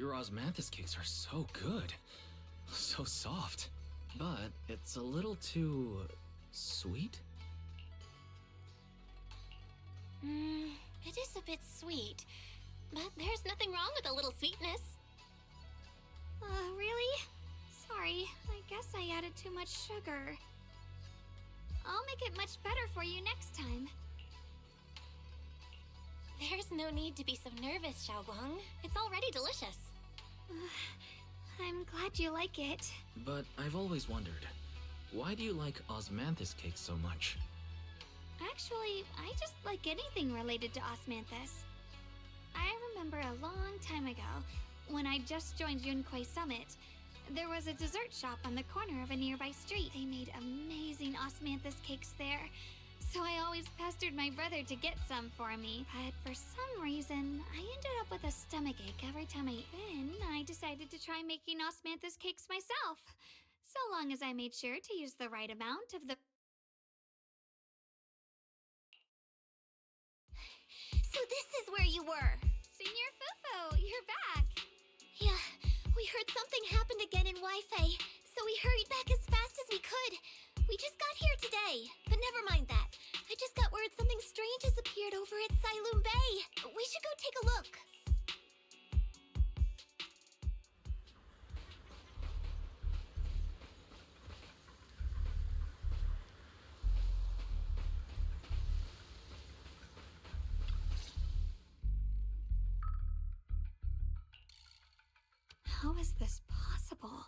Your osmanthus cakes are so good. So soft. But it's a little too... sweet? It is a bit sweet. But there's nothing wrong with a little sweetness. Really? Sorry, I guess I added too much sugar. I'll make it much better for you next time. There's no need to be so nervous, Xiaoguang. It's already delicious. I'm glad you like it. But I've always wondered, why do you like osmanthus cakes so much? Actually, I just like anything related to osmanthus. I remember a long time ago, when I just joined Yunquei Summit, there was a dessert shop on the corner of a nearby street. They made amazing osmanthus cakes there, so I always pestered my brother to get some for me. But for some reason, I ended up with a stomachache every time I ate. Then I decided to try making osmanthus cakes myself, so long as I made sure to use the right amount of the... So this is where you were! Senior Fufu, you're back! Yeah, we heard something happened again in Wi-Fi, so we hurried back as fast as we could. We just got here today, but never mind that. I just got word something strange has appeared over at Sailoon Bay. We should go take a look. How is this possible?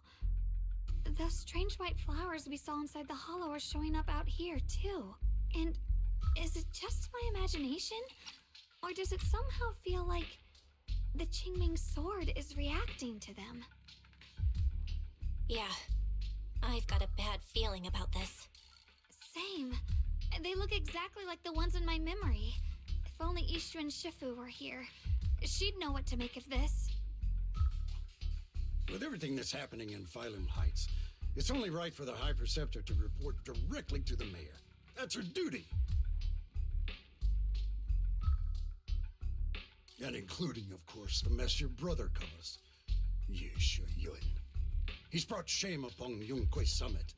Those strange white flowers we saw inside the hollow are showing up out here, too. And is it just my imagination? Or does it somehow feel like the Qingming sword is reacting to them? Yeah, I've got a bad feeling about this. Same. They look exactly like the ones in my memory. If only Yixuan Shifu were here, she'd know what to make of this. With everything that's happening in Phylum Heights, it's only right for the High Preceptor to report directly to the mayor. That's her duty. And including, of course, the mess your brother caused. Ye Yun. He's brought shame upon Yunquei Summit.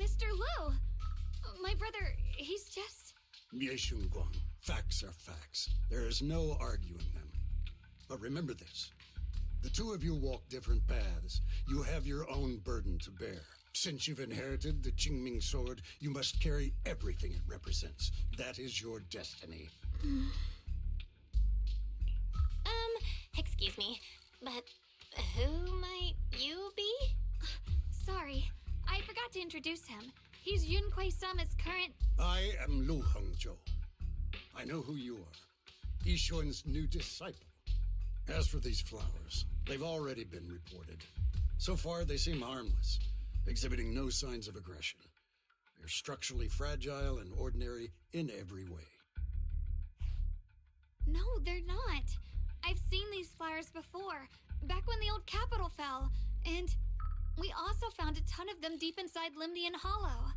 Mr. Lu! My brother, he's just... Ye Guang. Facts are facts. There is no arguing them. But remember this. The two of you walk different paths. You have your own burden to bear. Since you've inherited the Qingming sword, you must carry everything it represents. That is your destiny. Excuse me, but who might you be? Sorry, I forgot to introduce him. He's Yunquei Summit's current... I am Lu Hengzhou. I know who you are. Yixuan's new disciple. As for these flowers, they've already been reported. So far, they seem harmless, exhibiting no signs of aggression. They're structurally fragile and ordinary in every way. No, they're not. I've seen these flowers before, back when the old capital fell, and we also found a ton of them deep inside Limdian Hollow.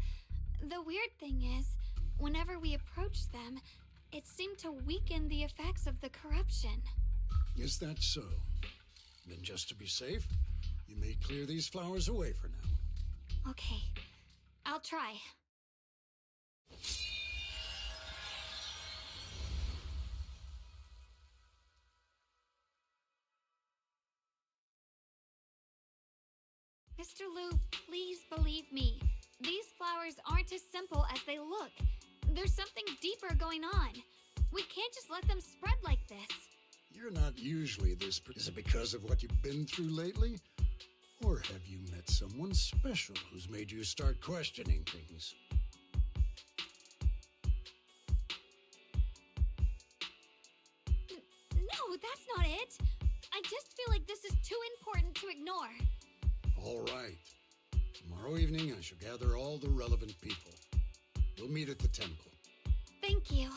The weird thing is, whenever we approached them, it seemed to weaken the effects of the corruption. Is that so? Then just to be safe, you may clear these flowers away for now. Okay, I'll try. Mr. Lu, please believe me. These flowers aren't as simple as they look. There's something deeper going on. We can't just let them spread like this. You're not usually this... Is it because of what you've been through lately? Or have you met someone special who's made you start questioning things? No, that's not it. I just feel like this is too important to ignore. All right. Tomorrow evening, I shall gather all the relevant people. We'll meet at the temple. Thank you.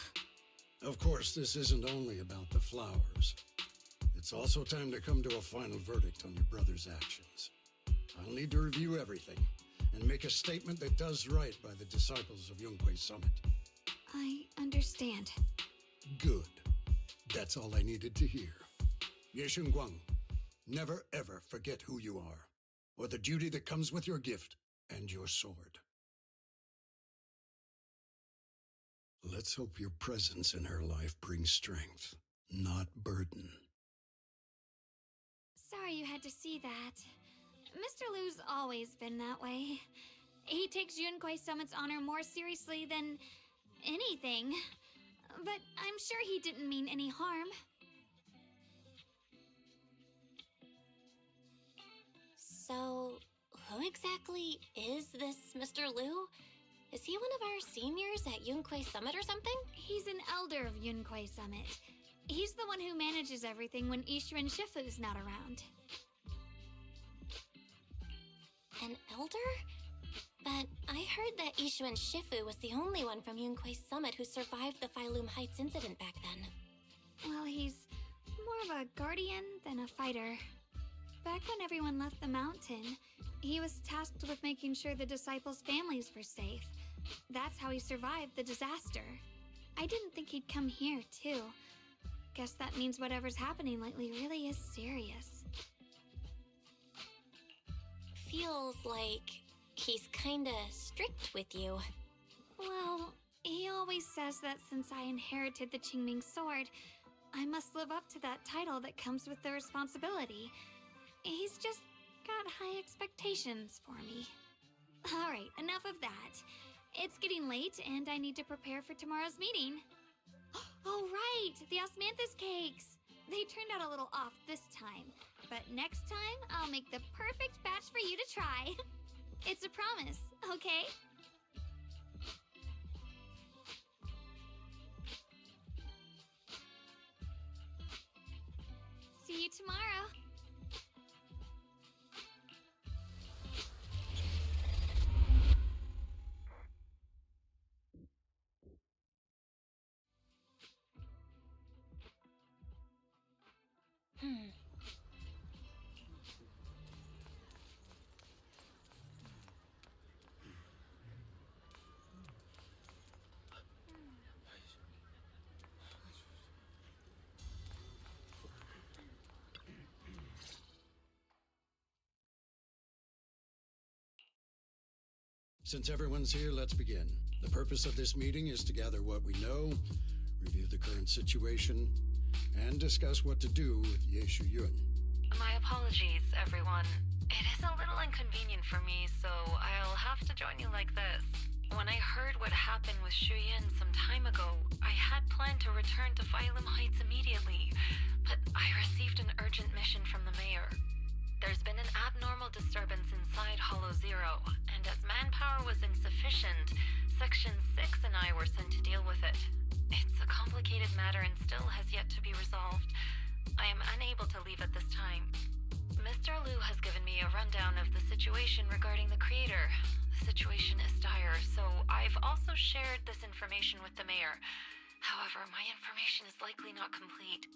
Of course, this isn't only about the flowers. It's also time to come to a final verdict on your brother's actions. I'll need to review everything and make a statement that does right by the disciples of Yunquei Summit. I understand. Good. That's all I needed to hear. Ye Guang, Never ever forget who you are, or the duty that comes with your gift and your sword. Let's hope your presence in her life brings strength, not burden. Sorry you had to see that. Mr. Lu's always been that way. He takes Yunquei Summit's honor more seriously than anything. But I'm sure he didn't mean any harm. So, who exactly is this Mr. Lu? Is he one of our seniors at Yunquei Summit or something? He's an elder of Yunquei Summit. He's the one who manages everything when Ishuan Shifu's not around. An elder? But I heard that Ishuan Shifu was the only one from Yunquei Summit who survived the Phylum Heights incident back then. Well, he's more of a guardian than a fighter. Back when everyone left the mountain, he was tasked with making sure the disciples' families were safe. That's how he survived the disaster. I didn't think he'd come here, too. Guess that means whatever's happening lately really is serious. Feels like he's kinda strict with you. Well, he always says that since I inherited the Qingming sword, I must live up to that title that comes with the responsibility. He's just got high expectations for me. Alright, enough of that. It's getting late and I need to prepare for tomorrow's meeting. Oh right, the osmanthus cakes! They turned out a little off this time, but next time I'll make the perfect batch for you to try. It's a promise, okay? See you tomorrow. Since everyone's here, let's begin. The purpose of this meeting is to gather what we know, review the current situation, and discuss what to do with Ye Shuyun. My apologies, everyone. It is a little inconvenient for me, so I'll have to join you like this. When I heard what happened with Shuyin some time ago, I had planned to return to Phylum Heights immediately, but I received an urgent mission from the mayor. There's been an abnormal disturbance inside Hollow Zero, and as manpower was insufficient, Section 6 and I were sent to deal with it. It's a complicated matter and still has yet to be resolved. I am unable to leave at this time. Mr. Lu has given me a rundown of the situation regarding the creator. The situation is dire, so I've also shared this information with the mayor. However, my information is likely not complete.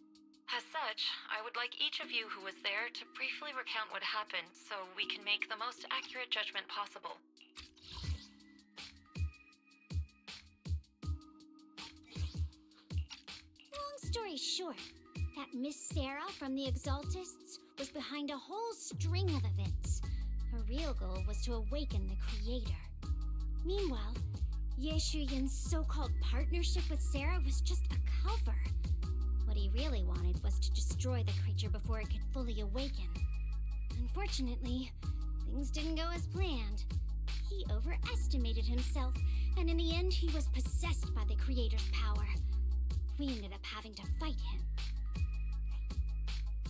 As such, I would like each of you who was there to briefly recount what happened so we can make the most accurate judgment possible. Long story short, that Miss Sarah from the Exaltists was behind a whole string of events. Her real goal was to awaken the Creator. Meanwhile, Ye Shuyin's so-called partnership with Sarah was just a cover. What he really wanted was to destroy the creature before it could fully awaken. Unfortunately, things didn't go as planned. He overestimated himself, and in the end he was possessed by the Creator's power. We ended up having to fight him.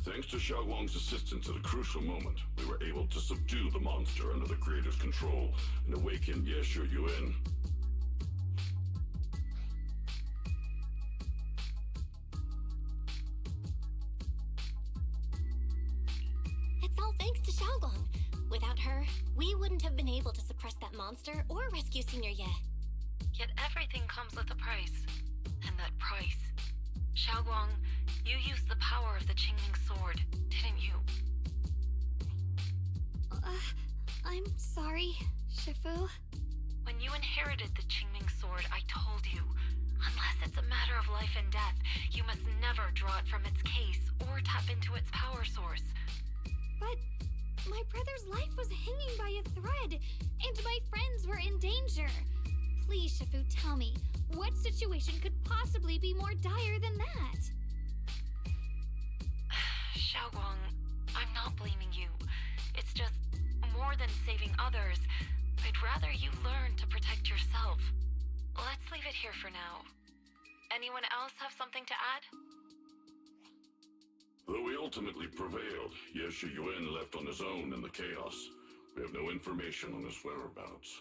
Thanks to Xiaoguang's assistance at a crucial moment, we were able to subdue the monster under the Creator's control and awaken Ye Shuyun. It's all thanks to Xiaoguang. Without her, we wouldn't have been able to suppress that monster or rescue Senior Ye. Yet everything comes with a price. And that price... Xiaoguang, you used the power of the Qingming sword, didn't you? I'm sorry, Shifu. When you inherited the Qingming sword, I told you, unless it's a matter of life and death, you must never draw it from its case or tap into its power source. But my brother's life was hanging by a thread, and my friends were in danger. Please, Shifu, tell me, what situation could possibly be more dire than that? Xiaoguang, I'm not blaming you. It's just, more than saving others, I'd rather you learn to protect yourself. Let's leave it here for now. Anyone else have something to add? Though we ultimately prevailed, Ye Shiyuan left on his own in the chaos. We have no information on his whereabouts.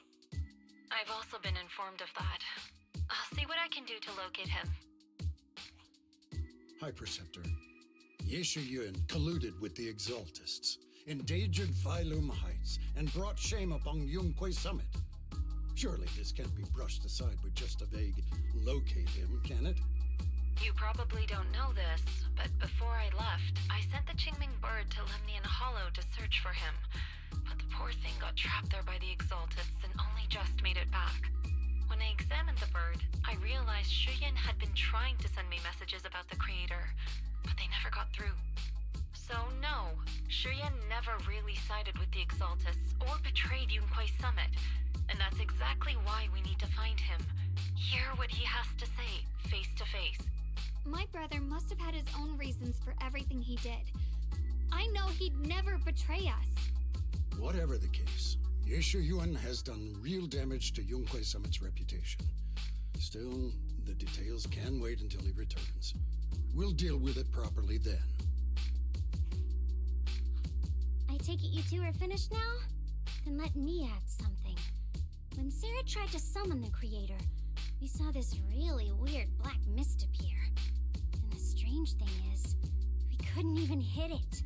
I've also been informed of that. I'll see what I can do to locate him. High Preceptor, Ye Shiyuan colluded with the Exaltists, endangered Phylum Heights, and brought shame upon Yunquay Summit. Surely this can't be brushed aside with just a vague locate him, can it? You probably don't know this, but before I left, I sent the Qingming bird to Lemnian Hollow to search for him. But the poor thing got trapped there by the Exaltists and only just made it back. When I examined the bird, I realized Shuyan had been trying to send me messages about the Creator, but they never got through. So no, Shuyan never really sided with the Exaltists or betrayed Yunquay Summit, and that's exactly why we need to find him. Hear what he has to say, face to face. My brother must have had his own reasons for everything he did. I know he'd never betray us. Whatever the case, Ye Shiyuan has done real damage to Yunquay Summit's reputation. Still, the details can wait until he returns. We'll deal with it properly then. I take it you two are finished now? Then let me add something. When Sarah tried to summon the Creator, we saw this really weird black mist appear. And the strange thing is, we couldn't even hit it.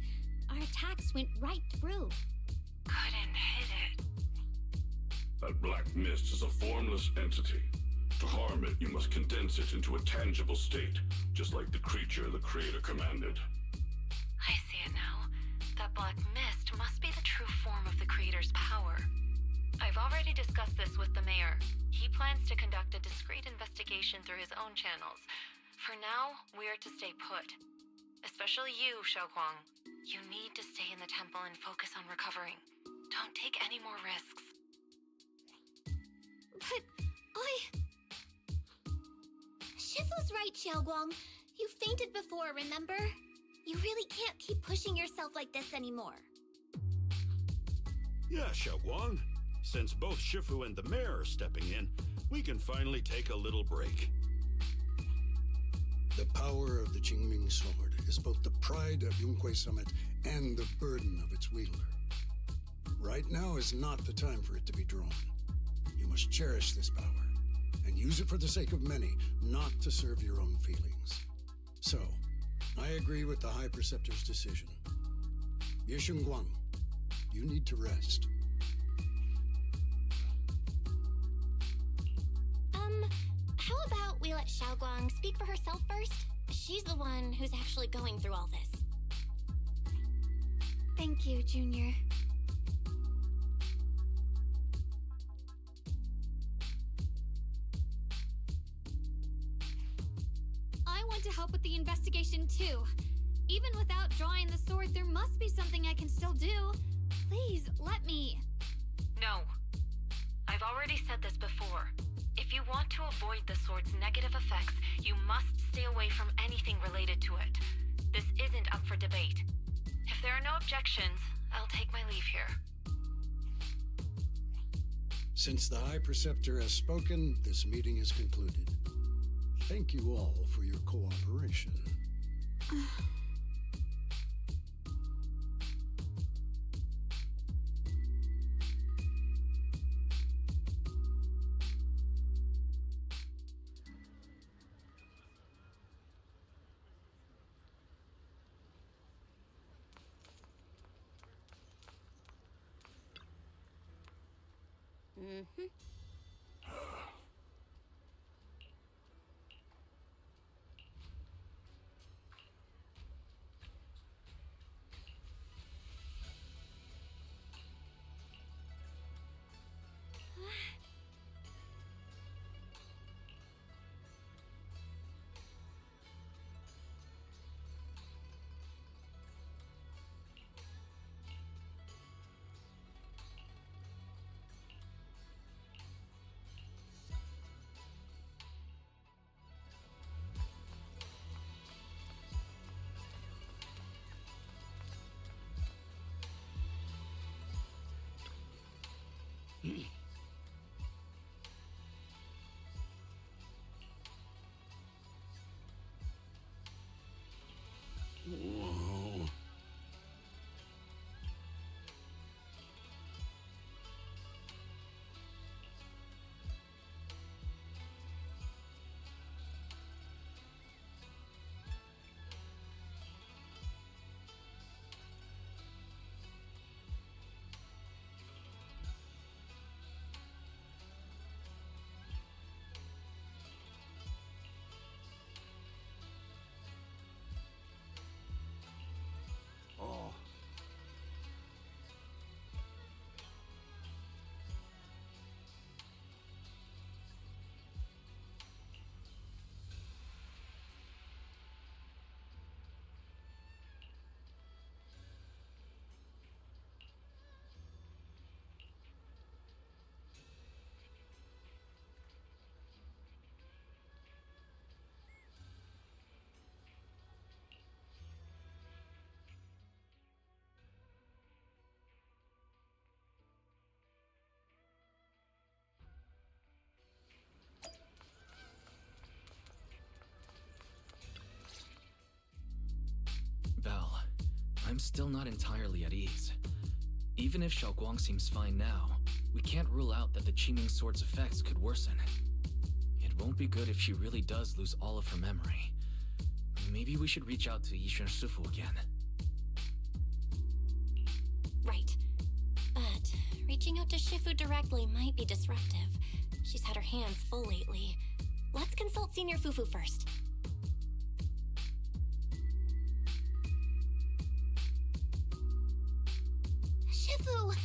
Our attacks went right through. Couldn't hit it. That black mist is a formless entity. To harm it, you must condense it into a tangible state, just like the creature the Creator commanded. I see it now. That black mist must be the true form of the Creator's power. I've already discussed this with the mayor. He plans to conduct a discreet investigation through his own channels. For now, we are to stay put. Especially you, Xiaoguang. You need to stay in the temple and focus on recovering. Don't take any more risks. But Shifu's right, Xiaoguang. You fainted before, remember? You really can't keep pushing yourself like this anymore. Yeah, Xiaoguang. Since both Shifu and the mayor are stepping in, we can finally take a little break. The power of the Qingming sword is both the pride of Yunquay Summit and the burden of its wielder. Right now is not the time for it to be drawn. You must cherish this power, and use it for the sake of many, not to serve your own feelings. So, I agree with the High Preceptor's decision. Ye Shengguang, you need to rest. How about we let Xiaoguang speak for herself first? She's the one who's actually going through all this. thank you, Junior. I want to help with the investigation too. Even without drawing the sword, there must be something I can still do. Please, let me. No. I've already said this before. If you want to avoid the sword's negative effects, you must stay away from anything related to it. This isn't up for debate. If there are no objections, I'll take my leave here. Since the High Preceptor has spoken, this meeting is concluded. Thank you all for your cooperation. Whoa. Oh. Belle, I'm still not entirely at ease. Even if Xiaoguang seems fine now, we can't rule out that the Qingming Sword's effects could worsen. It won't be good if she really does lose all of her memory. Maybe we should reach out to Yixuan Shifu again. Right. But reaching out to Shifu directly might be disruptive. She's had her hands full lately. Let's consult Senior Fufu first. Shifu,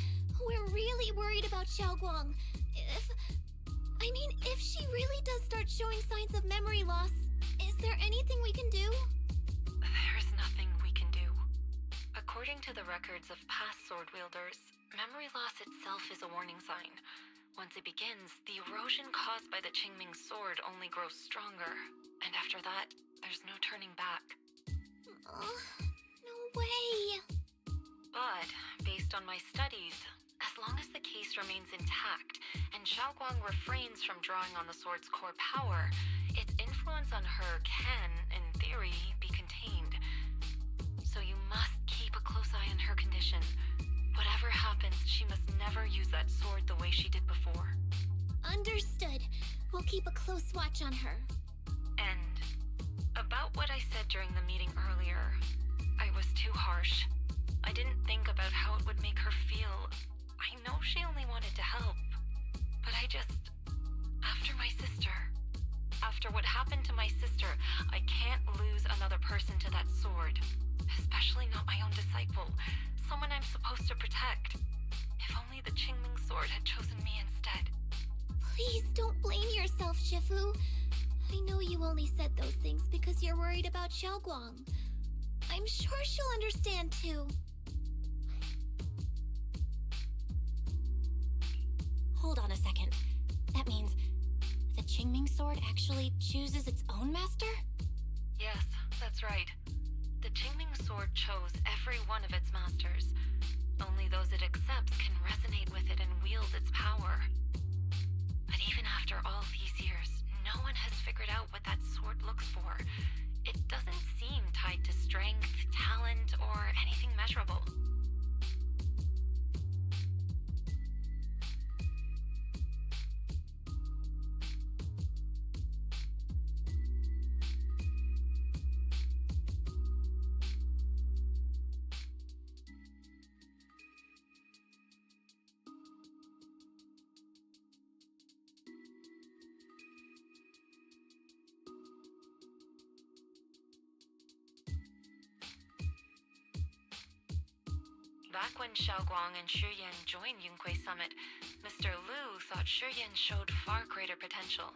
we're really worried about Xiaoguang. If she really does start showing signs of memory loss, is there anything we can do? There's nothing we can do. According to the records of past sword wielders, memory loss itself is a warning sign. Once it begins, the erosion caused by the Qingming Sword only grows stronger. And after that, there's no turning back. No way. But, based on my studies, as long as the case remains intact, and Xiaoguang refrains from drawing on the sword's core power, its influence on her can, in theory, be contained. So you must keep a close eye on her condition. Whatever happens, she must never use that sword the way she did before. Understood. We'll keep a close watch on her. And about what I said during the meeting earlier, I was too harsh. I didn't think about how it would make her feel. I know she only wanted to help, but after what happened to my sister, I can't lose another person to that sword. Especially not my own disciple, someone I'm supposed to protect. If only the Qingming Sword had chosen me instead. Please don't blame yourself, Shifu. I know you only said those things because you're worried about Xiaoguang. I'm sure she'll understand too. Hold on a second. That means the Qingming Sword actually chooses its own master? Yes, that's right. The Qingming Sword chose every one of its masters. Only those it accepts can resonate with it and wield its power. But even after all these years, no one has figured out what that sword looks for. It doesn't seem tied to strength, talent, or anything measurable. Back when Xiaoguang and Shiyan joined Yunque Summit, Mr. Liu thought Shiyan showed far greater potential.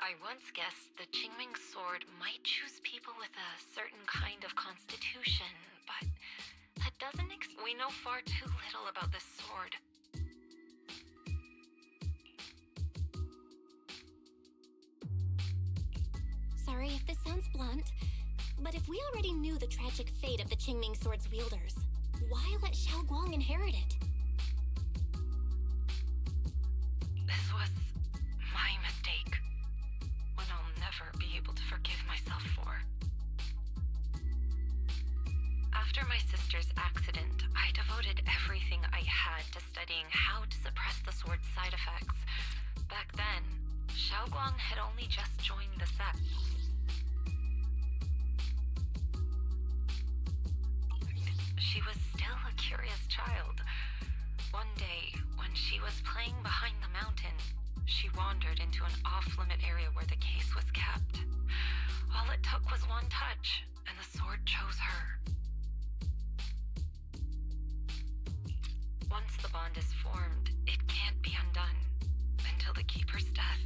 I once guessed the Qingming sword might choose people with a certain kind of constitution, but that doesn't we know far too little about this sword. Sorry if this sounds blunt, but if we already knew the tragic fate of the Qingming sword's wielders, why let Xiao Guang inherit it? This was my mistake. One I'll never be able to forgive myself for. After my sister's accident, I devoted everything I had to studying how to suppress the sword's side effects. Back then, Xiao Guang had only just joined the sect. She was still a curious child. One day, when she was playing behind the mountain, she wandered into an off-limit area where the case was kept. All it took was one touch, and the sword chose her. Once the bond is formed, it can't be undone until the Keeper's death.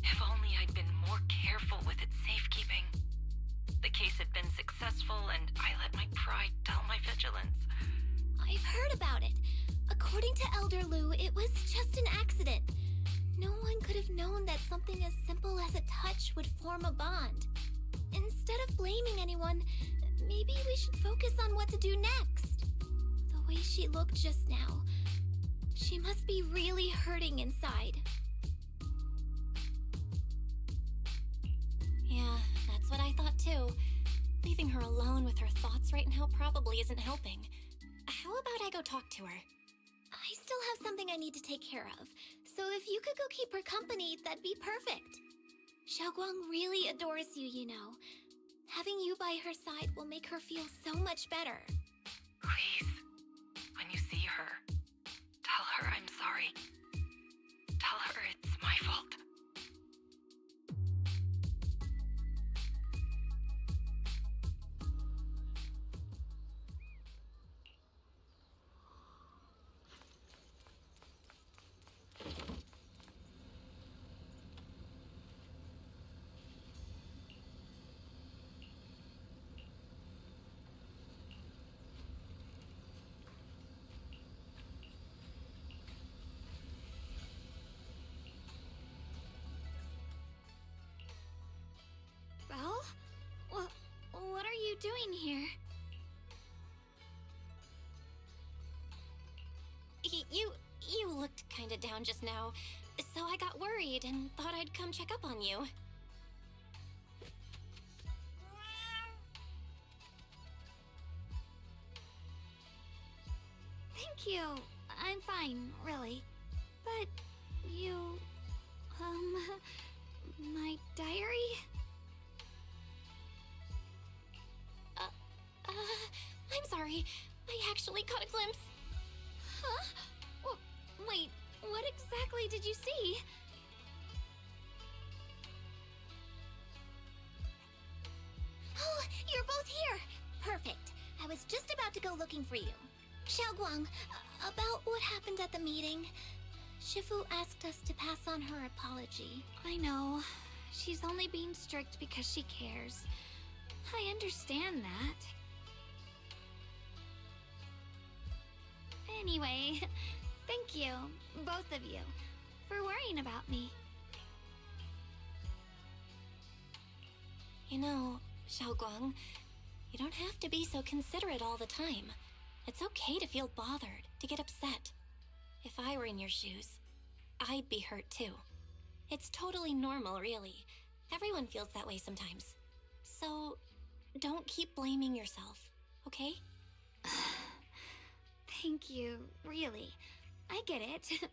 If only I'd been more careful with its safekeeping. The case had been successful, and I let my pride dull my vigilance. I've heard about it. According to Elder Lu, it was just an accident. No one could have known that something as simple as a touch would form a bond. Instead of blaming anyone, maybe we should focus on what to do next. The way she looked just now, she must be really hurting inside. Yeah, that's what I thought too. Leaving her alone with her thoughts right now probably isn't helping. How about I go talk to her? I still have something I need to take care of, so if you could go keep her company, that'd be perfect. Xiaoguang really adores you, you know. Having you by her side will make her feel so much better. Please, when you see her, tell her I'm sorry. Tell her it's my fault. Belle? What are you doing here? You looked kinda down just now, so I got worried and thought I'd come check up on you. Thank you. I'm fine, really. But you... my diary? I'm sorry. I actually caught a glimpse. Huh? Wait, what exactly did you see? Oh, you're both here! Perfect. I was just about to go looking for you. Xiaoguang, about what happened at the meeting. Shifu asked us to pass on her apology. I know. She's only being strict because she cares. I understand that. Anyway, thank you, both of you, for worrying about me. You know, Xiaoguang, you don't have to be so considerate all the time. It's okay to feel bothered, to get upset. If I were in your shoes, I'd be hurt too. It's totally normal, really. Everyone feels that way sometimes. So, don't keep blaming yourself, okay? Thank you, really. I get it.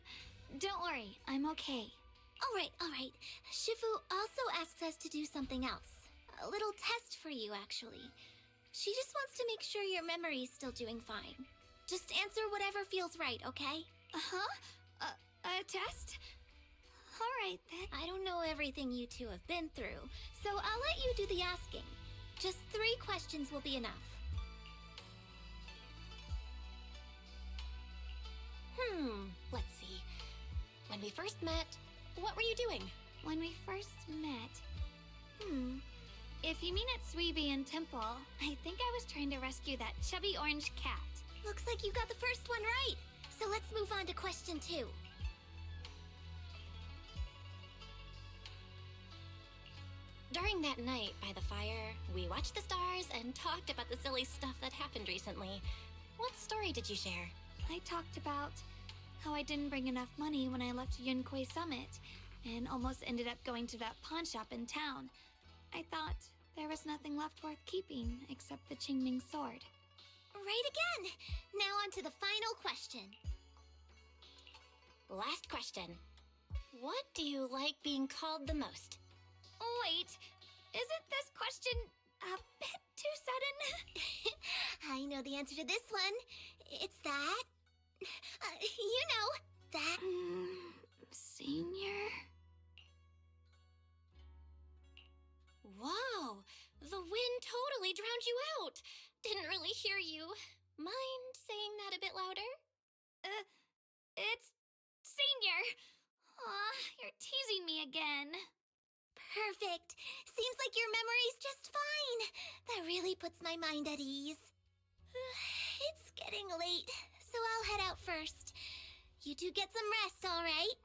Don't worry, I'm okay. All right. Shifu also asked us to do something else. A little test for you, actually. She just wants to make sure your memory's still doing fine. Just answer whatever feels right, okay? Uh-huh? A test? Alright then. I don't know everything you two have been through, so I'll let you do the asking. Just 3 questions will be enough. Let's see. When we first met, what were you doing? when we first met... If you mean at Suibian Temple, I think I was trying to rescue that chubby orange cat. Looks like you got the first one right. So let's move on to question 2. During that night by the fire, we watched the stars and talked about the silly stuff that happened recently. What story did you share? I talked about how I didn't bring enough money when I left Yunquay Summit, and almost ended up going to that pawn shop in town. I thought there was nothing left worth keeping except the Qingming sword. Right again! Now on to the final question. Last question. What do you like being called the most? Wait, isn't this question a bit too sudden? I know the answer to this one. It's that... you know, that... Senior? Whoa! The wind totally drowned you out! Didn't really hear you. Mind saying that a bit louder? It's... Senior! Aw, you're teasing me again. Perfect. Seems like your memory's just fine. That really puts my mind at ease. It's getting late, so I'll head out first. You two get some rest, all right?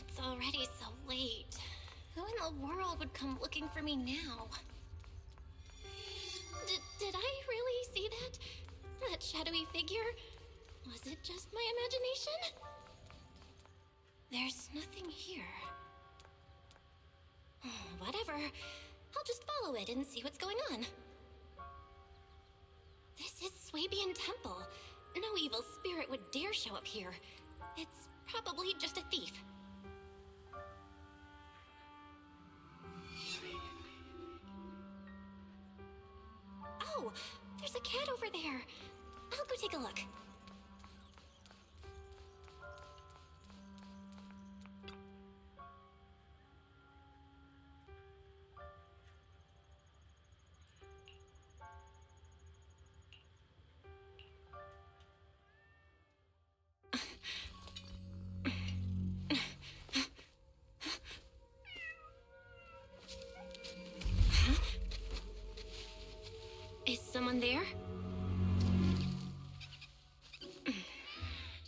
It's already so late. Who in the world would come looking for me now? Did I really see that? That shadowy figure? Was it just my imagination? There's nothing here. Whatever. I'll just follow it and see what's going on. This is Suibian Temple. No evil spirit would dare show up here. It's probably just a thief. Oh, there's a cat over there. I'll go take a look. Is someone there?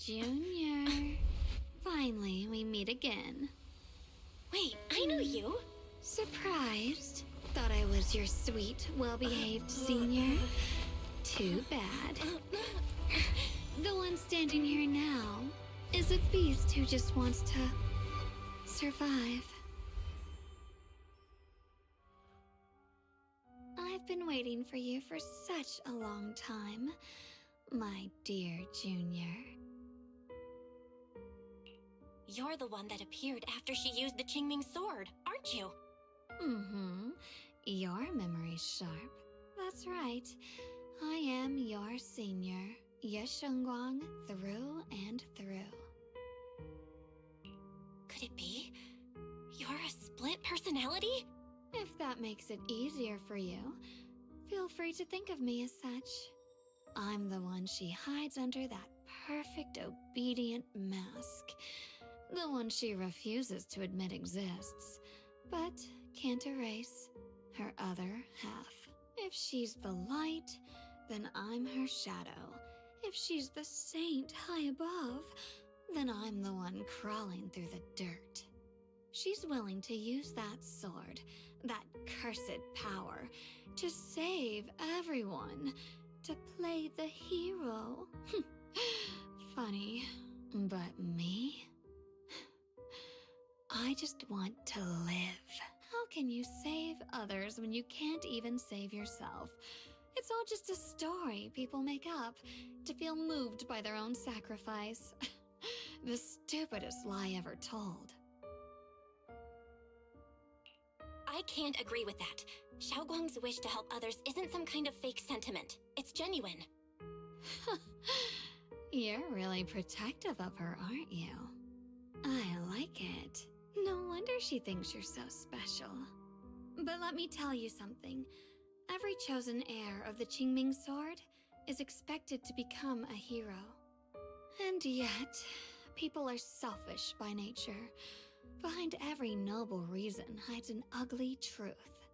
Junior. Finally, we meet again. Wait, I know you. Surprised? Thought I was your sweet, well-behaved senior? Too bad. The one standing here now is a beast who just wants to survive. I've been waiting for you for such a long time, my dear Junior. You're the one that appeared after she used the Qingming sword, aren't you? Mm-hmm. Your memory's sharp. That's right. I am your senior, Ye Shengguang, through and through. Could it be? You're a split personality? If that makes it easier for you, feel free to think of me as such. I'm the one she hides under that perfect obedient mask. The one she refuses to admit exists, but can't erase her other half. If she's the light, then I'm her shadow. If she's the saint high above, then I'm the one crawling through the dirt. She's willing to use that sword, that cursed power, to save everyone, to play the hero. Funny, but me? I just want to live. How can you save others when you can't even save yourself? It's all just a story people make up to feel moved by their own sacrifice. The stupidest lie ever told. I can't agree with that. Xiaoguang's wish to help others isn't some kind of fake sentiment. It's genuine. You're really protective of her, aren't you? I like it. No wonder she thinks you're so special. But let me tell you something. Every chosen heir of the Qingming sword is expected to become a hero. And yet, people are selfish by nature. Behind every noble reason hides an ugly truth.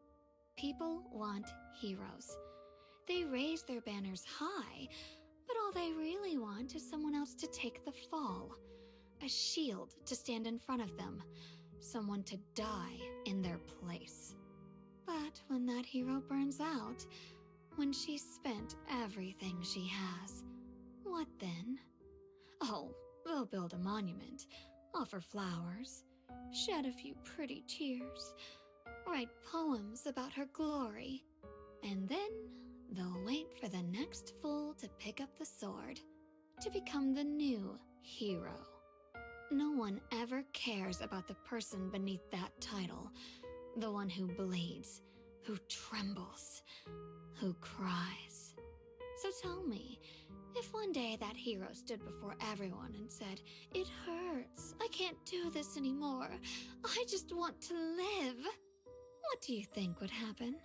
People want heroes. They raise their banners high, but all they really want is someone else to take the fall. A shield to stand in front of them. Someone to die in their place. But when that hero burns out, when she's spent everything she has, what then? Oh, they'll build a monument, offer flowers, shed a few pretty tears, write poems about her glory, and then they'll wait for the next fool to pick up the sword, to become the new hero. No one ever cares about the person beneath that title, the one who bleeds, who trembles, who cries. So tell me, if one day that hero stood before everyone and said, "It hurts, I can't do this anymore, I just want to live," what do you think would happen?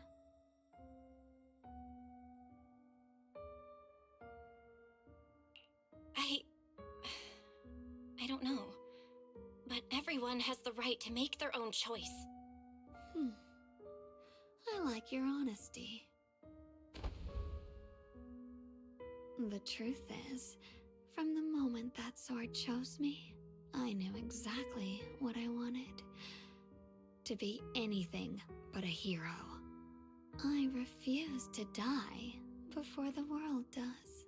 I don't know. But everyone has the right to make their own choice. I like your honesty. The truth is, from the moment that sword chose me, I knew exactly what I wanted. To be anything but a hero. I refuse to die before the world does.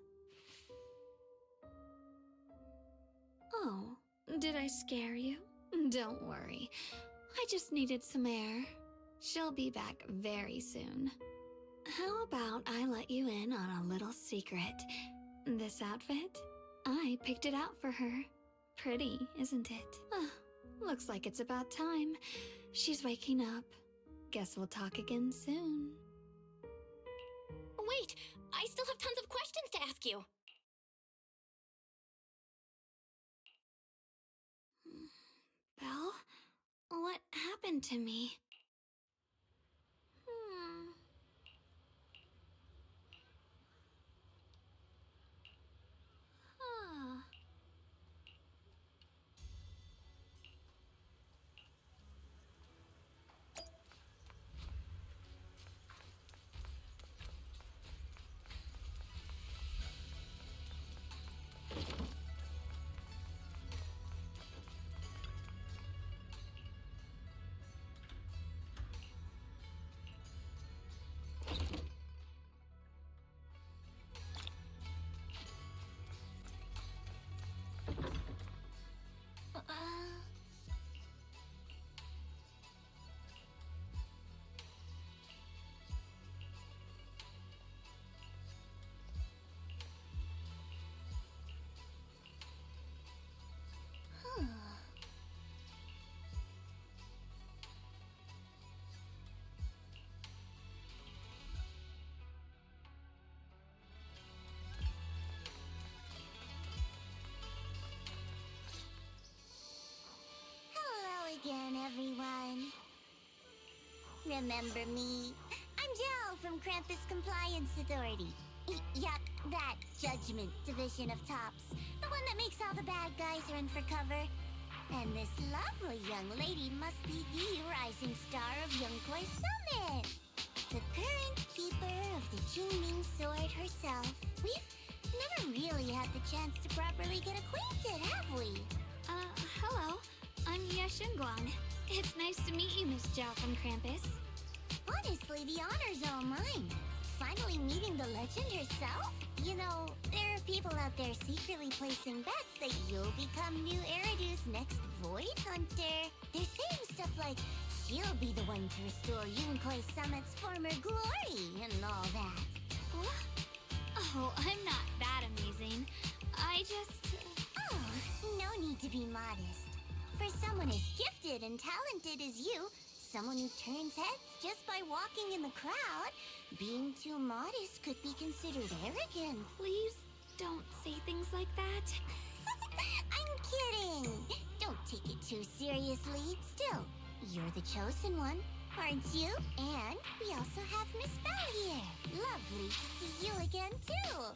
Oh, did I scare you? Don't worry. I just needed some air. She'll be back very soon. How about I let you in on a little secret? This outfit? I picked it out for her. Pretty, isn't it? Looks like it's about time. She's waking up. Guess we'll talk again soon. Wait! I still have tons of questions to ask you! Belle? What happened to me? Again, everyone. Remember me? I'm Jel from Krampus Compliance Authority. Yup, that Judgment Division of Tops. The one that makes all the bad guys run for cover. And this lovely young lady must be the rising star of Yunkwai Summit. The current keeper of the Qingming Sword herself. We've never really had the chance to properly get acquainted, have we? Hello. I'm Yashunguang. It's nice to meet you, Miss Zhao from Krampus. Honestly, the honor's all mine. Finally meeting the legend herself? You know, there are people out there secretly placing bets that you'll become new Eridu's next Void Hunter. They're saying stuff like, she'll be the one to restore Yunkai Summit's former glory and all that. What? Oh, I'm not that amazing. I just... Oh, no need to be modest. For someone as gifted and talented as you, someone who turns heads just by walking in the crowd, being too modest could be considered arrogant. Please don't say things like that. I'm kidding. Don't take it too seriously. Still, you're the chosen one, aren't you? And we also have Miss Belle here. Lovely to see you again, too.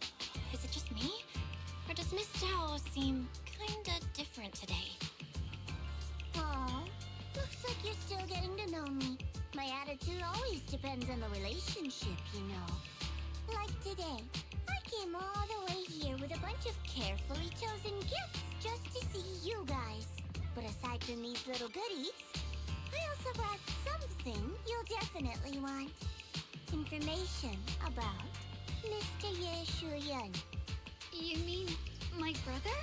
Is it just me? Or does Miss Zhao seem kinda different today? Aw, looks like you're still getting to know me. My attitude always depends on the relationship, you know. Like today, I came all the way here with a bunch of carefully chosen gifts just to see you guys. But aside from these little goodies, I also brought something you'll definitely want. Information about Mr. Ye Shuyan. You mean my brother?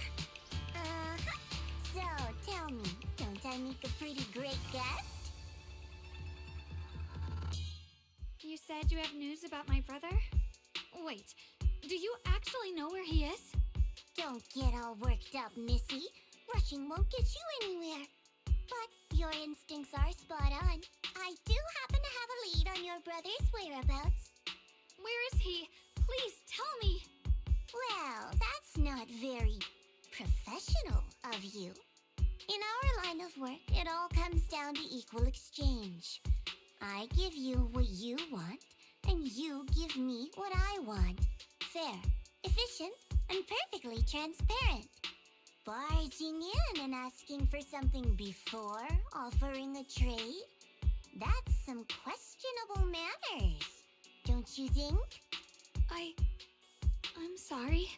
Uh-huh. So, tell me, don't I make a pretty great guest? You said you have news about my brother? Wait, do you actually know where he is? Don't get all worked up, Missy. Rushing won't get you anywhere. But your instincts are spot on. I do happen to have a lead on your brother's whereabouts. Where is he? Please tell me. Well, that's not very professional of you. In our line of work, it all comes down to equal exchange. I give you what you want, and you give me what I want. Fair, efficient, and perfectly transparent. Barging in and asking for something before offering a trade? That's some questionable manners, don't you think? I'm sorry.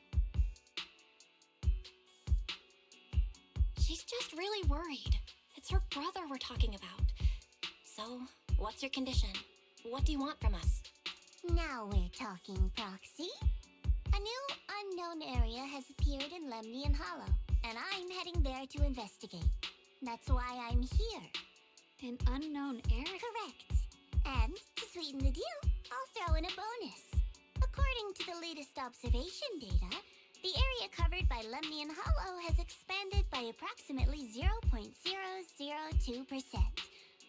She's just really worried. It's her brother we're talking about. So, what's your condition? What do you want from us? Now we're talking, Proxy. A new unknown area has appeared in Lemnian Hollow, and I'm heading there to investigate. That's why I'm here. An unknown area? Correct. And to sweeten the deal, I'll throw in a bonus. According to the latest observation data, the area covered by Lemnian Hollow has expanded by approximately 0.002%,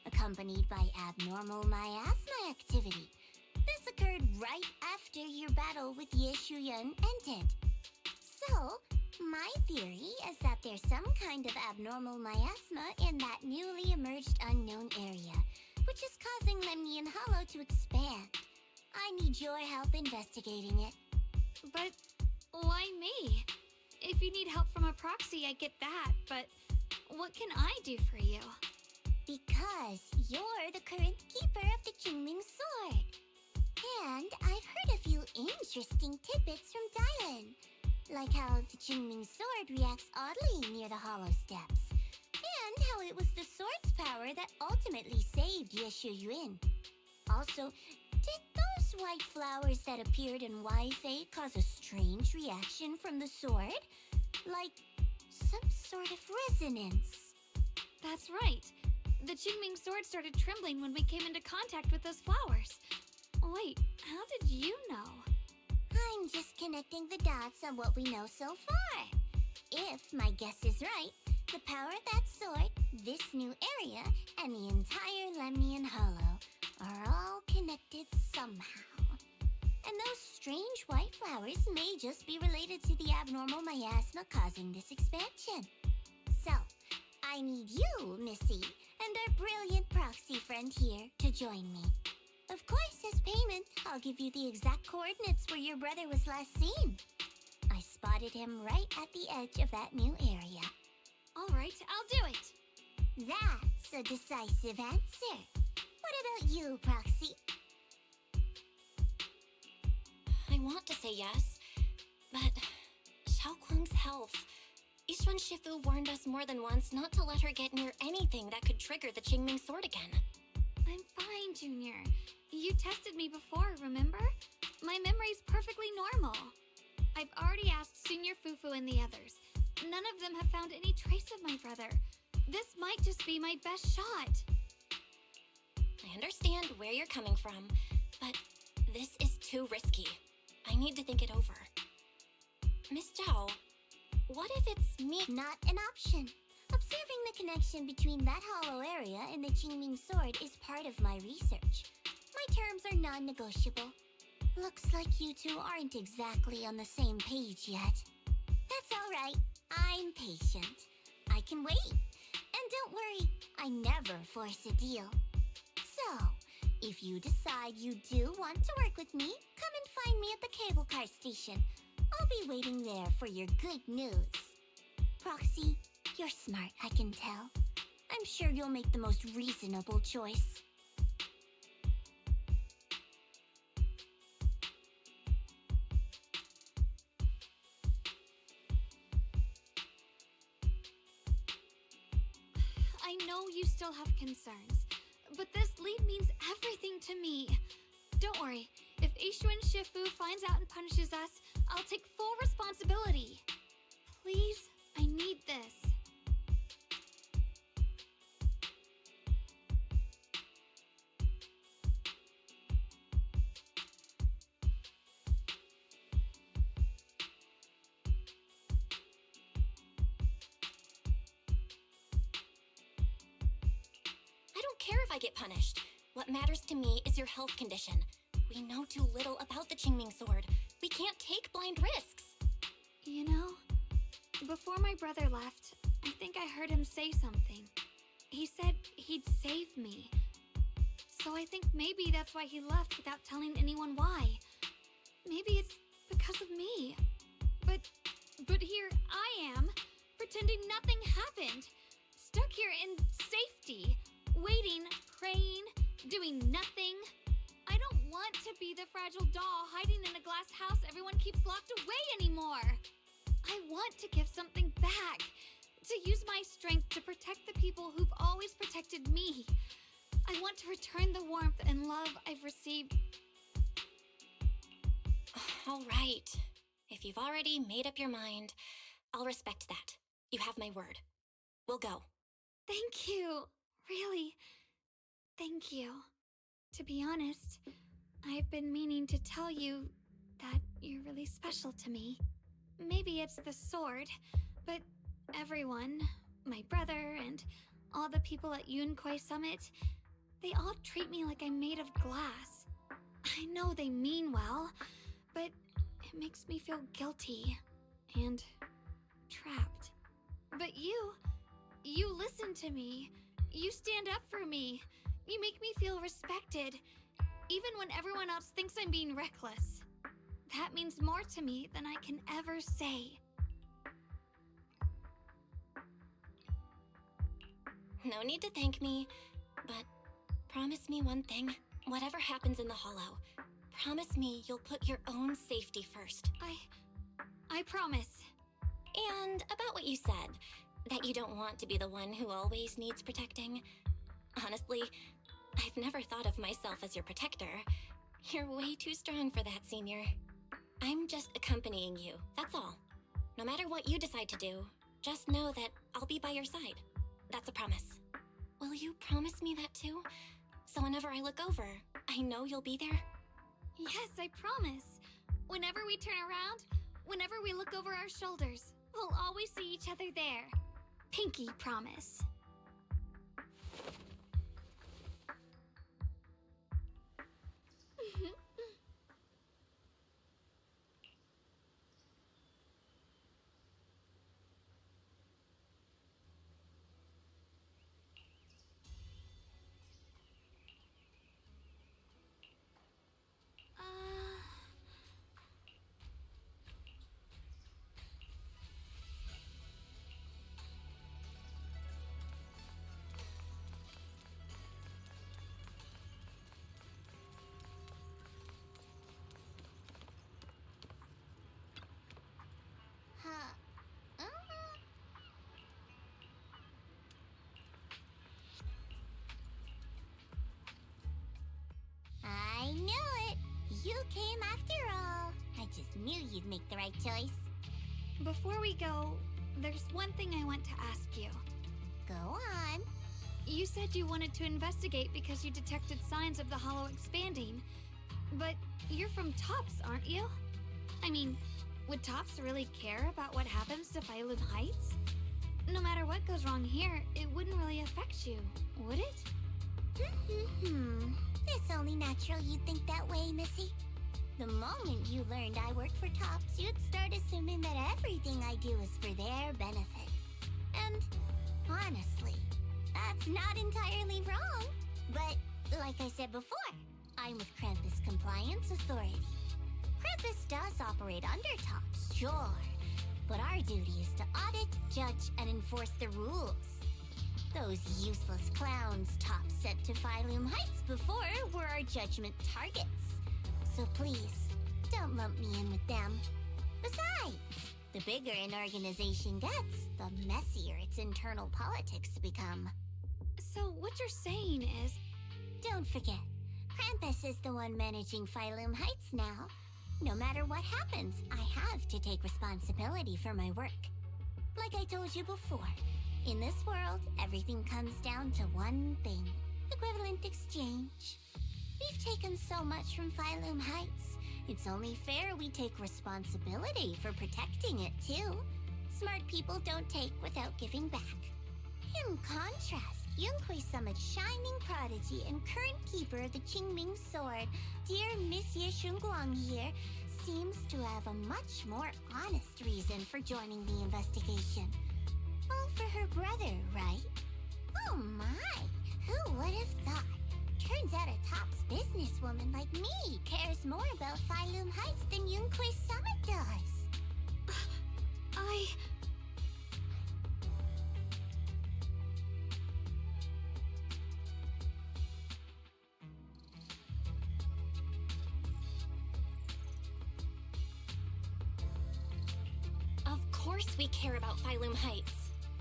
accompanied by abnormal miasma activity. This occurred right after your battle with Ye Shuyan ended. So, my theory is that there's some kind of abnormal miasma in that newly emerged unknown area, which is causing Lemnian Hollow to expand. I need your help investigating it. But why me? If you need help from a proxy, I get that, but what can I do for you? Because you're the current keeper of the Qingming Sword. And I've heard a few interesting tidbits from Dylan. Like how the Qingming Sword reacts oddly near the Hollow Steps. And how it was the sword's power that ultimately saved Ye Shuyan. Also, did those white flowers that appeared in Waifei cause a strange reaction from the sword? Like some sort of resonance. That's right. The Qingming Sword started trembling when we came into contact with those flowers. Wait, how did you know? I'm just connecting the dots on what we know so far. If my guess is right, the power of that sword, this new area, and the entire Lemnian Hollow are all connected somehow. And those strange white flowers may just be related to the abnormal miasma causing this expansion. So, I need you, Missy, and our brilliant proxy friend here to join me. Of course, as payment, I'll give you the exact coordinates where your brother was last seen. I spotted him right at the edge of that new area. All right, I'll do it. That's a decisive answer. What about you, Proxy? I want to say yes, But Xiaoguang's health. Yixuan Shifu warned us more than once not to let her get near anything that could trigger the Qingming sword again. I'm fine, Junior. You tested me before, remember? My memory's perfectly normal. I've already asked Senior Fufu and the others. None of them have found any trace of my brother. This might just be my best shot. I understand where you're coming from, but this is too risky. I need to think it over. Miss Zhao, what if it's me? Not an option. Observing the connection between that hollow area and the Qingming sword is part of my research. My terms are non-negotiable. Looks like you two aren't exactly on the same page yet. That's all right. I'm patient. I can wait. And don't worry, I never force a deal. So, if you decide you do want to work with me, come and find me at the cable car station. I'll be waiting there for your good news. Proxy, you're smart, I can tell. I'm sure you'll make the most reasonable choice. I know you still have concerns, but this lead means everything to me. Don't worry, if Yixuan Shifu finds out and punishes us, I'll take full responsibility. Please, I need this. I don't care if I get punished. What matters to me is your health condition. We know too little about the Qingming sword. We can't take blind risks. You know, before my brother left, I think I heard him say something. He said he'd save me. So I think maybe that's why he left without telling anyone why. Maybe it's because of me. But here I am, pretending nothing happened. Stuck here in safety, waiting, praying, doing nothing. I don't want to be the fragile doll hiding in a glass house everyone keeps locked away anymore. I want to give something back, to use my strength to protect the people who've always protected me. I want to return the warmth and love I've received. All right. If you've already made up your mind, I'll respect that. You have my word. We'll go. Thank you. Really, thank you. To be honest, I've been meaning to tell you that you're really special to me. Maybe it's the sword, but everyone, my brother and all the people at Yunquai Summit, they all treat me like I'm made of glass. I know they mean well, but it makes me feel guilty and trapped. But you listen to me. You stand up for me. You make me feel respected, even when everyone else thinks I'm being reckless. That means more to me than I can ever say. No need to thank me, but promise me one thing. Whatever happens in the Hollow, promise me you'll put your own safety first. I promise. And about what you said, that you don't want to be the one who always needs protecting. Honestly, I've never thought of myself as your protector. You're way too strong for that, Senior. I'm just accompanying you, that's all. No matter what you decide to do, just know that I'll be by your side. That's a promise. Will you promise me that too? So whenever I look over, I know you'll be there? Yes, I promise. Whenever we turn around, whenever we look over our shoulders, we'll always see each other there. Pinky promise. came after all. I just knew you'd make the right choice. Before we go, there's one thing I want to ask you. Go on. You said you wanted to investigate because you detected signs of the Hollow expanding. But you're from Tops, aren't you? I mean, would Tops really care about what happens to Phylum Heights? No matter what goes wrong here, it wouldn't really affect you, would it? It's only natural you'd think that way, Missy. The moment you learned I worked for Tops, you'd start assuming that everything I do is for their benefit. And honestly, that's not entirely wrong. But like I said before, I'm with Krampus Compliance Authority. Krampus does operate under Tops, sure. But our duty is to audit, judge, and enforce the rules. Those useless clowns Tops sent to Phylum Heights before were our judgment targets. So please, don't lump me in with them. Besides, the bigger an organization gets, the messier its internal politics become. So what you're saying is... Don't forget, Krampus is the one managing Phylum Heights now. No matter what happens, I have to take responsibility for my work. Like I told you before, in this world, everything comes down to one thing: equivalent exchange. We've taken so much from Phylum Heights. It's only fair we take responsibility for protecting it, too. Smart people don't take without giving back. In contrast, Yunhui Summit's shining prodigy and current keeper of the Qingming Sword, dear Monsieur Shunguang here, seems to have a much more honest reason for joining the investigation. All for her brother, right? Oh my! Who would have thought? Turns out a Tops businesswoman like me cares more about Phylum Heights than Yunhui Summit does. Of course we care about Phylum Heights.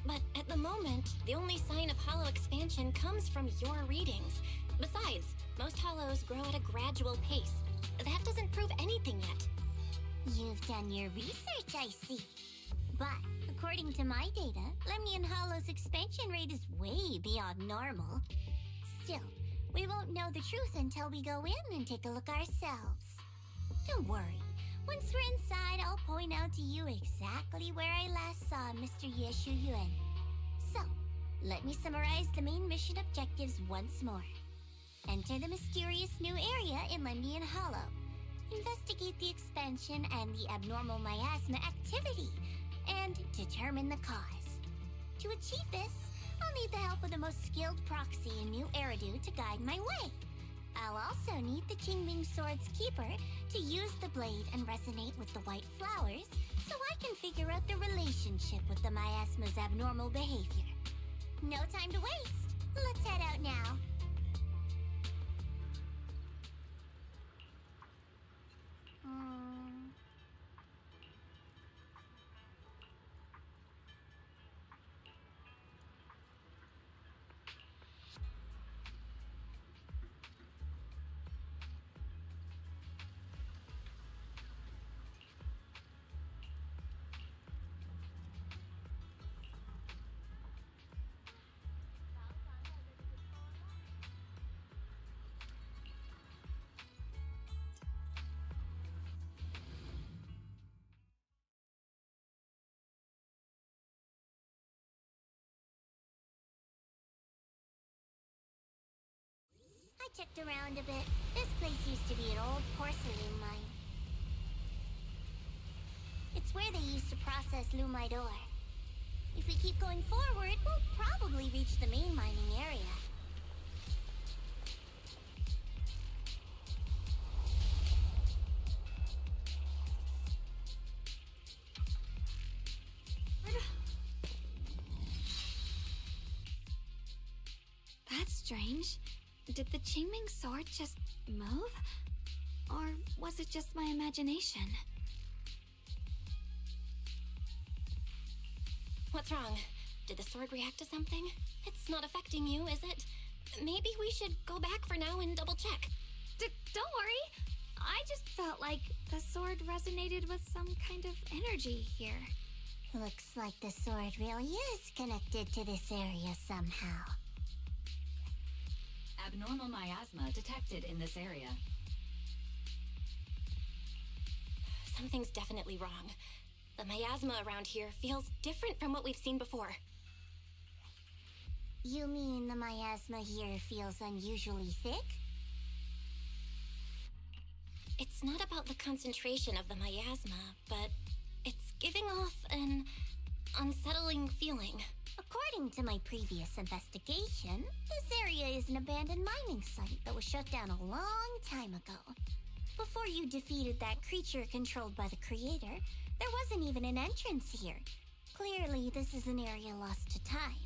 But at the moment, the only sign of hollow expansion comes from your readings. Besides, most hollows grow at a gradual pace. That doesn't prove anything yet. You've done your research, I see. But according to my data, Lemnian Hollow's expansion rate is way beyond normal. Still, we won't know the truth until we go in and take a look ourselves. Don't worry. Once we're inside, I'll point out to you exactly where I last saw Mr. Ye Shuyuan. So, let me summarize the main mission objectives once more. Enter the mysterious new area in Lemnian Hollow. Investigate the expansion and the abnormal miasma activity, and determine the cause. To achieve this, I'll need the help of the most skilled proxy in New Eridu to guide my way. I'll also need the Qingming Sword's keeper to use the blade and resonate with the white flowers so I can figure out the relationship with the miasma's abnormal behavior. No time to waste. Let's head out now. I checked around a bit. This place used to be an old porcelain mine. It's where they used to process lumite ore. If we keep going forward, we'll probably reach the main mining area. That's strange. Did the Qingming Sword just move? Or was it just my imagination? What's wrong? Did the sword react to something? It's not affecting you, is it? Maybe we should go back for now and double check. Don't worry. I just felt like the sword resonated with some kind of energy here. Looks like the sword really is connected to this area somehow. Abnormal miasma detected in this area. Something's definitely wrong. The miasma around here feels different from what we've seen before. You mean the miasma here feels unusually thick? It's not about the concentration of the miasma, but it's giving off an unsettling feeling. According to my previous investigation, this area is an abandoned mining site that was shut down a long time ago. Before you defeated that creature controlled by the Creator, there wasn't even an entrance here. Clearly, this is an area lost to time.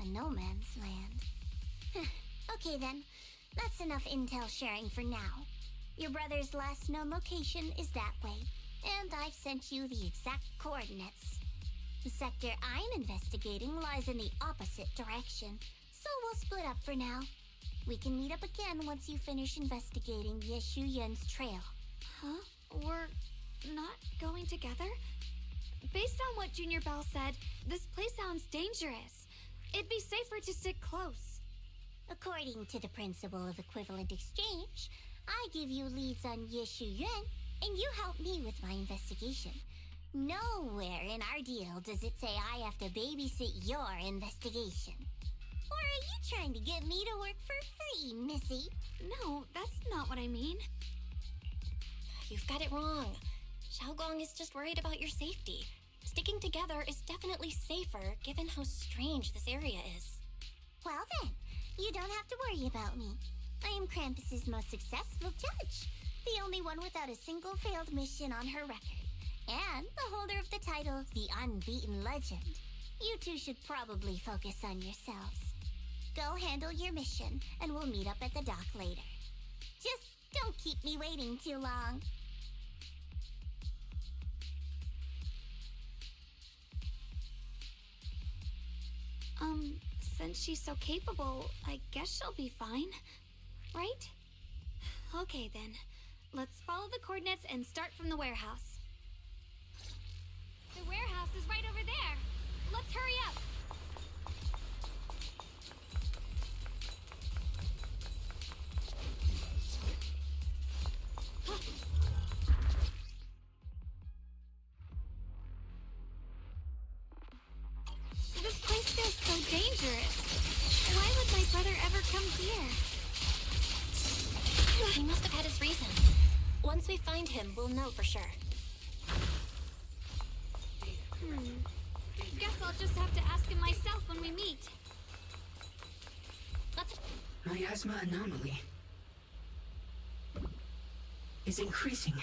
A no man's land. Okay then, that's enough intel sharing for now. Your brother's last known location is that way, and I've sent you the exact coordinates. The sector I'm investigating lies in the opposite direction, so we'll split up for now. We can meet up again once you finish investigating Yeshu Yen's trail. Huh? We're not going together? Based on what Junior Bell said, this place sounds dangerous. It'd be safer to stick close. According to the principle of equivalent exchange, I give you leads on Yeshu Yuan, and you help me with my investigation. Nowhere in our deal does it say I have to babysit your investigation. Or are you trying to get me to work for free, Missy? No, that's not what I mean. You've got it wrong. Xiaoguang is just worried about your safety. Sticking together is definitely safer given how strange this area is. Well then, you don't have to worry about me. I am Krampus's most successful judge, the only one without a single failed mission on her record, and the holder of the title, the Unbeaten Legend. You two should probably focus on yourselves. Go handle your mission, and we'll meet up at the dock later. Just don't keep me waiting too long. Since she's so capable, I guess she'll be fine. Right? Okay then. Let's follow the coordinates and start from the warehouse. The warehouse is right over there. Let's hurry up. This place feels so dangerous. Why would my brother ever come here? He must have had his reasons. Once we find him, we'll know for sure. Guess I'll just have to ask him myself when we meet. Let's... Miasma anomaly is increasing.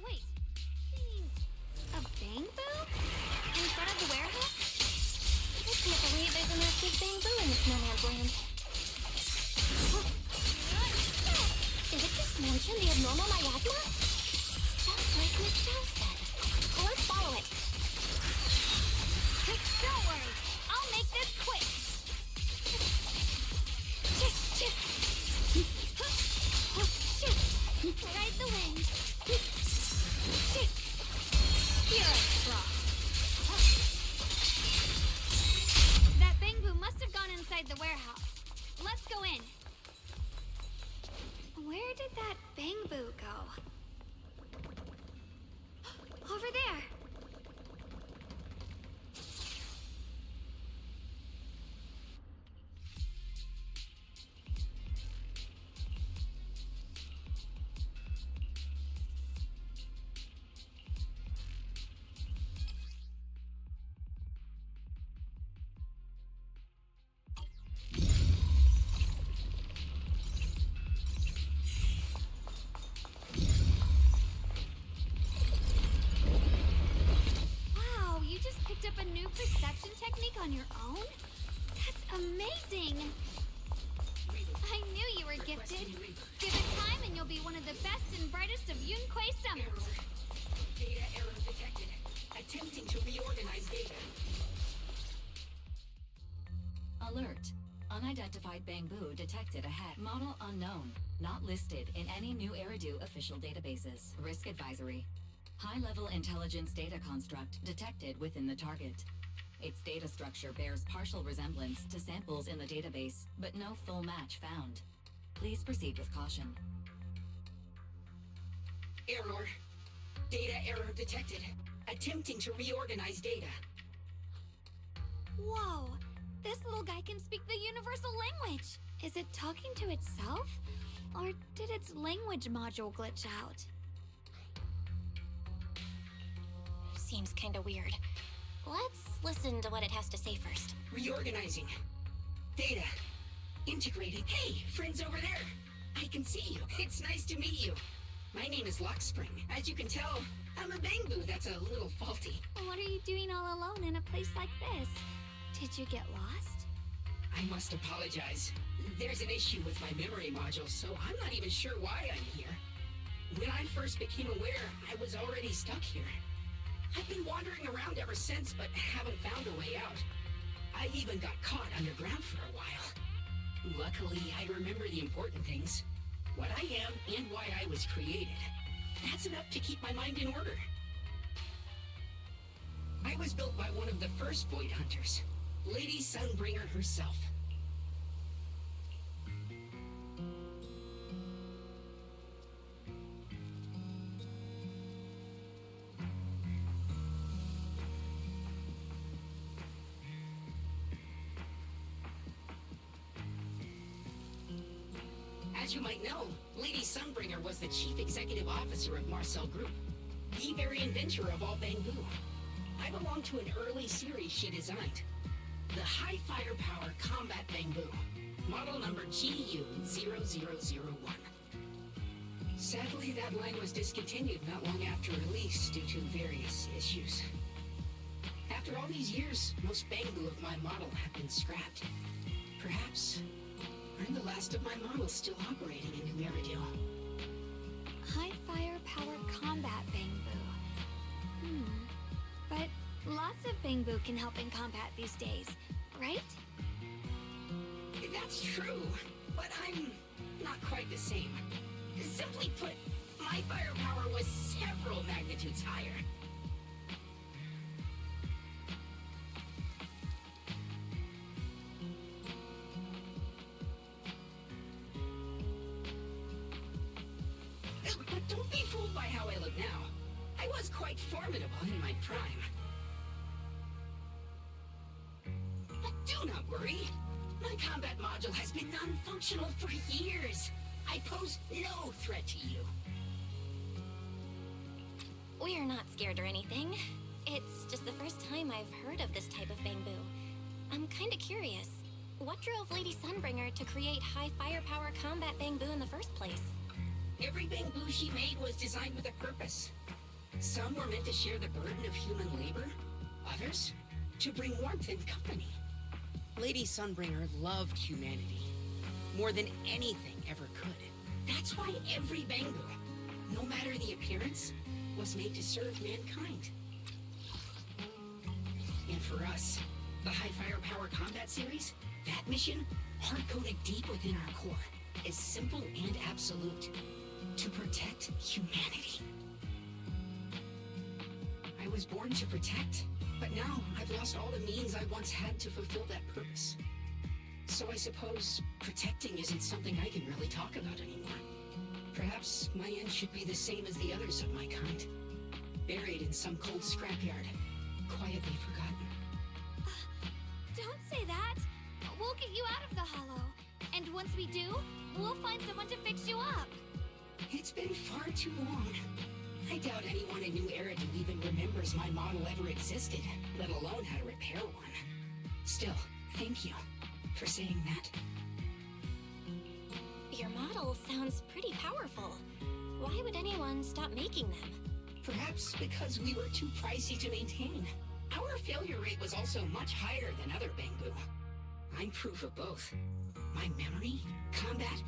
Wait. A bamboo? In front of the warehouse? I can't believe there's a massive bamboo in this no man's land. Did it just mention the abnormal miasma? Just like Miss Zhao said. Let's follow it. Don't worry. I'll make this quick. Ride the wind. You're a frog. That bamboo must have gone inside the warehouse. Let's go in. Where did that bamboo go? Over there. Wow, you just picked up a new perception technique on your own? That's amazing! I knew you were gifted. Give it time and you'll be one of the best and brightest of Yunquei Summit. Data error detected. Attempting to reorganize data. Alert. Unidentified Bangbu detected ahead. Model unknown. Not listed in any New Eridu official databases. Risk advisory. High-level intelligence data construct detected within the target. Its data structure bears partial resemblance to samples in the database, but no full match found. Please proceed with caution. Error. Data error detected. Attempting to reorganize data. Whoa! This little guy can speak the universal language! Is it talking to itself? Or did its language module glitch out? Seems kinda weird. Let's listen to what it has to say first. Reorganizing. Data. Integrated. Hey, friends over there. I can see you. It's nice to meet you. My name is Lockspring. As you can tell, I'm a Bangbu that's a little faulty. What are you doing all alone in a place like this? Did you get lost? I must apologize. There's an issue with my memory module, so I'm not even sure why I'm here. When I first became aware, I was already stuck here. I've been wandering around ever since, but haven't found a way out. I even got caught underground for a while. Luckily, I remember the important things. What I am and why I was created. That's enough to keep my mind in order. I was built by one of the first Void Hunters, Lady Sunbringer herself. As you might know, Lady Sunbringer was the chief executive officer of Marcel Group, the very inventor of all Bangbu. I belong to an early series she designed, the High Firepower Combat Bangbu, model number GU0001. Sadly, that line was discontinued not long after release due to various issues. After all these years, most Bangbu of my model have been scrapped. Perhaps I'm the last of my models still operating in New Eridu. High firepower combat Bangbu. But lots of Bangbu can help in combat these days, right? That's true, but I'm not quite the same. Simply put, my firepower was several magnitudes higher. But don't be fooled by how I look now. I was quite formidable in my prime. But do not worry. My combat module has been non-functional for years. I pose no threat to you. We're not scared or anything. It's just the first time I've heard of this type of Bangbu. I'm kinda curious. What drove Lady Sunbringer to create high firepower combat Bangbu in the first place? Every Bangbu she made was designed with a purpose. Some were meant to share the burden of human labor. Others, to bring warmth and company. Lady Sunbringer loved humanity more than anything ever could. That's why every Bangbu, no matter the appearance, was made to serve mankind. And for us, the High Firepower Combat Series, that mission, hard-coded deep within our core, is simple and absolute. To protect humanity. I was born to protect, but now I've lost all the means I once had to fulfill that purpose. So I suppose protecting isn't something I can really talk about anymore. Perhaps my end should be the same as the others of my kind. Buried in some cold scrapyard, quietly forgotten. Don't say that! We'll get you out of the hollow. And once we do, we'll find someone to fix you up. It's been far too long. I doubt anyone in New Eridu even remembers my model ever existed, let alone how to repair one. Still, thank you for saying that. Your model sounds pretty powerful. Why would anyone stop making them? Perhaps because we were too pricey to maintain. Our failure rate was also much higher than other Bangbu. I'm proof of both. My memory, combat,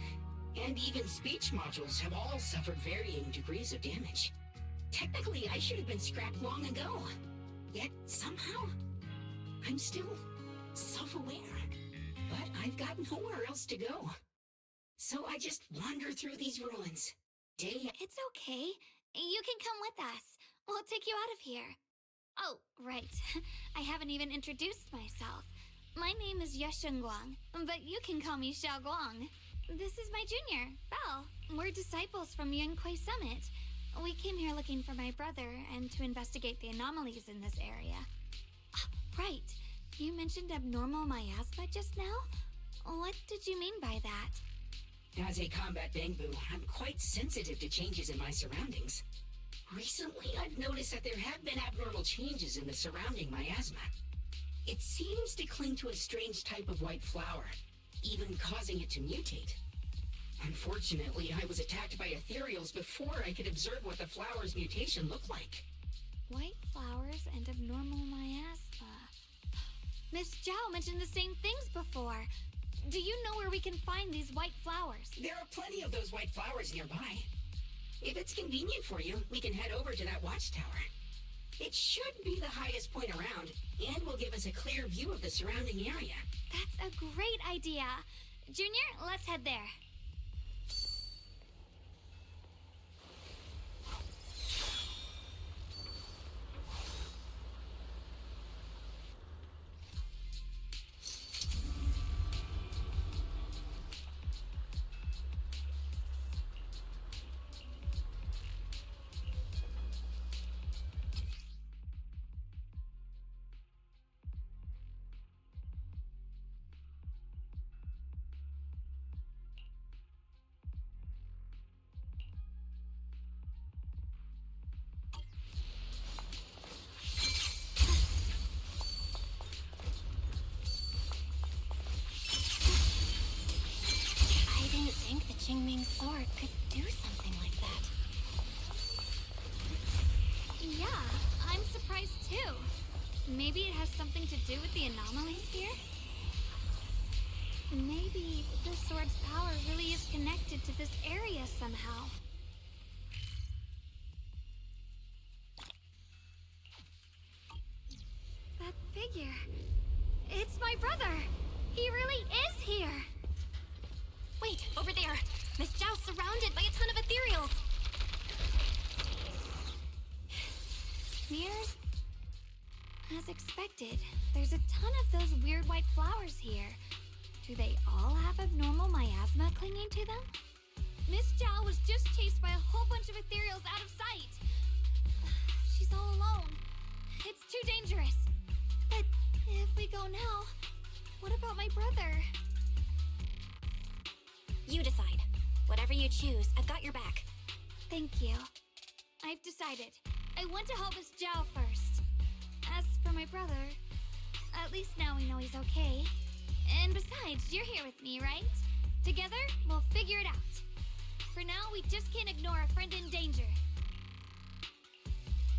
and even speech modules have all suffered varying degrees of damage. Technically, I should have been scrapped long ago. Yet, somehow, I'm still self-aware. but I've got nowhere else to go. So I just wander through these ruins. It's okay. You can come with us. We'll take you out of here. Oh, right. I haven't even introduced myself. My name is Yesheng Guang, but you can call me Xiao Guang. This is my junior, Belle. We're disciples from Yunquei Summit. We came here looking for my brother and to investigate the anomalies in this area. Right. You mentioned abnormal miasma just now? What did you mean by that? As a combat Bangbu, I'm quite sensitive to changes in my surroundings. Recently, I've noticed that there have been abnormal changes in the surrounding miasma. It seems to cling to a strange type of white flower, even causing it to mutate. Unfortunately, I was attacked by ethereals before I could observe what the flower's mutation looked like. White flowers and abnormal miasma. Miss Zhao mentioned the same things before. Do you know where we can find these white flowers? There are plenty of those white flowers nearby. If it's convenient for you, we can head over to that watchtower. It should be the highest point around, and will give us a clear view of the surrounding area. That's a great idea. Junior, let's head there. Qingming's sword could do something like that. Yeah, I'm surprised too. Maybe it has something to do with the anomalies here? Maybe the sword's power really is connected to this area somehow. That figure. It's my brother! He really is here! Wait, over there! Miss Zhao's surrounded by a ton of ethereals! Mirrors? As expected, there's a ton of those weird white flowers here. Do they all have abnormal miasma clinging to them? Miss Zhao was just chased by a whole bunch of ethereals out of sight. She's all alone. It's too dangerous. But if we go now, what about my brother? You decide. Whatever you choose, I've got your back. Thank you. I've decided. I want to help Miss Zhao first. As for my brother, at least now we know he's okay. And besides, you're here with me, right? Together, we'll figure it out. For now, we just can't ignore a friend in danger.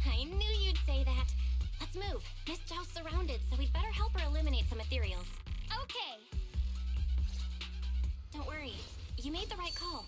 I knew you'd say that. Let's move. Miss Zhao's surrounded, so we'd better help her eliminate some ethereals. Okay. Don't worry. You made the right call.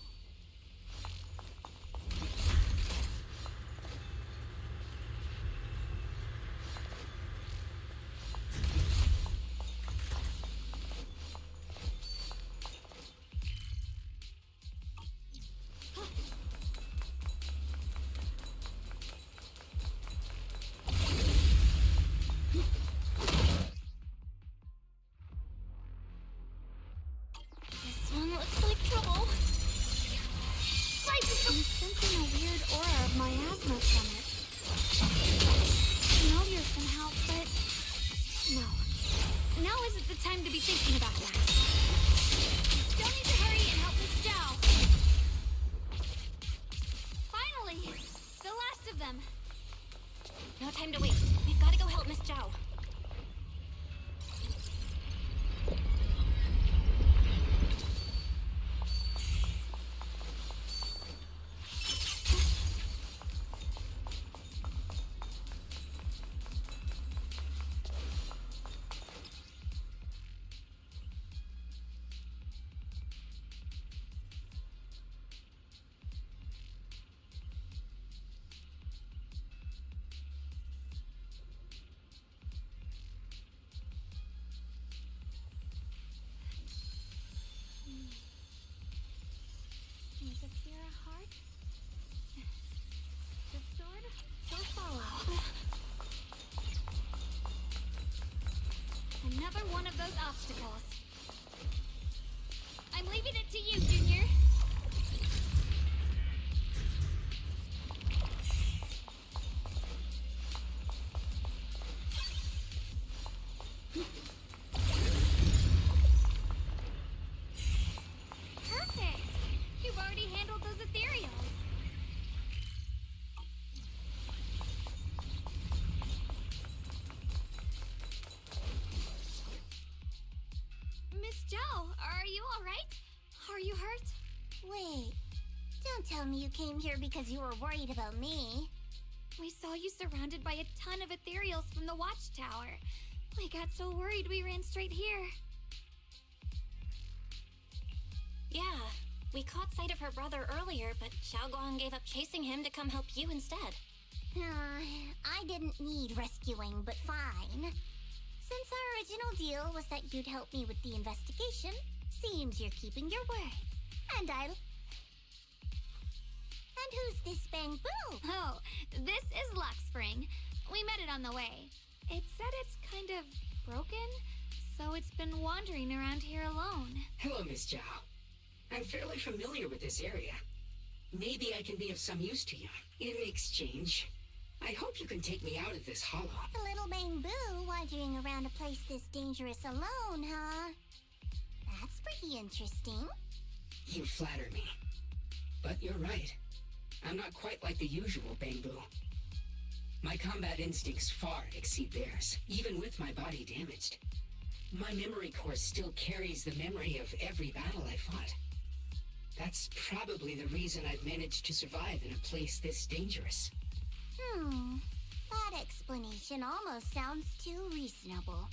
This one looks like trouble. Don't tell me you came here because you were worried about me. We saw you surrounded by a ton of ethereals from the watchtower. We got so worried we ran straight here. Yeah, we caught sight of her brother earlier, but Xiaoguang gave up chasing him to come help you instead. I didn't need rescuing, but fine. Since our original deal was that you'd help me with the investigation, seems you're keeping your word. And who's this Bangbu? Oh, this is Luck Spring. We met it on the way. It said it's kind of broken, so it's been wandering around here alone. Hello, Miss Zhao. I'm fairly familiar with this area. Maybe I can be of some use to you. In exchange, I hope you can take me out of this hollow. A little Bangbu wandering around a place this dangerous alone, huh? That's pretty interesting. You flatter me. But you're right. I'm not quite like the usual Bangbu. My combat instincts far exceed theirs, even with my body damaged. My memory core still carries the memory of every battle I fought. That's probably the reason I've managed to survive in a place this dangerous. That explanation almost sounds too reasonable.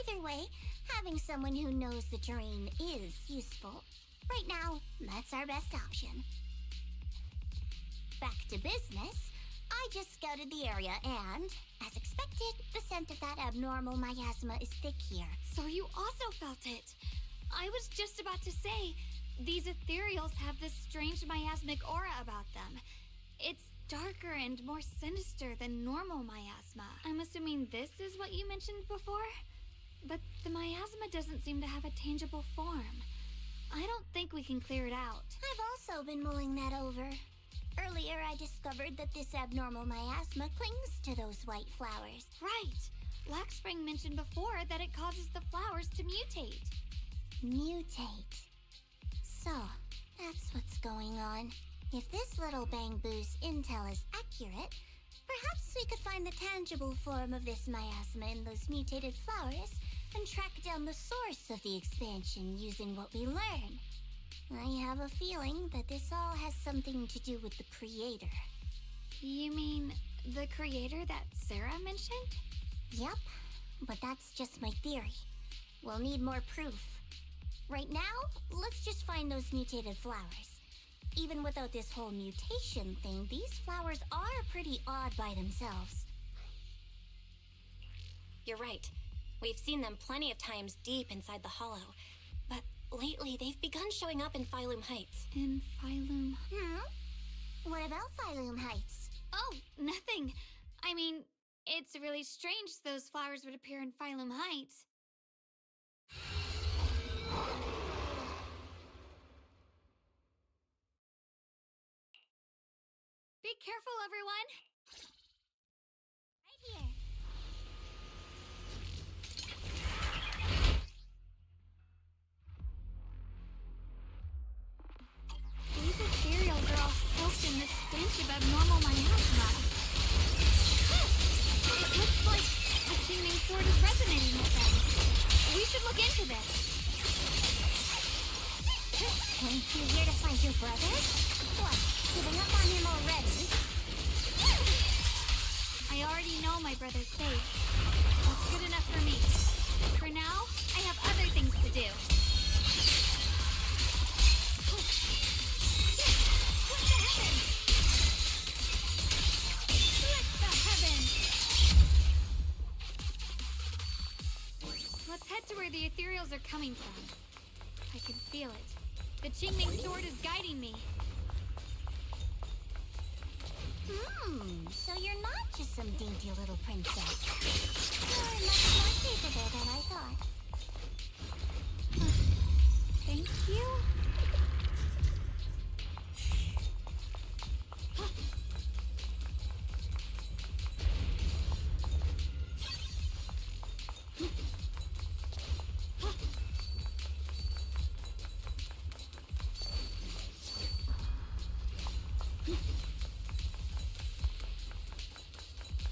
Either way, having someone who knows the terrain is useful. Right now, that's our best option. Back to business. I just scouted the area and, as expected, the scent of that abnormal miasma is thick here. So you also felt it. I was just about to say, these ethereals have this strange miasmic aura about them. It's darker and more sinister than normal miasma. I'm assuming this is what you mentioned before? But the miasma doesn't seem to have a tangible form. I don't think we can clear it out. I've also been mulling that over. Earlier, I discovered that this abnormal miasma clings to those white flowers. Right. Luck Spring mentioned before that it causes the flowers to mutate. Mutate. So, that's what's going on. If this little Bangbu's intel is accurate, perhaps we could find the tangible form of this miasma in those mutated flowers and track down the source of the expansion using what we learn. I have a feeling that this all has something to do with the creator. You mean the creator that Sarah mentioned? Yep, but that's just my theory. We'll need more proof. Right now, let's just find those mutated flowers. Even without this whole mutation thing, these flowers are pretty odd by themselves. You're right. We've seen them plenty of times deep inside the hollow. But lately, they've begun showing up in Phylum Heights. In Phylum? What about Phylum Heights? Oh, nothing. I mean, it's really strange those flowers would appear in Phylum Heights. Be careful, everyone! Right here. These ethereals are all soaked in this stench of abnormal miasma. It looks like the Qingming sword is resonating with them. We should look into this. Ain't you here to find your brother? What, giving up on him already? I already know my brother's safe. That's good enough for me. For now, I have other things to do. Let's head to where the ethereals are coming from. I can feel it. The Qingming sword is guiding me. So you're not just some dainty little princess. You're much more capable than I thought. Thank you.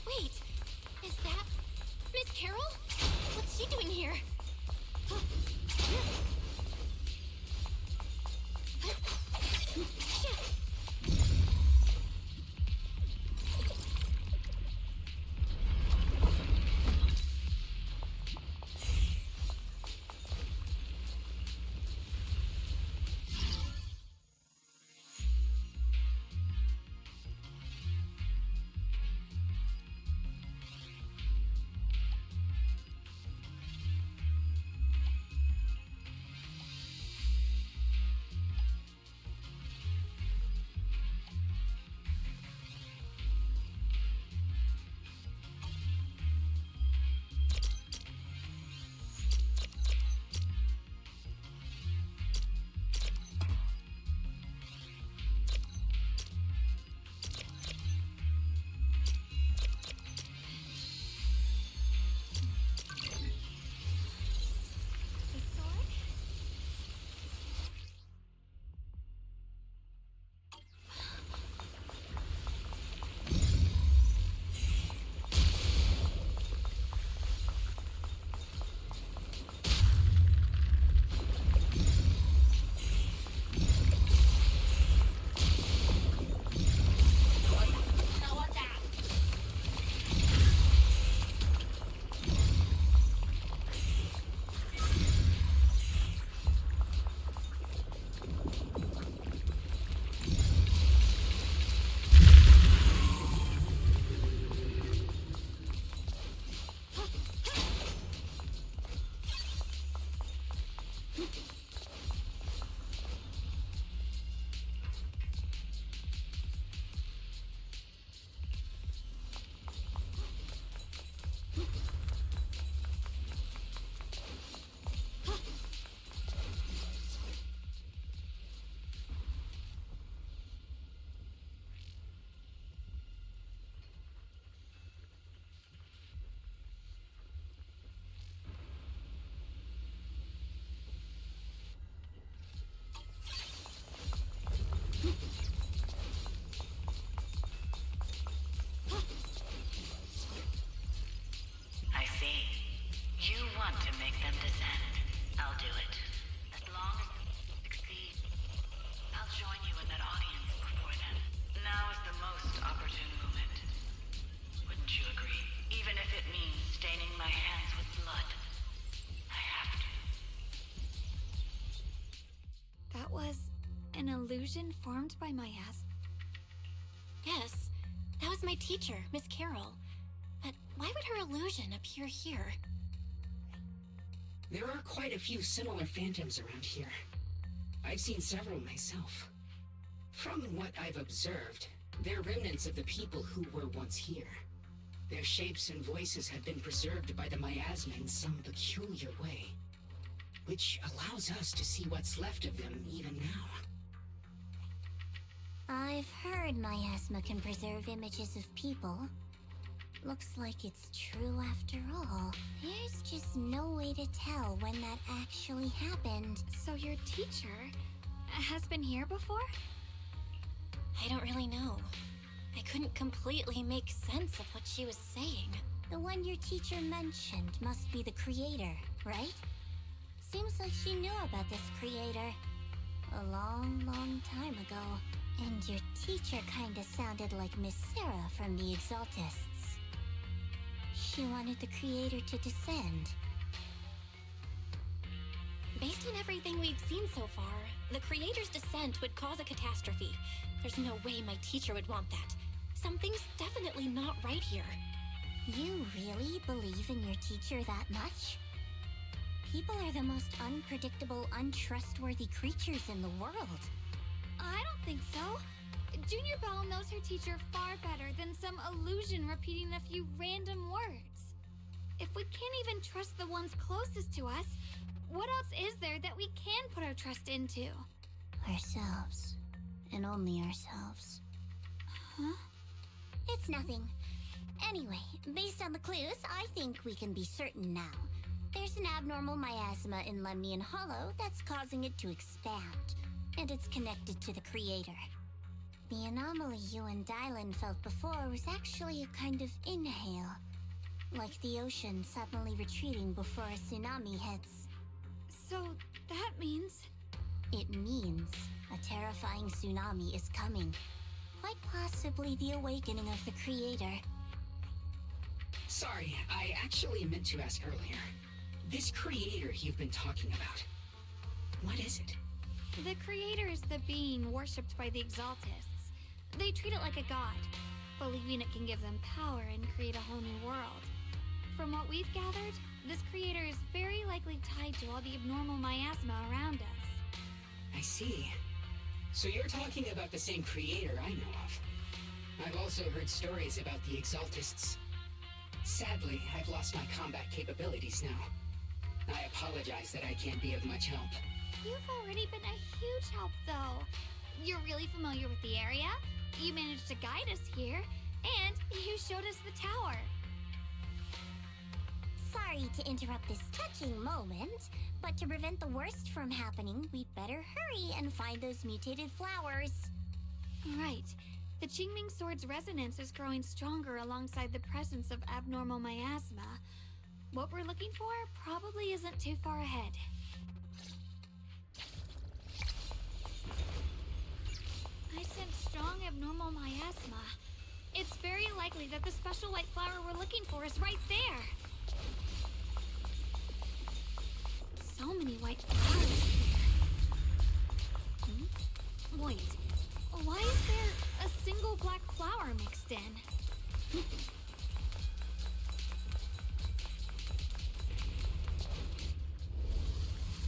Wait, is that Miss Carol? What's she doing here? illusion formed by Miasma? Yes, that was my teacher, Miss Carroll. But why would her illusion appear here? There are quite a few similar phantoms around here. I've seen several myself. From what I've observed, they're remnants of the people who were once here. Their shapes and voices have been preserved by the miasma in some peculiar way, which allows us to see what's left of them even now. I've heard miasma can preserve images of people. Looks like it's true after all. There's just no way to tell when that actually happened. So your teacher has been here before? I don't really know. I couldn't completely make sense of what she was saying. The one your teacher mentioned must be the creator, right? Seems like she knew about this creator a long, long time ago. And your teacher kinda sounded like Miss Sarah from the Exaltists. She wanted the creator to descend. Based on everything we've seen so far, the creator's descent would cause a catastrophe. There's no way my teacher would want that. Something's definitely not right here. You really believe in your teacher that much? People are the most unpredictable, untrustworthy creatures in the world. I don't think so. Junior Belle knows her teacher far better than some illusion repeating a few random words. If we can't even trust the ones closest to us, what else is there that we can put our trust into? Ourselves. And only ourselves. Huh? It's nothing. Anyway, based on the clues, I think we can be certain now. There's an abnormal miasma in Lemnian Hollow that's causing it to expand, and it's connected to the creator. The anomaly you and Dylan felt before was actually a kind of inhale, like the ocean suddenly retreating before a tsunami hits. So that means... It means a terrifying tsunami is coming. Quite possibly the awakening of the creator. Sorry, I actually meant to ask earlier. This creator you've been talking about, what is it? The creator is the being worshipped by the Exaltists. They treat it like a god, believing it can give them power and create a whole new world. From what we've gathered, this creator is very likely tied to all the abnormal miasma around us. I see. So you're talking about the same creator I know of. I've also heard stories about the Exaltists. Sadly, I've lost my combat capabilities now. I apologize that I can't be of much help. You've already been a huge help, though. You're really familiar with the area, you managed to guide us here, and you showed us the tower. Sorry to interrupt this touching moment, but to prevent the worst from happening, we'd better hurry and find those mutated flowers. Right. The Qingming Sword's resonance is growing stronger alongside the presence of abnormal miasma. What we're looking for probably isn't too far ahead. I sense strong abnormal miasma. It's very likely that the special white flower we're looking for is right there. So many white flowers here. Wait, why is there a single black flower mixed in?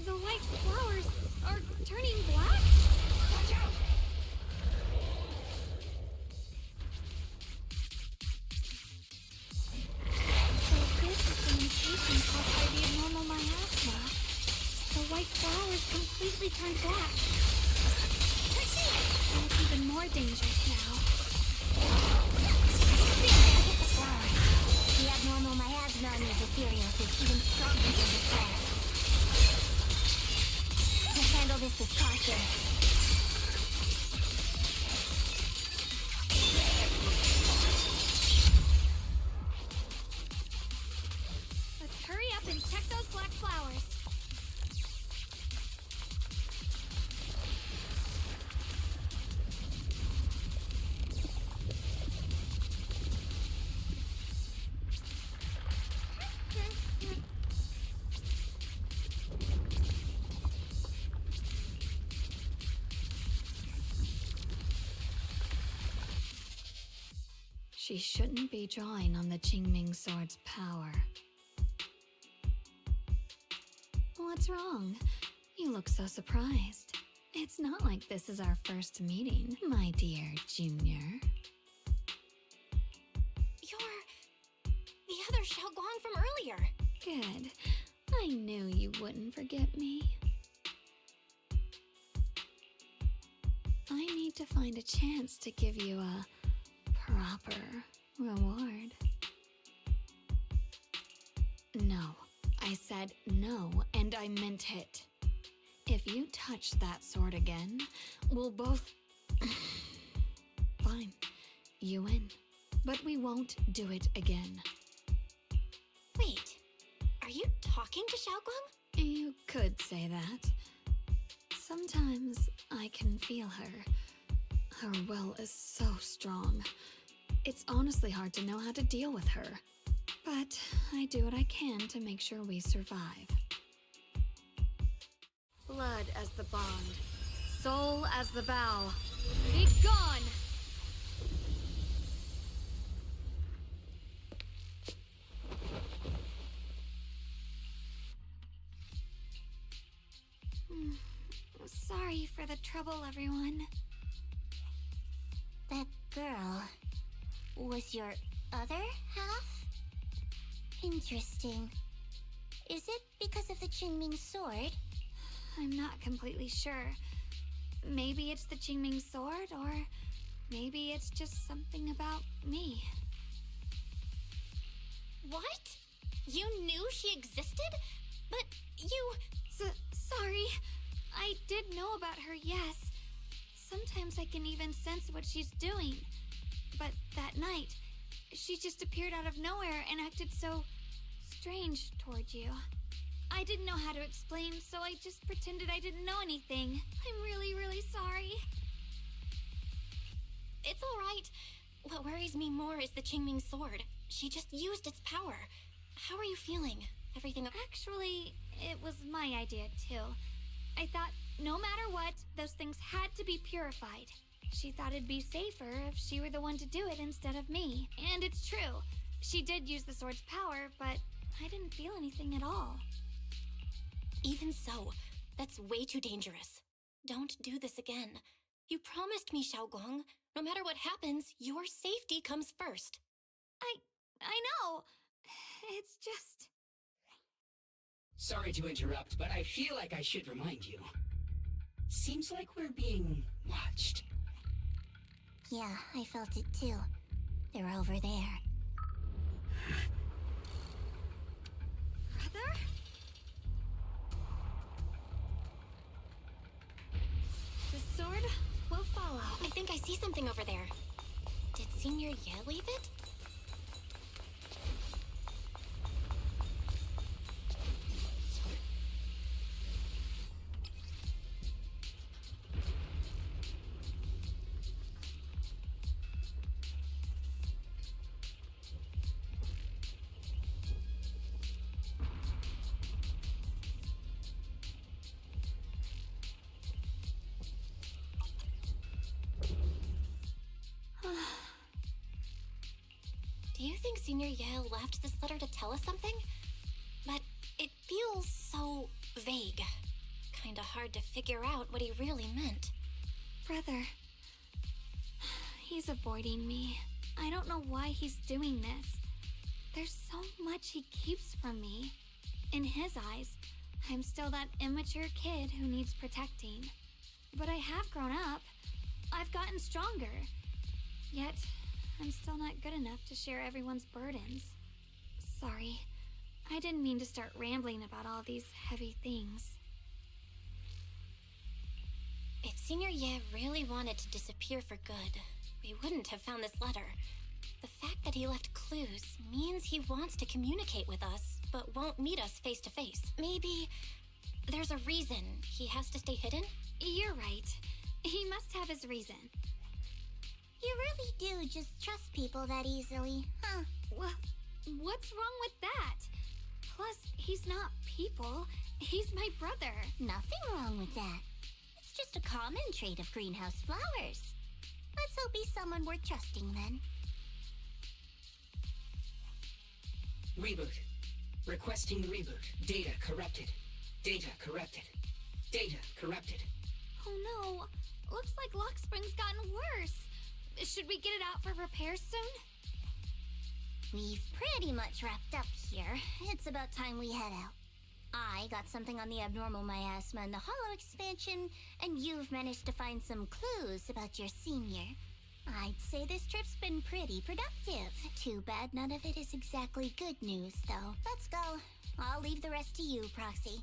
The white flowers are turning black? Watch out! So this is the mutation caused by the abnormal miasma. The white flowers completely turned black. And it's even more dangerous now. Look at the flowers. The abnormal miasma on these ethereals is even stronger than before. Let's handle this with caution. Let's hurry up and check those black flowers. She shouldn't be drawing on the Qingming Sword's power. What's wrong? You look so surprised. It's not like this is our first meeting, my dear Junior. You're the other Xiaoguang from earlier. Good. I knew you wouldn't forget me. I need to find a chance to give you a proper reward. No. I said no, and I meant it. If you touch that sword again, we'll both... Fine. You win. But we won't do it again. Wait, are you talking to Xiaoguang? You could say that. Sometimes I can feel her. Her will is so strong. It's honestly hard to know how to deal with her. But I do what I can to make sure we survive. Blood as the bond, soul as the vow. Be gone! Sorry for the trouble, everyone. That girl was your other half? Interesting. Is it because of the Qingming Sword? I'm not completely sure. Maybe it's the Qingming Sword, or maybe it's just something about me. What? You knew she existed? But you... Sorry. I did know about her, yes. Sometimes I can even sense what she's doing. But that night, she just appeared out of nowhere and acted so strange toward you. I didn't know how to explain, so I just pretended I didn't know anything. I'm really, really sorry. It's all right. What worries me more is the Qingming Sword. She just used its power. How are you feeling? Everything... Actually, it was my idea, too. I thought no matter what, those things had to be purified. She thought it'd be safer if she were the one to do it instead of me. And it's true. She did use the sword's power, but I didn't feel anything at all. Even so, that's way too dangerous. Don't do this again. You promised me, Xiaoguang. No matter what happens, your safety comes first. I know. It's just... Sorry to interrupt, but I feel like I should remind you. Seems like we're being watched. Yeah, I felt it too. They're over there. Brother? The sword will follow. I think I see something over there. Did Senior Ye leave it? Do you think Senior Ye left this letter to tell us something? But it feels so vague. Kinda hard to figure out what he really meant. Brother. He's avoiding me. I don't know why he's doing this. There's so much he keeps from me. In his eyes, I'm still that immature kid who needs protecting. But I have grown up. I've gotten stronger. Yet, I'm still not good enough to share everyone's burdens. Sorry. I didn't mean to start rambling about all these heavy things. If Senior Ye really wanted to disappear for good, we wouldn't have found this letter. The fact that he left clues means he wants to communicate with us, but won't meet us face to face. Maybe there's a reason he has to stay hidden? You're right. He must have his reason. You really do just trust people that easily, huh? Well, what's wrong with that? Plus, he's not people. He's my brother. Nothing wrong with that. It's just a common trait of greenhouse flowers. Let's hope he's someone worth trusting then. Reboot. Requesting reboot. Data corrupted. Data corrupted. Data corrupted. Oh no. Looks like Lock Spring's gotten worse. Should we get it out for repairs soon? We've pretty much wrapped up here. It's about time we head out. I got something on the abnormal miasma and the Hollow expansion, and you've managed to find some clues about your senior. I'd say this trip's been pretty productive. Too bad none of it is exactly good news, though. Let's go. I'll leave the rest to you, Proxy.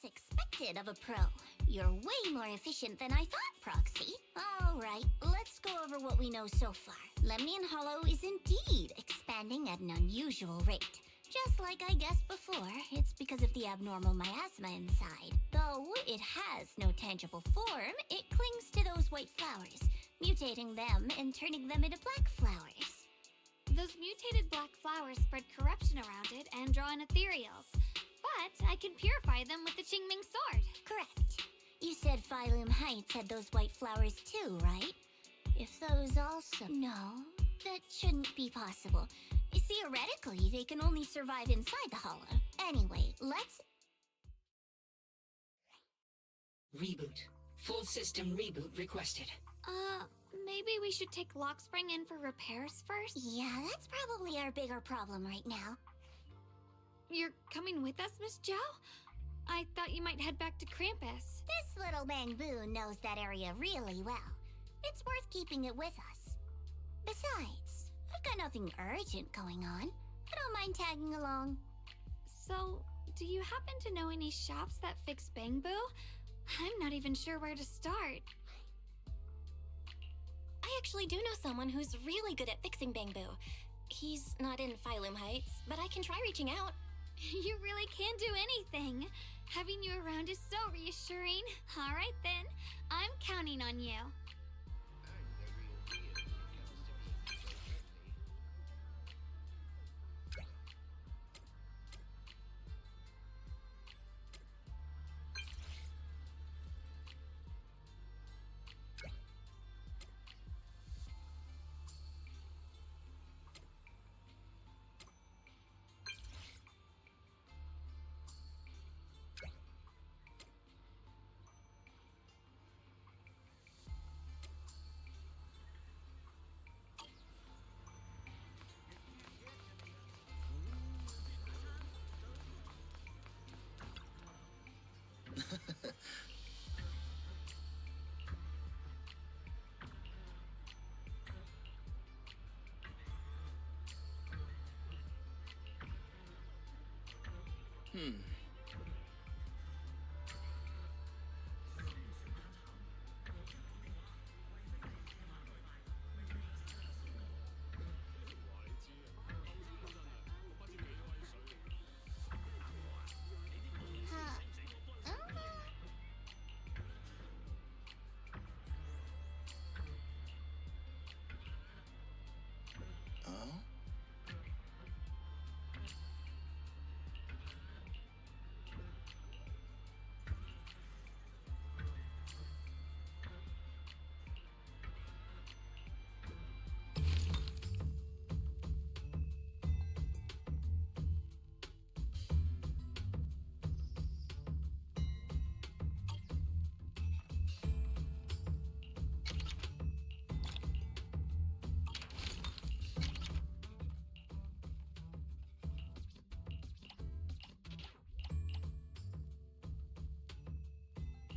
As expected of a pro, you're way more efficient than I thought, Proxy. Alright, let's go over what we know so far. Lemnian Hollow is indeed expanding at an unusual rate. Just like I guessed before, it's because of the abnormal miasma inside. Though it has no tangible form, it clings to those white flowers, mutating them and turning them into black flowers. Those mutated black flowers spread corruption around it and draw in ethereals. But I can purify them with the Qingming sword. Correct. You said Phylum Heights had those white flowers too, right? If those also... No, that shouldn't be possible. Theoretically, they can only survive inside the Hollow. Anyway, let's... Reboot. Full system reboot requested. Maybe we should take Lock Spring in for repairs first? Yeah, that's probably our bigger problem right now. You're coming with us, Miss Zhao? I thought you might head back to Krampus. This little Bangbu knows that area really well. It's worth keeping it with us. Besides, I've got nothing urgent going on. I don't mind tagging along. So, do you happen to know any shops that fix Bangbu? I'm not even sure where to start. I actually do know someone who's really good at fixing Bangbu. He's not in Phylum Heights, but I can try reaching out. You really can do anything. Having you around is so reassuring. All right then, I'm counting on you.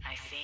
I see.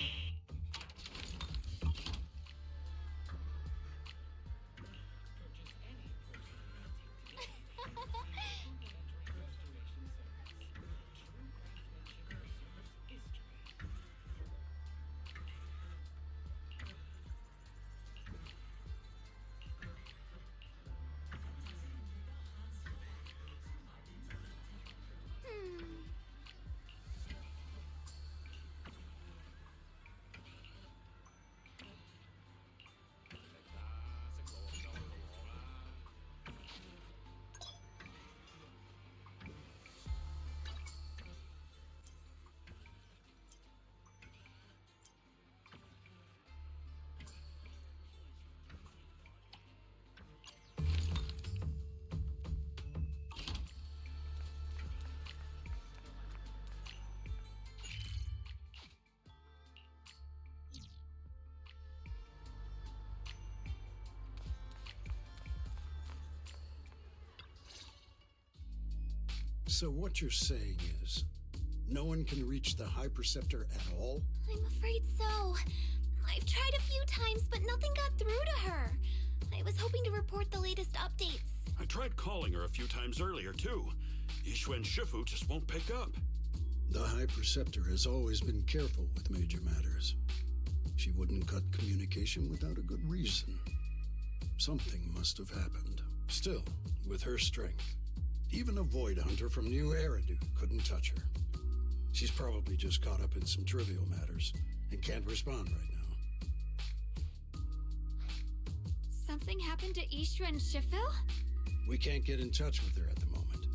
So what you're saying is, no one can reach the High Preceptor at all? I'm afraid so. I've tried a few times, but nothing got through to her. I was hoping to report the latest updates. I tried calling her a few times earlier, too. Yixuan Shifu just won't pick up. The High Preceptor has always been careful with major matters. She wouldn't cut communication without a good reason. Something must have happened. Still, with her strength, even a Void Hunter from New Eridu couldn't touch her. She's probably just caught up in some trivial matters and can't respond right now. Something happened to Yixuan Shifu? We can't get in touch with her at the moment,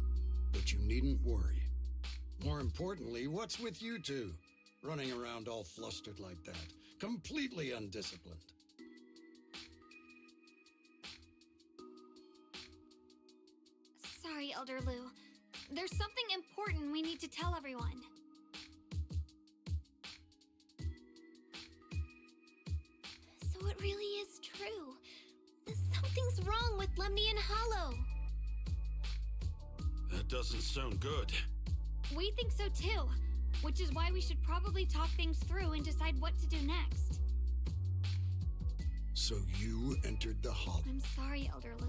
but you needn't worry. More importantly, what's with you two? Running around all flustered like that, completely undisciplined. Sorry, Elder Lu. There's something important we need to tell everyone. So it really is true. Something's wrong with Lemnian Hollow. That doesn't sound good. We think so too, which is why we should probably talk things through and decide what to do next. So you entered the Hollow. I'm sorry, Elder Lu.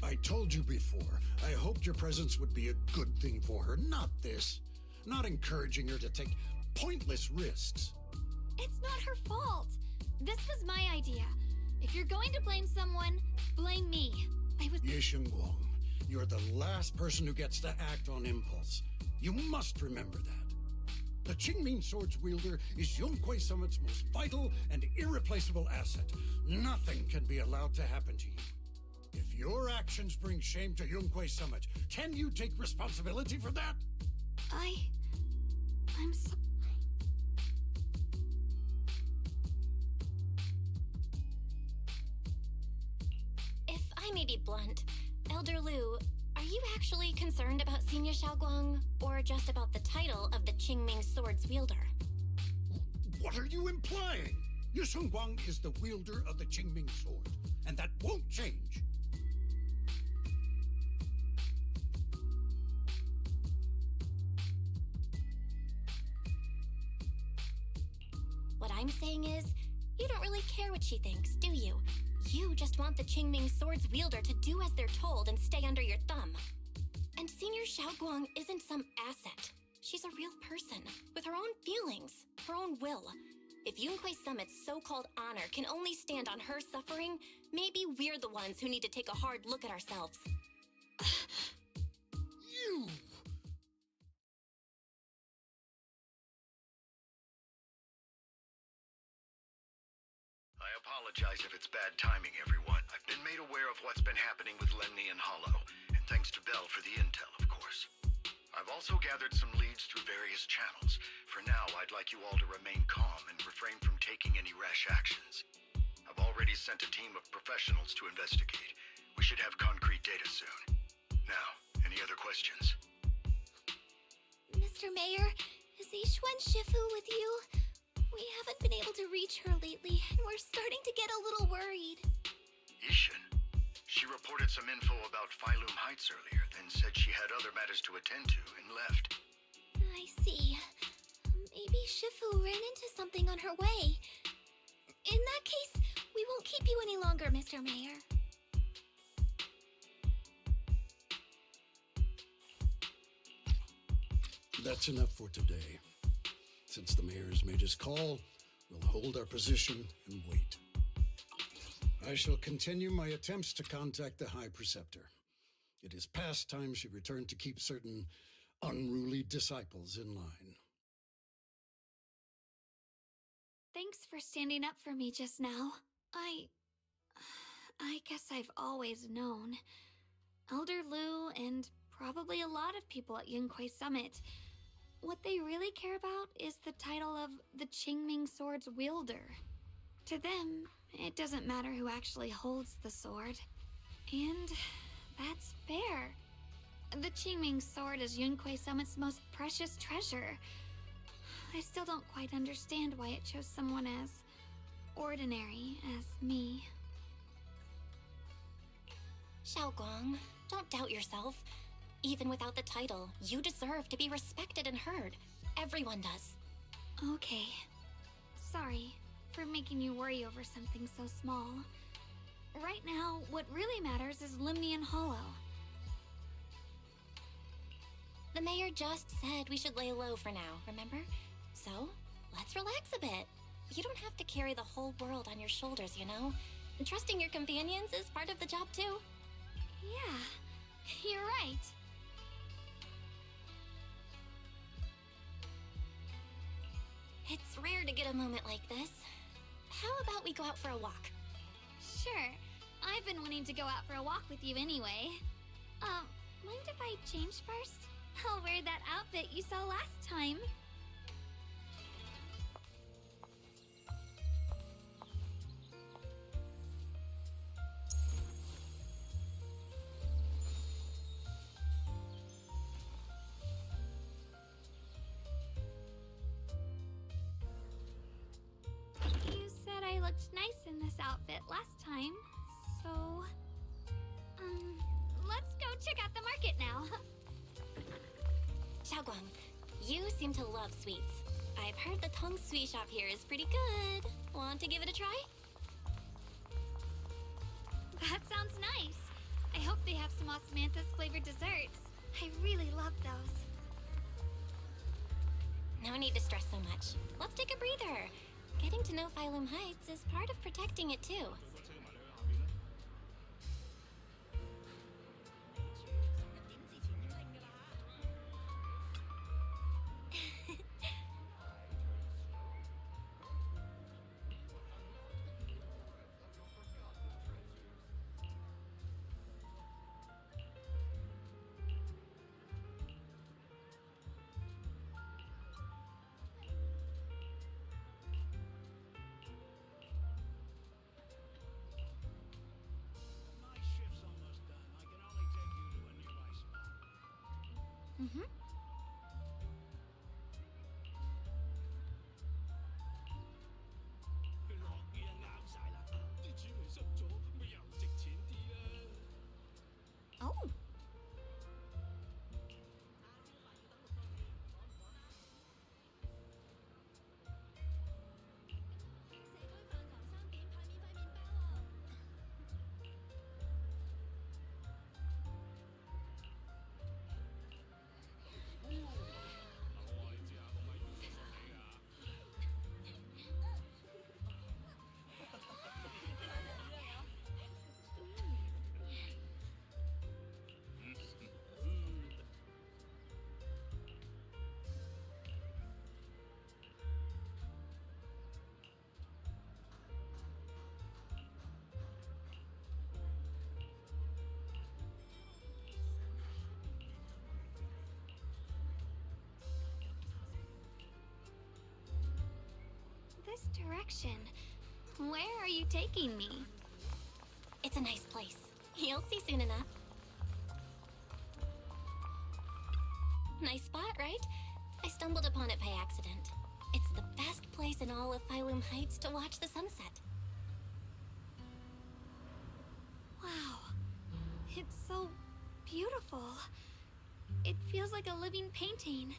I told you before, I hoped your presence would be a good thing for her, not this. Not encouraging her to take pointless risks. It's not her fault. This was my idea. If you're going to blame someone, blame me. Yixuan Guang, you're the last person who gets to act on impulse. You must remember that. The Qingming Sword's wielder is Yunhui Summit's most vital and irreplaceable asset. Nothing can be allowed to happen to you. If your actions bring shame to Yunhui Summit, can you take responsibility for that? I'm so... If I may be blunt, Elder Lu, are you actually concerned about Senior Xiaoguang, or just about the title of the Qingming Sword's wielder? What are you implying? Yixuan Guang is the wielder of the Qingming Sword, and that won't change. What I'm saying is, you don't really care what she thinks, do you? You just want the Qingming Sword's wielder to do as they're told and stay under your thumb. And Senior Xiaoguang isn't some asset. She's a real person, with her own feelings, her own will. If Yunhui Summit's so-called honor can only stand on her suffering, maybe we're the ones who need to take a hard look at ourselves. You! I apologize if it's bad timing, everyone. I've been made aware of what's been happening with Lemnian Hollow, and thanks to Bell for the intel, of course. I've also gathered some leads through various channels. For now, I'd like you all to remain calm and refrain from taking any rash actions. I've already sent a team of professionals to investigate. We should have concrete data soon. Now, any other questions? Mr. Mayor, is Yixuan Shifu with you? We haven't been able to reach her lately, and we're starting to get a little worried. Yixuan? She reported some info about Phylum Heights earlier, then said she had other matters to attend to and left. I see. Maybe Shifu ran into something on her way. In that case, we won't keep you any longer, Mr. Mayor. That's enough for today. Since the mayor's made his call, we'll hold our position and wait. I shall continue my attempts to contact the High Preceptor. It is past time she returned to keep certain unruly disciples in line. Thanks for standing up for me just now. I guess I've always known. Elder Lu and probably a lot of people at Yunhui Summit, what they really care about is the title of the Qingming Sword's wielder. To them, it doesn't matter who actually holds the sword. And that's fair. The Qingming Sword is Yunhui Summit's most precious treasure. I still don't quite understand why it chose someone as ordinary as me. Xiaoguang, don't doubt yourself. Even without the title, you deserve to be respected and heard. Everyone does. Okay. Sorry for making you worry over something so small. Right now, what really matters is Limnian Hollow. The mayor just said we should lay low for now, remember? So, let's relax a bit. You don't have to carry the whole world on your shoulders, you know? And trusting your companions is part of the job, too. Yeah, you're right. It's rare to get a moment like this. How about we go out for a walk? Sure. I've been wanting to go out for a walk with you anyway. Mind if I change first? I'll wear that outfit you saw last time. You said I looked nice in this outfit last time, so... let's go check out the market now. Xiaoguang, you seem to love sweets. I've heard the Tong Sui shop here is pretty good. Want to give it a try? That sounds nice. I hope they have some osmanthus flavored desserts. I really love those. No need to stress so much. Let's take a breather. Getting to know Phylum Heights is part of protecting it too. Mm-hmm. Oh. This direction. Where are you taking me? It's a nice place. You'll see soon enough. Nice spot, right? I stumbled upon it by accident. It's the best place in all of Phylum Heights to watch the sunset. Wow. It's so beautiful. It feels like a living painting.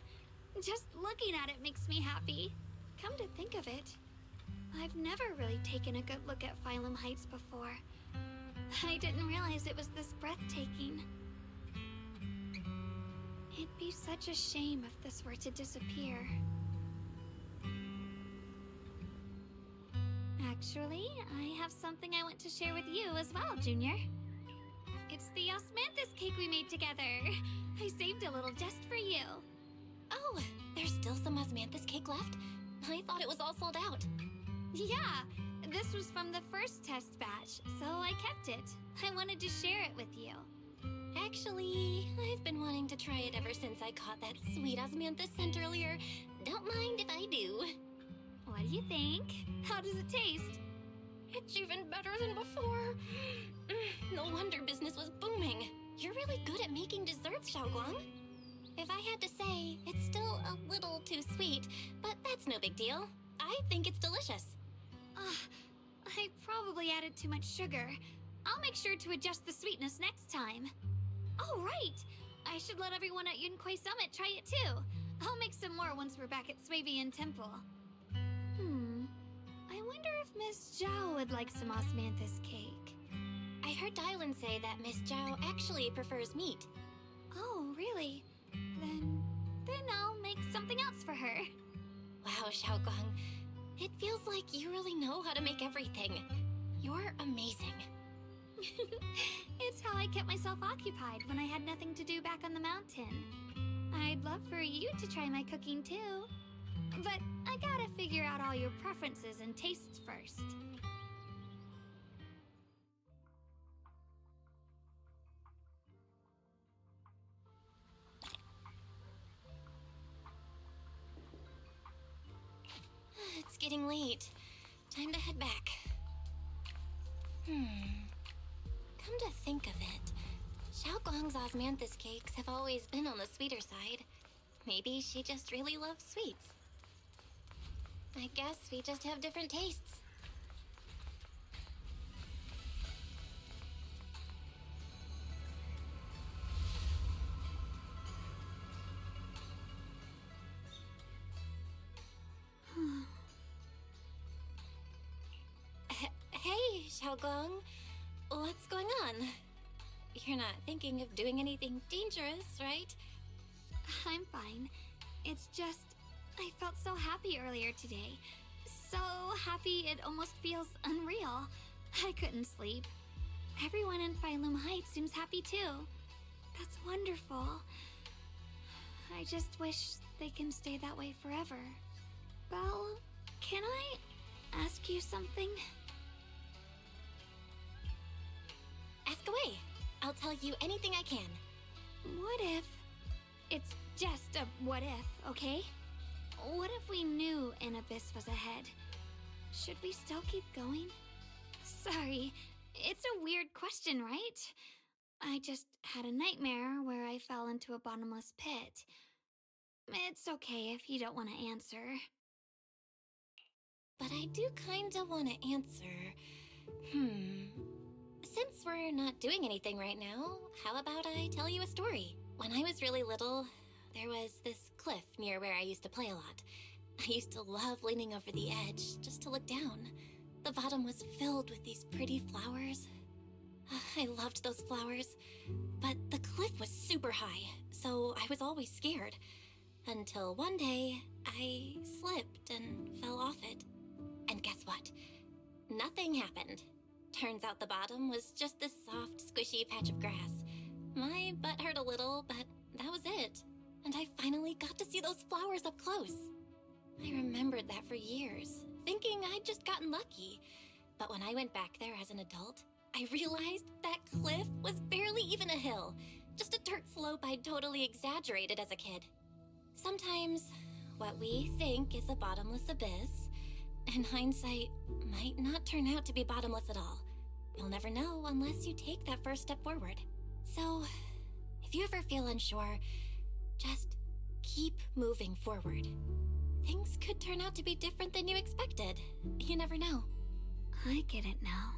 Just looking at it makes me happy. Come to think of it, I've never really taken a good look at Phylum Heights before. I didn't realize it was this breathtaking. It'd be such a shame if this were to disappear. Actually, I have something I want to share with you as well, Junior. It's the osmanthus cake we made together. I saved a little just for you. Oh, there's still some osmanthus cake left? I thought it was all sold out. Yeah, this was from the first test batch, so I kept it. I wanted to share it with you. Actually, I've been wanting to try it ever since I caught that sweet osmanthus scent earlier. Don't mind if I do. What do you think? How does it taste? It's even better than before. No wonder business was booming. You're really good at making desserts, Xiaoguang. If I had to say, it's still a little too sweet, but that's no big deal. I think it's delicious. I probably added too much sugar. I'll make sure to adjust the sweetness next time. Oh, right! I should let everyone at Yunquei Summit try it too. I'll make some more once we're back at Swabian Temple. I wonder if Miss Zhao would like some osmanthus cake. I heard Dylan say that Miss Zhao actually prefers meat. Oh, really? Then I'll make something else for her. Wow, Xiaogong. It feels like you really know how to make everything. You're amazing. It's how I kept myself occupied when I had nothing to do back on the mountain. I'd love for you to try my cooking too. But I gotta figure out all your preferences and tastes first. It's getting late. Time to head back. Come to think of it, Xiaogong's osmanthus cakes have always been on the sweeter side. Maybe she just really loves sweets. I guess we just have different tastes. Hey, Xiaogong. What's going on? You're not thinking of doing anything dangerous, right? I'm fine. It's just, I felt so happy earlier today. So happy it almost feels unreal. I couldn't sleep. Everyone in Phylum Heights seems happy too. That's wonderful. I just wish they can stay that way forever. Belle, can I ask you something? Ask away. I'll tell you anything I can. What if... It's just a what if, okay? What if we knew an abyss was ahead? Should we still keep going? Sorry, it's a weird question, right? I just had a nightmare where I fell into a bottomless pit. It's okay if you don't want to answer. But I do kinda want to answer. Since we're not doing anything right now, how about I tell you a story? When I was really little, there was this cliff near where I used to play a lot. I used to love leaning over the edge just to look down. The bottom was filled with these pretty flowers. I loved those flowers, but the cliff was super high, so I was always scared. Until one day, I slipped and fell off it. And guess what? Nothing happened. Turns out the bottom was just this soft, squishy patch of grass. My butt hurt a little, but that was it. And I finally got to see those flowers up close. I remembered that for years, thinking I'd just gotten lucky. But when I went back there as an adult, I realized that cliff was barely even a hill. Just a dirt slope I'd totally exaggerated as a kid. Sometimes, what we think is a bottomless abyss, in hindsight, might not turn out to be bottomless at all. You'll never know unless you take that first step forward. So, if you ever feel unsure, just keep moving forward. Things could turn out to be different than you expected. You never know. I get it now.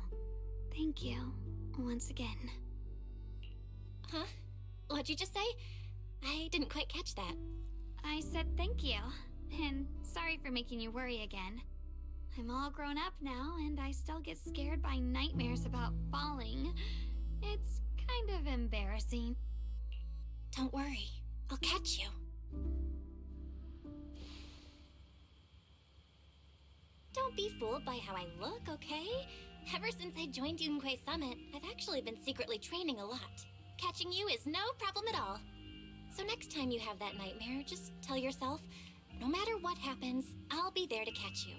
Thank you, once again. Huh? What'd you just say? I didn't quite catch that. I said thank you, and sorry for making you worry again. I'm all grown up now, and I still get scared by nightmares about falling. It's kind of embarrassing. Don't worry, I'll catch you. Don't be fooled by how I look, okay? Ever since I joined Yunquei Summit, I've actually been secretly training a lot. Catching you is no problem at all. So next time you have that nightmare, just tell yourself, no matter what happens, I'll be there to catch you.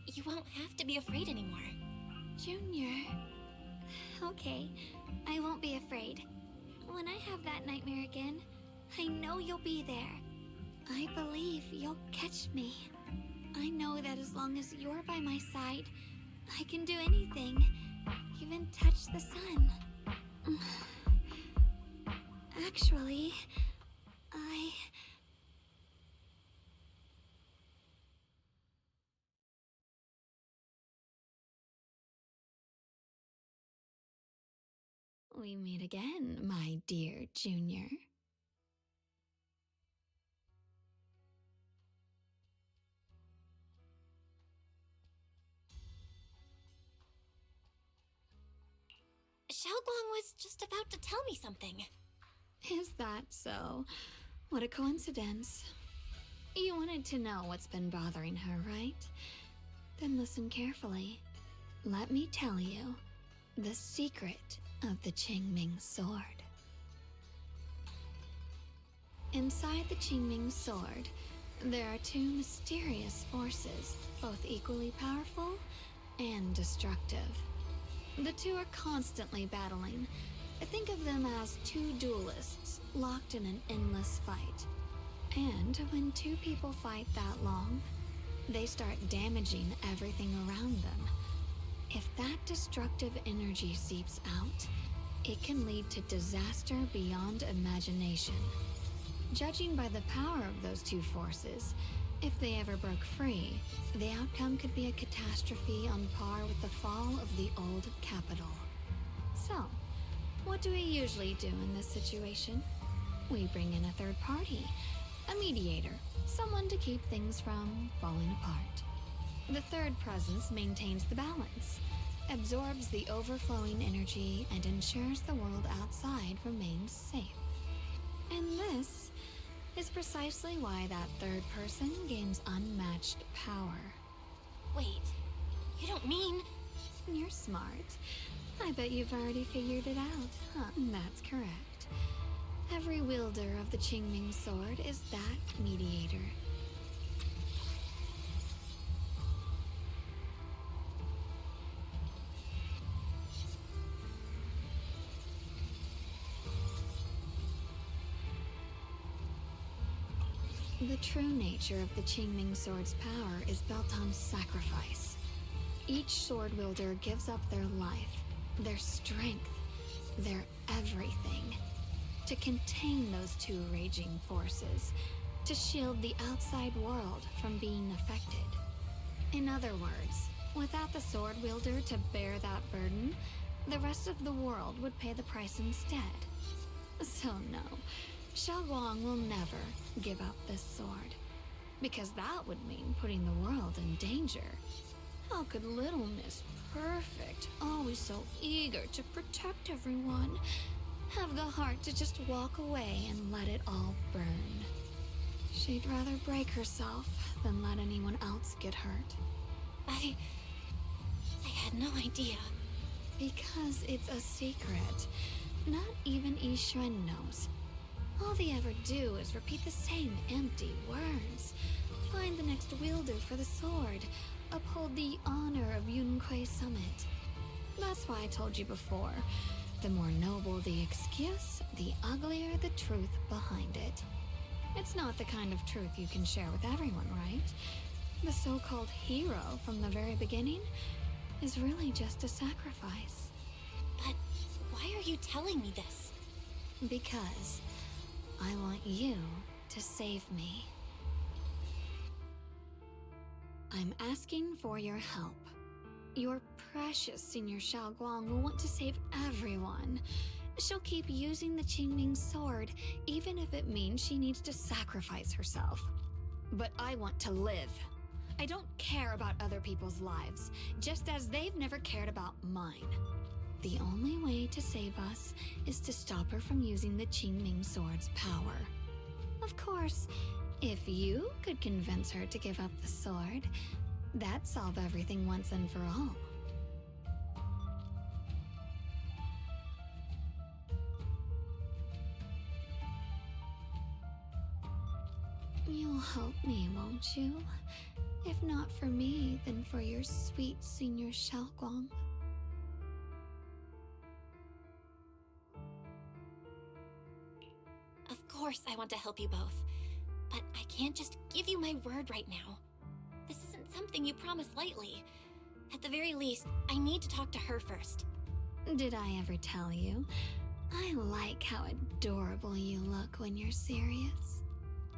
You won't have to be afraid anymore. Junior... Okay, I won't be afraid. When I have that nightmare again, I know you'll be there. I believe you'll catch me. I know that as long as you're by my side, I can do anything, even touch the sun. Actually, We meet again, my dear Junior. Xiaoguang was just about to tell me something. Is that so? What a coincidence. You wanted to know what's been bothering her, right? Then listen carefully. Let me tell you the secret of the Qingming sword. Inside the Qingming sword, there are two mysterious forces, both equally powerful and destructive. The two are constantly battling. Think of them as two duelists locked in an endless fight. And when two people fight that long, they start damaging everything around them. If that destructive energy seeps out, it can lead to disaster beyond imagination. Judging by the power of those two forces, if they ever broke free, the outcome could be a catastrophe on par with the fall of the old capital. So, what do we usually do in this situation? We bring in a third party, a mediator, someone to keep things from falling apart. The third presence maintains the balance, absorbs the overflowing energy, and ensures the world outside remains safe. And this is precisely why that third person gains unmatched power. Wait, you don't mean... You're smart. I bet you've already figured it out, huh? That's correct. Every wielder of the Qingming sword is that mediator. The true nature of the Qingming sword's power is built on sacrifice. Each sword wielder gives up their life, their strength, their everything, to contain those two raging forces, to shield the outside world from being affected. In other words, without the sword wielder to bear that burden, the rest of the world would pay the price instead. So no, Xiaoguang will never give up this sword, because that would mean putting the world in danger. How could Little Miss Perfect, always so eager to protect everyone, have the heart to just walk away and let it all burn? She'd rather break herself than let anyone else get hurt. I had no idea. Because it's a secret. Not even Yixuan knows. All they ever do is repeat the same empty words. Find the next wielder for the sword. Uphold the honor of Yunquei Summit. That's why I told you before. The more noble the excuse, the uglier the truth behind it. It's not the kind of truth you can share with everyone, right? The so-called hero from the very beginning is really just a sacrifice. But why are you telling me this? Because I want you to save me. I'm asking for your help. Your precious Senior Xiaoguang will want to save everyone. She'll keep using the Qingming sword, even if it means she needs to sacrifice herself. But I want to live. I don't care about other people's lives, just as they've never cared about mine. The only way to save us is to stop her from using the Qingming sword's power. Of course, if you could convince her to give up the sword, that'd solve everything once and for all. You'll help me, won't you? If not for me, then for your sweet Senior Xiaoguang. Of course I want to help you both, but I can't just give you my word right now. This isn't something you promise lightly. At the very least, I need to talk to her first. Did I ever tell you? I like how adorable you look when you're serious.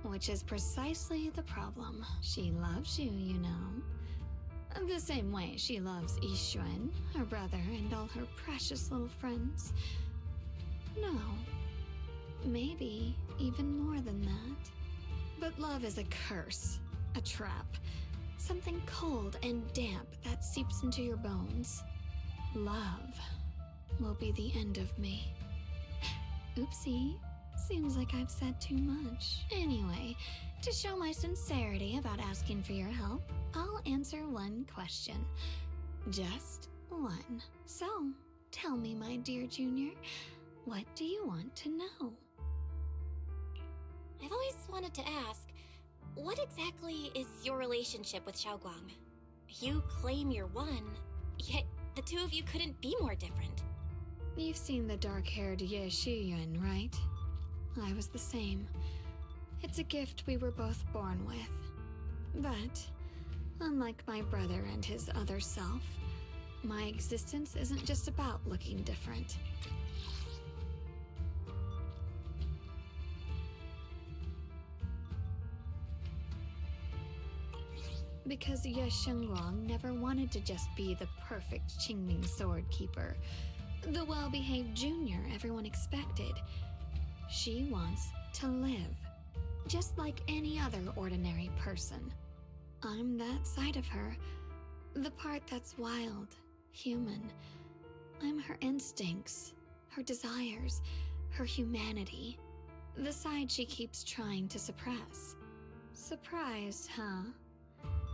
Which is precisely the problem. She loves you, you know. The same way she loves Yixuan, her brother, and all her precious little friends. No. Maybe even more than that. But love is a curse, a trap, something cold and damp that seeps into your bones. Love will be the end of me. Oopsie. Seems like I've said too much. Anyway, to show my sincerity about asking for your help, I'll answer one question. Just one. So, tell me, my dear Junior, what do you want to know? I've always wanted to ask, what exactly is your relationship with Xiaoguang? You claim you're one, yet the two of you couldn't be more different. You've seen the dark-haired Ye Shiyuan, right? I was the same. It's a gift we were both born with. But, unlike my brother and his other self, my existence isn't just about looking different. Because Ye Shengguang never wanted to just be the perfect Qingming sword keeper, the well-behaved junior everyone expected. She wants to live, just like any other ordinary person. I'm that side of her, the part that's wild, human. I'm her instincts, her desires, her humanity, the side she keeps trying to suppress. Surprised, huh?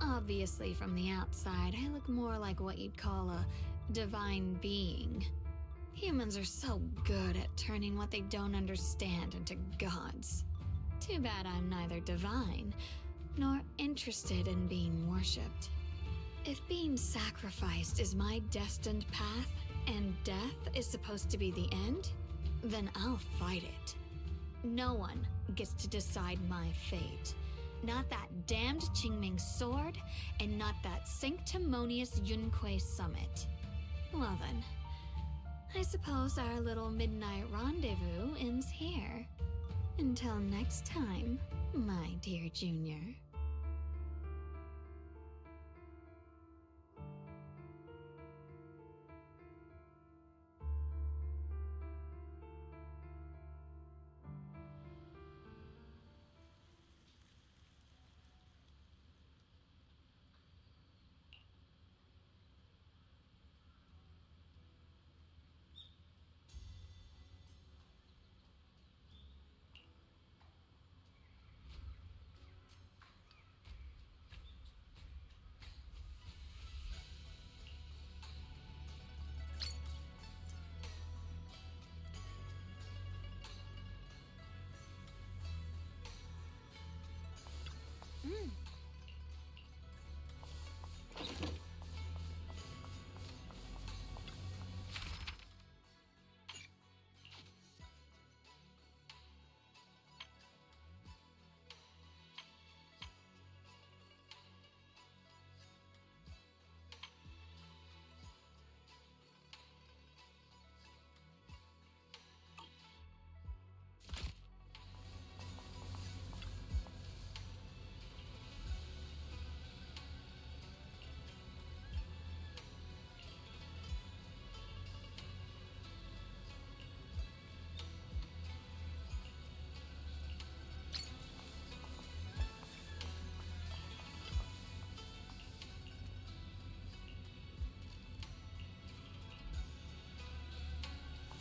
Obviously, from the outside, I look more like what you'd call a divine being. Humans are so good at turning what they don't understand into gods. Too bad I'm neither divine, nor interested in being worshipped. If being sacrificed is my destined path, and death is supposed to be the end, then I'll fight it. No one gets to decide my fate. Not that damned Qingming sword, and not that sanctimonious Yunque summit. Well then, I suppose our little midnight rendezvous ends here. Until next time, my dear Junior.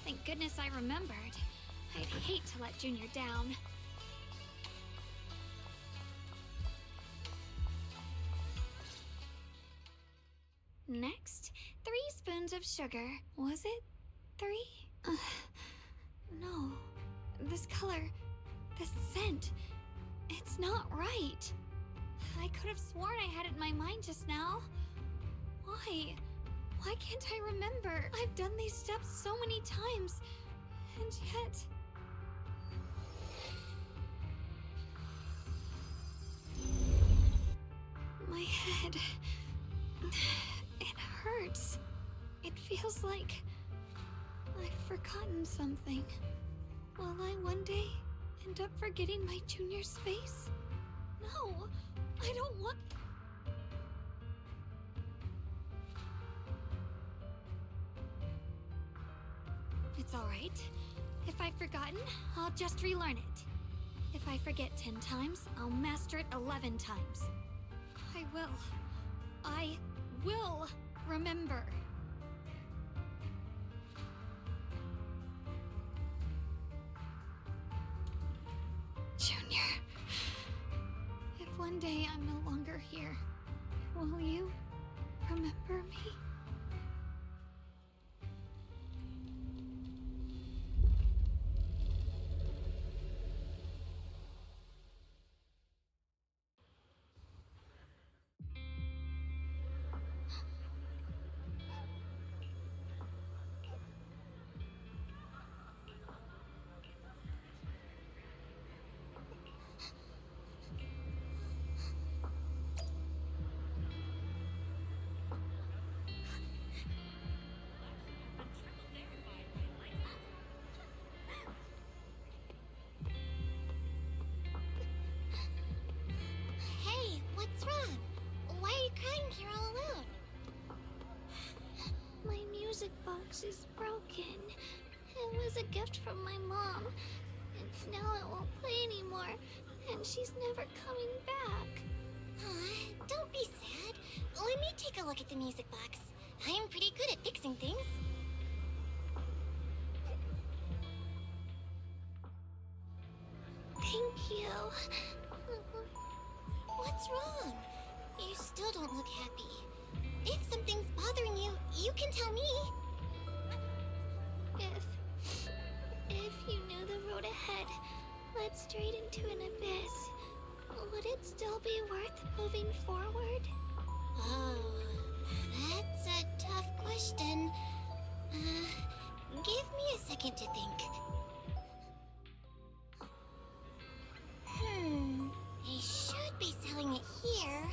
Thank goodness I remembered. I'd hate to let Junior down. Next, 3 spoons of sugar. Was it 3? No. This color, this scent, it's not right. I could have sworn I had it in my mind just now. Why? Why can't I remember? I've done these steps so many times, and yet... My head... It hurts. It feels like... I've forgotten something. Will I one day end up forgetting my Junior's face? No, I don't want... It's all right. If I've forgotten, I'll just relearn it. If I forget 10 times, I'll master it 11 times. I will remember. Junior, if one day I'm no longer here, will you remember me? Hey, what's wrong? Why are you crying here all alone? My music box is broken. It was a gift from my mom, and now it won't play anymore, and she's never coming back. Aw, don't be sad. Let me take a look at the music box. I'm pretty good at fixing things. Thank you. What's wrong? You still don't look happy. If something's bothering you, you can tell me. If you knew the road ahead led straight into an abyss, would it still be worth moving forward? Oh, that's a tough question. Give me a second to think. They should be selling it here.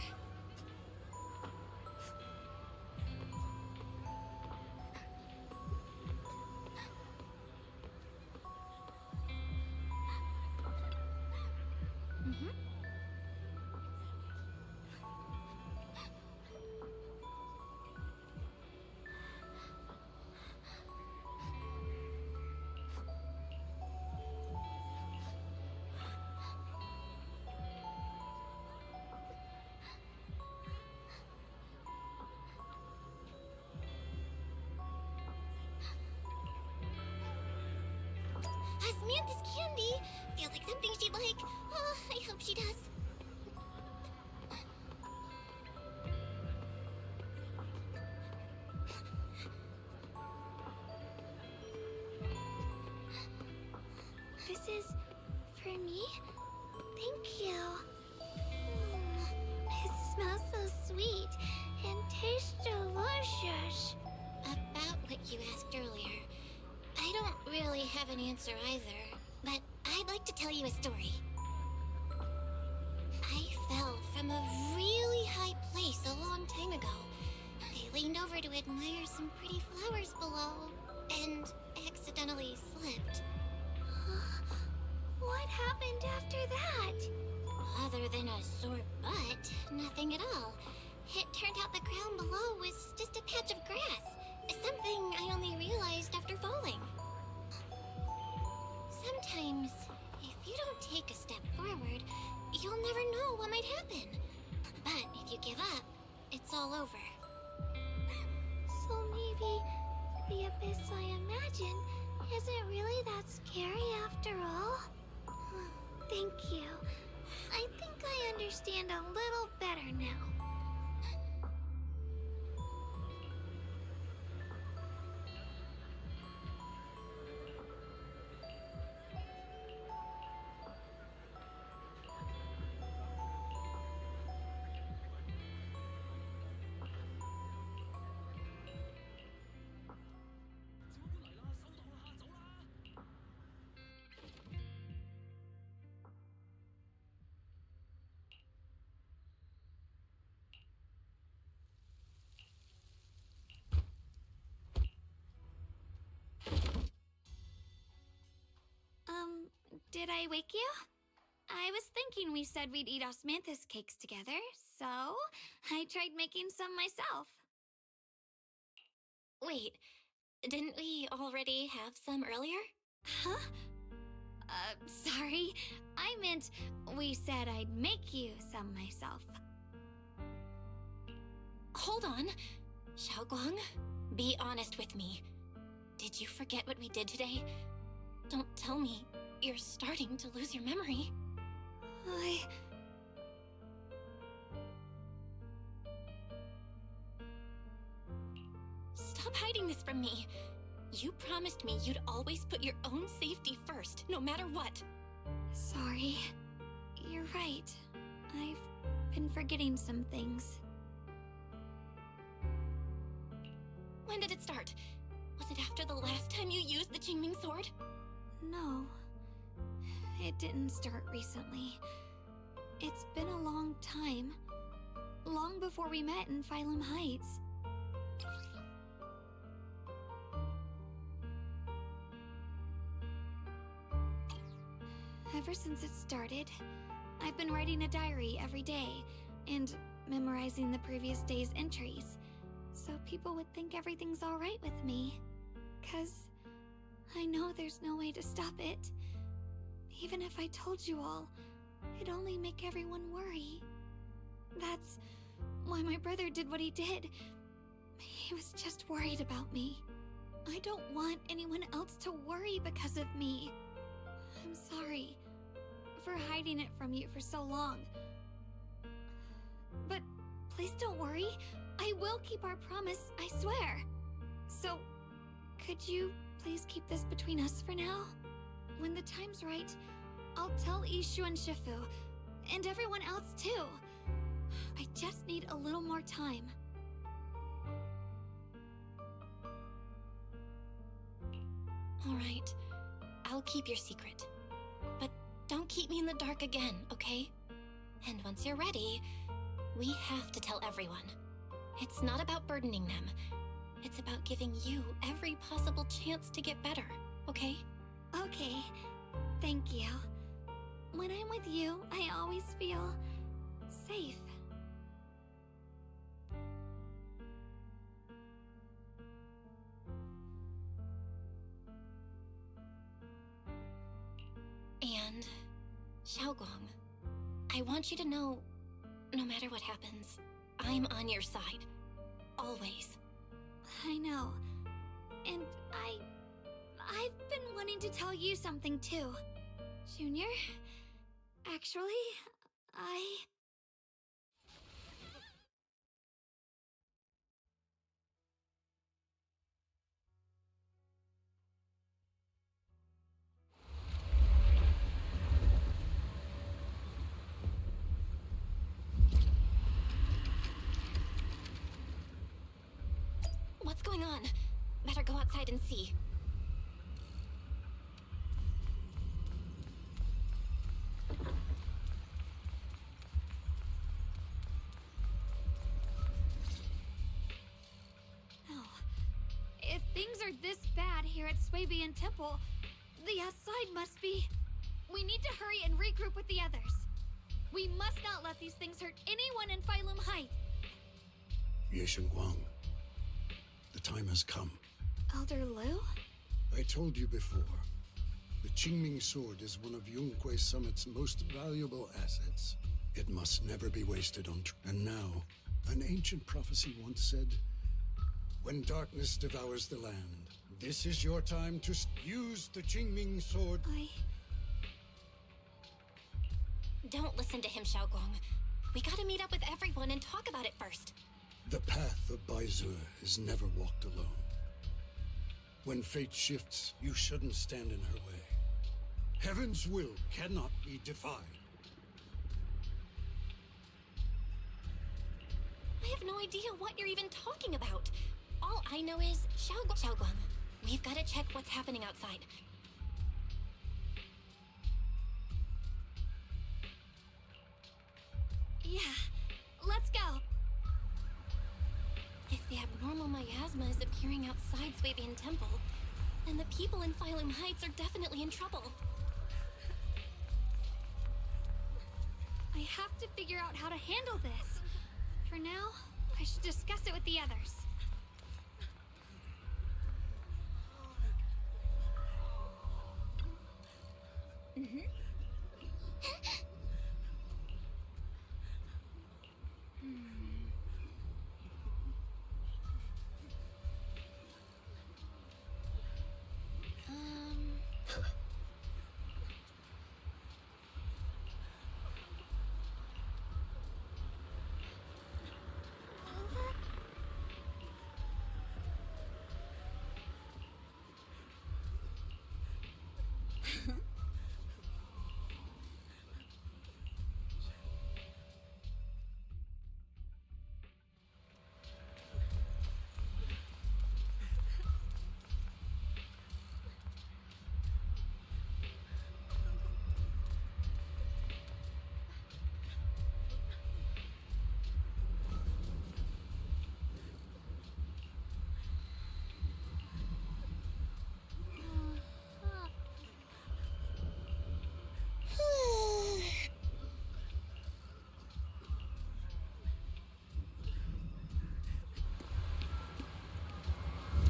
Samantha's candy feels like something she'd like. Oh, I hope she does. This is for me? Thank you. It smells so sweet and tastes delicious. About what you asked earlier, I don't really have an answer either, but I'd like to tell you a story. I fell from a really high place a long time ago. I leaned over to admire some pretty flowers below, and accidentally slipped. What happened after that? Other than a sore butt, nothing at all. It turned out the ground below was just a patch of grass. Something I only realized after falling. Sometimes, if you don't take a step forward, you'll never know what might happen. But if you give up, it's all over. So maybe the abyss I imagine isn't really that scary after all? Thank you. I think I understand a little better now. Did I wake you? I was thinking we said we'd eat osmanthus cakes together, so I tried making some myself. Wait, didn't we already have some earlier? Huh? Sorry. I meant we said I'd make you some myself. Hold on. Xiaoguang, be honest with me. Did you forget what we did today? Don't tell me you're starting to lose your memory. Stop hiding this from me. You promised me you'd always put your own safety first, no matter what. Sorry. You're right. I've been forgetting some things. When did it start? Was it after the last time you used the Qingming sword? No. It didn't start recently. It's been a long time. Long before we met in Phylum Heights. Ever since it started, I've been writing a diary every day and memorizing the previous day's entries, so people would think everything's alright with me. 'Cause I know there's no way to stop it. Even if I told you all, it'd only make everyone worry. That's why my brother did what he did. He was just worried about me. I don't want anyone else to worry because of me. I'm sorry for hiding it from you for so long. But please don't worry. I will keep our promise, I swear. So, could you please keep this between us for now? When the time's right, I'll tell Ishu and Shifu, and everyone else too. I just need a little more time. Alright, I'll keep your secret. But don't keep me in the dark again, okay? And once you're ready, we have to tell everyone. It's not about burdening them. It's about giving you every possible chance to get better, okay? Okay, thank you. When I'm with you, I always feel safe. And, Xiaoguang, I want you to know, no matter what happens, I'm on your side. Always. I know. And I've been wanting to tell you something too. Junior, actually, What's going on? Better go outside and see. no. If things are this bad here at Swabian Temple, the outside must be... We need to hurry and regroup with the others. We must not let these things hurt anyone in Phylum Heights. Yeshen Guang, the time has come. Elder Liu? I told you before, the Qingming sword is one of Yunque Summit's most valuable assets. It must never be wasted on... And now, an ancient prophecy once said, when darkness devours the land, this is your time to use the Qingming sword. Don't listen to him, Xiaoguang. We gotta meet up with everyone and talk about it first. The path of Baizu is never walked alone. When fate shifts, you shouldn't stand in her way. Heaven's will cannot be defied. I have no idea what you're even talking about. All I know is Xiaoguang, we've gotta check what's happening outside. Yeah, let's go. If the abnormal miasma is appearing outside Swabian Temple, then the people in Phylum Heights are definitely in trouble. I have to figure out how to handle this. For now, I should discuss it with the others.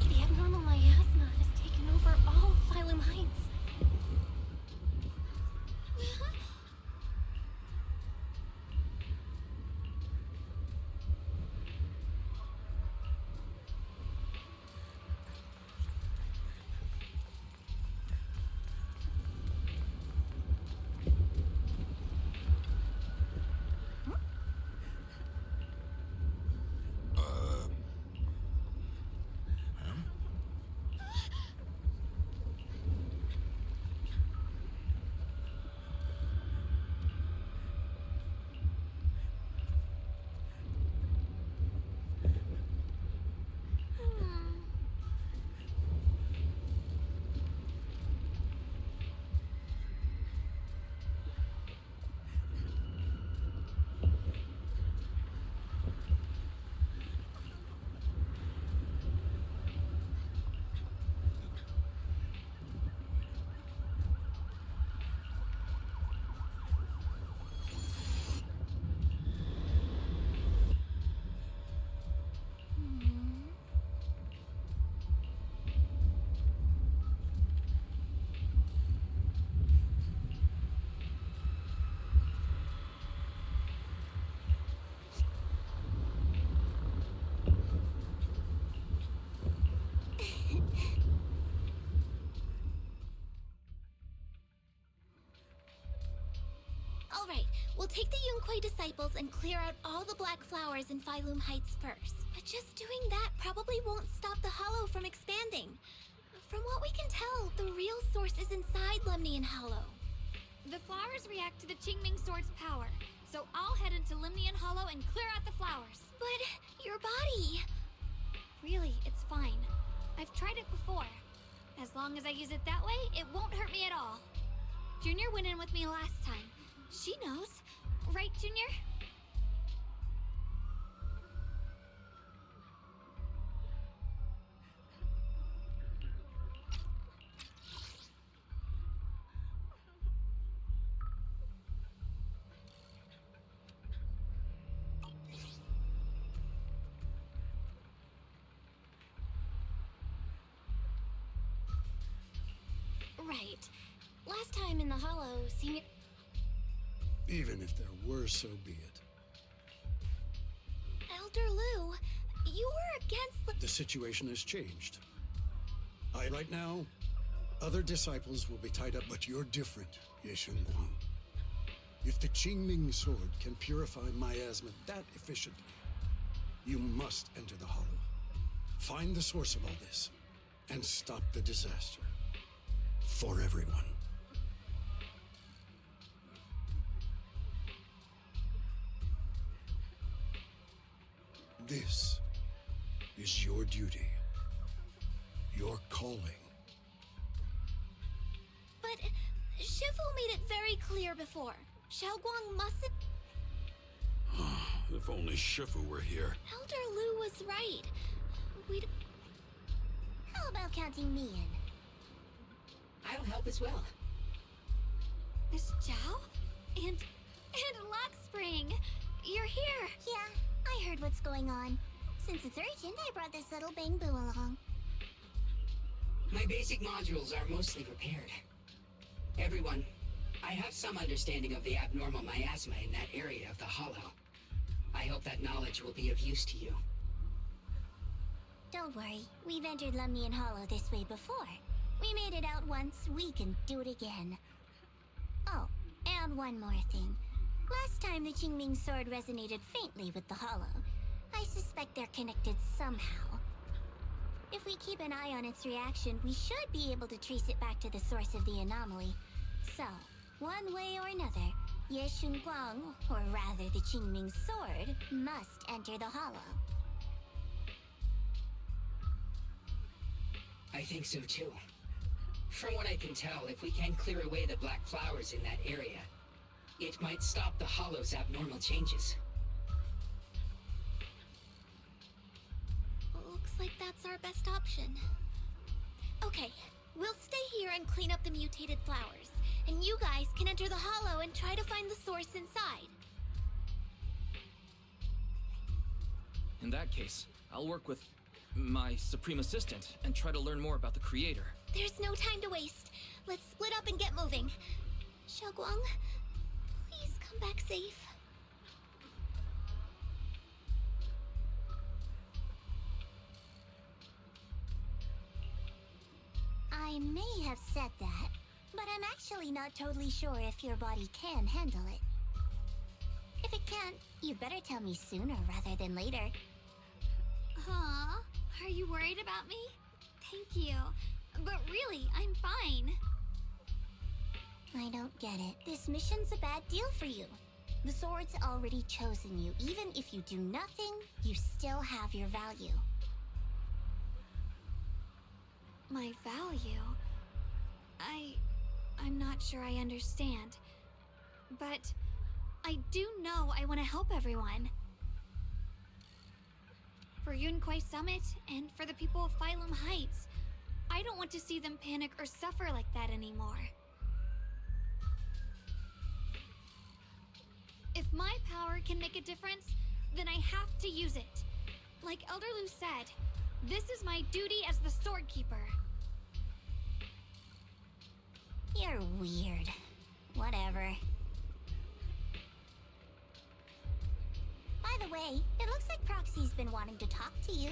The abnormal miasma has taken over all of Phylum Heights. All right, we'll take the Yunquei disciples and clear out all the black flowers in Phylum Heights first. But just doing that probably won't stop the Hollow from expanding. From what we can tell, the real source is inside Lemnian Hollow. The flowers react to the Qingming Sword's power, so I'll head into Lemnian Hollow and clear out the flowers. But your body... Really, it's fine. I've tried it before. As long as I use it that way, it won't hurt me at all. Junior went in with me last time. She knows. Right, Junior? Right. Last time in the Hollow, Senior... Even if there were, so be it. Elder Lu, you were against The situation has changed. Right now, other disciples will be tied up, but you're different, Ye Shenguang. If the Qingming Sword can purify miasma that efficiently, you must enter the Hollow. Find the source of all this, and stop the disaster. For everyone. This is your duty. Your calling. But Shifu made it very clear before. Xiaoguang mustn't... If only Shifu were here. Elder Lu was right. We'd... How about counting me in? I'll help as well. Miss Zhao? And Luxspring! You're here! Yeah, I heard what's going on. Since it's urgent, I brought this little Bangbu along. My basic modules are mostly repaired. Everyone, I have some understanding of the abnormal miasma in that area of the Hollow. I hope that knowledge will be of use to you. Don't worry, we've entered Lemnian Hollow this way before. We made it out once, we can do it again. Oh, and one more thing. Last time the Qingming sword resonated faintly with the Hollow. I suspect they're connected somehow. If we keep an eye on its reaction, we should be able to trace it back to the source of the anomaly. So, one way or another, Ye Shunguang, or rather the Qingming sword, must enter the Hollow. I think so too. From what I can tell, if we can clear away the black flowers in that area, it might stop the Hollow's abnormal changes. Looks like that's our best option. Okay, we'll stay here and clean up the mutated flowers, and you guys can enter the Hollow and try to find the source inside. In that case, I'll work with my Supreme Assistant and try to learn more about the Creator. There's no time to waste. Let's split up and get moving. Xiaoguang, please come back safe. I may have said that, but I'm actually not totally sure if your body can handle it. If it can't, you'd better tell me sooner rather than later. Huh? Are you worried about me? Thank you. But really, I'm fine. I don't get it. This mission's a bad deal for you. The sword's already chosen you. Even if you do nothing, you still have your value. My value? I'm not sure I understand. But I do know I want to help everyone. For Yunquai Summit, and for the people of Phylum Heights. I don't want to see them panic or suffer like that anymore. If my power can make a difference, then I have to use it. Like Elder Lu said, this is my duty as the Sword Keeper. You're weird. Whatever. By the way, it looks like Proxy's been wanting to talk to you.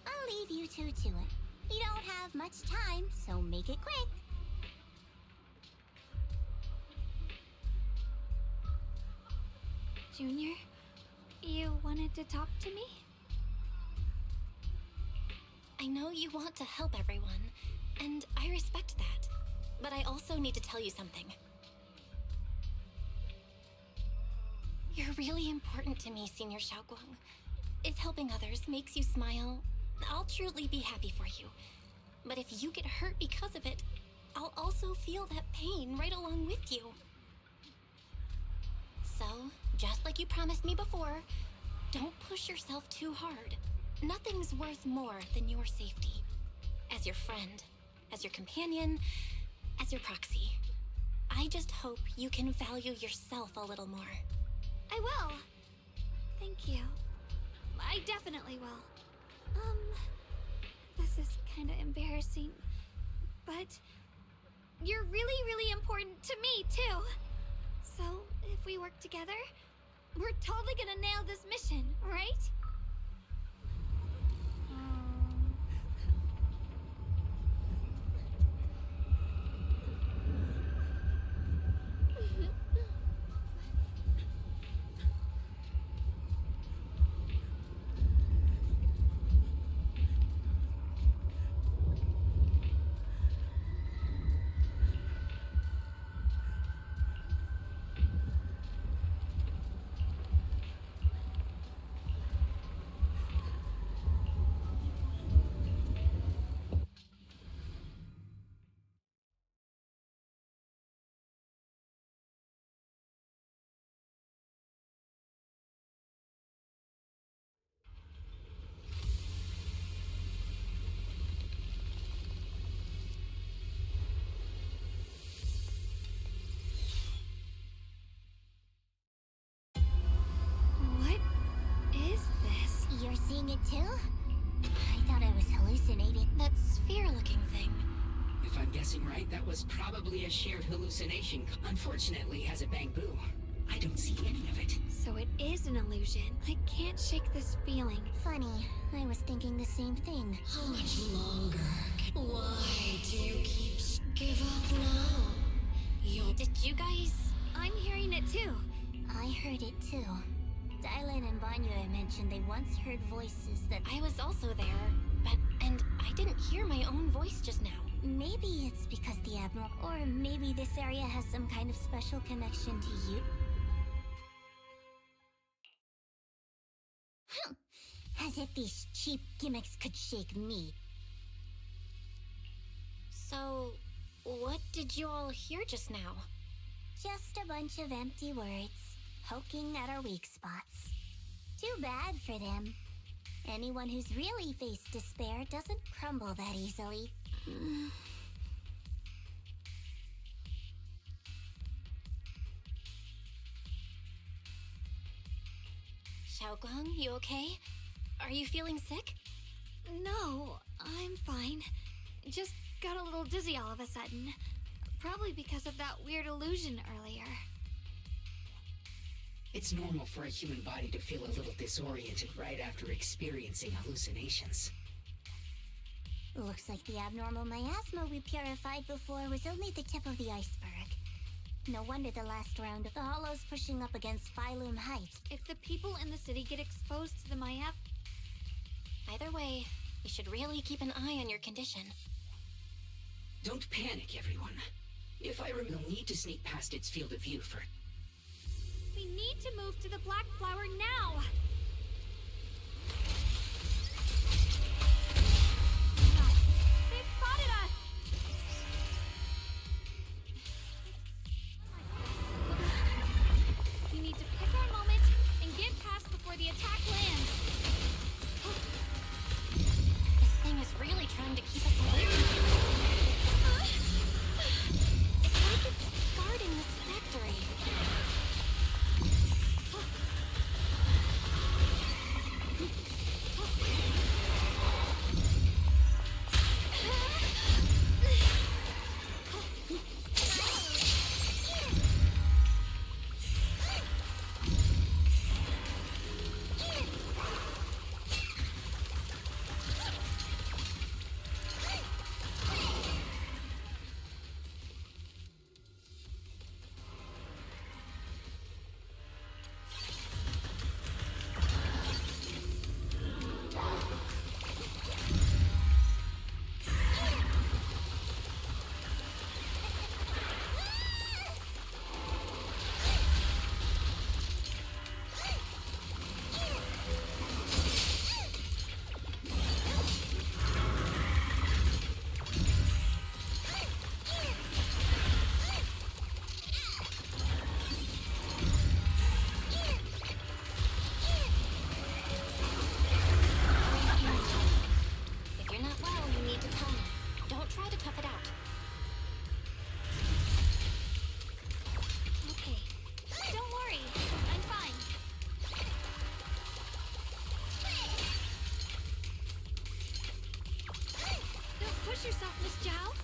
I'll leave you two to it. We don't have much time, so make it quick. Junior, you wanted to talk to me? I know you want to help everyone, and I respect that. But I also need to tell you something. You're really important to me, Senior Xiaoguang. If helping others makes you smile, I'll truly be happy for you. But if you get hurt because of it, I'll also feel that pain right along with you. So, just like you promised me before, don't push yourself too hard. Nothing's worth more than your safety. As your friend, as your companion, as your proxy. I just hope you can value yourself a little more. I will. Thank you. I definitely will. This is kinda embarrassing, but you're really, really important to me, too. So, if we work together, we're totally gonna nail this mission, right? Seeing it too? I thought I was hallucinating. That sphere-looking thing. If I'm guessing guessing right, that was probably a shared hallucination. Unfortunately, as a Bangbu, I don't see any of it. So it is an illusion. I can't shake this feeling. Funny, I was thinking the same thing. How much longer? Why do you keep... Give up now. Did you guys... I'm hearing it too. I heard it too. Dylan and Banya mentioned they once heard voices that... I was also there, and I didn't hear my own voice just now. Maybe it's because the Admiral... Or maybe this area has some kind of special connection to you. As if these cheap gimmicks could shake me. So, what did you all hear just now? Just a bunch of empty words, poking at our weak spots. Too bad for them. Anyone who's really faced despair doesn't crumble that easily. Xiaoguang, you okay? Are you feeling sick? No, I'm fine. Just got a little dizzy all of a sudden. Probably because of that weird illusion earlier. It's normal for a human body to feel a little disoriented right after experiencing hallucinations. Looks like the abnormal miasma we purified before was only the tip of the iceberg. No wonder the last round of the Hollows pushing up against Phylum Heights. If the people in the city get exposed to the Mayap... Either way, you should really keep an eye on your condition. Don't panic, everyone. If I remember, we'll need to sneak past its field of view for... We need to move to the Black Flower now! They've spotted us! We need to pick our moment and get past before the attack lands. This thing is really trying to keep us away. It's like it's guarding this factory. yourself, Miss Zhao.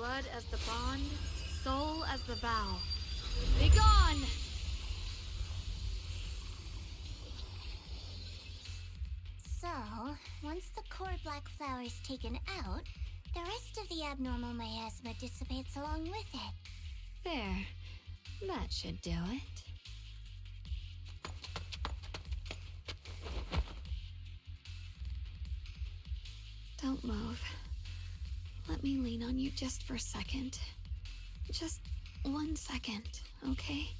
blood as the bond, soul as the vow. Begone! So, once the core black flower is taken out, the rest of the abnormal miasma dissipates along with it. There. That should do it. Don't move. Let me lean on you just for a second. Just 1 second, okay?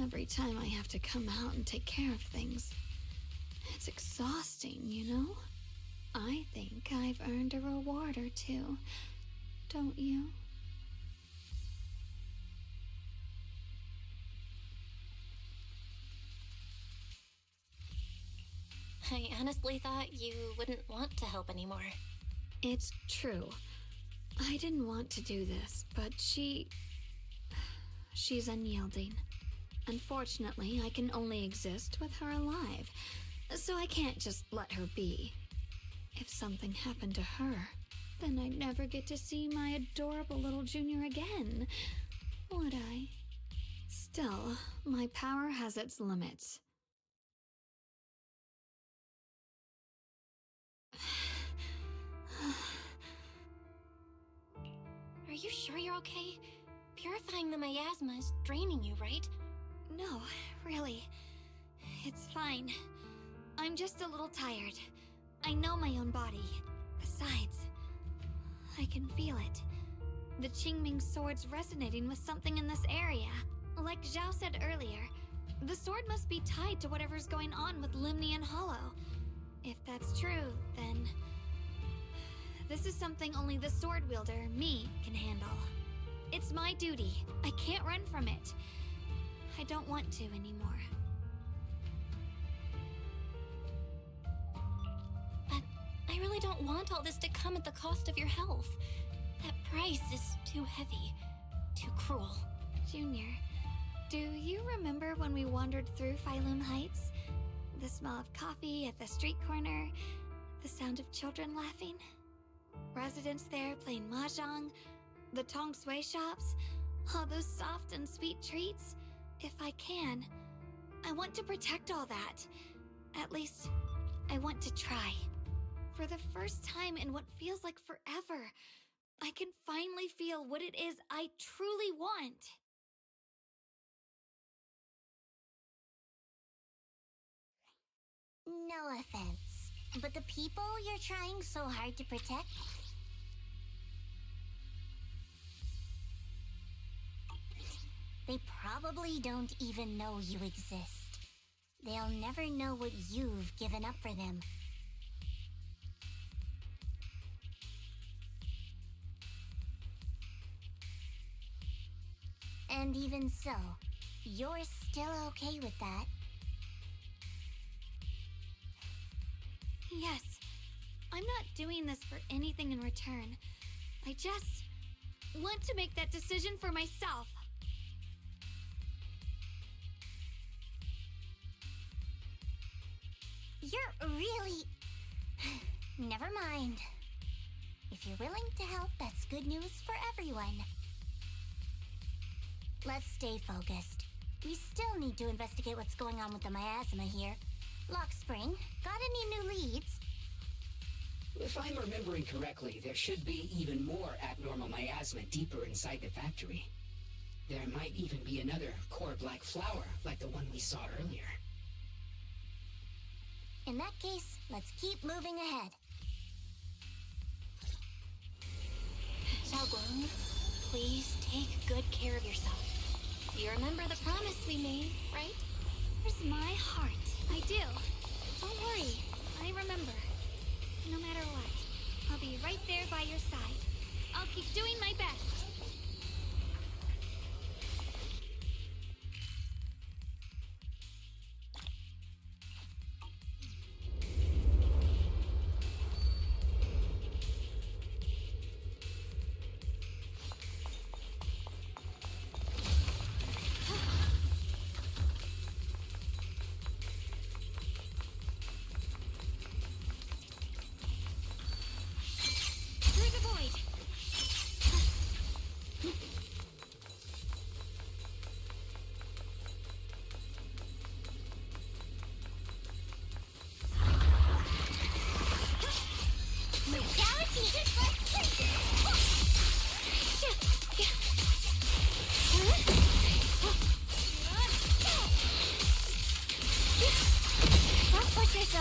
Every time I have to come out and take care of things, it's exhausting, you know? I think I've earned a reward or two, don't you? I honestly thought you wouldn't want to help anymore. It's true. I didn't want to do this, but she's unyielding. Unfortunately, I can only exist with her alive, so I can't just let her be. If something happened to her, then I'd never get to see my adorable little Junior again, would I? Still, my power has its limits. Are you sure you're okay? Purifying the miasma is draining you, right? No, really. It's fine. I'm just a little tired. I know my own body. Besides, I can feel it. The Qingming sword's resonating with something in this area. Like Zhao said earlier, the sword must be tied to whatever's going on with Limnian Hollow. If that's true, then this is something only the sword wielder, me, can handle. It's my duty. I can't run from it. I don't want to anymore. But I really don't want all this to come at the cost of your health. That price is too heavy, too cruel. Junior, do you remember when we wandered through Phylum Heights? The smell of coffee at the street corner, the sound of children laughing? Residents there playing mahjong, the Tong Sui shops, all those soft and sweet treats. If I can, I want to protect all that. At least, I want to try. For the first time in what feels like forever, I can finally feel what it is I truly want. No offense, but the people you're trying so hard to protect? They probably don't even know you exist. They'll never know what you've given up for them. And even so, you're still okay with that? Yes, I'm not doing this for anything in return. I just want to make that decision for myself. You're really... Never mind. If you're willing to help, that's good news for everyone. Let's stay focused. We still need to investigate what's going on with the miasma here. Lock Spring, got any new leads? If I'm remembering correctly, there should be even more abnormal miasma deeper inside the factory. There might even be another core black flower, like the one we saw earlier. In that case, let's keep moving ahead. Xiaoguang, please take good care of yourself. You remember the promise we made, right? Where's my heart? I do. Don't worry. I remember. No matter what, I'll be right there by your side. I'll keep doing my best.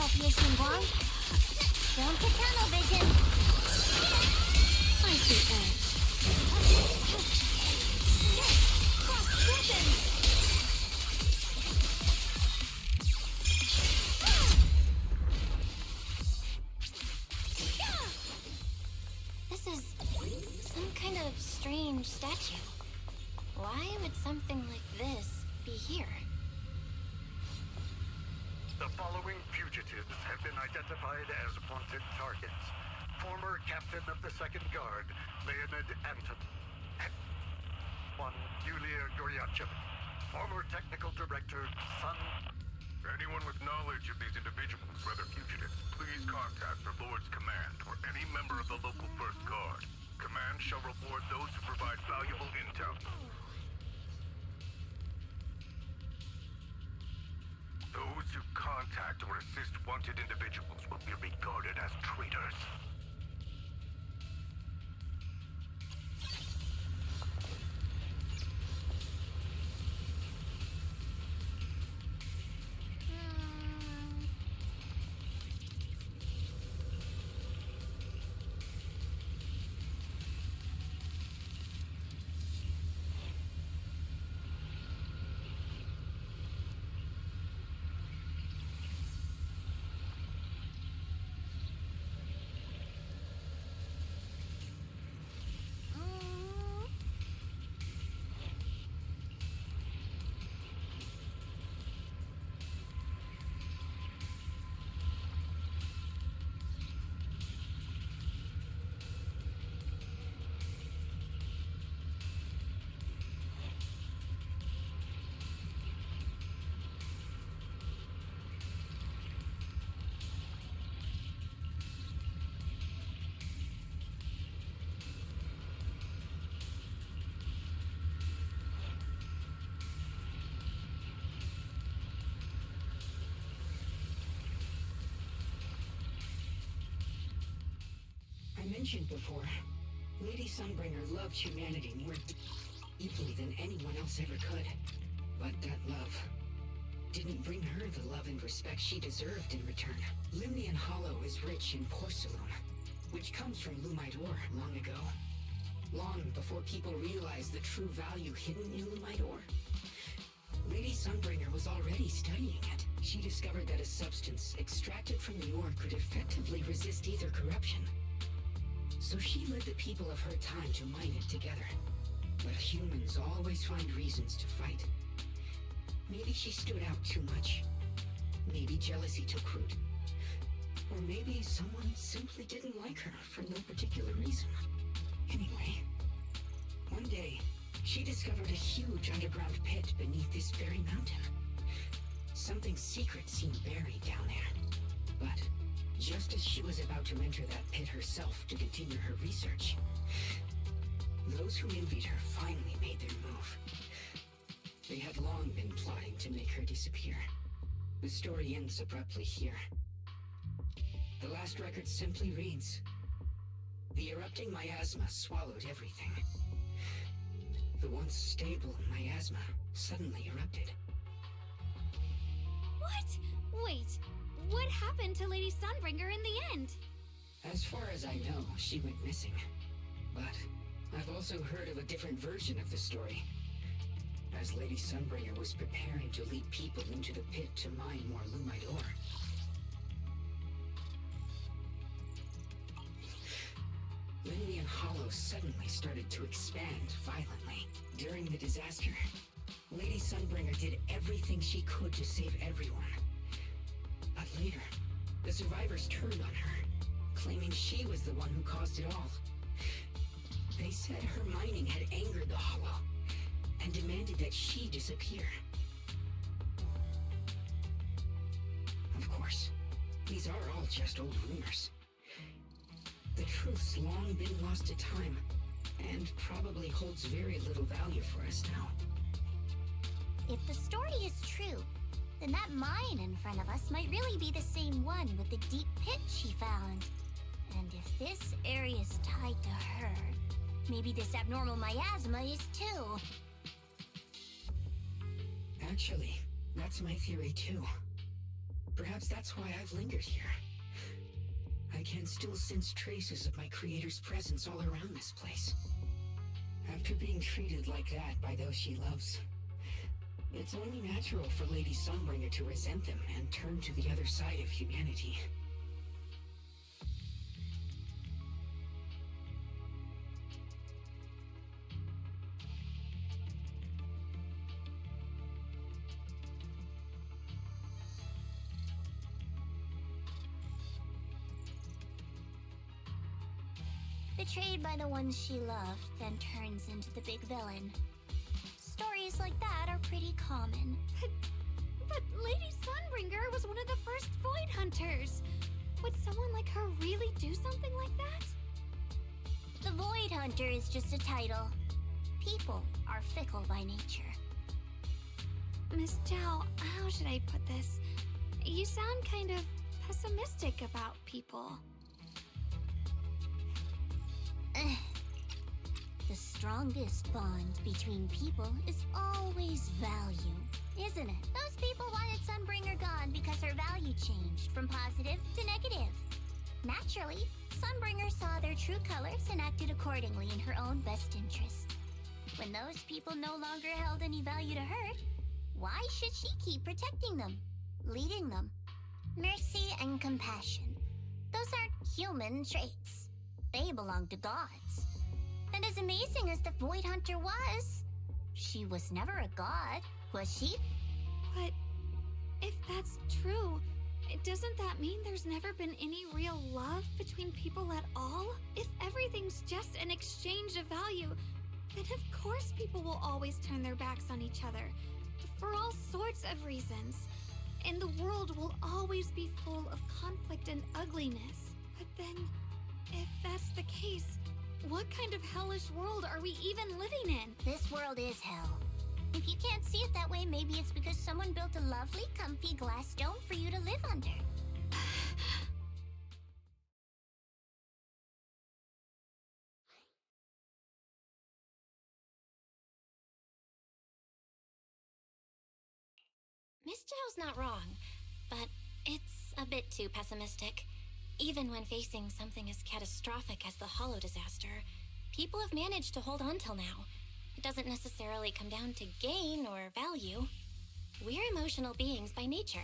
up here, Xinguang. Don't get tunnel vision. I see edge. Cross weapons! This is some kind of strange statue. Why would something like this be here? The following fugitives have been identified as wanted targets. Former captain of the Second Guard, Leonid Anton. One, Yulia Goryachev. Former technical director, Sun. Anyone with knowledge of these individuals, whether fugitives, please contact the Lord's Command or any member of the local First Guard. Command shall reward those who provide valuable intel. Those who contact or assist wanted individuals will be regarded as traitors. I mentioned before, Lady Sunbringer loved humanity more deeply than anyone else ever could. But that love didn't bring her the love and respect she deserved in return. Limnian Hollow is rich in porcelain, which comes from Lumaidor long ago. Long before people realized the true value hidden in Lumaidor. Lady Sunbringer was already studying it. She discovered that a substance extracted from the ore could effectively resist ether corruption. So she led the people of her time to mine it together. But humans always find reasons to fight. Maybe she stood out too much. Maybe jealousy took root. Or maybe someone simply didn't like her for no particular reason. Anyway, one day, she discovered a huge underground pit beneath this very mountain. Something secret seemed buried down there. But just as she was about to enter that pit herself to continue her research, those who envied her finally made their move. They had long been plotting to make her disappear. The story ends abruptly here. The last record simply reads, "The erupting miasma swallowed everything. The once stable miasma suddenly erupted." What? Wait, what happened to Lady Sunbringer in the end? As far as I know, she went missing. But I've also heard of a different version of the story. As Lady Sunbringer was preparing to lead people into the pit to mine more Lumite ore. Limnian Hollow suddenly started to expand violently. During the disaster, Lady Sunbringer did everything she could to save everyone. But later, the survivors turned on her, claiming she was the one who caused it all. They said her mining had angered the Hollow, and demanded that she disappear. Of course, these are all just old rumors. The truth's long been lost to time, and probably holds very little value for us now. If the story is true, then that mine in front of us might really be the same one with the deep pit she found. And if this area is tied to her, maybe this abnormal miasma is too. Actually, that's my theory too. Perhaps that's why I've lingered here. I can still sense traces of my creator's presence all around this place. After being treated like that by those she loves, it's only natural for Lady Sunbringer to resent them and turn to the other side of humanity. Betrayed by the ones she loved, then turns into the big villain. Stories like that are pretty common. But Lady Sunbringer was one of the first Void Hunters. Would someone like her really do something like that? The Void Hunter is just a title. People are fickle by nature. Miss Zhao, how should I put this? You sound kind of pessimistic about people. The strongest bond between people is always value, isn't it? Those people wanted Sunbringer gone because her value changed from positive to negative. Naturally, Sunbringer saw their true colors and acted accordingly in her own best interest. When those people no longer held any value to her, why should she keep protecting them, leading them? Mercy and compassion. Those aren't human traits. They belong to gods. And as amazing as the Void Hunter was, she was never a god, was she? But if that's true, doesn't that mean there's never been any real love between people at all? If everything's just an exchange of value, then of course people will always turn their backs on each other, for all sorts of reasons. And the world will always be full of conflict and ugliness. But then, if that's the case, what kind of hellish world are we even living in? This world is hell. If you can't see it that way, maybe it's because someone built a lovely, comfy glass dome for you to live under. Miss Zhao's not wrong, but it's a bit too pessimistic. Even when facing something as catastrophic as the Hollow disaster, people have managed to hold on till now. It doesn't necessarily come down to gain or value. We're emotional beings by nature.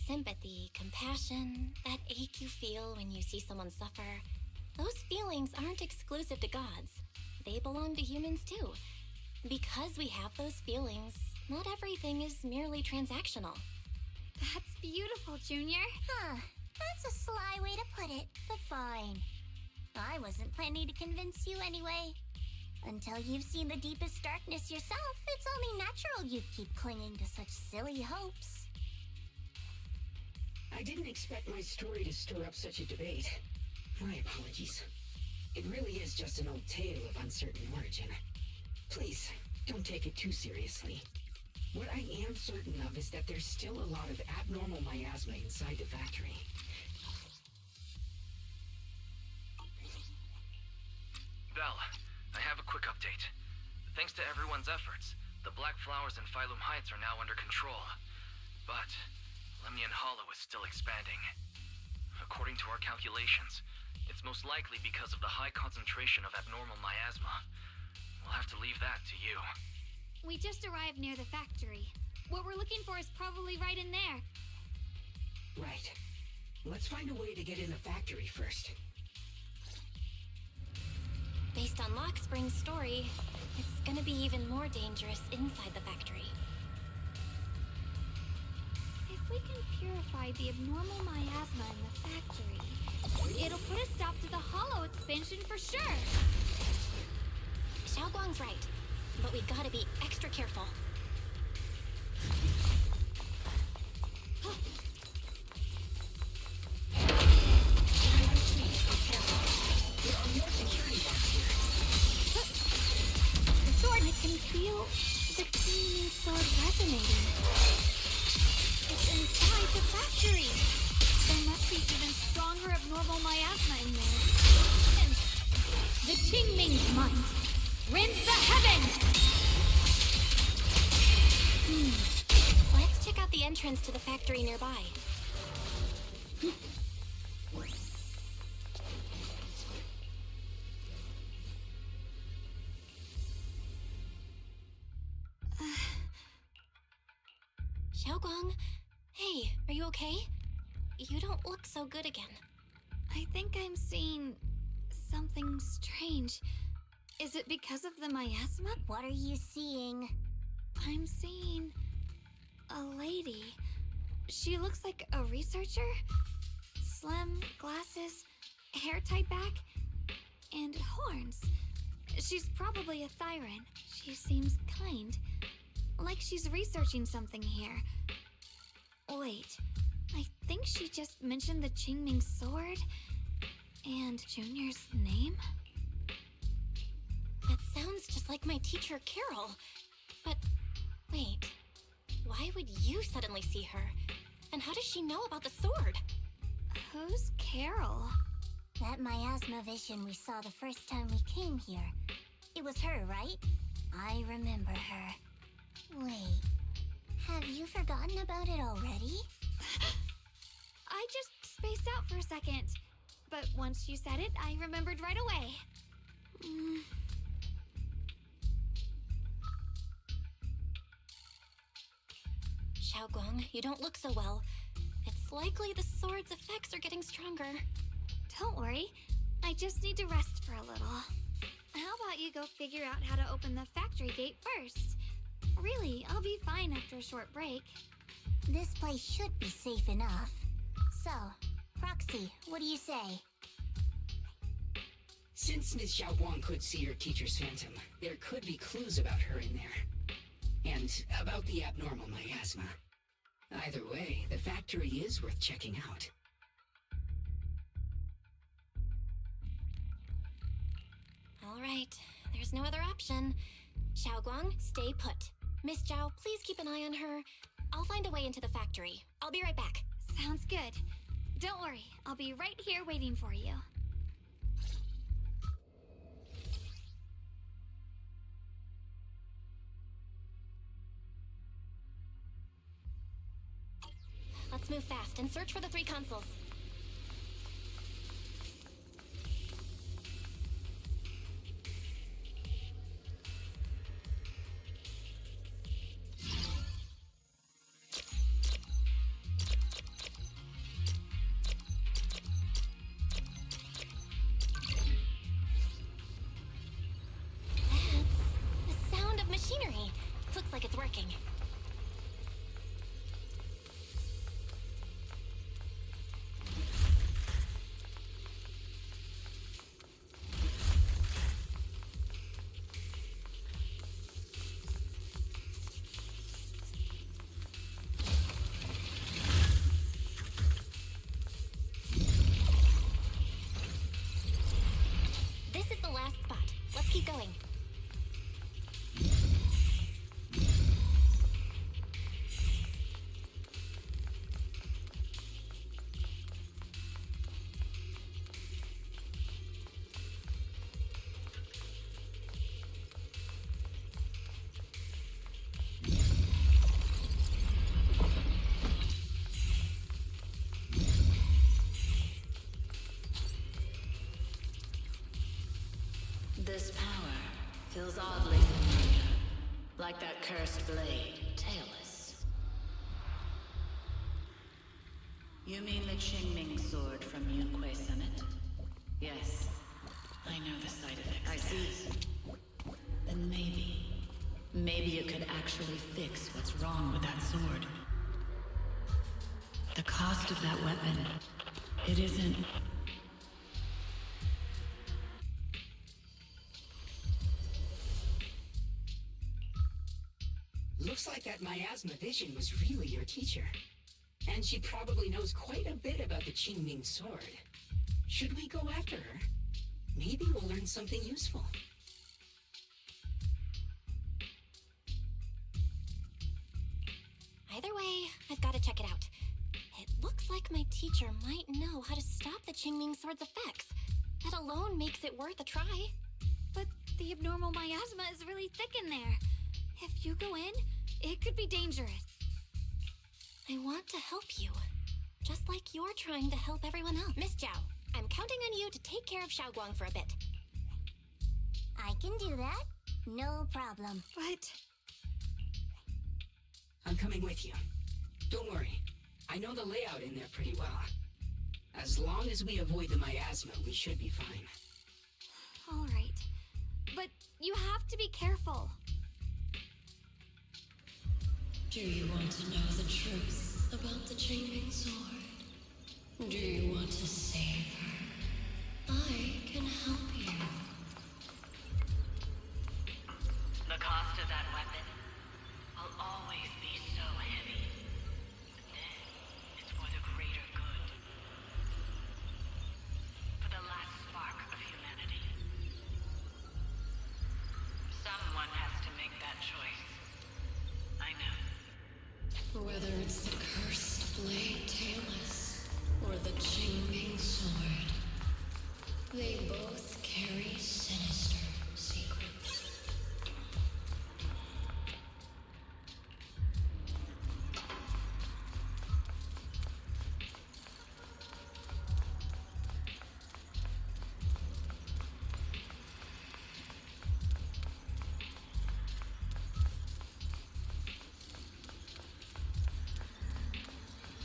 Sympathy, compassion, that ache you feel when you see someone suffer, those feelings aren't exclusive to gods. They belong to humans too. Because we have those feelings, not everything is merely transactional. That's beautiful, Junior. Huh. That's a sly way to put it, but fine. I wasn't planning to convince you anyway. Until you've seen the deepest darkness yourself, it's only natural you'd keep clinging to such silly hopes. I didn't expect my story to stir up such a debate. My apologies. It really is just an old tale of uncertain origin. Please, don't take it too seriously. What I am certain of is that there's still a lot of abnormal miasma inside the factory. Belle, I have a quick update. Thanks to everyone's efforts, the Black Flowers in Phylum Heights are now under control. But Lemnian Hollow is still expanding. According to our calculations, it's most likely because of the high concentration of abnormal miasma. We'll have to leave that to you. We just arrived near the factory. What we're looking for is probably right in there. Right. Let's find a way to get in the factory first. Based on Lockspring's story, it's gonna be even more dangerous inside the factory. If we can purify the abnormal miasma in the factory, it'll put a stop to the Hollow expansion for sure. Xiaoguang's right, but we gotta be extra careful. I can feel the Chingming sword resonating. It's inside the factory. There must be even stronger abnormal miasma in there. And the Chingming's might. Rend the heavens! Let's check out the entrance to the factory nearby. Xiaoguang, hey, are you okay? You don't look so good again. I think I'm seeing something strange. Is it because of the miasma? What are you seeing? I'm seeing a lady. She looks like a researcher. Slim, glasses, hair tied back, and horns. She's probably a Thyran. She seems kind. Like she's researching something here. Wait, I think she just mentioned the Qingming sword and Junior's name? That sounds just like my teacher, Carol. But wait, why would you suddenly see her? And how does she know about the sword? Who's Carol? That miasma vision we saw the first time we came here. It was her, right? I remember her. Wait, have you forgotten about it already? I just spaced out for a second. But once you said it, I remembered right away. Xiaoguang, you don't look so well. It's likely the sword's effects are getting stronger. Don't worry. I just need to rest for a little. How about you go figure out how to open the factory gate first? Really, I'll be fine after a short break. This place should be safe enough. So, Proxy, what do you say? Since Ms. Xiaoguang could see her teacher's phantom, there could be clues about her in there. And about the abnormal miasma. Either way, the factory is worth checking out. All right, there's no other option. Xiaoguang, stay put. Miss Zhao, please keep an eye on her. I'll find a way into the factory. I'll be right back. Sounds good. Don't worry, I'll be right here waiting for you. Let's move fast and search for the 3 consoles. That's the sound of machinery. Looks like it's working. This is the last spot. Let's keep going. This power feels oddly familiar, like that cursed blade, tailless. You mean the Qingming sword from Yunque Summit? Yes, I know the side effects. I see. Then maybe you could actually fix what's wrong with that sword. The cost of that weapon, it isn't... Looks like that miasma vision was really your teacher. And she probably knows quite a bit about the Qingming sword. Should we go after her? Maybe we'll learn something useful. Either way, I've got to check it out. It looks like my teacher might know how to stop the Qingming sword's effects. That alone makes it worth a try. But the abnormal miasma is really thick in there. If you go in, it could be dangerous. I want to help you. Just like you're trying to help everyone else. Miss Zhao, I'm counting on you to take care of Xiaoguang for a bit. I can do that. No problem. But I'm coming with you. Don't worry. I know the layout in there pretty well. As long as we avoid the miasma, we should be fine. all right. But you have to be careful. Do you want to know the truth about the Qingming sword? Do you want to save her? I can help you. The cost of that weapon will always be so heavy. But then, it's for the greater good. For the last spark of humanity. Someone has to make that choice. I know. Whether it's the cursed blade Talus or the Qingming sword, they both carry sinister secrets.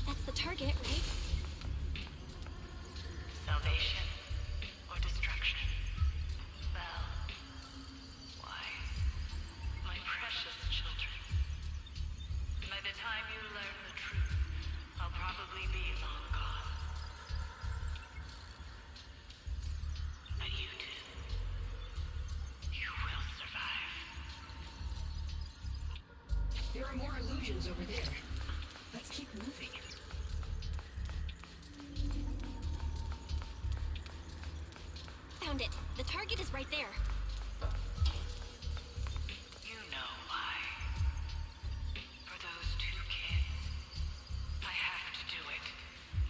That's the target, right? Salvation or destruction? Well, why? My precious children. By the time you learn the truth, I'll probably be long gone. But you two, you will survive. There are more illusions over there. Let's keep moving. Found it. The target is right there. You know why. For those two kids. I have to do it.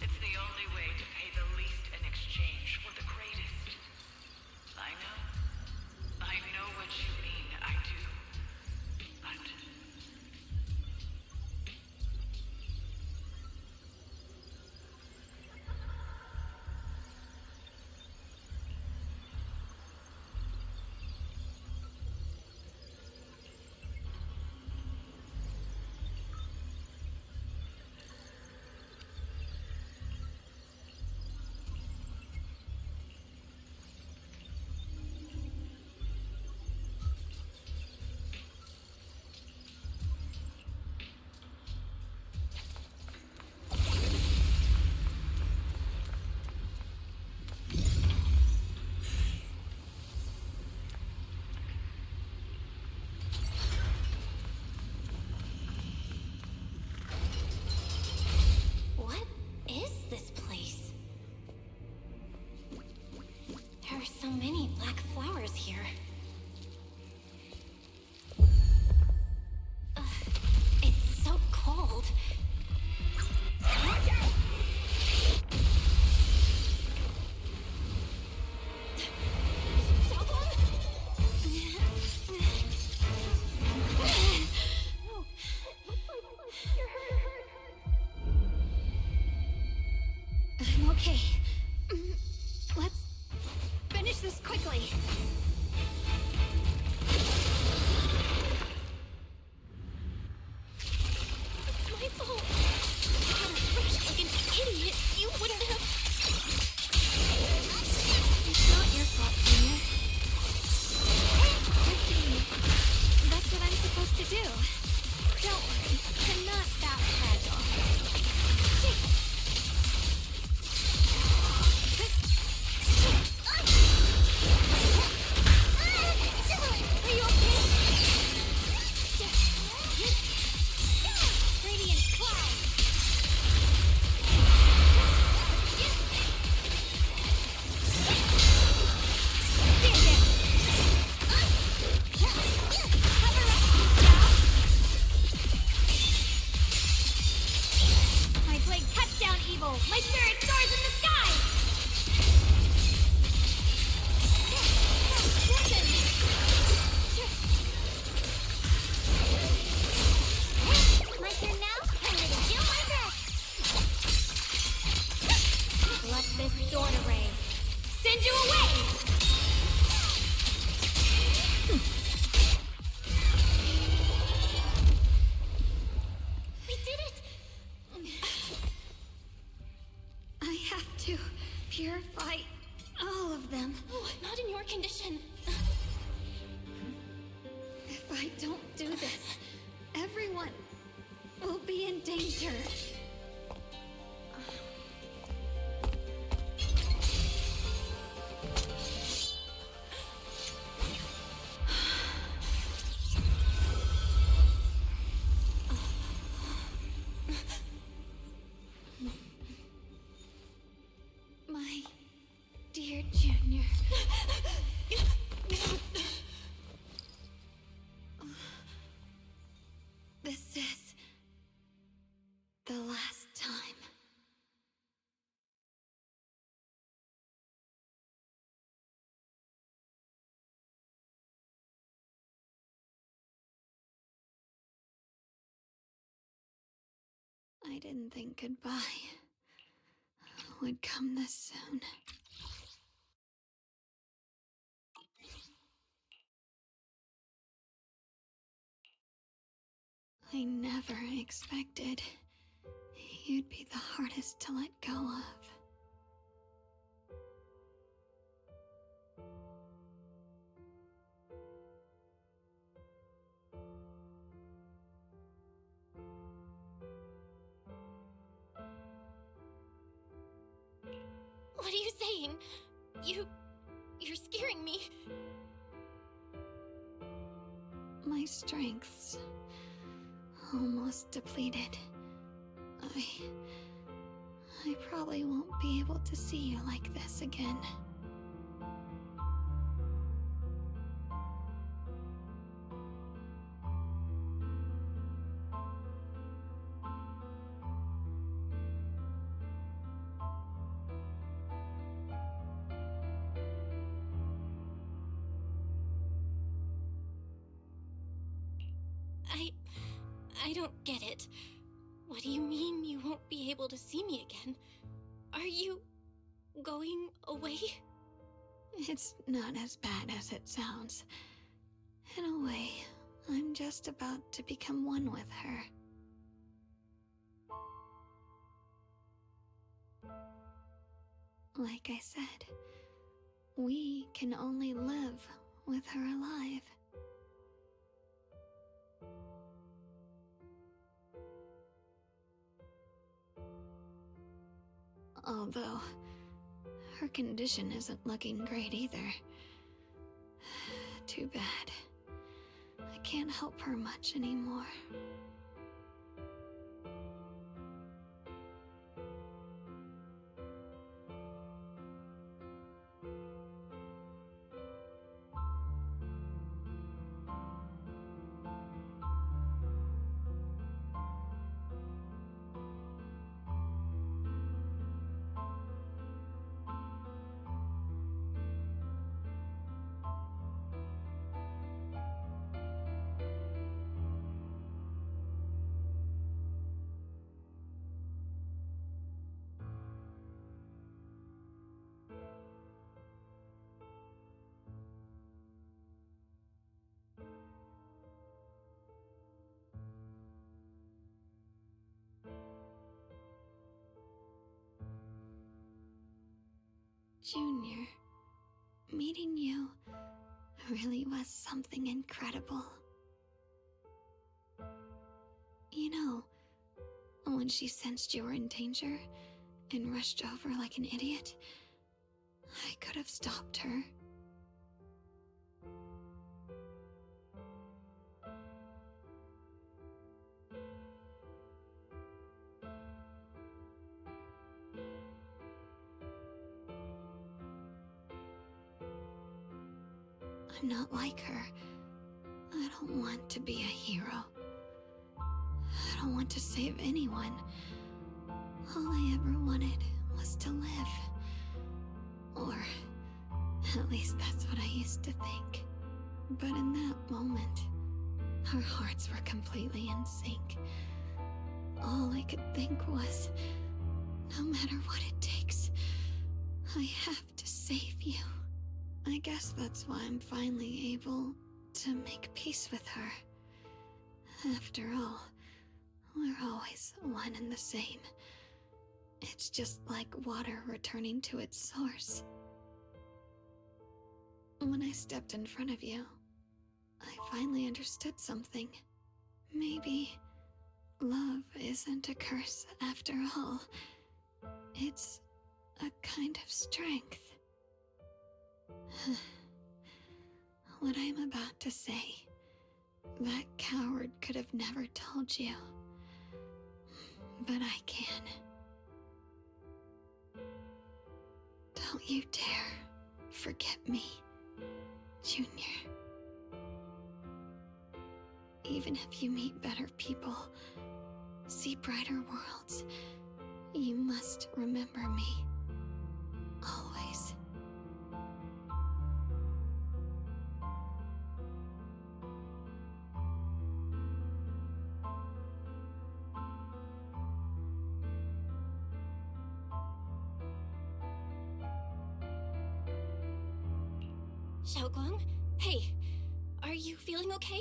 It's the only way to pay the least in exchange for the greatest. I know. I know what you mean. I do. But... What is this place? There are so many black flowers here. Ugh, it's so cold. Watch out! I'm okay. Let's finish this quickly. It's my fault. I had a rush like an idiot. You wouldn't have... It's not your fault, Junior. That's what I'm supposed to do. Don't worry, I'm not that fragile. Are you okay? Radiant cloud. My blade cuts down evil. My spirit soars in the sky. My turn now? I'm gonna do my best. purify all of them. Oh, not in your condition. If I don't do this, everyone will be in danger. My dear Junior. This is the last time. I didn't think goodbye would come this soon. I never expected you'd be the hardest to let go of. What are you saying? You're scaring me. My strength's almost depleted. I probably won't be able to see you like this again. I don't get it. What do you mean you won't be able to see me again? Are you going away? It's not as bad as it sounds. In a way, I'm just about to become one with her. Like I said, we can only live with her alive. Although, her condition isn't looking great either. Too bad. I can't help her much anymore. Junior, meeting you really was something incredible. You know, when she sensed you were in danger and rushed over like an idiot, I could have stopped her. I'm not like her. I don't want to be a hero. I don't want to save anyone. All I ever wanted was to live. Or, at least that's what I used to think. But in that moment, our hearts were completely in sync. All I could think was, no matter what it takes, I have to save you. I guess that's why I'm finally able to make peace with her. After all, we're always one and the same. It It's just like water returning to its source. When I stepped in front of you, I finally understood something. Maybe love isn't a curse after all. It's a kind of strength. What I'm about to say, that coward could have never told you. But I can. Don't you dare forget me, Junior. Even if you meet better people, see brighter worlds, you must remember me. Always. Xiaoguang? Hey, are you feeling okay?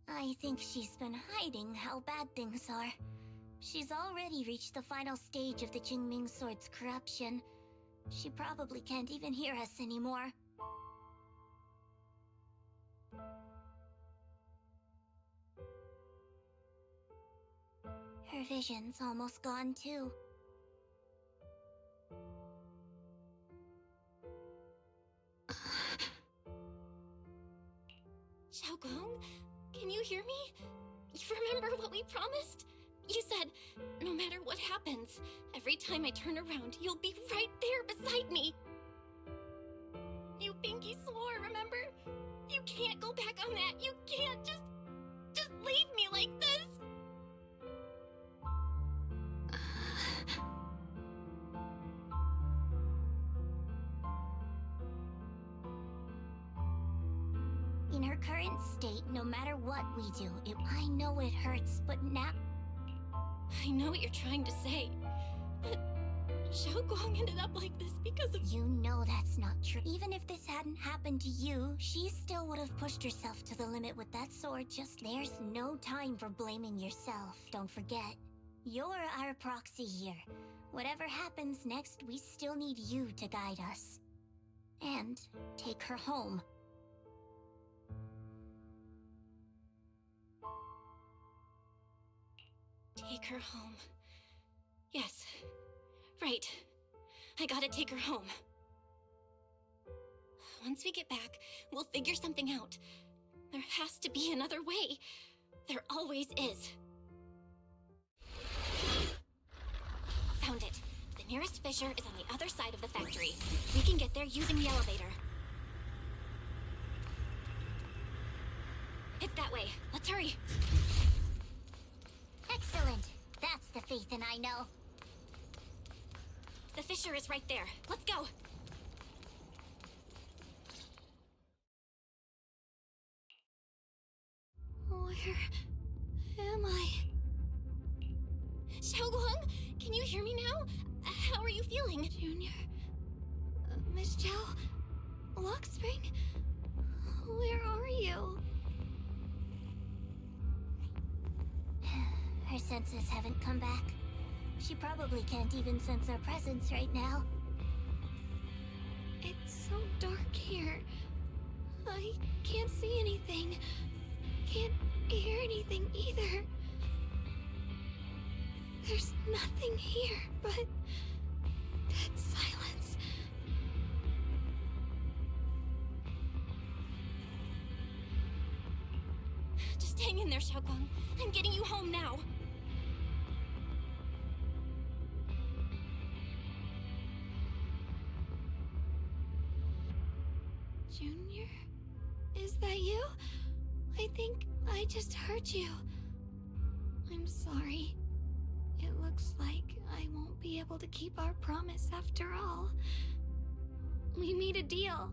I think she's been hiding how bad things are. She's already reached the final stage of the Qingming Sword's corruption. She probably can't even hear us anymore. Her vision's almost gone too. Xiaoguang, can you hear me? You remember what we promised? You said, no matter what happens, every time I turn around, you'll be right there beside me. You pinky swore, remember? You can't go back on that. You can't just leave me like this. In her current state, no matter what we do, I know it hurts, but now... I know what you're trying to say, but Xiaoguang ended up like this because of... You know that's not true. Even if this hadn't happened to you, she still would have pushed herself to the limit with that sword. There's no time for blaming yourself. Don't forget, you're our proxy here. Whatever happens next, we still need you to guide us. And take her home. Take her home. Yes. Right. I gotta take her home. Once we get back, we'll figure something out. There has to be another way. There always is. Found it. The nearest fissure is on the other side of the factory. We can get there using the elevator. It's that way. Let's hurry. Excellent. That's the Phaethon I know. The fissure is right there. Let's go. Where am I? Xiaoguang, can you hear me now? How are you feeling? Junior? Miss Zhao? Luxspring? Where are you? Her senses haven't come back. She probably can't even sense our presence right now. It's so dark here. I can't see anything. Can't hear anything either. There's nothing here but dead silence. Just hang in there, Xiaoguang. I'm getting you home now. Junior? Is that you? I think I just heard you. I'm sorry. It looks like I won't be able to keep our promise after all. We made a deal.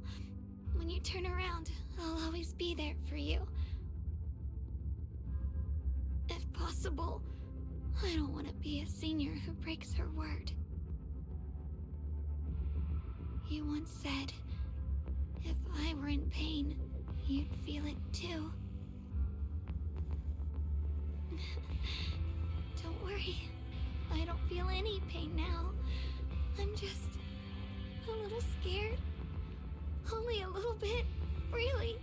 When you turn around, I'll always be there for you. If possible, I don't want to be a senior who breaks her word. You once said, if I were in pain, you'd feel it too. Don't worry. I don't feel any pain now. I'm just a little scared. Only a little bit, really.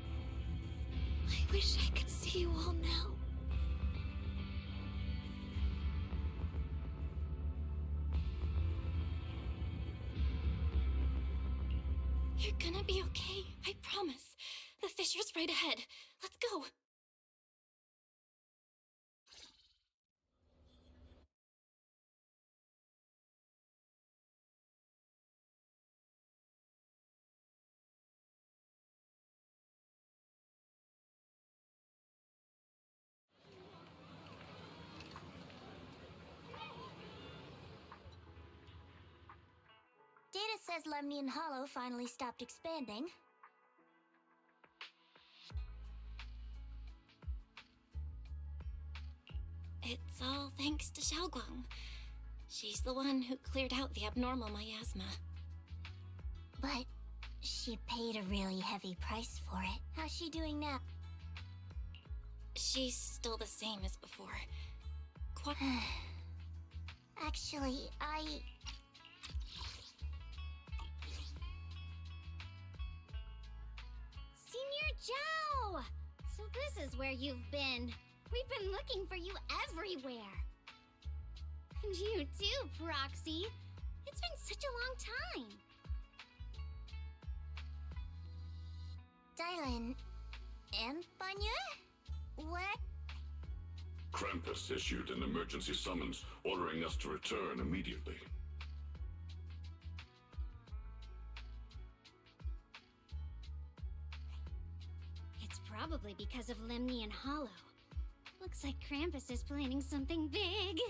I wish I could see you all now. You're gonna be okay, I promise. The fissure's right ahead. Let's go. Data says Lemnian Hollow finally stopped expanding. It's all thanks to Xiaoguang. She's the one who cleared out the abnormal miasma. But she paid a really heavy price for it. How's she doing now? She's still the same as before. Actually, Senior Zhao! So this is where you've been. We've been looking for you everywhere. And you too, Proxy. It's been such a long time. Dylan and Banya? What? Krampus issued an emergency summons ordering us to return immediately. It's probably because of Lemnian Hollow. Looks like Krampus is planning something big.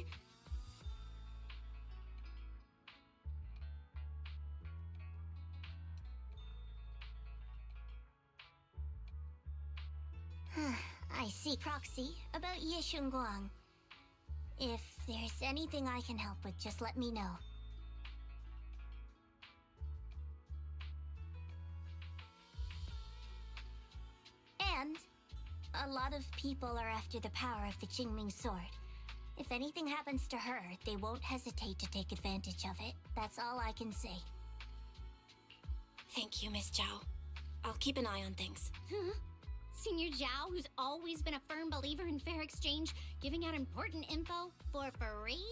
I see, Proxy. About Ye Shunguang. If there's anything I can help with, just let me know. And a lot of people are after the power of the Qingming sword. If anything happens to her, they won't hesitate to take advantage of it. That's all I can say. Thank you, Miss Zhao. I'll keep an eye on things. Huh? Senior Zhao, who's always been a firm believer in fair exchange, giving out important info for free?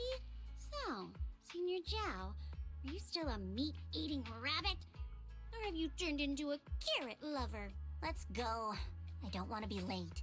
So, Senior Zhao, are you still a meat-eating rabbit? Or have you turned into a carrot lover? Let's go. I don't want to be late.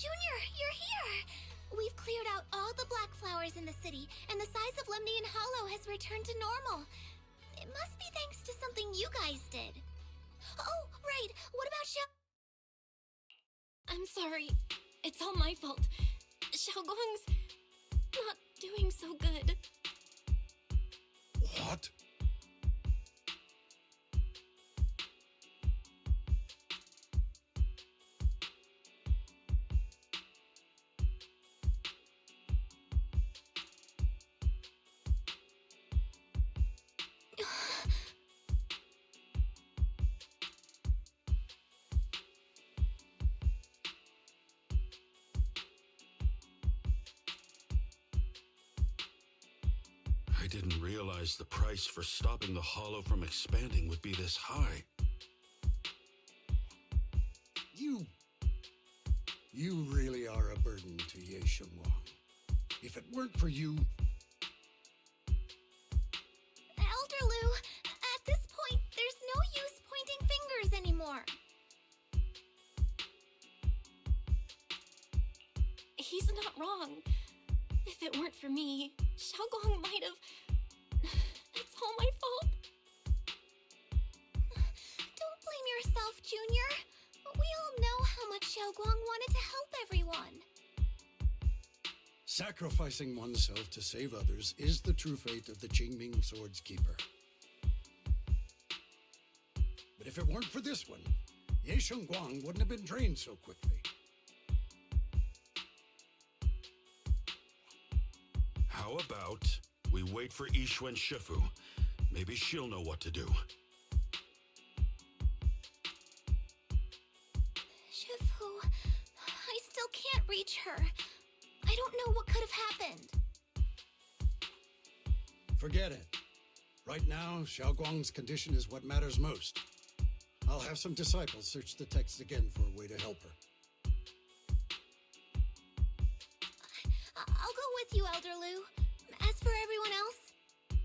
Junior, you're here! We've cleared out all the black flowers in the city, and the size of Lemnian Hollow has returned to normal. It must be thanks to something you guys did. Oh, right. What about I'm sorry. It's all my fault. Xiaoguang's not doing so good. What? I didn't realize the price for stopping the Hollow from expanding would be this high. You You really are a burden to Ye Shengwang. If it weren't for you... Elder Lu, at this point, there's no use pointing fingers anymore. He's not wrong. If it weren't for me, Xiaoguang might have... It's all my fault. Don't blame yourself, Junior. We all know how much Xiaoguang wanted to help everyone. Sacrificing oneself to save others is the true fate of the Qingming Sword's keeper. But if it weren't for this one, Ye Shengwang wouldn't have been drained so quickly. How about we wait for Yixuan Shifu? Maybe she'll know what to do. Shifu, I still can't reach her. I don't know what could have happened. Forget it. Right now, Xiaoguang's condition is what matters most. I'll have some disciples search the text again for a way to help her. I'll go with you, Elder Lu. As for everyone else,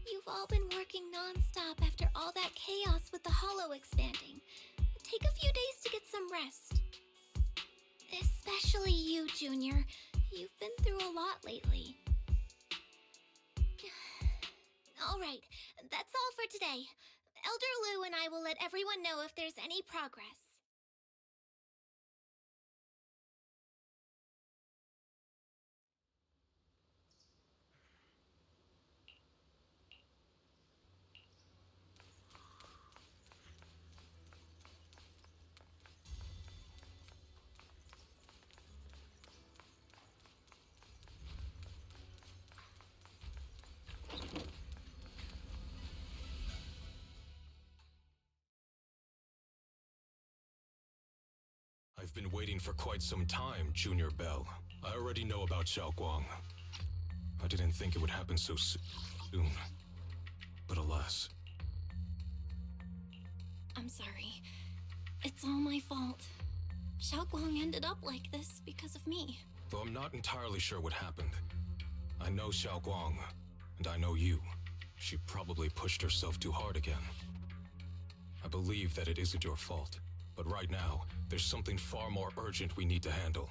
you've all been working non-stop after all that chaos with the Hollow expanding. Take a few days to get some rest. Especially you, Junior. You've been through a lot lately. All right, that's all for today. Elder Lu and I will let everyone know if there's any progress. I've been waiting for quite some time, Junior Bell. I already know about Xiaoguang. I didn't think it would happen so soon. But alas. I'm sorry. It's all my fault. Xiaoguang ended up like this because of me. Though I'm not entirely sure what happened. I know Xiaoguang, and I know you. She probably pushed herself too hard again. I believe that it isn't your fault. But right now, there's something far more urgent we need to handle.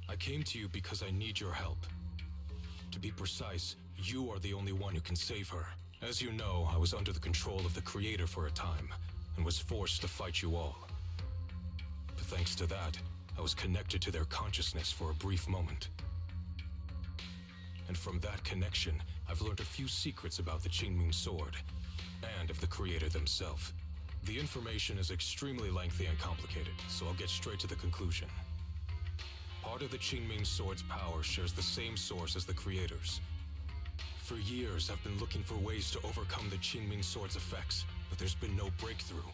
I came to you because I need your help. To be precise, you are the only one who can save her. As you know, I was under the control of the Creator for a time, and was forced to fight you all. But thanks to that, I was connected to their consciousness for a brief moment. And from that connection, I've learned a few secrets about the Qingming Sword, and of the Creator themselves. The information is extremely lengthy and complicated, so I'll get straight to the conclusion. Part of the Qingming Sword's power shares the same source as the Creator's. For years, I've been looking for ways to overcome the Qingming Sword's effects, but there's been no breakthrough.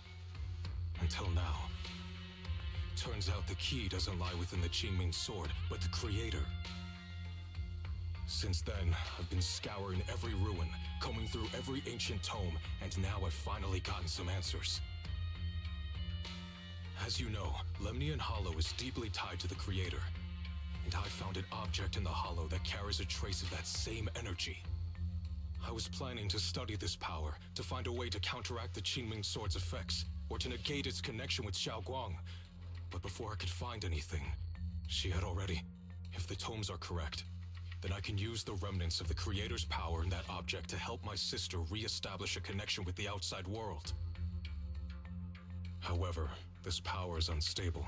Until now. Turns out the key doesn't lie within the Qingming Sword, but the Creator. Since then, I've been scouring every ruin, combing through every ancient tome, and now I've finally gotten some answers. As you know, Lemnian Hollow is deeply tied to the Creator, and I found an object in the Hollow that carries a trace of that same energy. I was planning to study this power, to find a way to counteract the Qingming Sword's effects, or to negate its connection with Xiaoguang. But before I could find anything, she had already... If the tomes are correct, then I can use the remnants of the Creator's power in that object to help my sister re-establish a connection with the outside world. However, this power is unstable.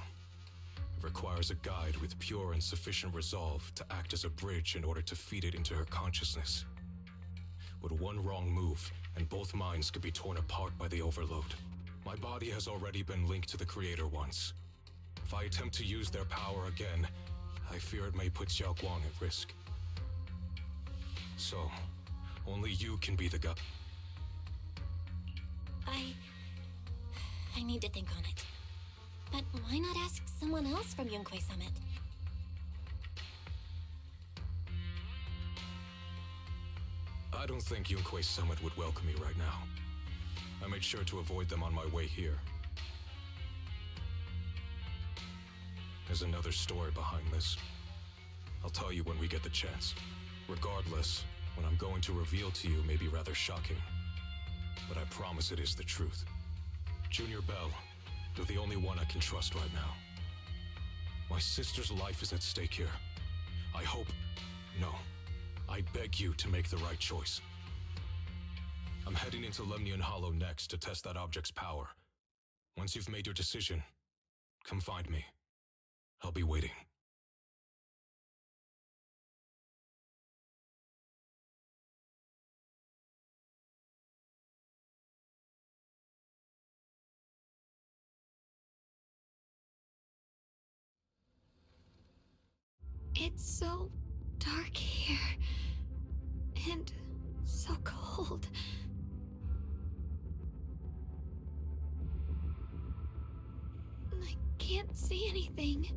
It requires a guide with pure and sufficient resolve to act as a bridge in order to feed it into her consciousness. With one wrong move, and both minds could be torn apart by the overload. My body has already been linked to the Creator once. If I attempt to use their power again, I fear it may put Xiaoguang at risk. So, only you can be the guide. I need to think on it. But why not ask someone else from Yunque Summit? I don't think Yunque Summit would welcome me right now. I made sure to avoid them on my way here. There's another story behind this. I'll tell you when we get the chance. Regardless, what I'm going to reveal to you may be rather shocking, but I promise it is the truth. Junior Bell, you're the only one I can trust right now. My sister's life is at stake here. I hope... No. I beg you to make the right choice. I'm heading into Lemnian Hollow next to test that object's power. Once you've made your decision, come find me. I'll be waiting. It's so dark here. And so cold. I can't see anything.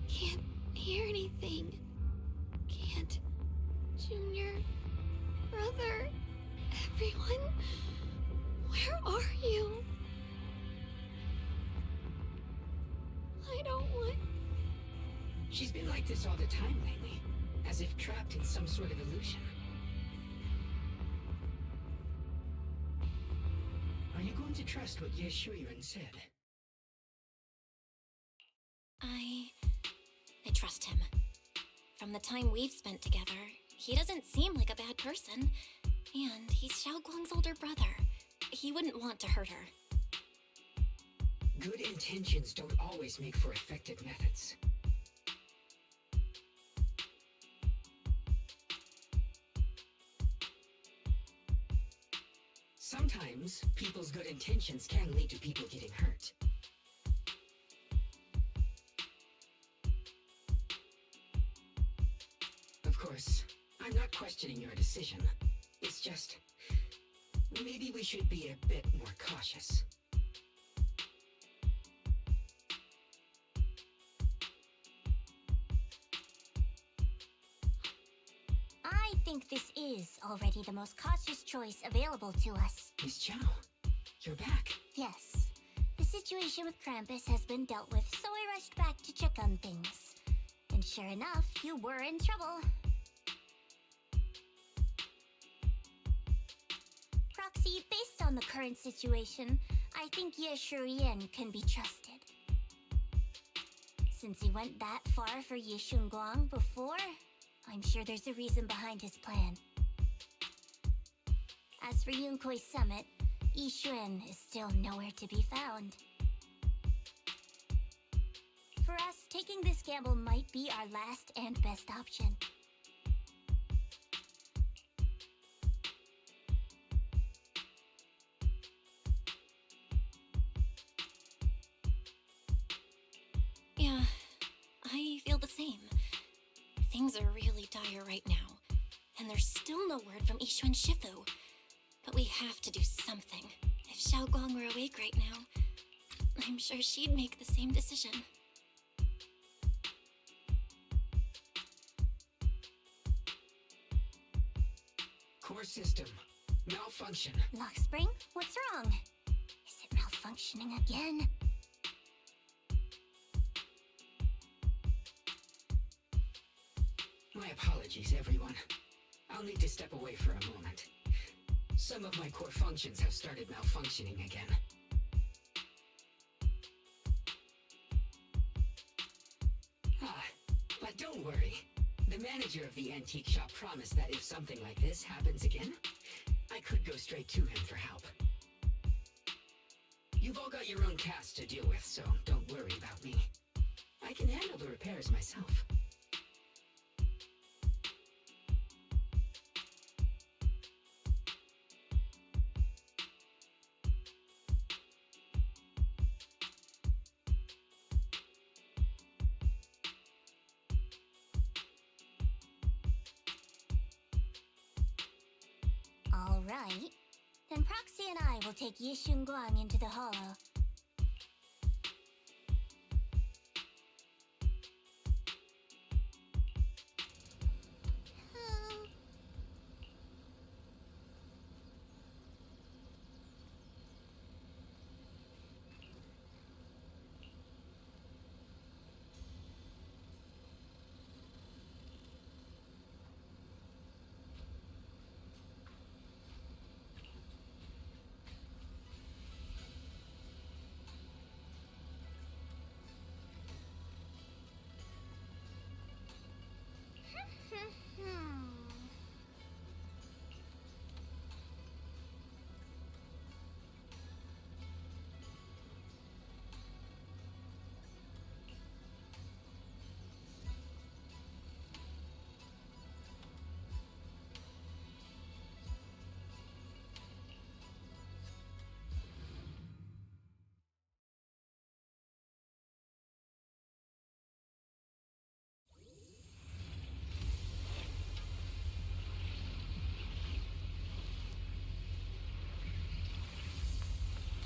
Can't hear anything. Can't... Junior... Brother... Everyone... Where are you? I don't want... She's been like this all the time lately, as if trapped in some sort of illusion. Are you going to trust what Ye Shuyan said? I trust him. From the time we've spent together, he doesn't seem like a bad person. And he's Xiaoguang's older brother. He wouldn't want to hurt her. Good intentions don't always make for effective methods. Sometimes, people's good intentions can lead to people getting hurt. Of course, I'm not questioning your decision. It's just... maybe we should be a bit more cautious. I think this is already the most cautious choice available to us. Miss Chow, you're back. Yes. The situation with Krampus has been dealt with, so I rushed back to check on things. And sure enough, you were in trouble. Proxy, based on the current situation, I think Ye Shuyan can be trusted. Since he went that far for Ye Shunguang before, I'm sure there's a reason behind his plan. As for Yunkuei Summit, Yixuan is still nowhere to be found. For us, taking this gamble might be our last and best option. Yeah, I feel the same. Things are really dire right now, and there's still no word from Yixuan Shifu. But we have to do something. If Xiaoguang were awake right now, I'm sure she'd make the same decision. Core system. Malfunction. Lockspring, what's wrong? Is it malfunctioning again? My apologies, everyone. I'll need to step away for a moment. Some of my core functions have started malfunctioning again. But don't worry. The manager of the antique shop promised that if something like this happens again, I could go straight to him for help. You've all got your own tasks to deal with, so don't worry about me. I can handle the repairs myself. Alright. Then Proxy and I will take Ye Shunguang into the hollow.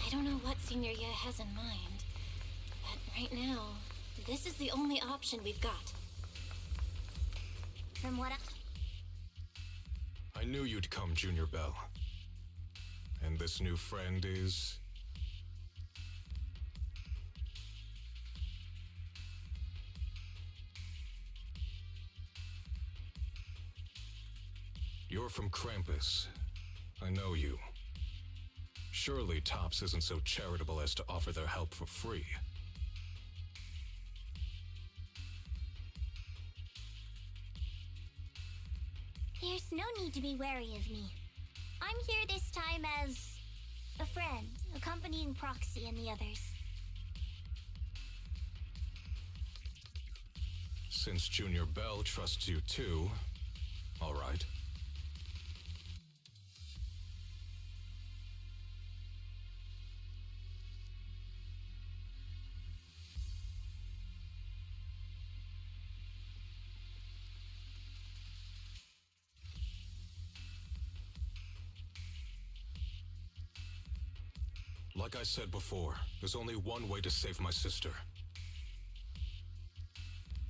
I don't know what Senior Ye has in mind, but right now, this is the only option we've got. From what I knew you'd come, Junior Bell. And this new friend is... You're from Krampus. I know you. Surely Tops isn't so charitable as to offer their help for free. There's no need to be wary of me. I'm here this time as a friend, accompanying Proxy and the others. Since Junior Bell trusts you too, all right. Like I said before, there's only one way to save my sister.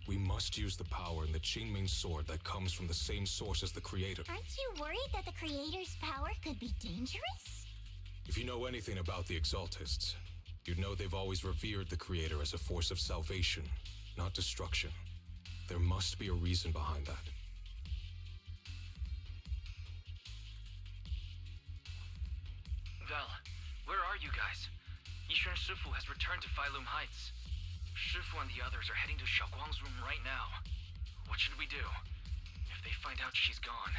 We must use the power in the Qingming sword that comes from the same source as the Creator. Aren't you worried that the Creator's power could be dangerous? If you know anything about the Exaltists, you'd know they've always revered the Creator as a force of salvation, not destruction. There must be a reason behind that. Val, where are you guys? Yishuan Shifu has returned to Failum Heights. Shifu and the others are heading to Xiaoguang's room right now. What should we do? If they find out she's gone...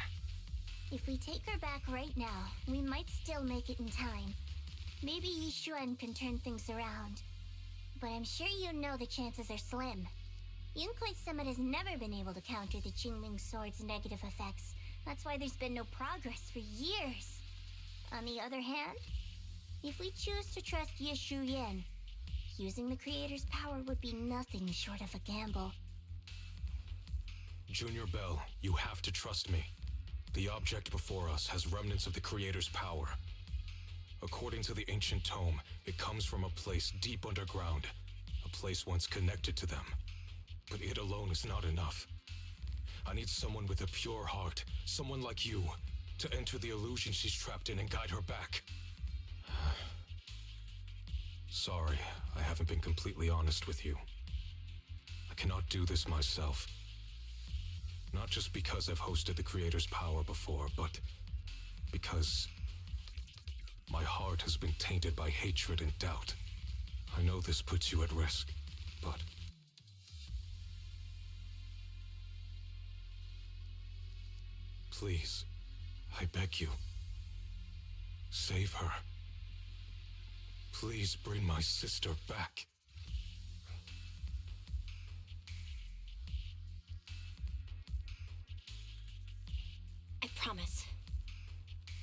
If we take her back right now, we might still make it in time. Maybe Yishuan can turn things around. But I'm sure you know the chances are slim. Yunkai Summit has never been able to counter the Qingming Sword's negative effects. That's why there's been no progress for years. On the other hand, if we choose to trust Ye Shuyan, using the Creator's power would be nothing short of a gamble. Junior Bell, you have to trust me. The object before us has remnants of the Creator's power. According to the ancient tome, it comes from a place deep underground, a place once connected to them. But it alone is not enough. I need someone with a pure heart, someone like you, to enter the illusion she's trapped in and guide her back. Sorry, I haven't been completely honest with you. I cannot do this myself. Not just because I've hosted the Creator's power before, but because my heart has been tainted by hatred and doubt. I know this puts you at risk, but... Please, I beg you, save her. Please bring my sister back. I promise.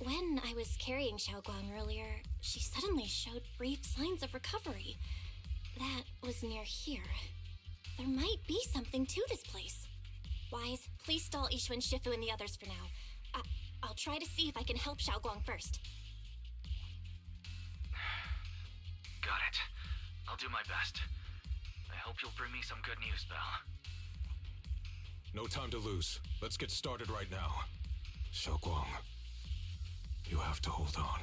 When I was carrying Xiaoguang earlier, she suddenly showed brief signs of recovery. That was near here. There might be something to this place. Wise, please stall Yishuan Shifu and the others for now. I'll try to see if I can help Xiaoguang first. Got it. I'll do my best. I hope you'll bring me some good news, Belle. No time to lose. Let's get started right now. Xiaoguang, you have to hold on.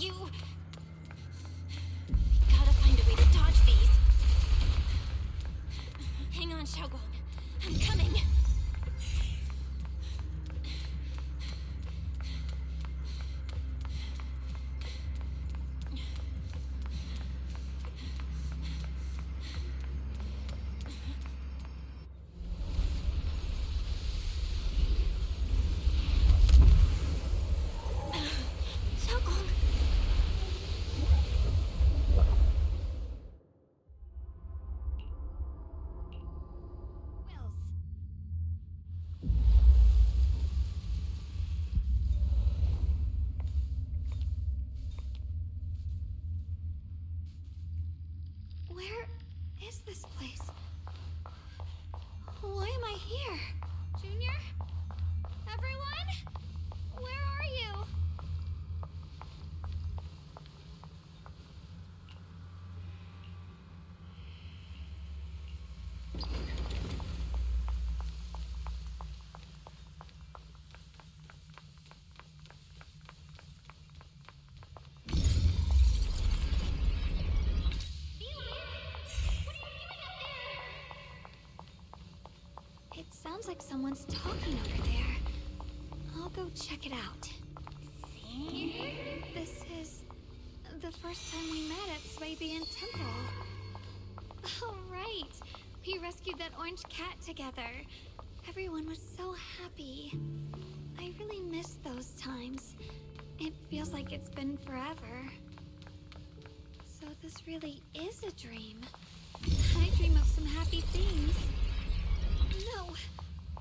you... Gotta find a way to dodge these. Hang on, Xiaoguang. I'm coming. Where is this place? Why am I here? Junior? Everyone? Where are you? It sounds like someone's talking over there. I'll go check it out. This is the first time we met at Swabian Temple. Oh, right. We rescued that orange cat together. Everyone was so happy. I really miss those times. It feels like it's been forever. So this really is a dream. I dream of some happy things. No!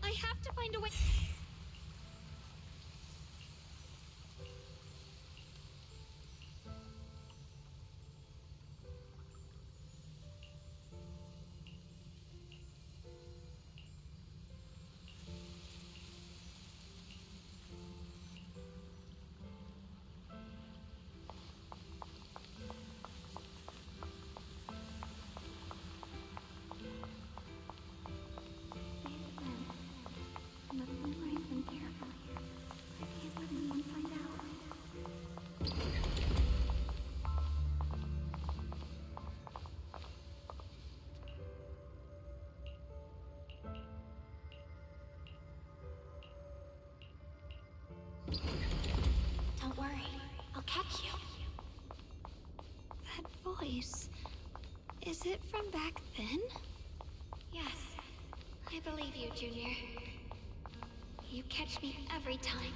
I have to find a way... Don't worry. I'll catch you. That voice... Is it from back then? Yes. I believe you, Junior. You catch me every time.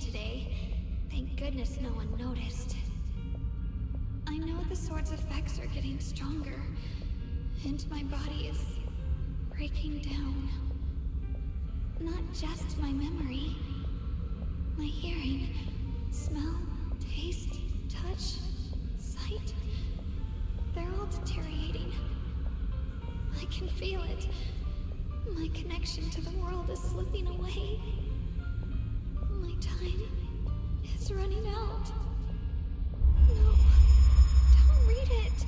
Today. Thank goodness no one noticed. I know the sword's effects are getting stronger, and my body is breaking down. Not just my memory, my hearing, smell, taste, touch, sight. They're all deteriorating. I can feel it. My connection to the world is slipping away. My time is running out. No, don't read it.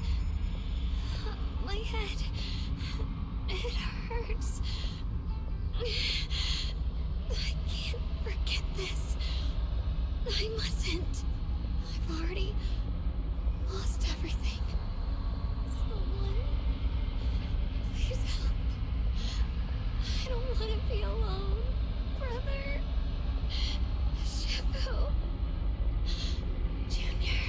My head, it hurts. I can't forget this. I mustn't. I've already lost everything. Someone, please help. I don't want to be alone, brother. Shifu. Junior.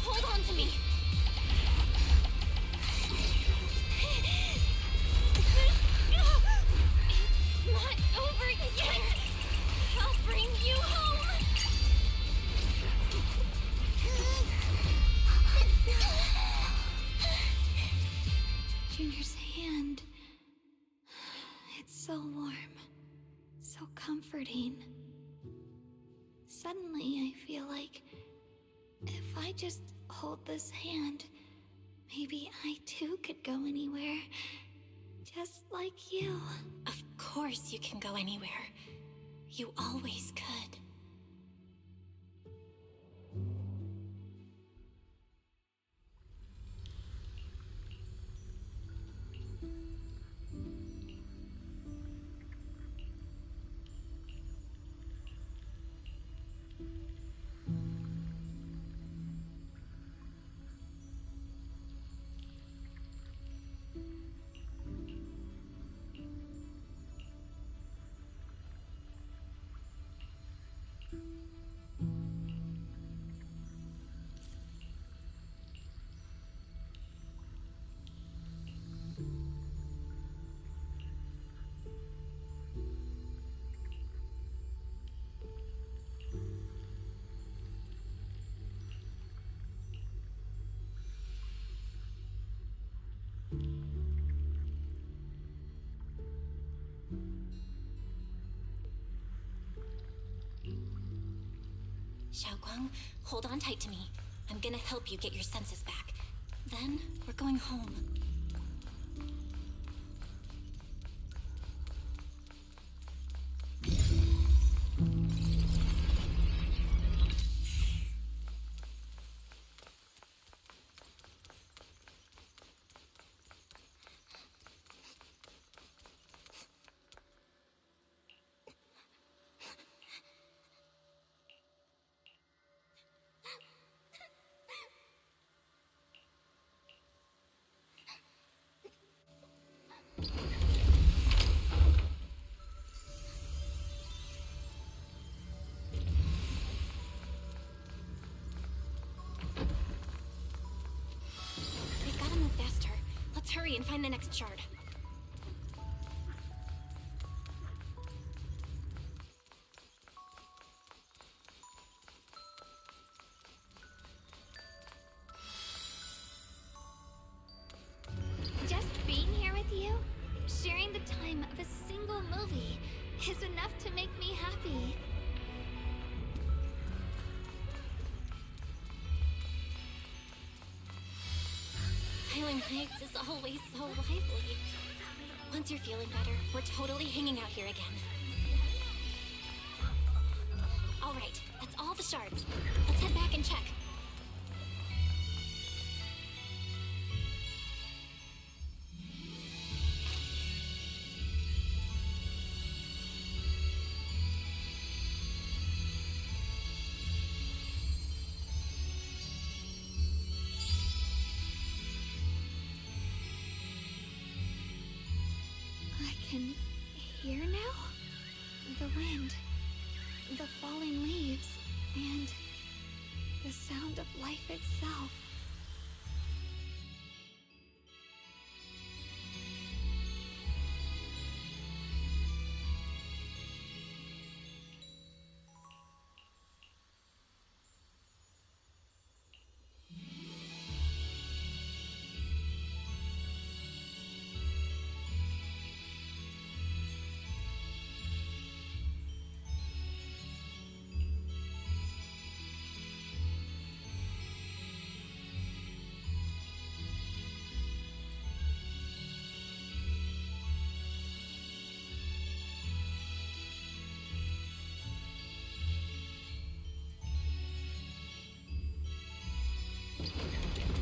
Hold on to me. Junior's hand. It's so warm, so comforting. Suddenly, I feel like if I just hold this hand, maybe I too could go anywhere. Just like you. Of course you can go anywhere. You always could. Xiaoguang, hold on tight to me. I'm gonna help you get your senses back. Then, we're going home. Hurry and find the next shard. Just being here with you, sharing the time of a single movie, is enough to make me happy. Highland Heights is always so lively. Once you're feeling better, we're totally hanging out here again. All right, that's all the shards. Let's head back and check. I can hear now? The wind, the falling leaves, and the sound of life itself.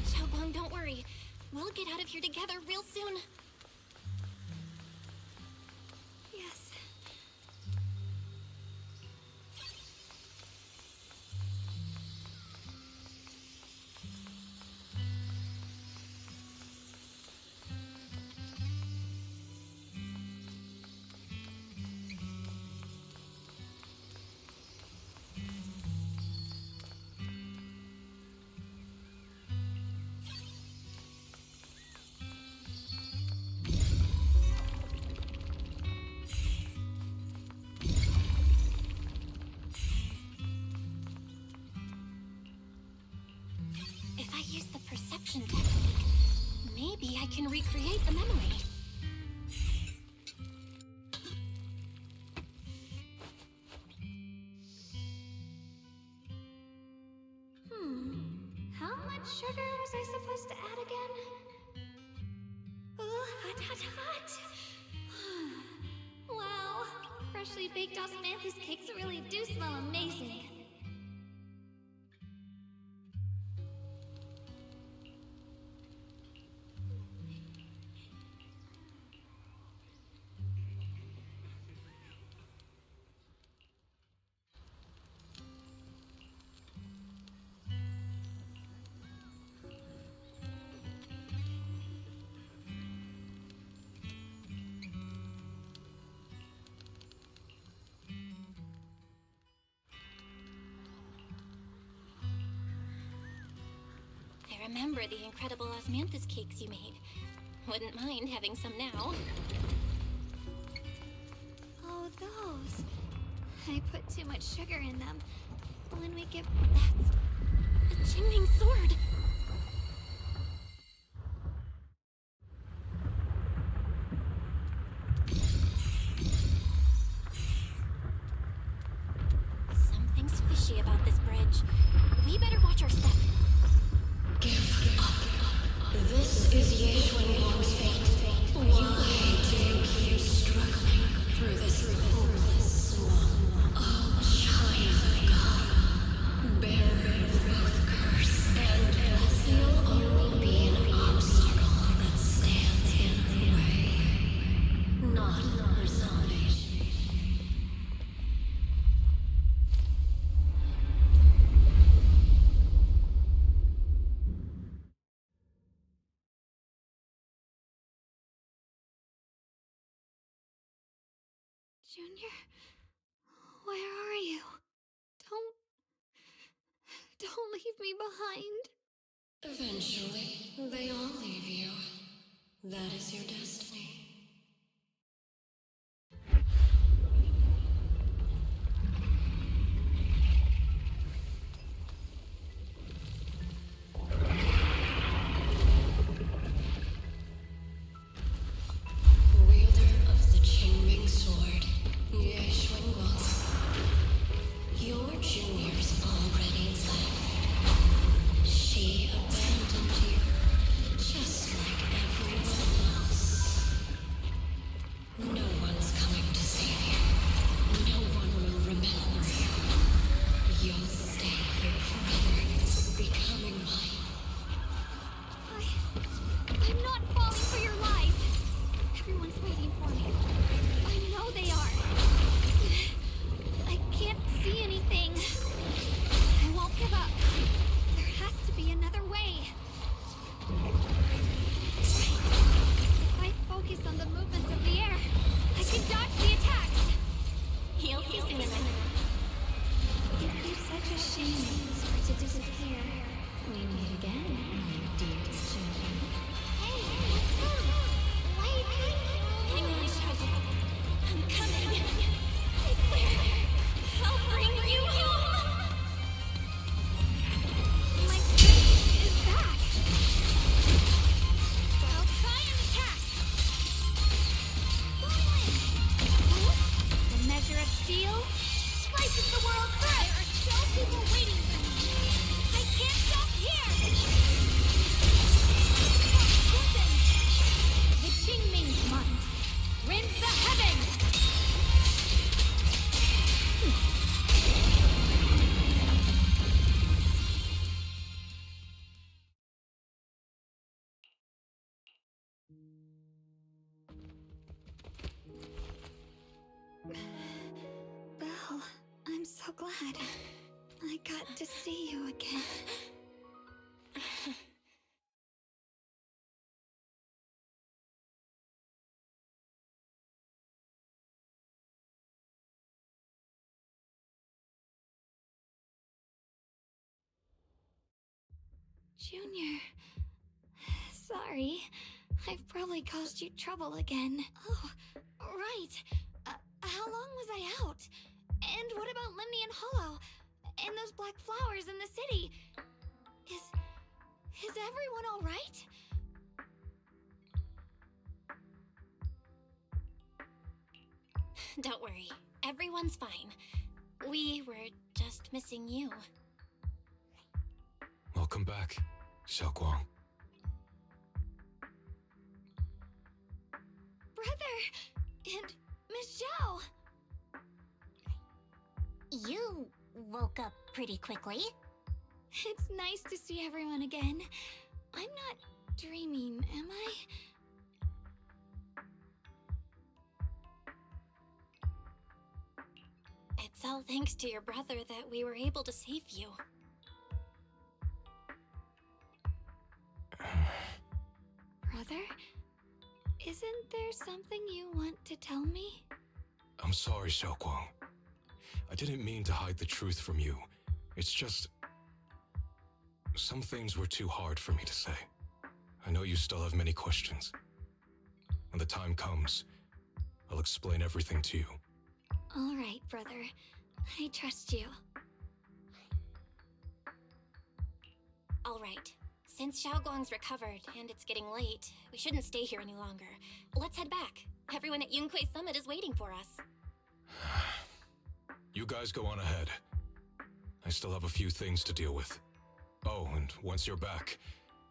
Xiaoguang, don't worry. We'll get out of here together real soon. Yes. can recreate the memory. How much sugar was I supposed to add again? Hot, hot, hot! Wow, freshly baked osmanthus cakes really do smell amazing. I remember the incredible osmanthus cakes you made. Wouldn't mind having some now. Oh, those. I put too much sugar in them. When we get... That's the Qingming sword! Something's fishy about this bridge. We better watch our step. Give up. This is Ye Xuanguang's fate. Why do you keep struggling through this hopeless swamp? Oh, child of God, bearer of both curse and blessing, you'll only be an obstacle that stands in her way, not her salvation. Junior, where are you? Don't leave me behind. Eventually, they all leave you. That is your destiny. Wielder of the Qingming sword, Ye Xuanguang. Your junior's already left. She abandoned you, just like everyone else. No one's coming to save you. No one will remember you. You'll stay here forever, becoming mine. I'm not falling for your lies. Everyone's waiting for me. I know they are. I can't see anything. I won't give up. There has to be another way. If I focus on the movements of the air, I can dodge the attacks. You'll see soon enough. It'd be such a shame for it to disappear. We meet again, my dear children. Hey, what's up? Wait! Hang on, Shadow. I'm coming. I swear, I'll bring you home. My strength is back. I'll try and attack. The measure of steel slices the world through. There are still people waiting for me. I can't stop here. Listen. The Qingming's might rends the heavens. Belle, I'm so glad. I got to see you again. Junior, sorry. I've probably caused you trouble again. Oh, right. How long was I out? And what about Lemnian Hollow? And those black flowers in the city? Is everyone all right? Don't worry. Everyone's fine. We were just missing you. Welcome back, Xiaoguang. Brother! And Miss Zhao! You woke up pretty quickly. It's nice to see everyone again. I'm not dreaming, am I? It's all thanks to your brother that we were able to save you. Brother? Isn't there something you want to tell me? I'm sorry, Xiaoguang. I didn't mean to hide the truth from you. It's just... some things were too hard for me to say. I know you still have many questions. When the time comes, I'll explain everything to you. All right, brother. I trust you. All right. Since Xiaoguang's recovered and it's getting late, we shouldn't stay here any longer. Let's head back. Everyone at Yunquei Summit is waiting for us. You guys go on ahead. I still have a few things to deal with. Oh, and once you're back,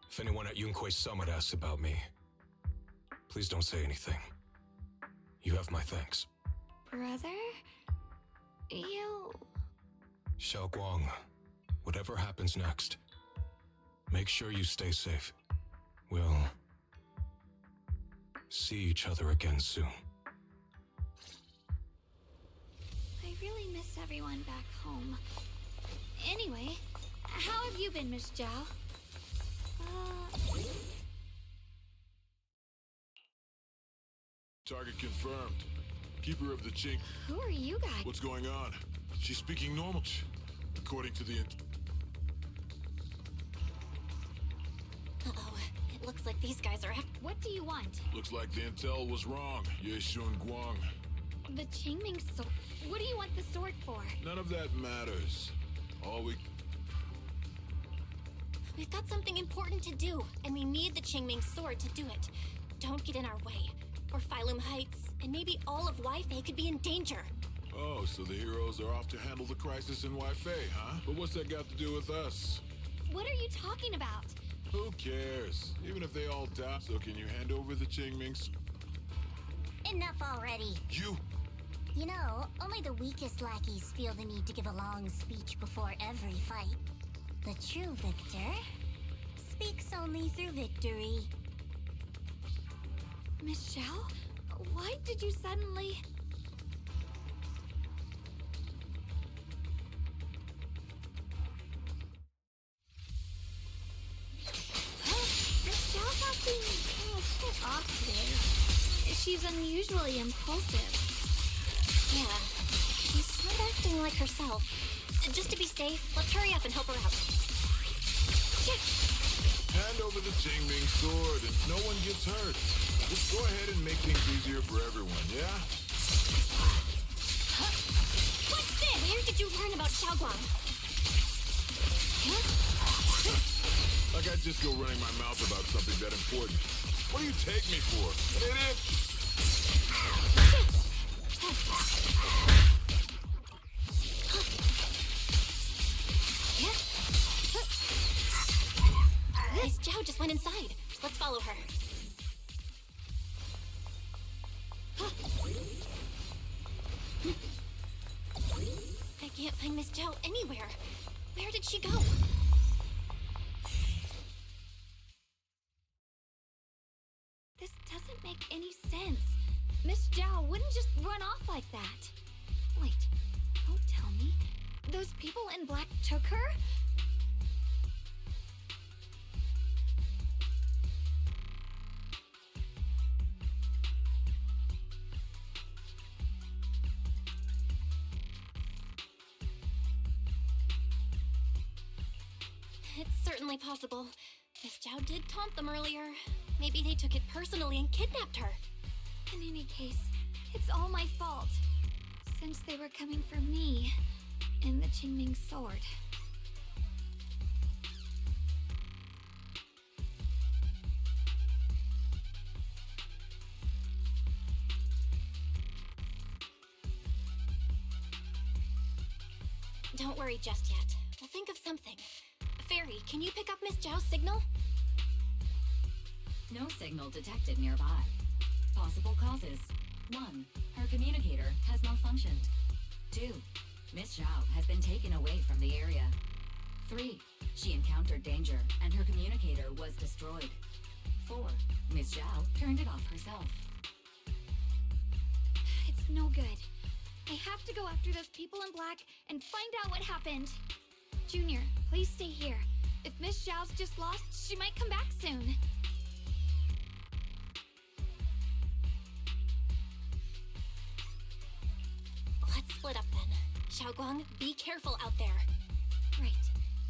if anyone at Yunquei Summit asks about me, please don't say anything. You have my thanks. Brother? You... Xiaoguang, whatever happens next, make sure you stay safe. We'll see each other again soon. I really miss everyone back home. Anyway, how have you been, Miss Zhao? Target confirmed. Keeper of the Ching. Who are you guys? What's going on? She's speaking normal, according to the... Uh-oh. It looks like these guys are after... What do you want? Looks like the intel was wrong. Ye Shun Guang. The Qingming sword. What do you want the sword for? None of that matters. All we... We've got something important to do, and we need the Qingming sword to do it. Don't get in our way, or Phylum Heights, and maybe all of Weifei could be in danger. Oh, so the heroes are off to handle the crisis in Weifei, huh? But what's that got to do with us? What are you talking about? Who cares? Even if they all die, so can you hand over the Qingming? Enough already. You know, only the weakest lackeys feel the need to give a long speech before every fight. The true victor speaks only through victory. Miss Zhao? Why did you suddenly... Miss Zhao's acting off today. She's unusually impulsive. Yeah, she's not acting like herself. Just to be safe, let's hurry up and help her out. Hand over the Qingming sword and no one gets hurt. Just go ahead and make things easier for everyone, yeah? What's this? Where did you learn about Xiaoguang? Like I'd just go running my mouth about something that important. What do you take me for? An idiot? Miss Zhao just went inside. Let's follow her. I can't find Miss Zhao anywhere. Where did she go? This doesn't make any sense. Miss Zhao wouldn't just run off like that. Wait, don't tell me. Those people in black took her? It's certainly possible. Miss Zhao did taunt them earlier. Maybe they took it personally and kidnapped her. In any case, it's all my fault. Since they were coming for me and the Qingming sword. Don't worry just yet. We'll think of something. Fairy, can you pick up Miss Zhao's signal? No signal detected nearby. Possible causes. 1. Her communicator has malfunctioned. 2. Miss Zhao has been taken away from the area. 3. She encountered danger and her communicator was destroyed. 4. Miss Zhao turned it off herself. It's no good. I have to go after those people in black and find out what happened. Junior, please stay here. If Miss Zhao's just lost, she might come back soon. Let's split up then. Xiaoguang, be careful out there. Right.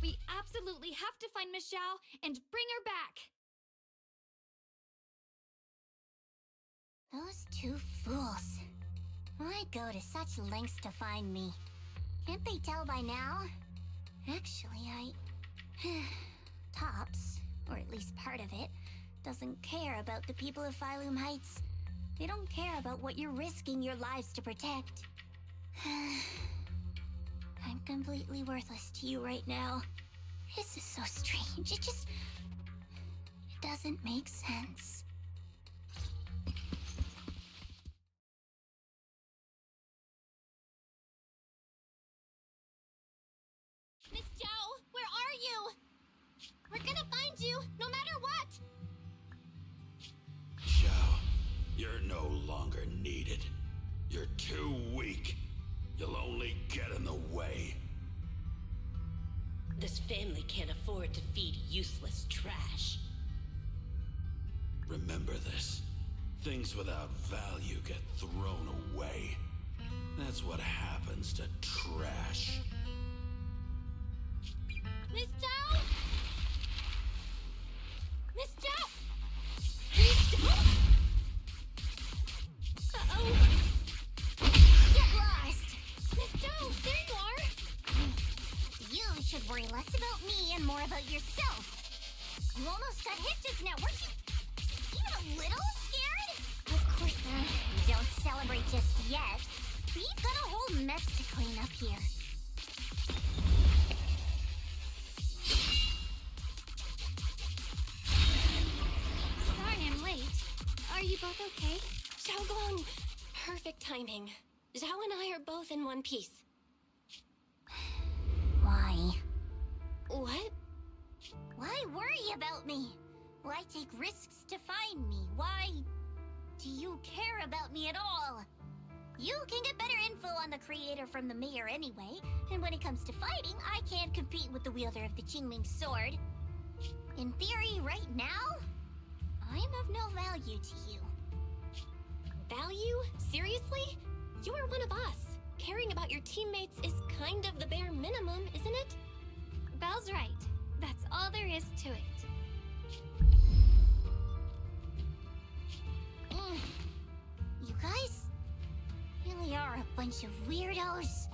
We absolutely have to find Miss Zhao and bring her back. Those two fools. Why go to such lengths to find me? Can't they tell by now? Actually, Tops, or at least part of it, doesn't care about the people of Phylum Heights. They don't care about what you're risking your lives to protect. I'm completely worthless to you right now. This is so strange. It doesn't make sense. Miss Zhao, where are you? We're gonna find you, no matter what! Zhao, you're no longer needed. You're too weak. You'll only get in the way. This family can't afford to feed useless trash. Remember this. Things without value get thrown away. That's what happens to trash. Miss Zhao! Miss Zhao! Miss Zhao! Uh-oh! Get lost! Miss Zhao, there you are! You should worry less about me and more about yourself. You almost got hit just now, weren't you even a little scared? Of course not. Don't celebrate just yet. We've got a whole mess to clean up here. Sorry I'm late. Are you both okay? Xiaoguang! Perfect timing. Zhao and I are both in one piece. Why? What? Why worry about me? Why take risks to find me? Why do you care about me at all? You can get better info on the creator from the mayor anyway, and when it comes to fighting, I can't compete with the wielder of the Qingming sword. In theory, right now, I'm of no value to you. Value? Seriously? You're one of us. Caring about your teammates is kind of the bare minimum, isn't it? Belle's right. That's all there is to it. You guys really are a bunch of weirdos.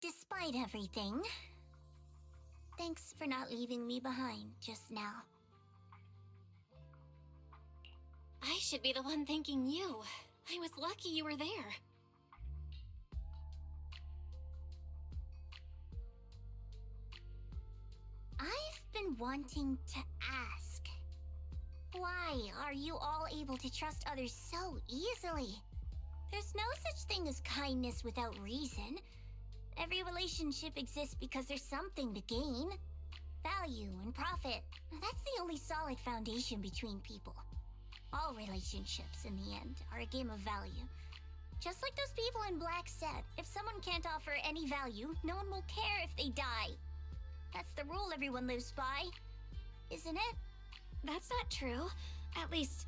Despite everything, thanks for not leaving me behind just now. I should be the one thanking you. I was lucky you were there. I've been wanting to ask. Why are you all able to trust others so easily? There's no such thing as kindness without reason. Every relationship exists because there's something to gain. Value and profit. That's the only solid foundation between people. All relationships, in the end, are a game of value. Just like those people in Black said, if someone can't offer any value, no one will care if they die. That's the rule everyone lives by, isn't it? That's not true. At least,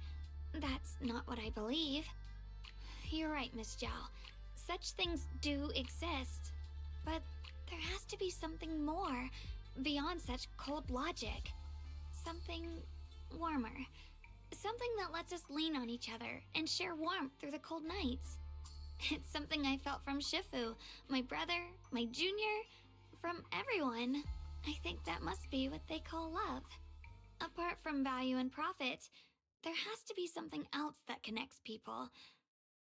that's not what I believe. You're right, Miss Zhao. Such things do exist. But there has to be something more, beyond such cold logic. Something warmer. Something that lets us lean on each other and share warmth through the cold nights. It's something I felt from Shifu, my brother, my junior, from everyone. I think that must be what they call love. Apart from value and profit, there has to be something else that connects people.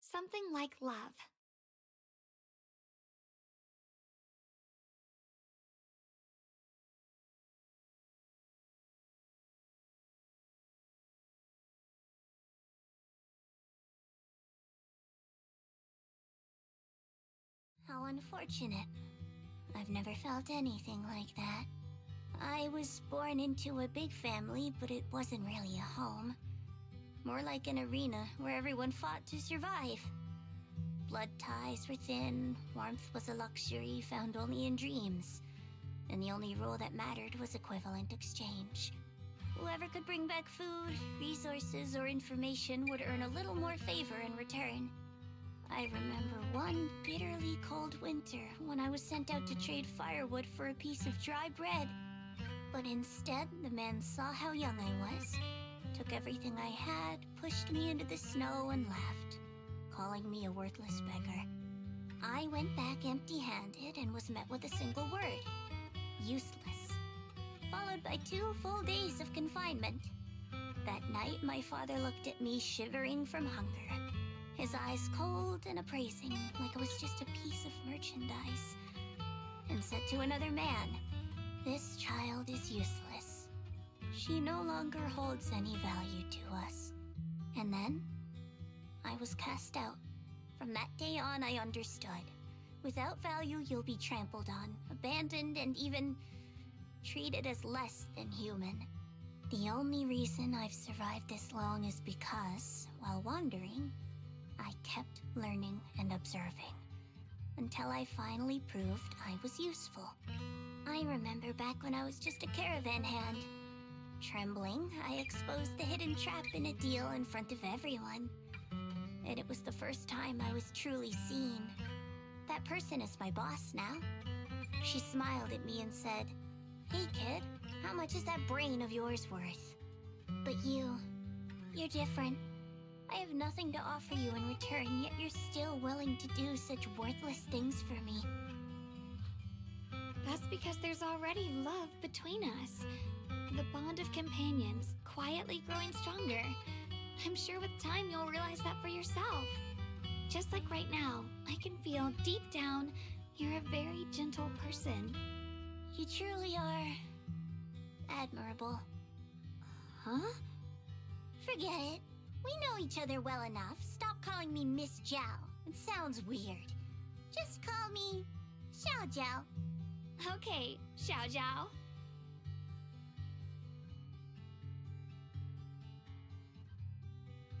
Something like love. How unfortunate. I've never felt anything like that. I was born into a big family, but it wasn't really a home. More like an arena where everyone fought to survive. Blood ties were thin, warmth was a luxury found only in dreams, and the only rule that mattered was equivalent exchange. Whoever could bring back food, resources, or information would earn a little more favor in return. I remember one bitterly cold winter when I was sent out to trade firewood for a piece of dry bread. But instead, the man saw how young I was, took everything I had, pushed me into the snow, and left, calling me a worthless beggar. I went back empty-handed and was met with a single word: useless. Followed by 2 full days of confinement. That night, my father looked at me shivering from hunger. His eyes cold and appraising, like it was just a piece of merchandise, and said to another man, "This child is useless. She no longer holds any value to us." And then, I was cast out. From that day on, I understood. Without value, you'll be trampled on, abandoned, and even treated as less than human. The only reason I've survived this long is because, while wandering, I kept learning and observing, until I finally proved I was useful. I remember back when I was just a caravan hand. Trembling, I exposed the hidden trap in a deal in front of everyone. And it was the first time I was truly seen. That person is my boss now. She smiled at me and said, "Hey kid, how much is that brain of yours worth?" But you're different. I have nothing to offer you in return, yet you're still willing to do such worthless things for me. That's because there's already love between us. The bond of companions, quietly growing stronger. I'm sure with time you'll realize that for yourself. Just like right now, I can feel deep down you're a very gentle person. You truly are admirable. Huh? Forget it. We know each other well enough. Stop calling me Miss Zhao. It sounds weird. Just call me Xiao Zhao. Okay, Xiao Zhao.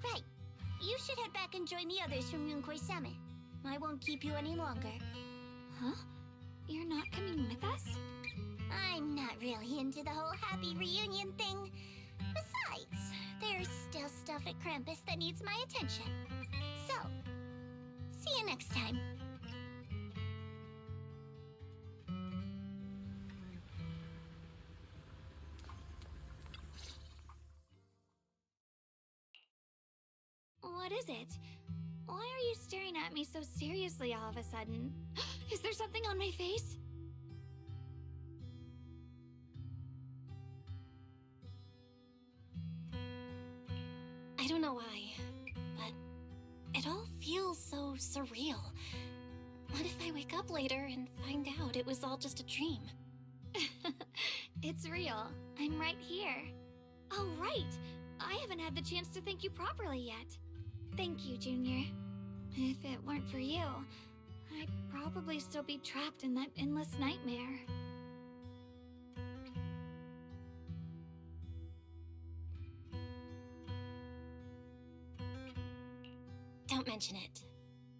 Right. You should head back and join the others from Yunquay Summit. I won't keep you any longer. Huh? You're not coming with us? I'm not really into the whole happy reunion thing. Besides, there's still stuff at Krampus that needs my attention. So, see you next time. What is it? Why are you staring at me so seriously all of a sudden? Is there something on my face? I don't know why, but it all feels so surreal. What if I wake up later and find out it was all just a dream? It's real. I'm right here. Oh, right. I haven't had the chance to thank you properly yet. Thank you, Junior. If it weren't for you, I'd probably still be trapped in that endless nightmare. Don't mention it.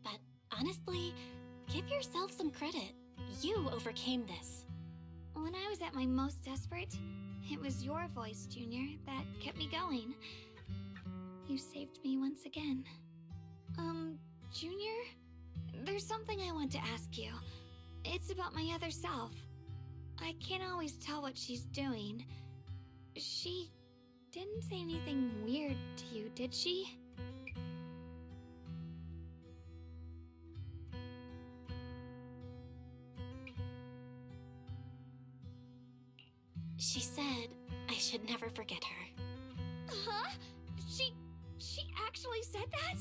But honestly, give yourself some credit. You overcame this. When I was at my most desperate, it was your voice, Junior, that kept me going. You saved me once again. Junior? There's something I want to ask you. It's about my other self. I can't always tell what she's doing. She didn't say anything weird to you, did she? could never forget her. Huh? She actually said that?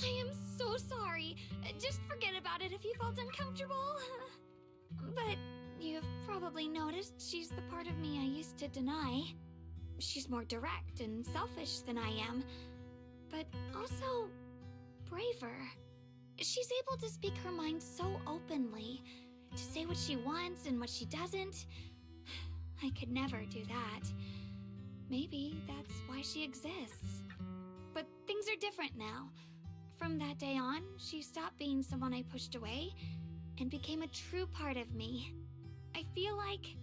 I am so sorry. Just forget about it if you felt uncomfortable. But you've probably noticed she's the part of me I used to deny. She's more direct and selfish than I am, but also braver. She's able to speak her mind so openly, to say what she wants and what she doesn't. I could never do that. Maybe that's why she exists. But things are different now. From that day on, she stopped being someone I pushed away and became a true part of me. I feel like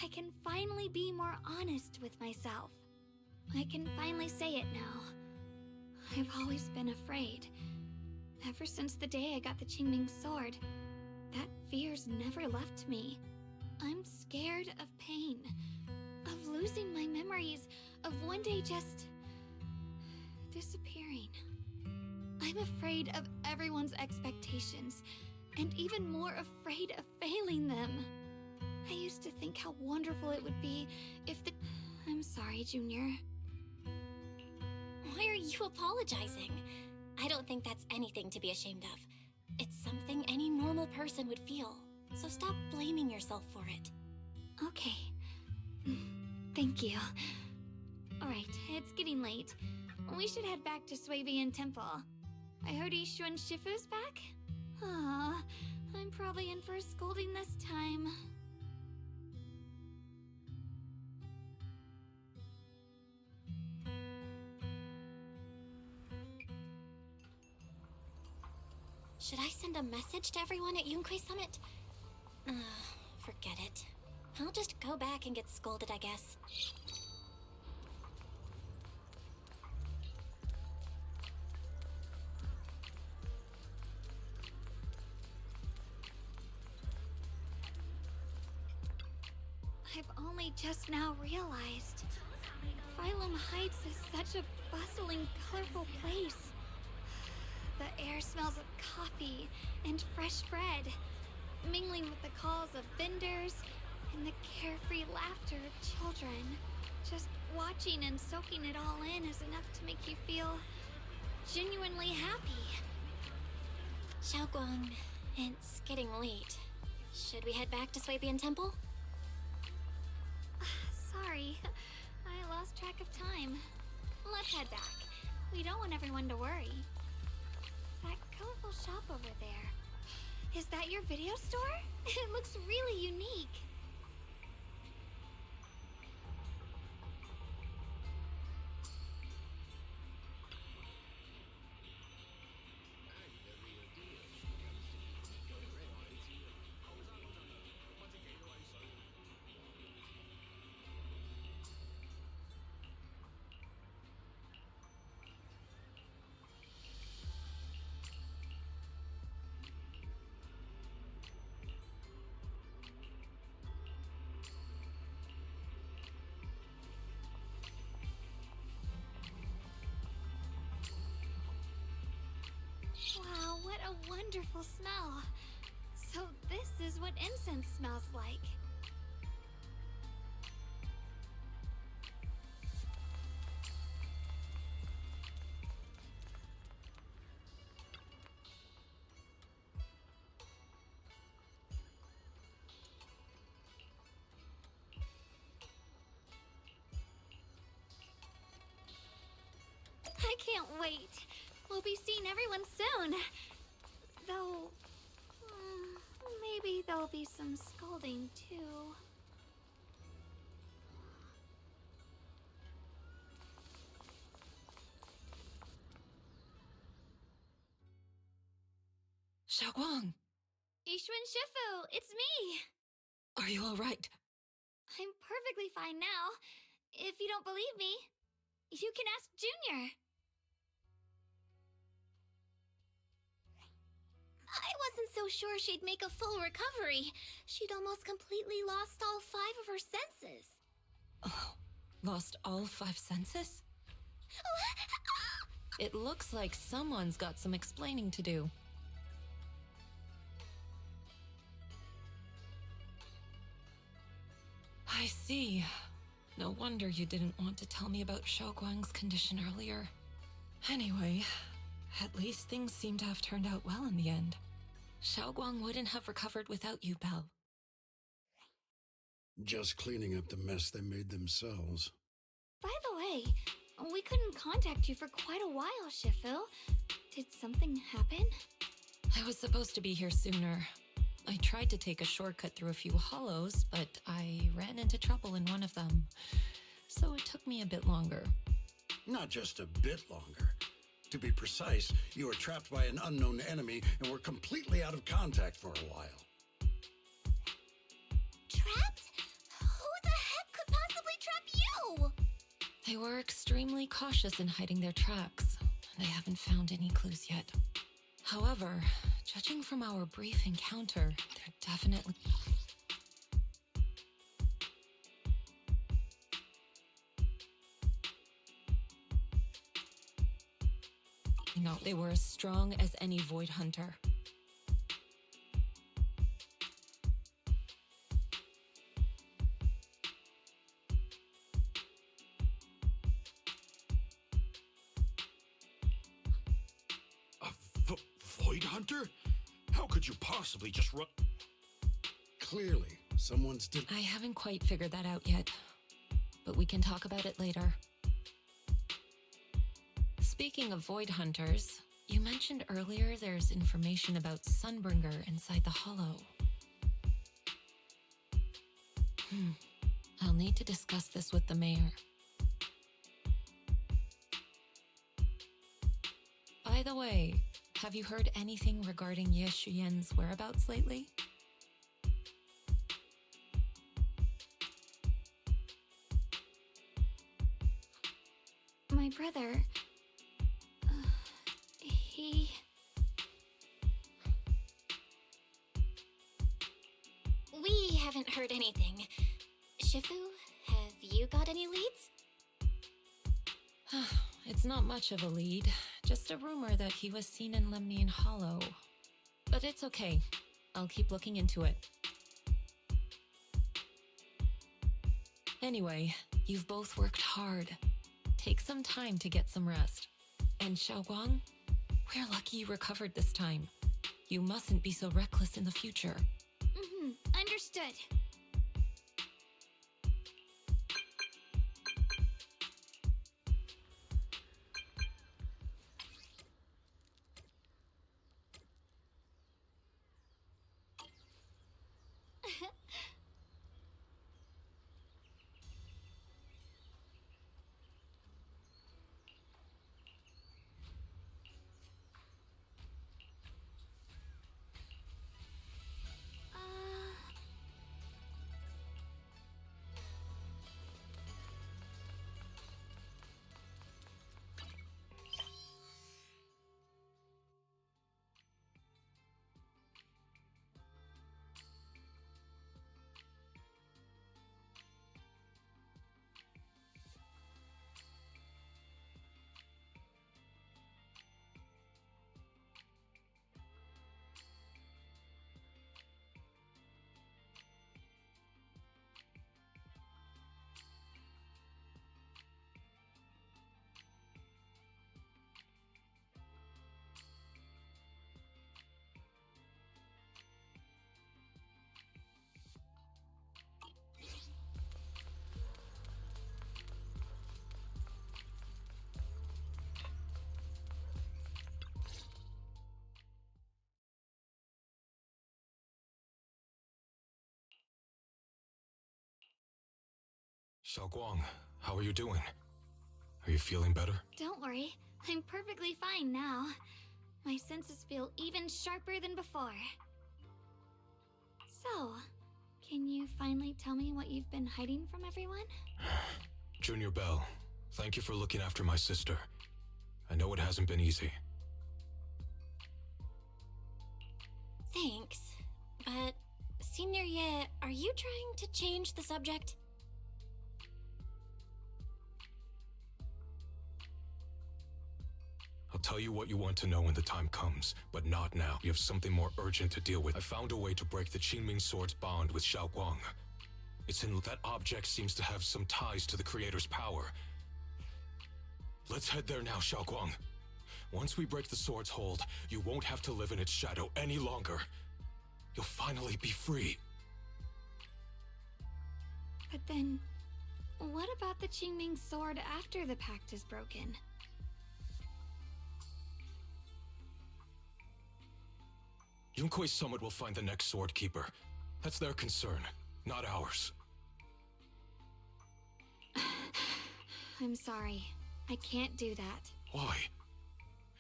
I can finally be more honest with myself. I can finally say it now. I've always been afraid. Ever since the day I got the Qingming sword, that fear's never left me. I'm scared of pain, of losing my memories, of one day just disappearing. I'm afraid of everyone's expectations, and even more afraid of failing them. I used to think how wonderful it would be if the... I'm sorry, Junior. Why are you apologizing? I don't think that's anything to be ashamed of. It's something any normal person would feel, so stop blaming yourself for it. Okay. Thank you. Alright, it's getting late. We should head back to Swabian Temple. I heard Yishuan Shifu's back? Aw, I'm probably in for a scolding this time. Should I send a message to everyone at Yunquei Summit? Forget it. I'll just go back and get scolded, I guess. I've only just now realized. Phylum Heights is such a bustling, colorful place. The air smells of coffee and fresh bread, mingling with the calls of vendors and the carefree laughter of children. Just watching and soaking it all in is enough to make you feel genuinely happy. Xiaoguang, it's getting late. Should we head back to Swabian Temple? Sorry, I lost track of time. Let's head back. We don't want everyone to worry. That colorful shop over there. Is that your video store? It looks really unique. Wow, what a wonderful smell. So this is what incense smells like. I can't wait. We'll be seeing everyone soon. Though, maybe there'll be some scolding too. Xiaoguang! Yishuan Shifu, it's me! Are you alright? I'm perfectly fine now. If you don't believe me, you can ask Junior. I wasn't so sure she'd make a full recovery. She'd almost completely lost all 5 of her senses. Oh, lost all 5 senses? It looks like someone's got some explaining to do. I see. No wonder you didn't want to tell me about Xiaoguang's condition earlier. Anyway, at least things seem to have turned out well in the end. Xiaoguang wouldn't have recovered without you, Belle. Just cleaning up the mess they made themselves. By the way, we couldn't contact you for quite a while, Shifu. Did something happen? I was supposed to be here sooner. I tried to take a shortcut through a few hollows, but I ran into trouble in one of them. So it took me a bit longer. Not just a bit longer. To be precise, you were trapped by an unknown enemy and were completely out of contact for a while. Trapped? Who the heck could possibly trap you? They were extremely cautious in hiding their tracks, and I haven't found any clues yet. However, judging from our brief encounter, they're definitely... No, they were as strong as any Void Hunter. Void Hunter? How could you possibly just run? Clearly, someone's did. I haven't quite figured that out yet, but we can talk about it later. Speaking of Void Hunters, you mentioned earlier there's information about Sunbringer inside the Hollow. I'll need to discuss this with the mayor. By the way, have you heard anything regarding Ye Shuyen's whereabouts lately? My brother... he... We haven't heard anything. Shifu, have you got any leads? It's not much of a lead, just a rumor that he was seen in Lemnian Hollow. But it's okay. I'll keep looking into it. Anyway, you've both worked hard. Take some time to get some rest. And Xiaoguang, we're lucky you recovered this time. You mustn't be so reckless in the future. Understood. Xiaoguang, how are you doing? Are you feeling better? Don't worry, I'm perfectly fine now. My senses feel even sharper than before. So, can you finally tell me what you've been hiding from everyone? Junior Bell, thank you for looking after my sister. I know it hasn't been easy. Thanks. But, Senior Ye, are you trying to change the subject? I'll tell you what you want to know when the time comes, but not now. You have something more urgent to deal with. I found a way to break the Qingming Sword's bond with Xiaoguang. It's in that object seems to have some ties to the Creator's power. Let's head there now, Xiaoguang. Once we break the sword's hold, you won't have to live in its shadow any longer. You'll finally be free. But then, what about the Qingming sword after the pact is broken? Yunkuei Summit will find the next sword keeper. That's their concern, not ours. I'm sorry. I can't do that. Why?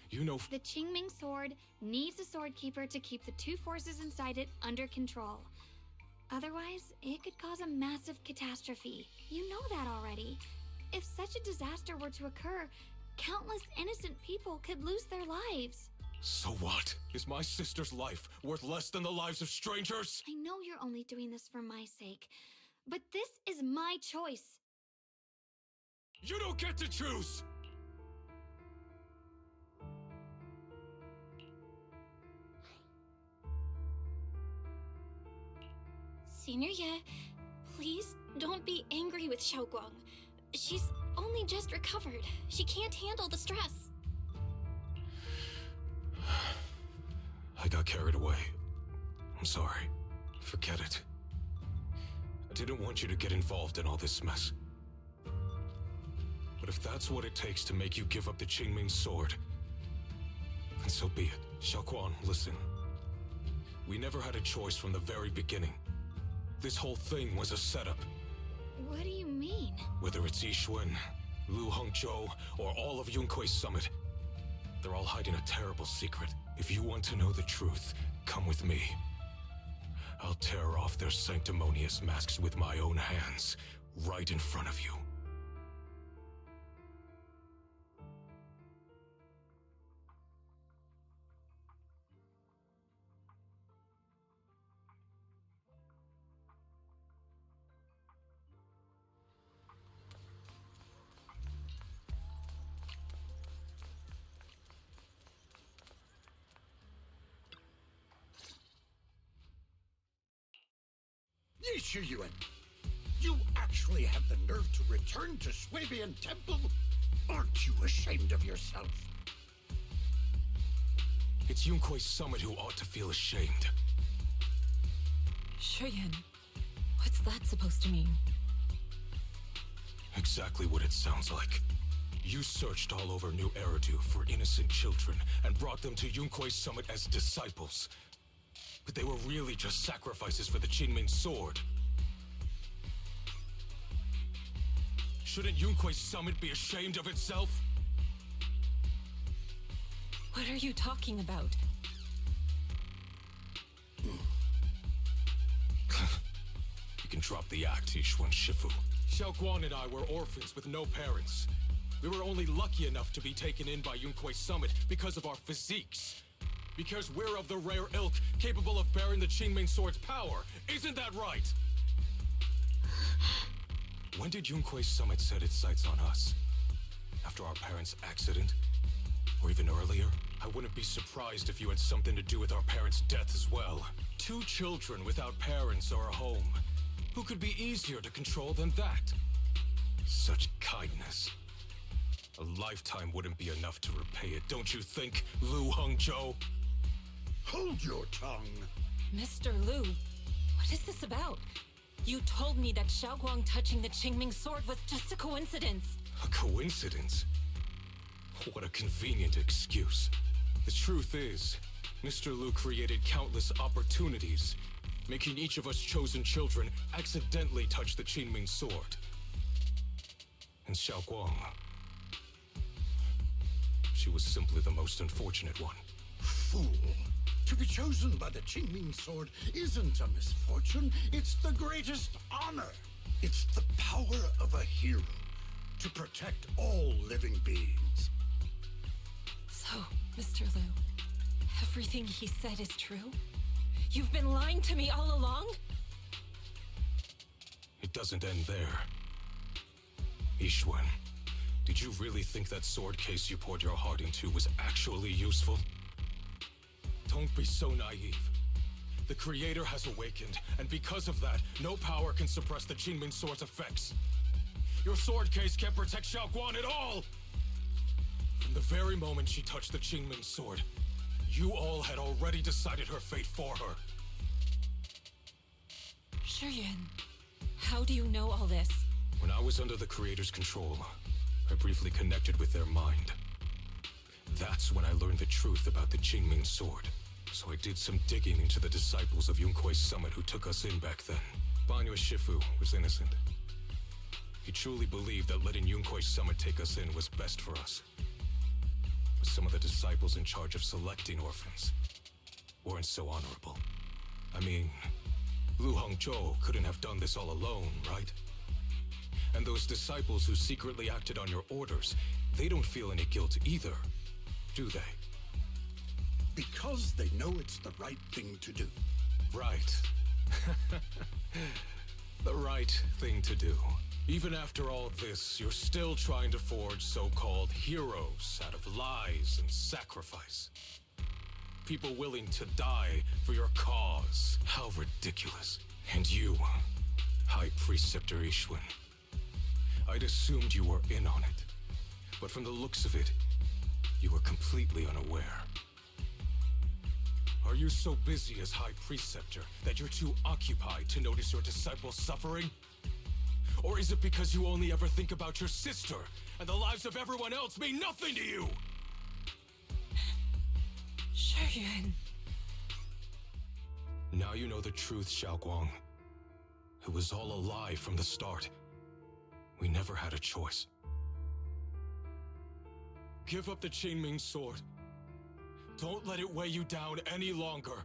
You know... The Qingming sword needs a sword keeper to keep the two forces inside it under control. Otherwise, it could cause a massive catastrophe. You know that already. If such a disaster were to occur, countless innocent people could lose their lives. So what? Is my sister's life worth less than the lives of strangers? I know you're only doing this for my sake, but this is my choice. You don't get to choose! Senior Ye, please don't be angry with Xiaoguang. She's only just recovered. She can't handle the stress. I got carried away. I'm sorry. Forget it. I didn't want you to get involved in all this mess. But if that's what it takes to make you give up the Qingming sword, then so be it. Xiaoguang, listen. We never had a choice from the very beginning. This whole thing was a setup. What do you mean? Whether it's Yixuan, Lu Hongzhou, or all of Yunkuei Summit, they're all hiding a terrible secret. If you want to know the truth, come with me. I'll tear off their sanctimonious masks with my own hands, right in front of you. Yi Shiyuan, you actually have the nerve to return to Swabian Temple? Aren't you ashamed of yourself? It's Yunkuei Summit who ought to feel ashamed. Shuyan, what's that supposed to mean? Exactly what it sounds like. You searched all over New Eridu for innocent children and brought them to Yunkuei Summit as disciples. But they were really just sacrifices for the Qingming sword. Shouldn't Yunkuei Summit be ashamed of itself? What are you talking about? You can drop the act, Yixuan Shifu. Xiaoguang and I were orphans with no parents. We were only lucky enough to be taken in by Yunkuei Summit because of our physiques. Because we're of the rare ilk capable of bearing the Qingming sword's power. Isn't that right? When did Yunkuei Summit set its sights on us? After our parents' accident? Or even earlier? I wouldn't be surprised if you had something to do with our parents' death as well. 2 children without parents or a home. Who could be easier to control than that? Such kindness. A lifetime wouldn't be enough to repay it, don't you think, Lu Hongzhou? Hold your tongue. Mr. Lu, what is this about? You told me that Xiaoguang touching the Qingming sword was just a coincidence. A coincidence? What a convenient excuse. The truth is, Mr. Lu created countless opportunities, making each of us chosen children accidentally touch the Qingming sword. And Xiaoguang, she was simply the most unfortunate one. Fool. To be chosen by the Qingming sword isn't a misfortune, it's the greatest honor. It's the power of a hero to protect all living beings. So, Mr. Lu, everything he said is true? You've been lying to me all along? It doesn't end there. Yixuan, did you really think that sword case you poured your heart into was actually useful? Don't be so naive. The Creator has awakened, and because of that, no power can suppress the Qingming Sword's effects. Your sword case can't protect Xiaoguang at all! From the very moment she touched the Qingming Sword, you all had already decided her fate for her. Shuyuan, how do you know all this? When I was under the Creator's control, I briefly connected with their mind. That's when I learned the truth about the Qingming Sword. So I did some digging into the disciples of Yunkuei Summit who took us in back then. Banyue Shifu was innocent. He truly believed that letting Yunkuei Summit take us in was best for us. But some of the disciples in charge of selecting orphans weren't so honorable. I mean, Lu Hongzhou couldn't have done this all alone, right? And those disciples who secretly acted on your orders, they don't feel any guilt either, do they? Because they know it's the right thing to do. Right. The right thing to do. Even after all this, you're still trying to forge so-called heroes out of lies and sacrifice. People willing to die for your cause. How ridiculous. And you, High Preceptor Ishun. I'd assumed you were in on it. But from the looks of it, you were completely unaware. Are you so busy as High Preceptor that you're too occupied to notice your disciples suffering? Or is it because you only ever think about your sister, and the lives of everyone else mean nothing to you? Shuyuan. Now you know the truth, Xiaoguang. It was all a lie from the start. We never had a choice. Give up the Qingming Sword. Don't let it weigh you down any longer.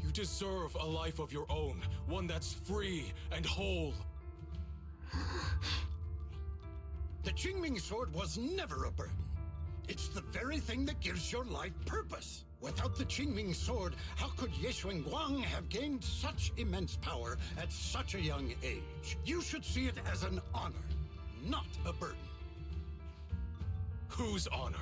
You deserve a life of your own, one that's free and whole. The Qingming Sword was never a burden. It's the very thing that gives your life purpose. Without the Qingming Sword, how could Ye Guang have gained such immense power at such a young age? You should see it as an honor, not a burden. Whose honor?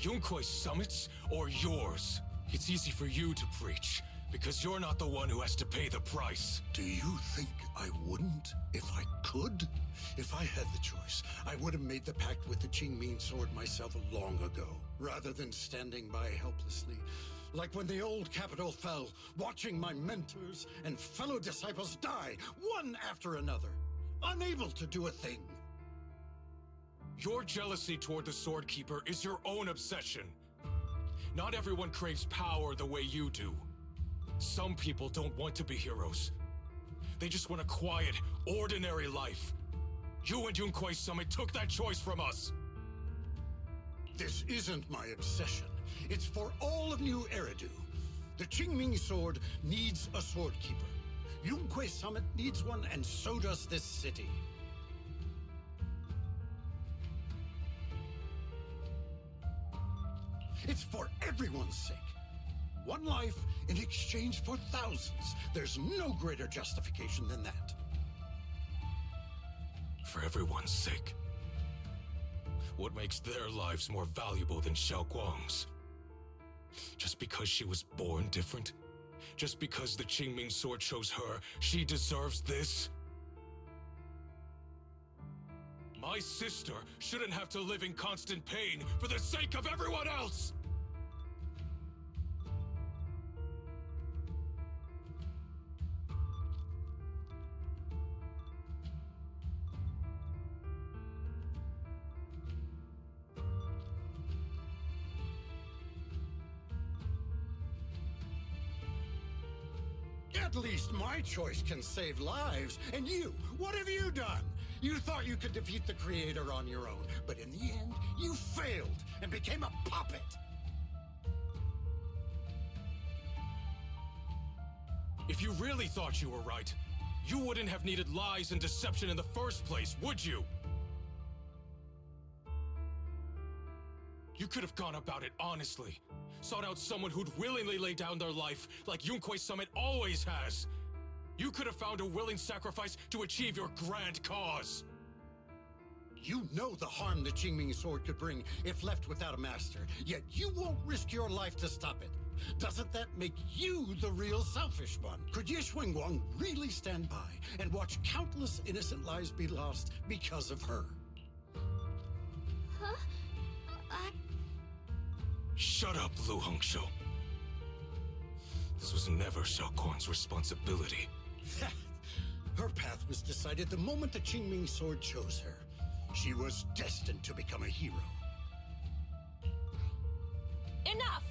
Yunkuei Summit's or yours? It's easy for you to preach, because you're not the one who has to pay the price. Do you think I wouldn't if I could? If I had the choice, I would have made the pact with the Qingming Sword myself long ago, rather than standing by helplessly, like when the old capital fell, watching my mentors and fellow disciples die, one after another, unable to do a thing. Your jealousy toward the Sword Keeper is your own obsession. Not everyone craves power the way you do. Some people don't want to be heroes. They just want a quiet, ordinary life. You and Yunkuei Summit took that choice from us. This isn't my obsession. It's for all of New Eridu. The Qingming Sword needs a Sword Keeper. Yunkuei Summit needs one, and so does this city. It's for everyone's sake. One life in exchange for thousands. There's no greater justification than that. For everyone's sake. What makes their lives more valuable than Xiaoguang's? Just because she was born different? Just because the Qingming Sword chose her, she deserves this? My sister shouldn't have to live in constant pain for the sake of everyone else! At least my choice can save lives. And you, what have you done? You thought you could defeat the Creator on your own, but in the end, you failed and became a puppet. If you really thought you were right, you wouldn't have needed lies and deception in the first place, would you? You could have gone about it honestly. Sought out someone who'd willingly lay down their life, like Yunkuei Summit always has. You could have found a willing sacrifice to achieve your grand cause. You know the harm the Qingming sword could bring if left without a master, yet you won't risk your life to stop it. Doesn't that make you the real selfish one? Could Ye Xuanguang really stand by and watch countless innocent lives be lost because of her? Huh? Shut up, Lu Hongzhou. This was never Xiaoguang's responsibility. Her path was decided the moment the Qingming sword chose her. She was destined to become a hero. Enough!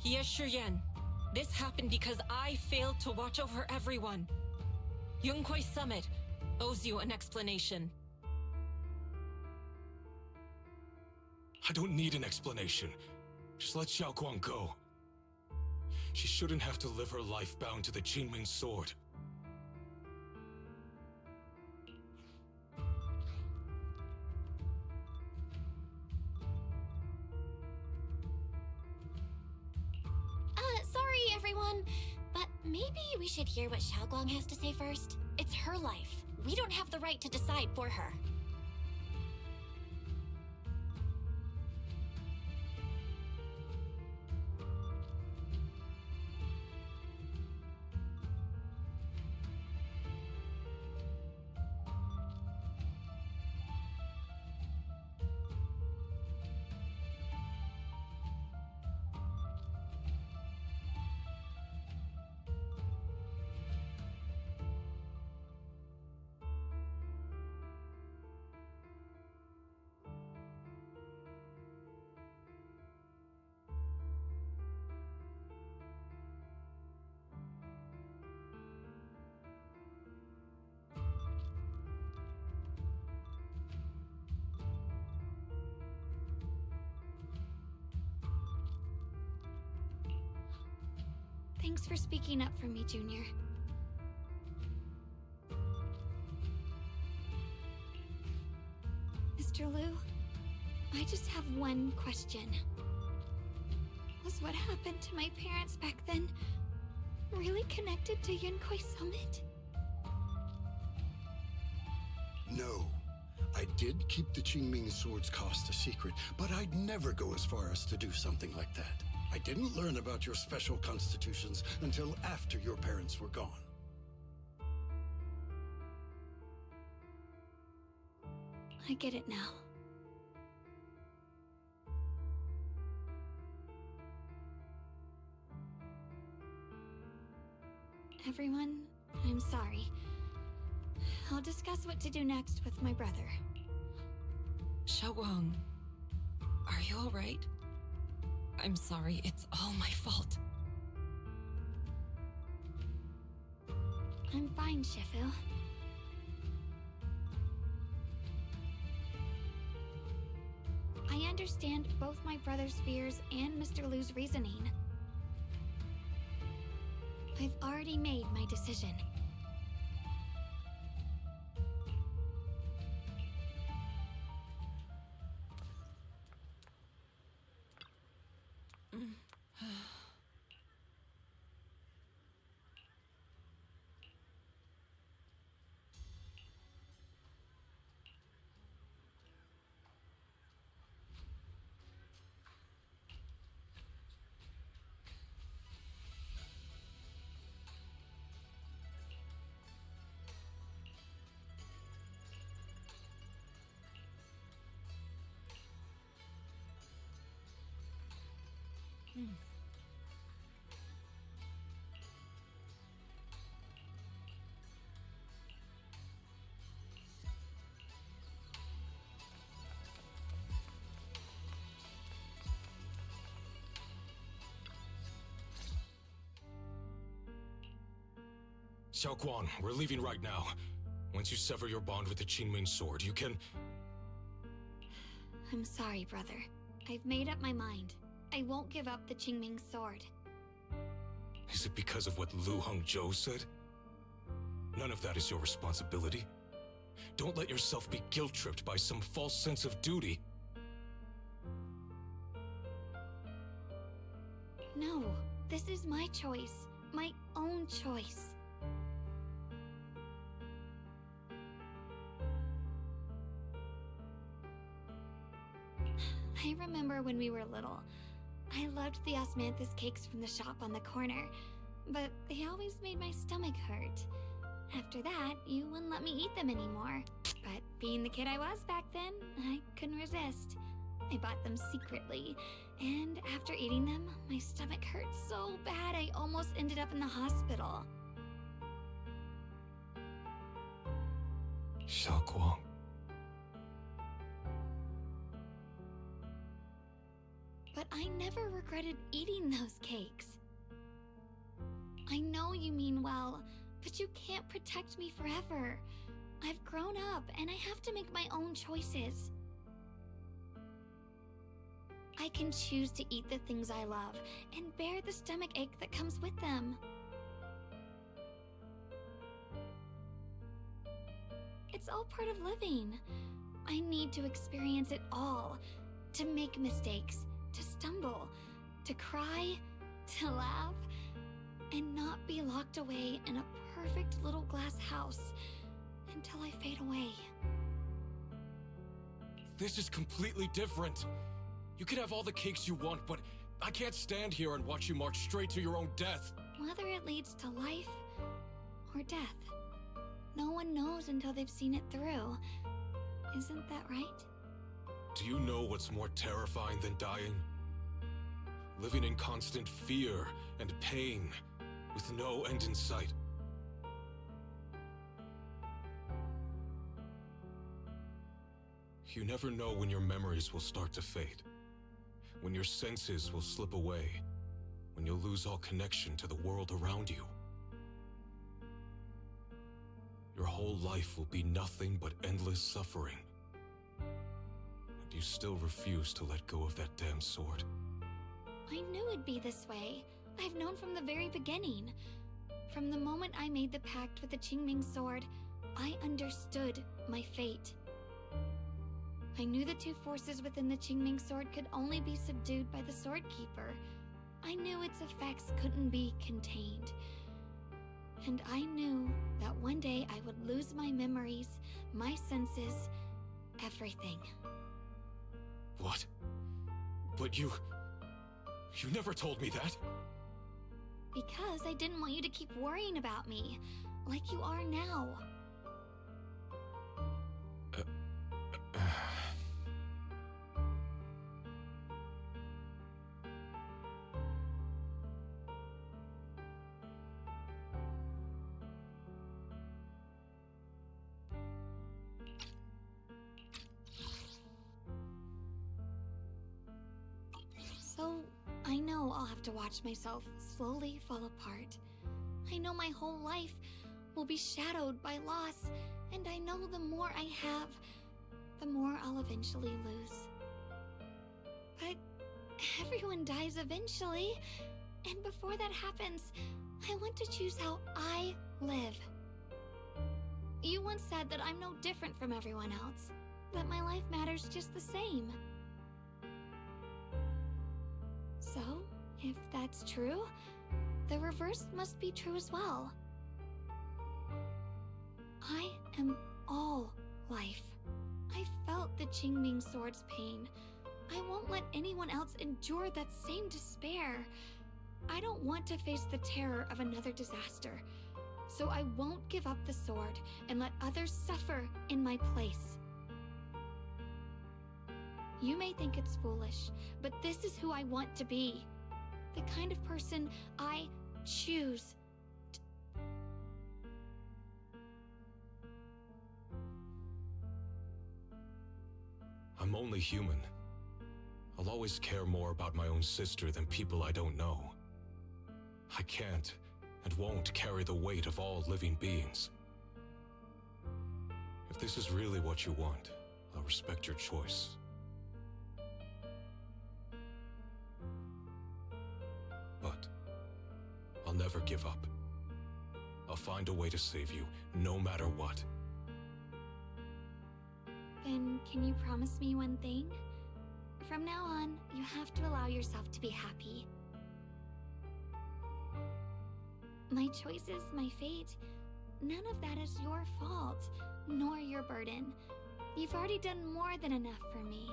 Ye Shiyan, this happened because I failed to watch over everyone. Yunkuei Summit owes you an explanation. I don't need an explanation. Just let Xiaoguang go. She shouldn't have to live her life bound to the Qingming sword. Sorry, everyone, but maybe we should hear what Xiaoguang has to say first. It's her life. We don't have the right to decide for her. Thanks for speaking up for me, Junior. Mr. Liu, I just have one question. Was what happened to my parents back then really connected to Yunkuei Summit? No. I did keep the Qingming sword's cost a secret, but I'd never go as far as to do something like that. I didn't learn about your special constitutions until after your parents were gone. I get it now. Everyone, I'm sorry. I'll discuss what to do next with my brother. Xiaoguang, are you all right? I'm sorry, it's all my fault. I'm fine, Shifu. I understand both my brother's fears and Mr. Liu's reasoning. I've already made my decision. Xiaoguang, we're leaving right now. Once you sever your bond with the Qingming sword, you can... I'm sorry, brother. I've made up my mind. I won't give up the Qingming sword. Is it because of what Lu Hongzhou said? None of that is your responsibility. Don't let yourself be guilt-tripped by some false sense of duty. No, this is my choice. My own choice. I remember when we were little. I loved the osmanthus cakes from the shop on the corner, but they always made my stomach hurt. After that, you wouldn't let me eat them anymore. But being the kid I was back then, I couldn't resist. I bought them secretly, and after eating them, my stomach hurt so bad I almost ended up in the hospital. Xiaoguang. But I never regretted eating those cakes. I know you mean well, but you can't protect me forever. I've grown up, and I have to make my own choices. I can choose to eat the things I love, and bear the stomach ache that comes with them. It's all part of living. I need to experience it all. To make mistakes, to stumble, to cry, to laugh, and not be locked away in a perfect little glass house until I fade away. This is completely different. You can have all the cakes you want, but I can't stand here and watch you march straight to your own death. Whether it leads to life or death, no one knows until they've seen it through. Isn't that right? Do you know what's more terrifying than dying? Living in constant fear and pain, with no end in sight. You never know when your memories will start to fade, when your senses will slip away, when you'll lose all connection to the world around you. Your whole life will be nothing but endless suffering. And you still refuse to let go of that damn sword. I knew it'd be this way. I've known from the very beginning. From the moment I made the pact with the Qingming sword, I understood my fate. I knew the two forces within the Qingming sword could only be subdued by the Sword Keeper. I knew its effects couldn't be contained. And I knew that one day I would lose my memories, my senses, everything. What? But you never told me that. Because I didn't want you to keep worrying about me, like you are now. So, I know I'll have to watch myself slowly fall apart. I know my whole life will be shadowed by loss, and I know the more I have, the more I'll eventually lose. But everyone dies eventually, and before that happens, I want to choose how I live. You once said that I'm no different from everyone else, that my life matters just the same. So, if that's true, the reverse must be true as well. I am all life. I felt the Qingming sword's pain. I won't let anyone else endure that same despair. I don't want to face the terror of another disaster, so I won't give up the sword and let others suffer in my place. You may think it's foolish, but this is who I want to be. The kind of person I choose. I'm only human. I'll always care more about my own sister than people I don't know. I can't and won't carry the weight of all living beings. If this is really what you want, I'll respect your choice. But I'll never give up. I'll find a way to save you, no matter what. Then can you promise me one thing? From now on, you have to allow yourself to be happy. My choices, my fate, none of that is your fault, nor your burden. You've already done more than enough for me.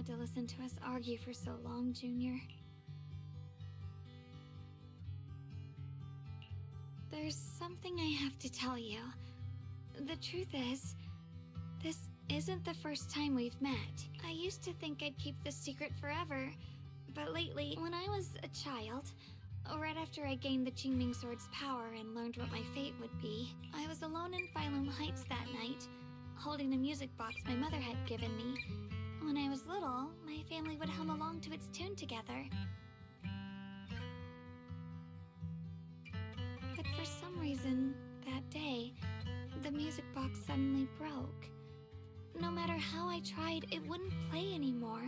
had to listen to us argue for so long, Junior. There's something I have to tell you. The truth is, this isn't the first time we've met. I used to think I'd keep this secret forever, but lately, when I was a child, right after I gained the Qingming Sword's power and learned what my fate would be, I was alone in Phylum Heights that night, holding a music box my mother had given me. When I was little, my family would hum along to its tune together. But for some reason, that day, the music box suddenly broke. No matter how I tried, it wouldn't play anymore.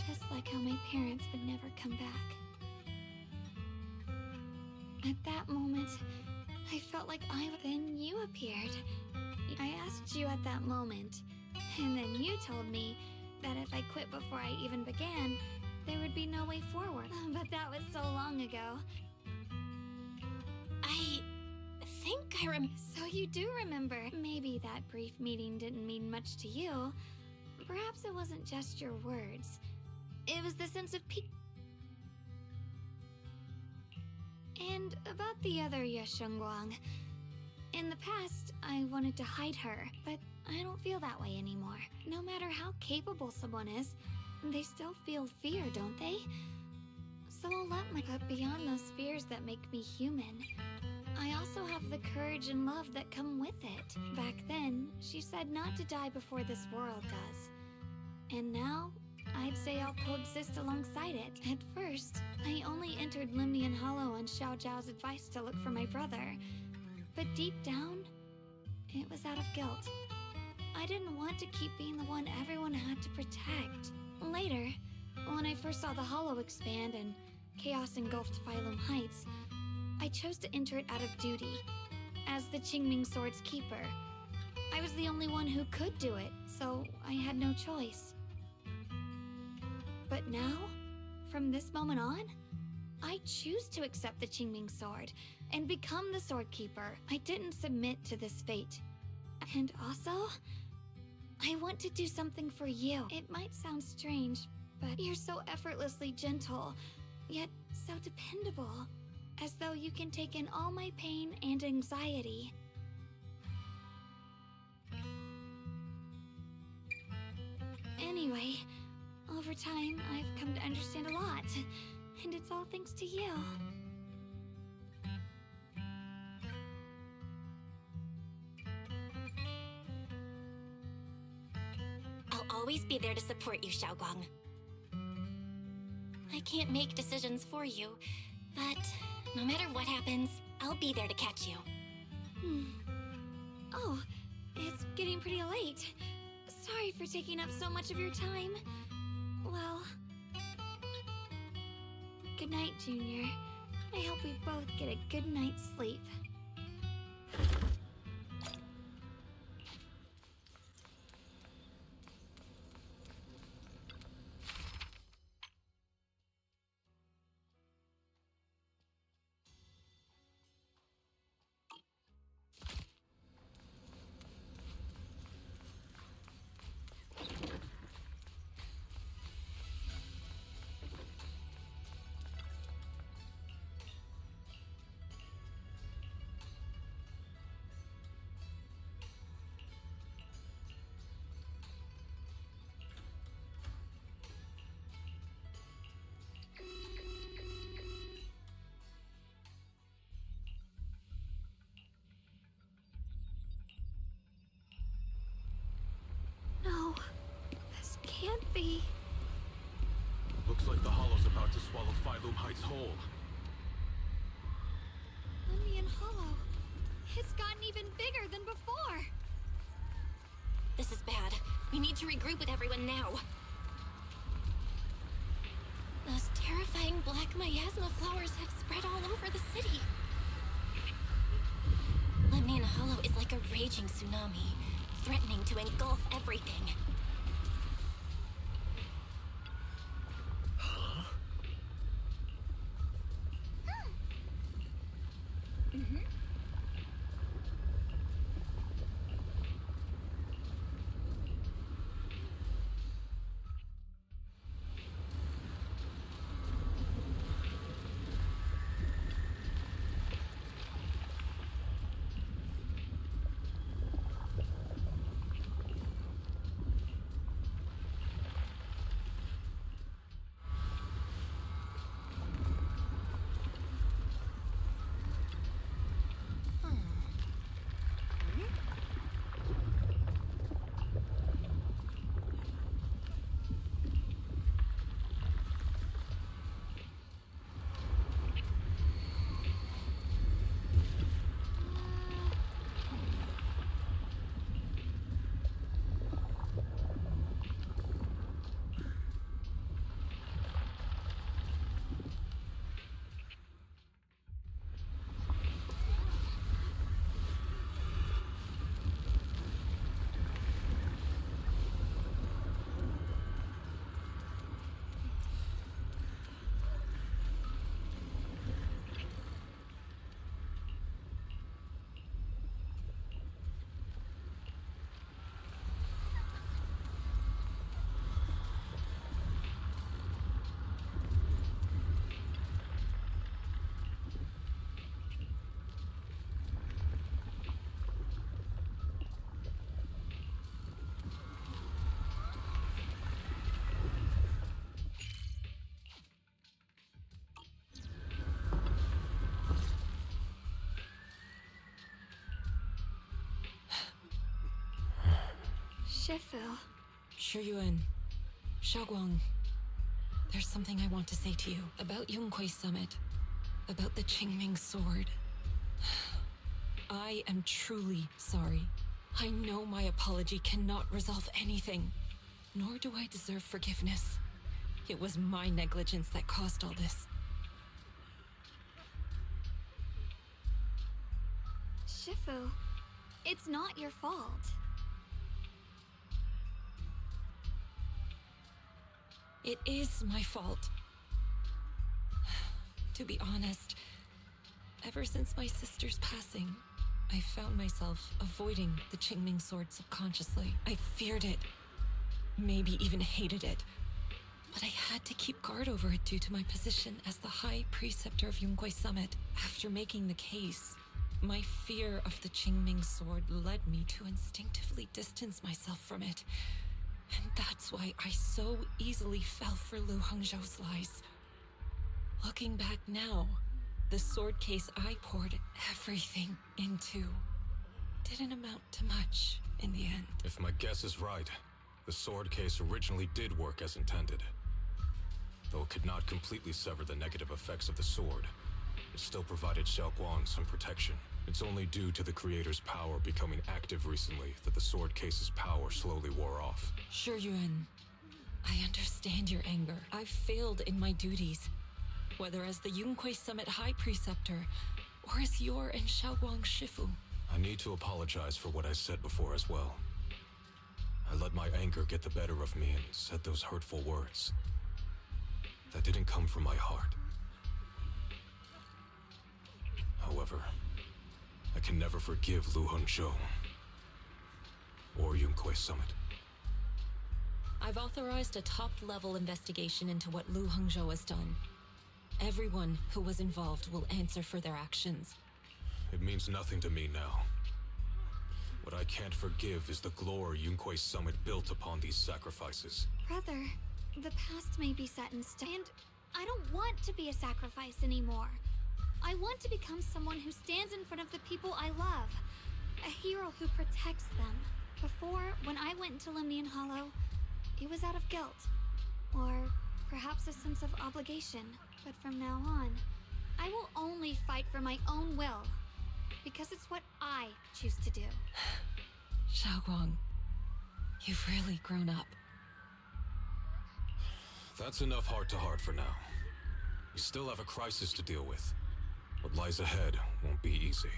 Just like how my parents would never come back. At that moment, I felt like then you appeared. I asked you at that moment, and then you told me that if I quit before I even began, there would be no way forward. But that was so long ago. I think I So you do remember. Maybe that brief meeting didn't mean much to you. Perhaps it wasn't just your words. It was the sense of peace. And about the other Yeshengguang. In the past, I wanted to hide her, but I don't feel that way anymore. No matter how capable someone is, they still feel fear, don't they? So I'll let my but beyond those fears that make me human, I also have the courage and love that come with it. Back then, she said not to die before this world does. And now, I'd say I'll coexist alongside it. At first, I only entered Limnian Hollow on Xiao Zhao's advice to look for my brother. But deep down, it was out of guilt. I didn't want to keep being the one everyone had to protect. Later, when I first saw the Hollow expand and chaos engulfed Phylum Heights, I chose to enter it out of duty, as the Qingming Sword's keeper. I was the only one who could do it, so I had no choice. But now, from this moment on, I choose to accept the Qingming Sword and become the Sword Keeper. I didn't submit to this fate. And also, I want to do something for you. It might sound strange, but you're so effortlessly gentle, yet so dependable. As though you can take in all my pain and anxiety. Anyway, over time, I've come to understand a lot, and it's all thanks to you. I'll always be there to support you, Xiaoguang. I can't make decisions for you, but no matter what happens, I'll be there to catch you. Oh, it's getting pretty late. Sorry for taking up so much of your time. Well, good night, Junior. I hope we both get a good night's sleep. No, this can't be. Looks like the Hollow's about to swallow Phylum Heights whole. Limnian Hollow. It's gotten even bigger than before. This is bad. We need to regroup with everyone now. Those terrifying black miasma flowers have spread all over the city. Limnian Hollow is like a raging tsunami, threatening to engulf everything. Shifu. Shuyuan, Xiaoguang, there's something I want to say to you about Yunquei Summit, about the Qingming Sword. I am truly sorry. I know my apology cannot resolve anything, nor do I deserve forgiveness. It was my negligence that caused all this. Shifu, it's not your fault. It is my fault. To be honest, ever since my sister's passing, I found myself avoiding the Qingming Sword subconsciously. I feared it, maybe even hated it. But I had to keep guard over it due to my position as the High Preceptor of Yunquei Summit. After making the case, my fear of the Qingming Sword led me to instinctively distance myself from it. And that's why I so easily fell for Lu Hongzhou's lies. Looking back now, the sword case I poured everything into didn't amount to much in the end. If my guess is right, the sword case originally did work as intended. Though it could not completely sever the negative effects of the sword, it still provided Xiaoguang some protection. It's only due to the creator's power becoming active recently that the sword case's power slowly wore off. Shuyuan, I understand your anger. I've failed in my duties, whether as the Yunquei Summit High Preceptor, or as your and Xiaoguang's Shifu. I need to apologize for what I said before as well. I let my anger get the better of me and said those hurtful words. That didn't come from my heart. However, I can never forgive Lu Hongzhou or Yunquei Summit. I've authorized a top-level investigation into what Lu Hongzhou has done. Everyone who was involved will answer for their actions. It means nothing to me now. What I can't forgive is the glory Yunquei Summit built upon these sacrifices. Brother, the past may be set in stone, and I don't want to be a sacrifice anymore. I want to become someone who stands in front of the people I love. A hero who protects them. Before, when I went into Lemnian Hollow, it was out of guilt. Or perhaps a sense of obligation. But from now on, I will only fight for my own will. Because it's what I choose to do. Xiaoguang, you've really grown up. That's enough heart-to-heart for now. We still have a crisis to deal with. What lies ahead won't be easy.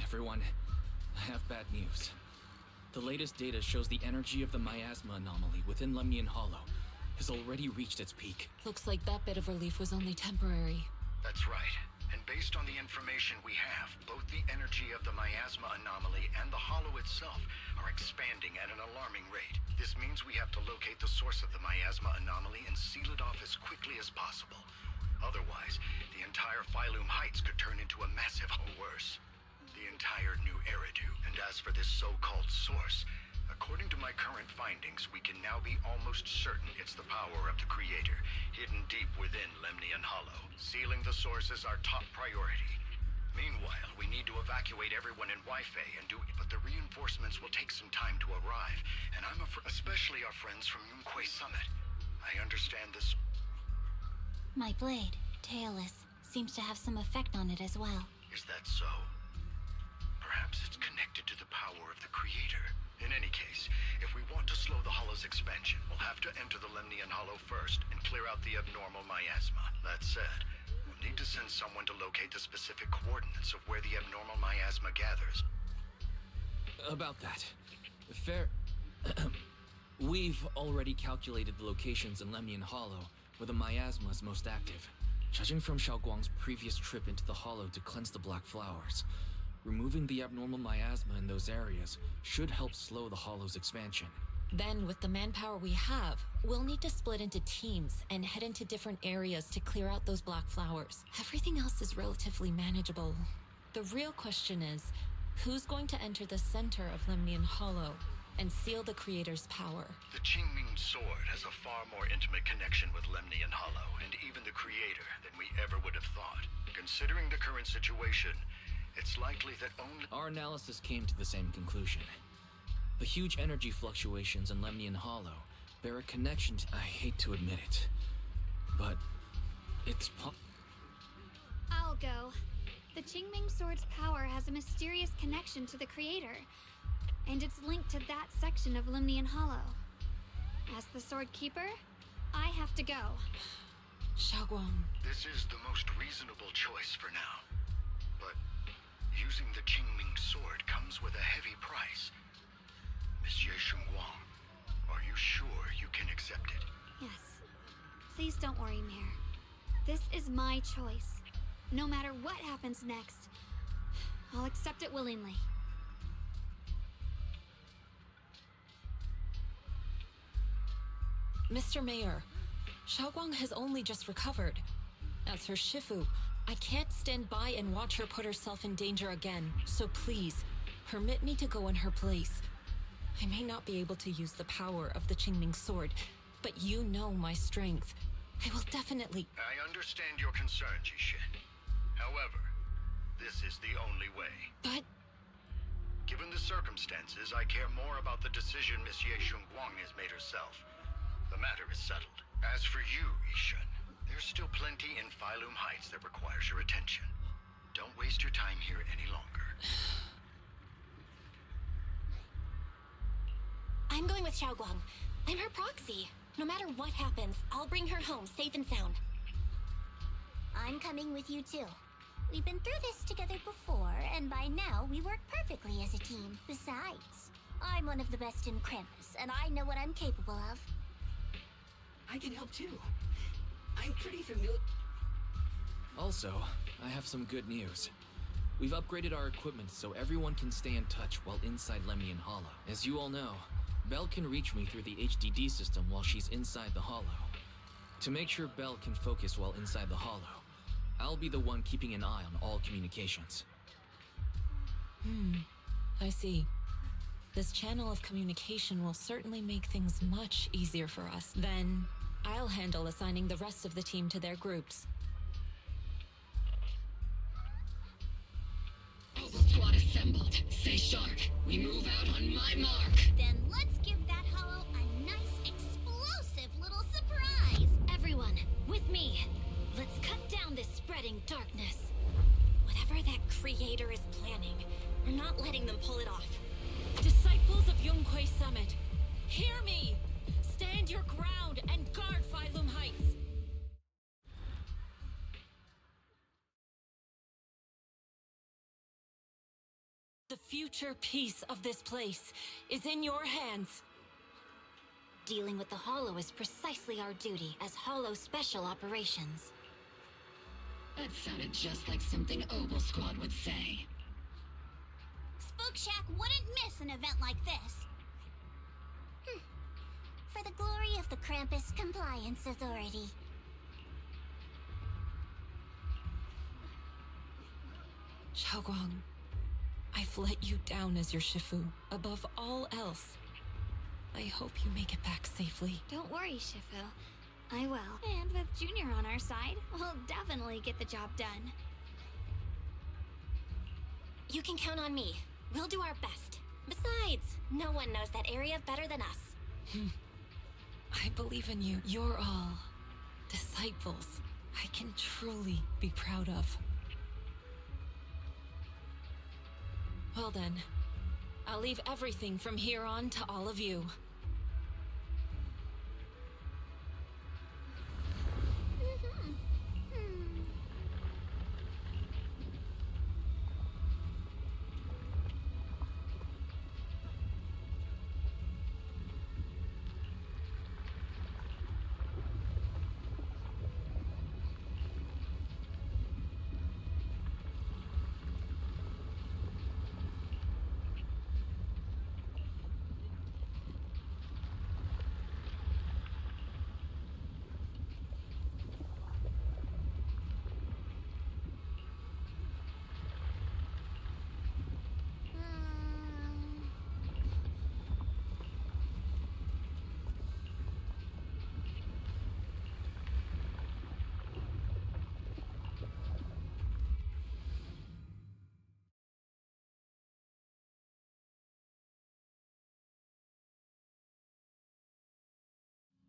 Everyone, I have bad news. The latest data shows the energy of the miasma anomaly within Lemnian Hollow has already reached its peak. Looks like that bit of relief was only temporary. That's right. And based on the information we have, both the energy of the miasma anomaly and the hollow itself are expanding at an alarming rate. This means we have to locate the source of the miasma anomaly and seal it off as quickly as possible. Otherwise, the entire Phylum Heights could turn into a massive, or worse, the entire new Eridu. And as for this so-called source, according to my current findings, we can now be almost certain it's the power of the Creator, hidden deep within Lemnian Hollow. Sealing the source is our top priority. Meanwhile, we need to evacuate everyone in Weifei and but the reinforcements will take some time to arrive, and I'm especially our friends from Yunquei Summit. I understand this. My blade, Tailless, seems to have some effect on it as well. Is that so? Perhaps it's connected to the power of the Creator. In any case, if we want to slow the Hollow's expansion, we'll have to enter the Lemnian Hollow first and clear out the abnormal miasma. That said, we'll need to send someone to locate the specific coordinates of where the abnormal miasma gathers. About that, we've already calculated the locations in Lemnian Hollow where the miasma is most active. Judging from Xiaoguang's previous trip into the Hollow to cleanse the Black Flowers, removing the abnormal miasma in those areas should help slow the Hollow's expansion. Then, with the manpower we have, we'll need to split into teams and head into different areas to clear out those Black Flowers. Everything else is relatively manageable. The real question is, who's going to enter the center of Lemnian Hollow? and seal the Creator's power. The Qingming Sword has a far more intimate connection with Lemnian Hollow, and even the Creator, than we ever would have thought. Considering the current situation, it's likely that only... Our analysis came to the same conclusion. The huge energy fluctuations in Lemnian Hollow bear a connection to... I hate to admit it, but it's... I'll go. The Qingming Sword's power has a mysterious connection to the Creator, and it's linked to that section of Lemnian Hollow. As the Sword Keeper, I have to go. Xiaoguang. This is the most reasonable choice for now. But using the Qingming Sword comes with a heavy price. Monsieur Shunguang, are you sure you can accept it? Yes. Please don't worry, Mayor. This is my choice. No matter what happens next, I'll accept it willingly. Mr. Mayor, Xiaoguang has only just recovered. As her Shifu, I can't stand by and watch her put herself in danger again, so please, permit me to go in her place. I may not be able to use the power of the Qingming Sword, but you know my strength. I will definitely... I understand your concern, Jishin. However, this is the only way. But... Given the circumstances, I care more about the decision Miss Ye Shunguang has made herself. The matter is settled. As for you, Yishun, there's still plenty in Phylum Heights that requires your attention. Don't waste your time here any longer. I'm going with Xiaoguang. I'm her proxy. No matter what happens, I'll bring her home safe and sound. I'm coming with you too. We've been through this together before, and by now we work perfectly as a team. Besides, I'm one of the best in Krampus, and I know what I'm capable of. I can help too. I'm pretty familiar. Also, I have some good news. We've upgraded our equipment so everyone can stay in touch while inside Lemnian Hollow. As you all know, Belle can reach me through the HDD system while she's inside the Hollow. To make sure Belle can focus while inside the Hollow, I'll be the one keeping an eye on all communications. I see. This channel of communication will certainly make things much easier for us. Then, I'll handle assigning the rest of the team to their groups. Alpha Squad assembled. Stay sharp. We move out on my mark. Then let's give that hollow a nice, explosive little surprise! Everyone, with me! Let's cut down this spreading darkness. Whatever that Creator is planning, we're not letting them pull it off. Disciples of Yunquay Summit, hear me! Stand your ground and guard Phylum Heights! The future peace of this place is in your hands. Dealing with the Hollow is precisely our duty as Hollow Special Operations. That sounded just like something Obel Squad would say. Spook Shack wouldn't miss an event like this. For the glory of the Krampus Compliance Authority. Xiaoguang, I've let you down as your Shifu. Above all else, I hope you make it back safely. Don't worry, Shifu. I will. And with Junior on our side, we'll definitely get the job done. You can count on me. We'll do our best. Besides, no one knows that area better than us. I believe in you. You're all disciples I can truly be proud of. Well then, I'll leave everything from here on to all of you.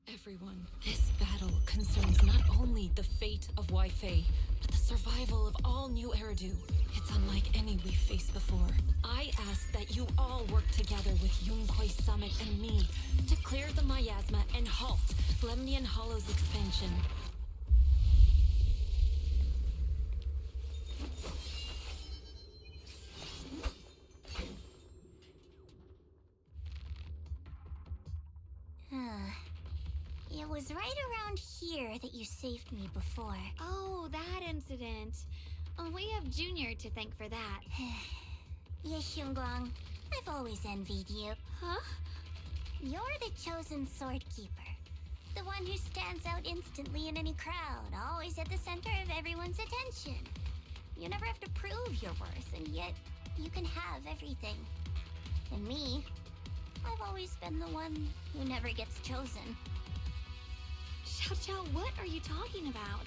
Everyone, this battle concerns not only the fate of Weifei, but the survival of all New Eridu. It's unlike any we've faced before. I ask that you all work together with Yunquei Summit and me to clear the miasma and halt Lemnian Hollow's expansion. It was right around here that you saved me before. Oh, that incident. Oh, we have Junior to thank for that. Yes, Xiongguang. I've always envied you. Huh? You're the chosen sword keeper. The one who stands out instantly in any crowd, always at the center of everyone's attention. You never have to prove your worth, and yet you can have everything. And me, I've always been the one who never gets chosen. Xiao, what are you talking about?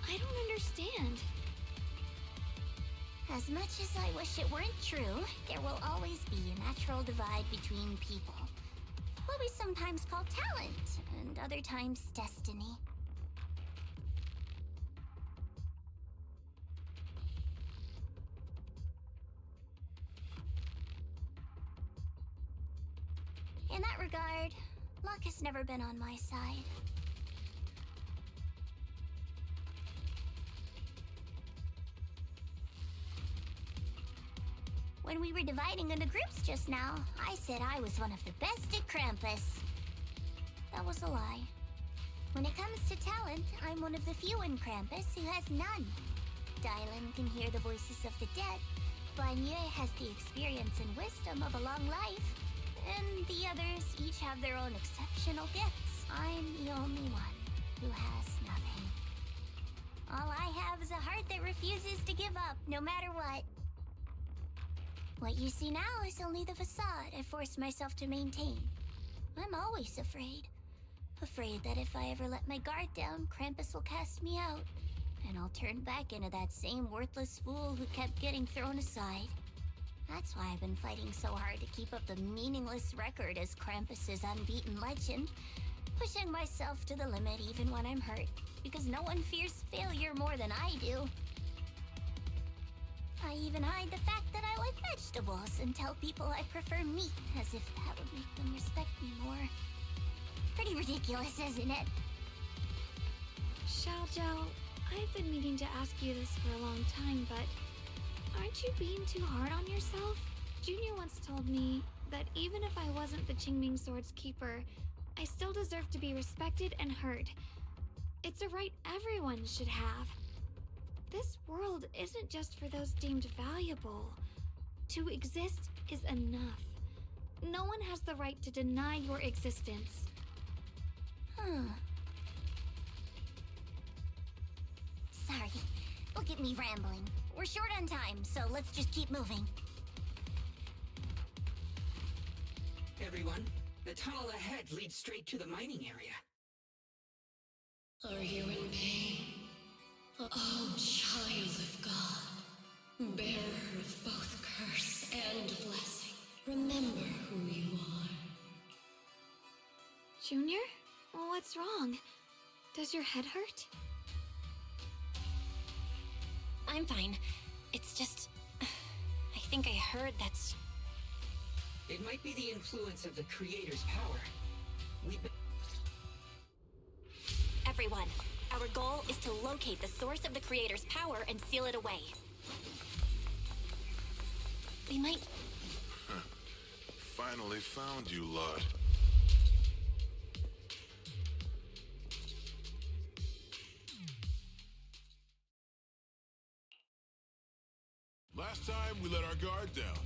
I don't understand. As much as I wish it weren't true, there will always be a natural divide between people. What we sometimes call talent, and other times destiny. In that regard, luck has never been on my side. When we were dividing into groups just now, I said I was one of the best at Krampus. That was a lie. When it comes to talent, I'm one of the few in Krampus who has none. Dylan can hear the voices of the dead, Banye has the experience and wisdom of a long life, and the others each have their own exceptional gifts. I'm the only one who has nothing. All I have is a heart that refuses to give up, no matter what. What you see now is only the facade I forced myself to maintain. I'm always afraid. Afraid that if I ever let my guard down, Krampus will cast me out, and I'll turn back into that same worthless fool who kept getting thrown aside. That's why I've been fighting so hard to keep up the meaningless record as Krampus's unbeaten legend, pushing myself to the limit even when I'm hurt, because no one fears failure more than I do. I even hide the fact that I like vegetables and tell people I prefer meat, as if that would make them respect me more. Pretty ridiculous, isn't it? Xiao, I've been meaning to ask you this for a long time, but aren't you being too hard on yourself? Junior once told me that even if I wasn't the Qingming Sword's keeper, I still deserve to be respected and heard. It's a right everyone should have. This world isn't just for those deemed valuable. To exist is enough. No one has the right to deny your existence. Sorry. Look at me rambling. We're short on time, so let's just keep moving. Everyone, the tunnel ahead leads straight to the mining area. Are you in pain? Oh, child of God, bearer of both curse and blessing, remember who you are. Junior? What's wrong? Does your head hurt? I'm fine. It's just... I think I heard that's... It might be the influence of the Creator's power. Everyone, our goal is to locate the source of the Creator's power and seal it away. We might... Finally found you, Lord. Last time, we let our guard down.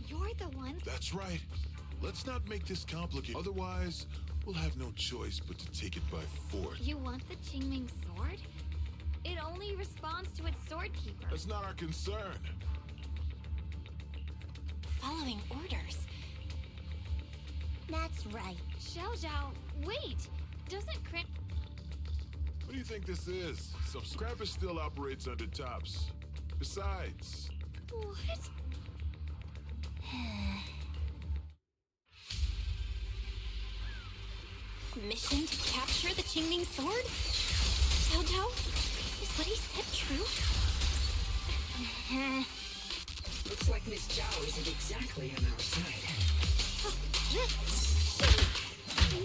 You're the one... That's right. Let's not make this complicated. Otherwise, we'll have no choice but to take it by force. You want the Qingming Sword? It only responds to its sword keeper. That's not our concern. Following orders. That's right. Xiao, wait! Doesn't Crit... What do you think this is? Some Krampus still operates under tops. Besides... What? Mission to capture the Qingming sword? Xiao Zhao? Is what he said true? Looks like Miss Zhao isn't exactly on our side.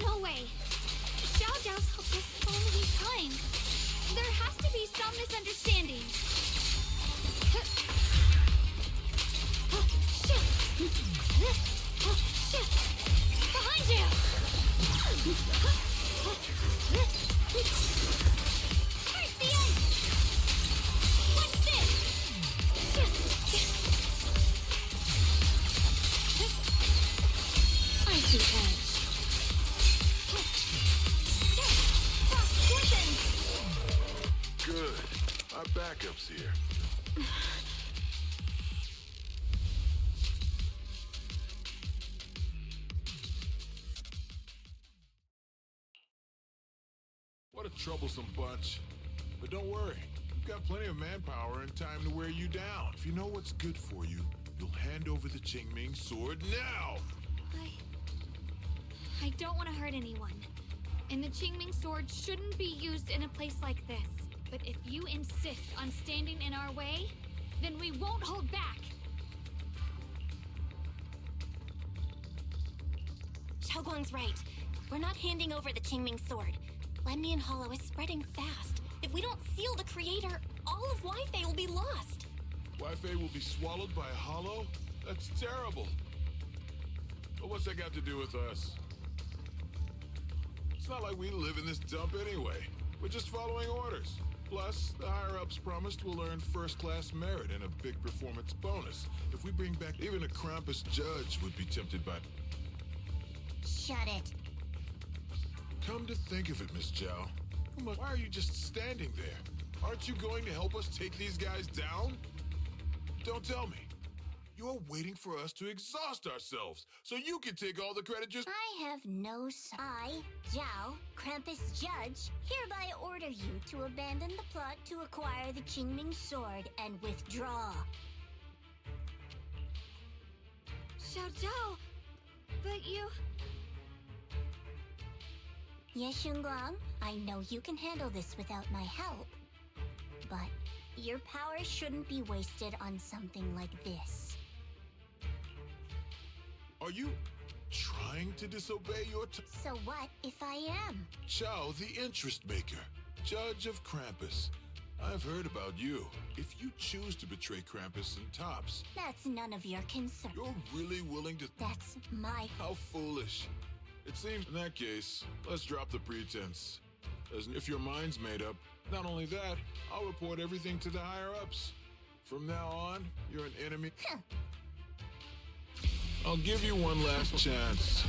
No way. Xiao Zhao's helped us so many times. There has to be some misunderstanding. Shit! Behind you! Where's the end? What's this? I see edge. Good. Our backup's here. What a troublesome bunch. But don't worry. We've got plenty of manpower and time to wear you down. If you know what's good for you, you'll hand over the Qingming sword now! I don't want to hurt anyone. And the Qingming sword shouldn't be used in a place like this. But if you insist on standing in our way, then we won't hold back. Xiaoguang's right. We're not handing over the Qingming sword. Lemnian Hollow is spreading fast. If we don't seal the creator, all of Wi-Fi will be lost. Wi-Fi will be swallowed by a hollow? That's terrible. But what's that got to do with us? It's not like we live in this dump anyway. We're just following orders. Plus, the higher-ups promised we'll earn first-class merit and a big performance bonus. If we bring back even a Krampus judge would be tempted by... Shut it. Come to think of it, Miss Zhao, why are you just standing there? Aren't you going to help us take these guys down? Don't tell me. You're waiting for us to exhaust ourselves, so you can take all the credit just— I have no son. I, Zhao, Krampus Judge, hereby order you to abandon the plot to acquire the Qingming sword and withdraw. Xiao Zhao, but you... Yes, Xunguang, I know you can handle this without my help. But your power shouldn't be wasted on something like this. Are you trying to disobey your So what if I am? Zhao, the interest maker, judge of Krampus. I've heard about you. If you choose to betray Krampus and Tops... That's none of your concern. You're really willing to... That's my... How foolish. It seems in that case, let's drop the pretense. As if your mind's made up, not only that, I'll report everything to the higher-ups. From now on, you're an enemy. I'll give you one last chance.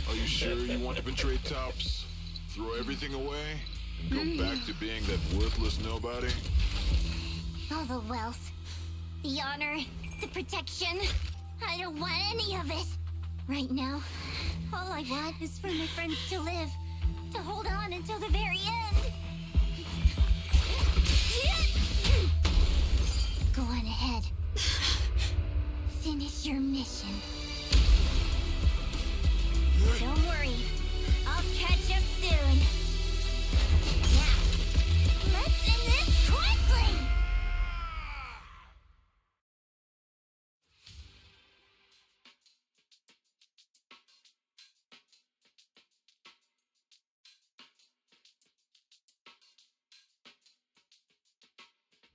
Are you sure you want to betray Tops? Throw everything away? And go back to being that worthless nobody? All the wealth, the honor, the protection. I don't want any of it. Right now, all I want is for my friends to live, to hold on until the very end. Go on ahead. Finish your mission. Don't worry, I'll catch up soon. Now, let's end this quickly!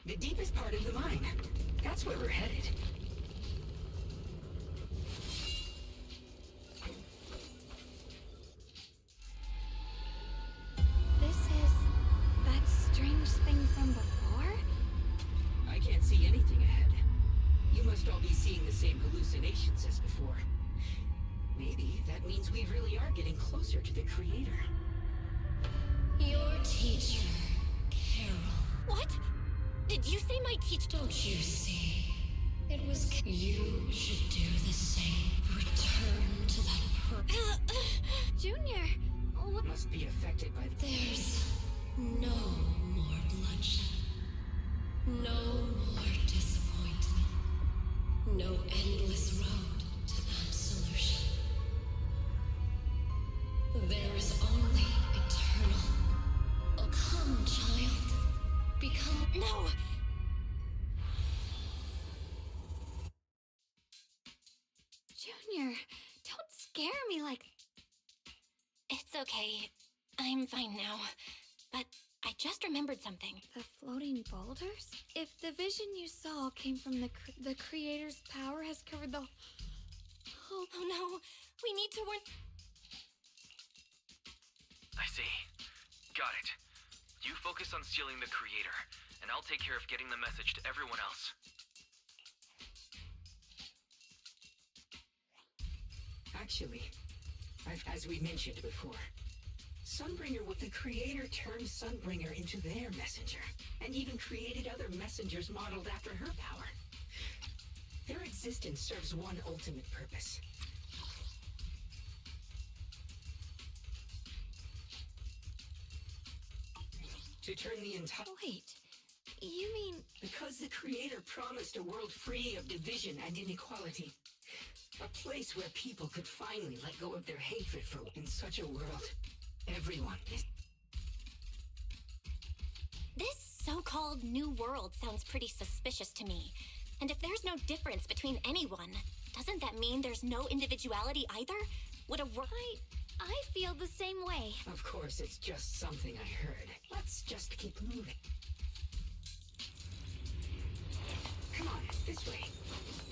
The deepest part of the mine. That's where we're headed. This is that strange thing from before? I can't see anything ahead. You must all be seeing the same hallucinations as before. Maybe that means we really are getting closer to the creator. Your teacher, Carol. What? Did you say my teacher? Don't you see? It was... You should do the same. Return to that Junior, what... Must be affected by the... There's no more bloodshed. No more disappointment. No endless road to absolution. There is only eternal. Oh, come, child. Become. No! Junior, don't scare me like. It's okay. I'm fine now. But I just remembered something. The floating boulders? If the vision you saw came from the creator's power has covered the. Oh no! We need to warn. I see. Got it. You focus on sealing the creator, and I'll take care of getting the message to everyone else. Actually, as we mentioned before, Sunbringer, with the creator turned Sunbringer into their messenger, and even created other messengers modeled after her power. Their existence serves one ultimate purpose. To turn the entire... Wait, you mean... Because the creator promised a world free of division and inequality. A place where people could finally let go of their hatred for... In such a world, everyone is... This so-called new world sounds pretty suspicious to me. And if there's no difference between anyone, doesn't that mean there's no individuality either? Would a world... I feel the same way. Of course, it's just something I heard. Let's just keep moving. Come on, this way.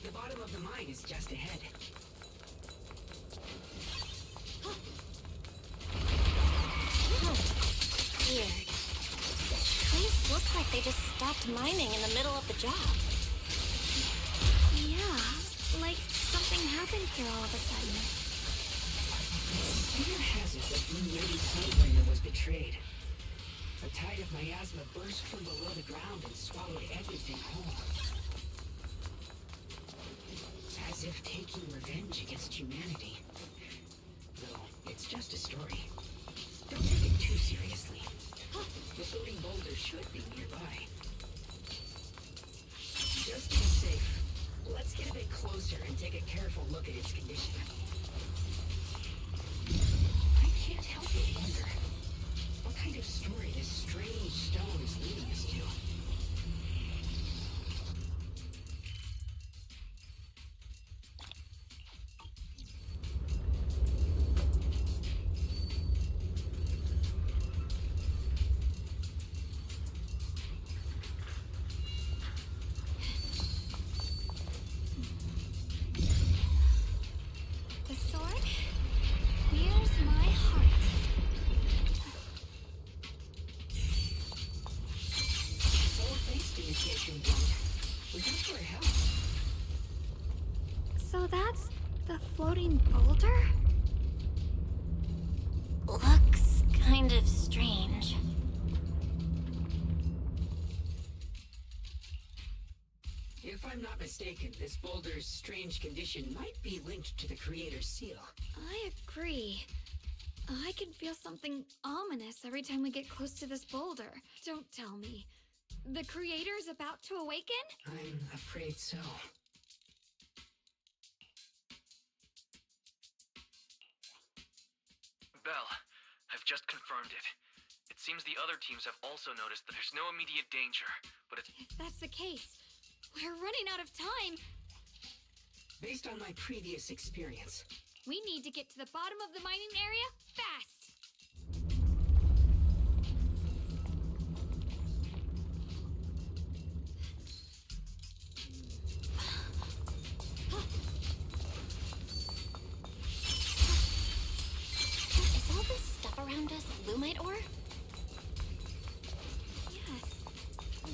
The bottom of the mine is just ahead. Weird. The place looks like they just stopped mining in the middle of the job. Yeah, like something happened here all of a sudden. Rumor has it that the Lady Sunbringer was betrayed. A tide of miasma burst from below the ground and swallowed everything whole. As if taking revenge against humanity. Though, it's just a story. Don't take it too seriously. The floating boulder should be nearby. Just to be safe, let's get a bit closer and take a careful look at its condition. I can't help but wonder what kind of story this strange stone is leading us to. The sword? Here's my heart. Oh, thanks to you, Jason. We got your help. So that's the floating boulder? Looks kind of strange. If I'm not mistaken, this boulder's strange condition might be linked to the Creator's seal. I agree. I can feel something ominous every time we get close to this boulder. Don't tell me. The Creator's about to awaken? I'm afraid so. Belle, I've just confirmed it. It seems the other teams have also noticed that there's no immediate danger, but it's... If that's the case, we're running out of time. Based on my previous experience, We need to get to the bottom of the mining area fast. Is all this stuff around us Lumite ore? Yes.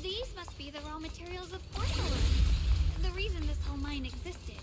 These must be the raw materials of porcelain. The reason this whole mine existed.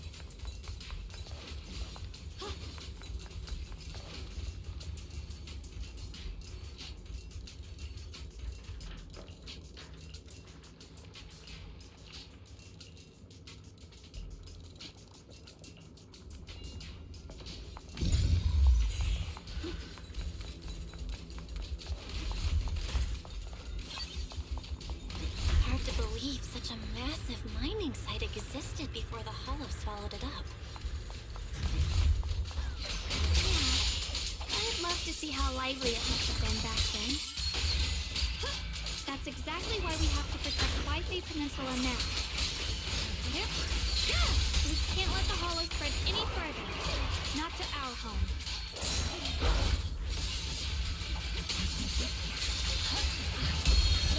Hard to believe such a massive mining site existed before the Hollow swallowed have to see how lively it must have been back then. That's exactly why we have to protect Wi-Fi Peninsula now. Yep. We can't let the hollow spread any further. Not to our home.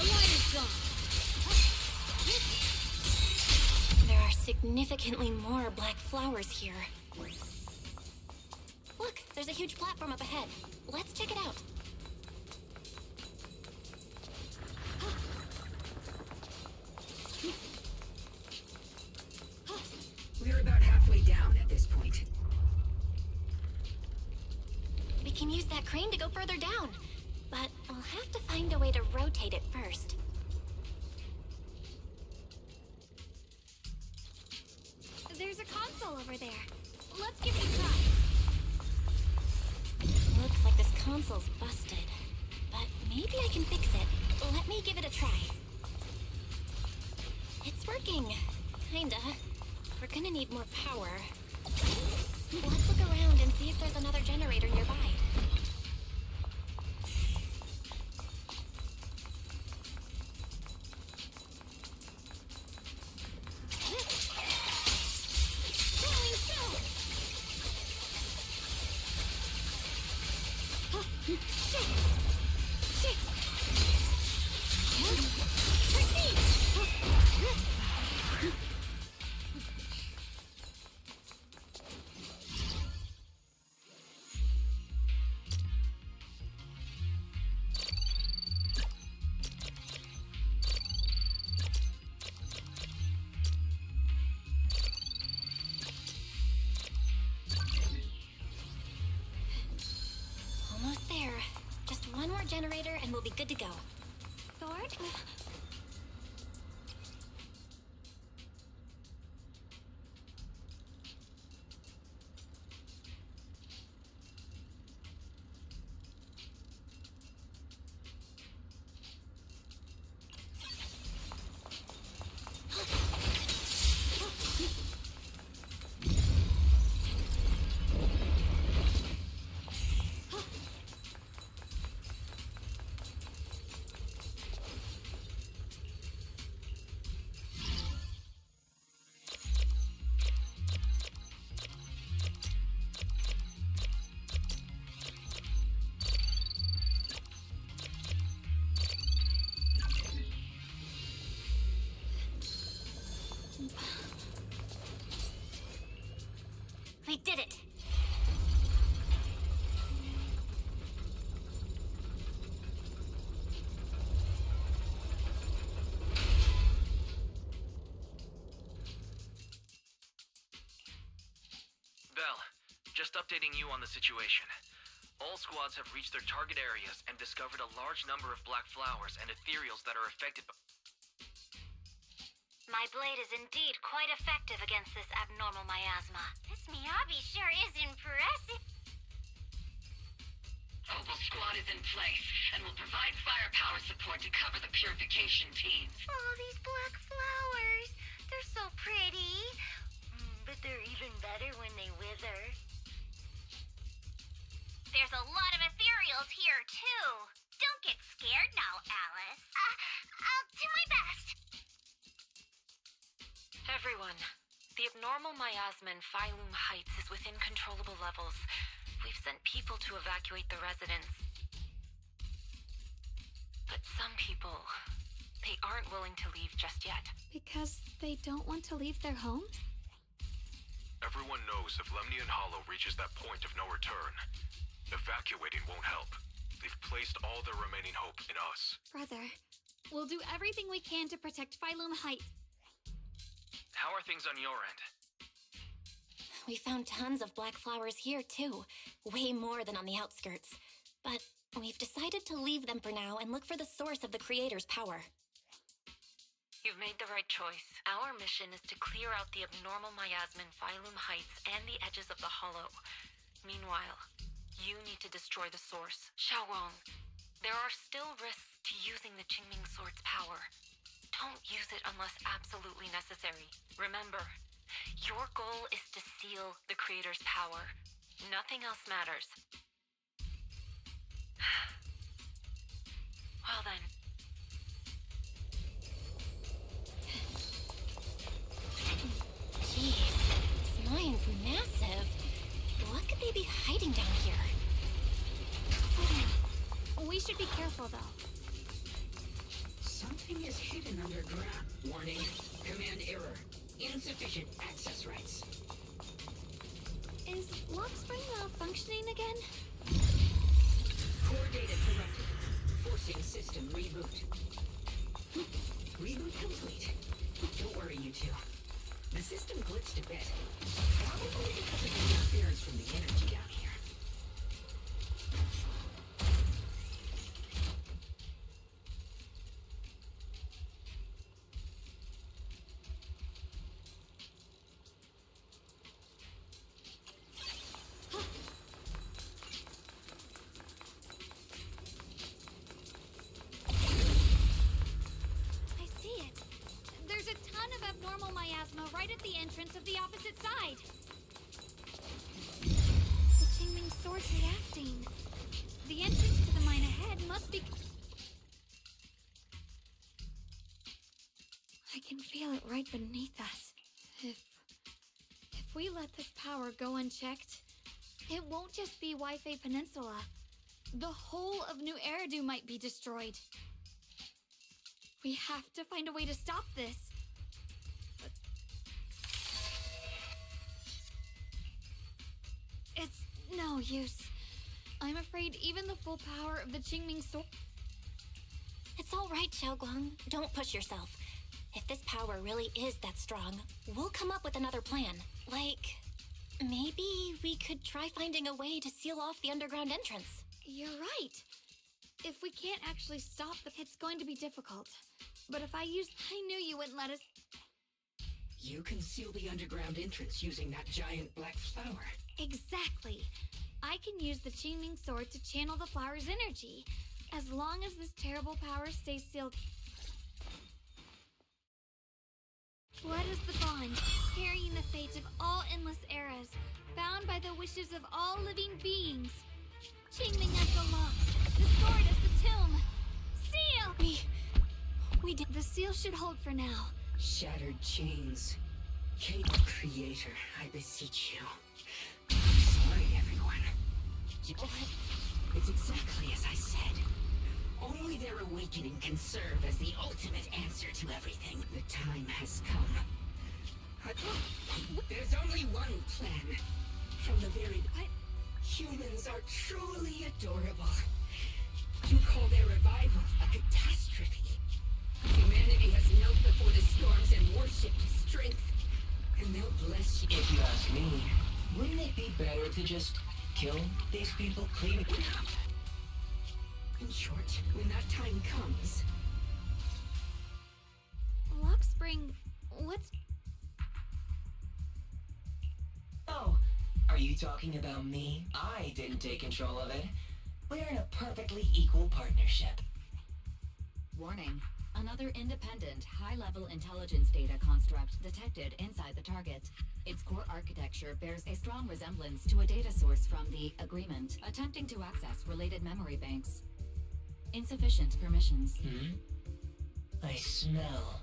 The light is gone. There are significantly more black flowers here. Look, there's a huge platform up ahead. Let's check it out. We're about halfway down at this point. We can use that crane to go further down, but we'll have to find a way to rotate it first. There's a console over there. Let's give it a try. Looks like this console's busted, but maybe I can fix it. Let me give it a try. It's working. Kinda. We're gonna need more power. Let's look around and see if there's another generator nearby. Almost there. Just one more generator and we'll be good to go. Sword? We did it! Bell, just updating you on the situation. All squads have reached their target areas and discovered a large number of black flowers and ethereals that are affected by... My blade is indeed quite effective against this abnormal miasma. This Miyabi sure is impressive. Opal Squad is in place and will provide firepower support to cover the purification teams. Oh, these black flowers. They're so pretty. But they're even better when they wither. There's a lot of ethereals here, too. Don't get scared now, Alice. I'll do my best. Everyone, the abnormal miasma in Phylum Heights is within controllable levels. We've sent people to evacuate the residents. But some people, they aren't willing to leave just yet. Because they don't want to leave their homes? Everyone knows if Lemnian Hollow reaches that point of no return, evacuating won't help. They've placed all their remaining hope in us. Brother, we'll do everything we can to protect Phylum Heights. How are things on your end? We found tons of black flowers here, too. Way more than on the outskirts. But we've decided to leave them for now and look for the source of the Creator's power. You've made the right choice. Our mission is to clear out the abnormal miasma in Phylum Heights and the edges of the Hollow. Meanwhile, you need to destroy the source. Xiaowang, there are still risks to using the Qingming Sword's power. Don't use it unless absolutely necessary. Remember, your goal is to seal the Creator's power. Nothing else matters. We should be careful, though. Something is hidden underground. Warning. Command error. Insufficient access rights. Is Lockspring malfunctioning again? Core data corrupted. Forcing system reboot. Reboot complete. Don't worry, you two. The system glitched a bit. Probably because of the interference from the energy down here. Right at the entrance of the opposite side. The Qingming sword's reacting. The entrance to the mine ahead must be... I can feel it right beneath us. If we let this power go unchecked, it won't just be Waifei Peninsula. The whole of New Eridu might be destroyed. We have to find a way to stop this. It's no use. I'm afraid even the full power of the Qingming sword... It's all right, Xiaoguang. Don't push yourself. If this power really is that strong, we'll come up with another plan. Like, maybe we could try finding a way to seal off the underground entrance. You're right. If we can't actually stop the... It's going to be difficult. But if I knew you wouldn't let us... You can seal the underground entrance using that giant black flower. Exactly. I can use the Qingming sword to channel the flower's energy. As long as this terrible power stays sealed. What is the bond, carrying the fate of all endless eras, bound by the wishes of all living beings? Qingming as the lock, the sword as the tomb. Seal! We did. The seal should hold for now. Shattered chains. Kate, Creator, I beseech you. Sorry, everyone. It's exactly as I said. Only their awakening can serve as the ultimate answer to everything. The time has come. There's only one plan. From the very... Humans are truly adorable. You call their revival a catastrophe. Humanity has knelt before the storms and worshipped strength. And they'll bless you. If you ask me, wouldn't it be better to just kill these people clean? In short, when that time comes... Lockspring, what's... Oh, are you talking about me? I didn't take control of it. We're in a perfectly equal partnership. Warning. Another independent, high-level intelligence data construct detected inside the target. Its core architecture bears a strong resemblance to a data source from the Agreement, attempting to access related memory banks. Insufficient permissions. I smell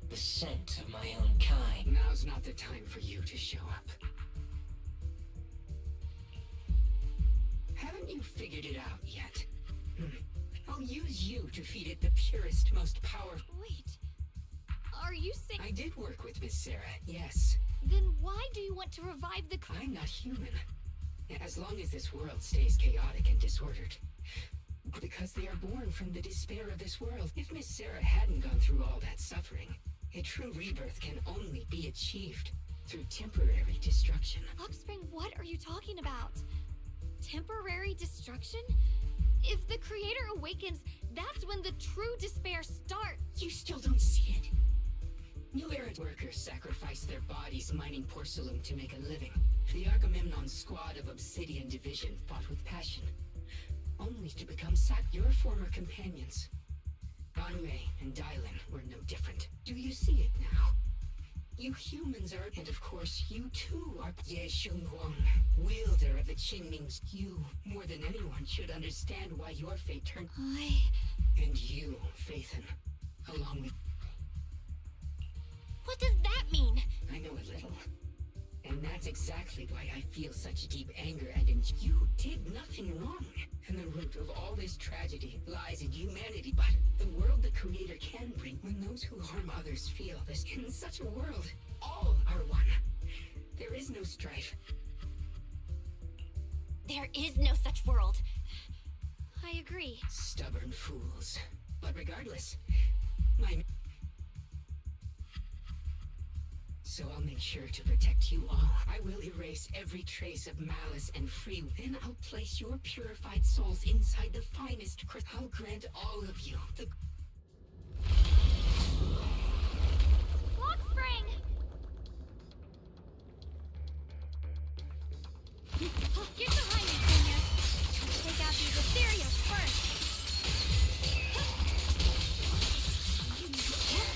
the scent of my own kind. Now's not the time for you to show up. Haven't you figured it out yet? I'll use you to feed it the purest, most powerful... Wait. Are you saying... I did work with Miss Sarah, yes. Then why do you want to revive the... I'm not human. As long as this world stays chaotic and disordered. Because they are born from the despair of this world. If Miss Sarah hadn't gone through all that suffering, a true rebirth can only be achieved through temporary destruction. Lockspring, what are you talking about? Temporary destruction? If the Creator awakens, that's when the true despair starts. You still don't see it. New Era workers sacrificed their bodies mining porcelain to make a living. The Agamemnon squad of Obsidian Division fought with passion, only to become your former companions. Banwei and Dylan were no different. Do you see it now? You humans are, and of course you too are Ye Xiongguang, wielder of the Qingmings. You, more than anyone, should understand why your fate turned... And you, Phaethon, along with... What does that mean? I know a little. And that's exactly why I feel such deep anger and you did nothing wrong. And the root of all this tragedy lies in humanity, but the world the Creator can bring when those who harm others feel this. In such a world, all are one. There is no strife. There is no such world. I agree. Stubborn fools. But regardless, So I'll make sure to protect you all. I will erase every trace of malice and free. Then I'll place your purified souls inside the finest crystal. I'll grant all of you the... Lockspring! Get behind me, Junior. Take out these ethereals first.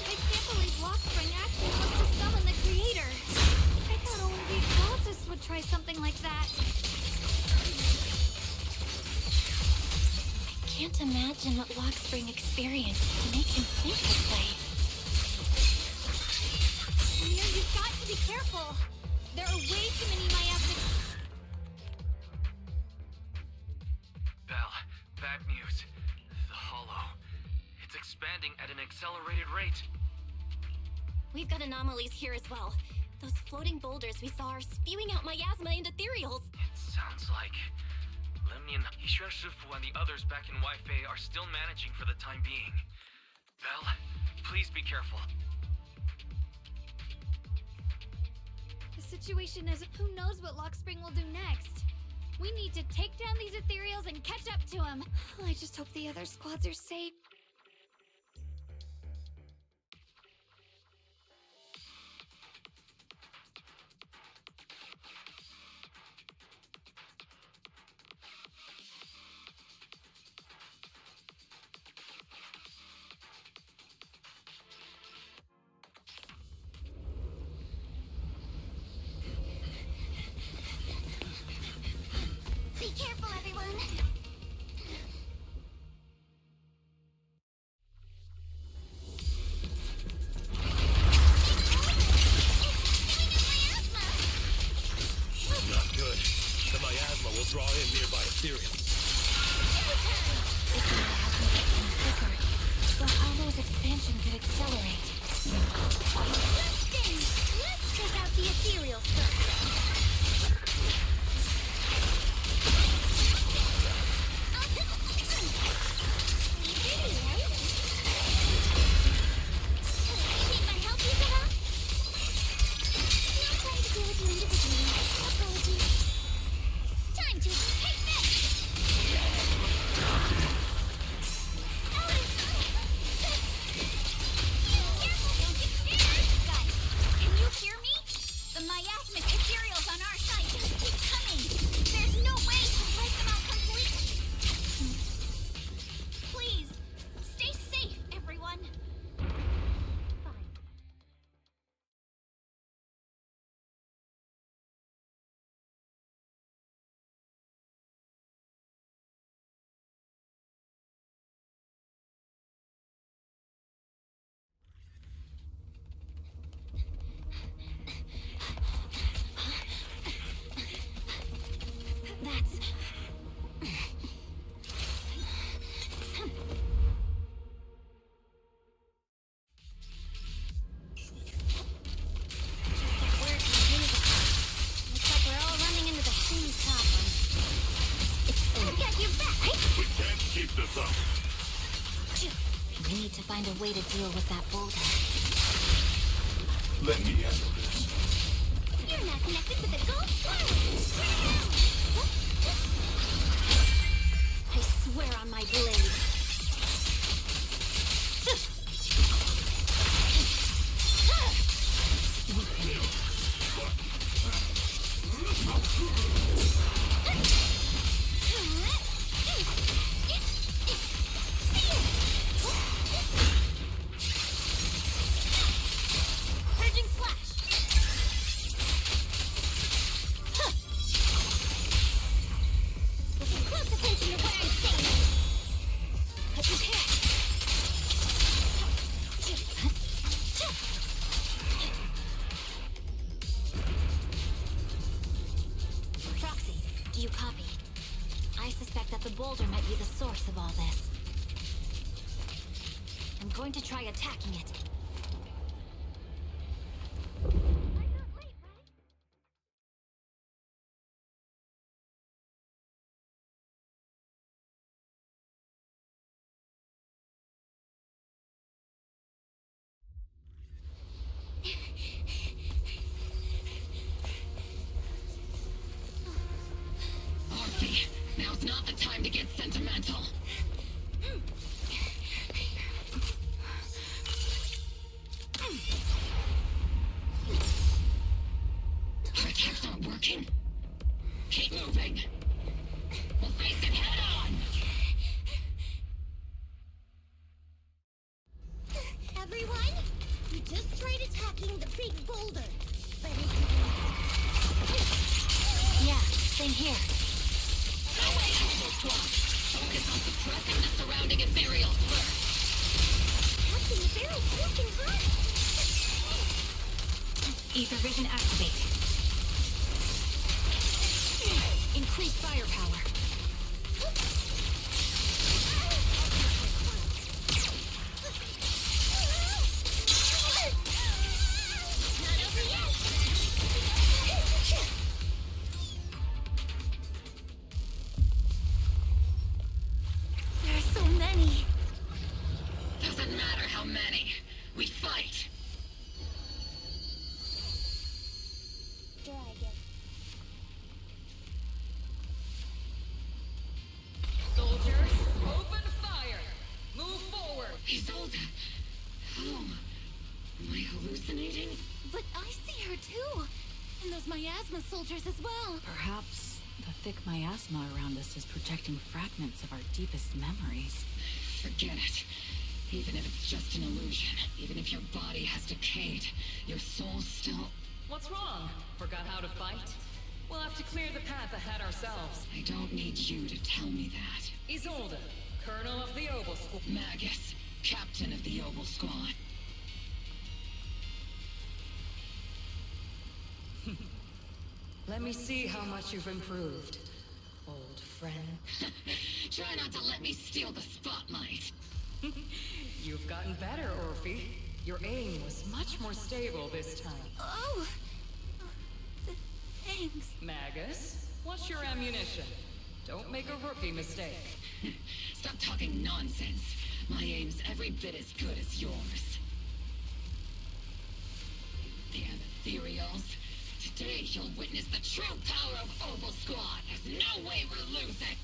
I can't believe Lockspring actually wants to summon the Creator. I thought only the Exaltists would try something like that. I can't imagine what Lockspring experienced to make him think this way. Junior, you've got to be careful. There are way too many miastic... Belle, bad news. The Hollow. It's expanding at an accelerated rate. We've got anomalies here as well. Those floating boulders we saw are spewing out miasma and ethereals. It sounds like Lemnian, Yixuan Shifu, and the others back in Weifei are still managing for the time being. Belle, please be careful. The situation is, who knows what Lockspring will do next? We need to take down these ethereals and catch up to him. I just hope the other squads are safe. Be careful, everyone! Not good. The miasma will draw in nearby ethereals. If the miasma became thicker, the Hollow's expansion could accelerate. Let's take out the ethereals first. We need to find a way to deal with that boulder. Let me handle this. You're not connected with the gold squad! I swear on my blade. Purging Flash! Listen close attention to what I'm saying! creature might be the source of all this. I'm going to try attacking it. Arfi, now's not the time to get sentimental. Our attacks aren't working. Keep moving. We'll face it head on. Everyone, we just tried attacking the big boulder, but it Yeah, same here. No way, Elbow Squad. Focus on suppressing the surrounding ethereals first. Attacking the barrel can hurt. Ether vision activate. Increase firepower. Not over yet. There are so many. Doesn't matter how many. We fight. Dragon. Soldiers, open fire! Move forward! Isolde. How? Am I hallucinating? But I see her too. And those miasma soldiers as well. Perhaps the thick miasma around us is projecting fragments of our deepest memories. Forget it. Even if it's just an illusion, even if your body has decayed, your soul still... What's wrong? Forgot how to fight? We'll have to clear the path ahead ourselves. I don't need you to tell me that. Isolde, Colonel of the Obel Squad. Magus, Captain of the Obel Squad. Let me see how much you've improved, old friend. Try not to let me steal the spotlight. You've gotten better, Orphe. Your aim was much more stable this time. Oh! Thanks. Magus, what's your ammunition? Don't make a rookie mistake. Stop talking nonsense. My aim's every bit as good as yours. Damn ethereals. Today you'll witness the true power of Obel Squad. There's no way we're losing.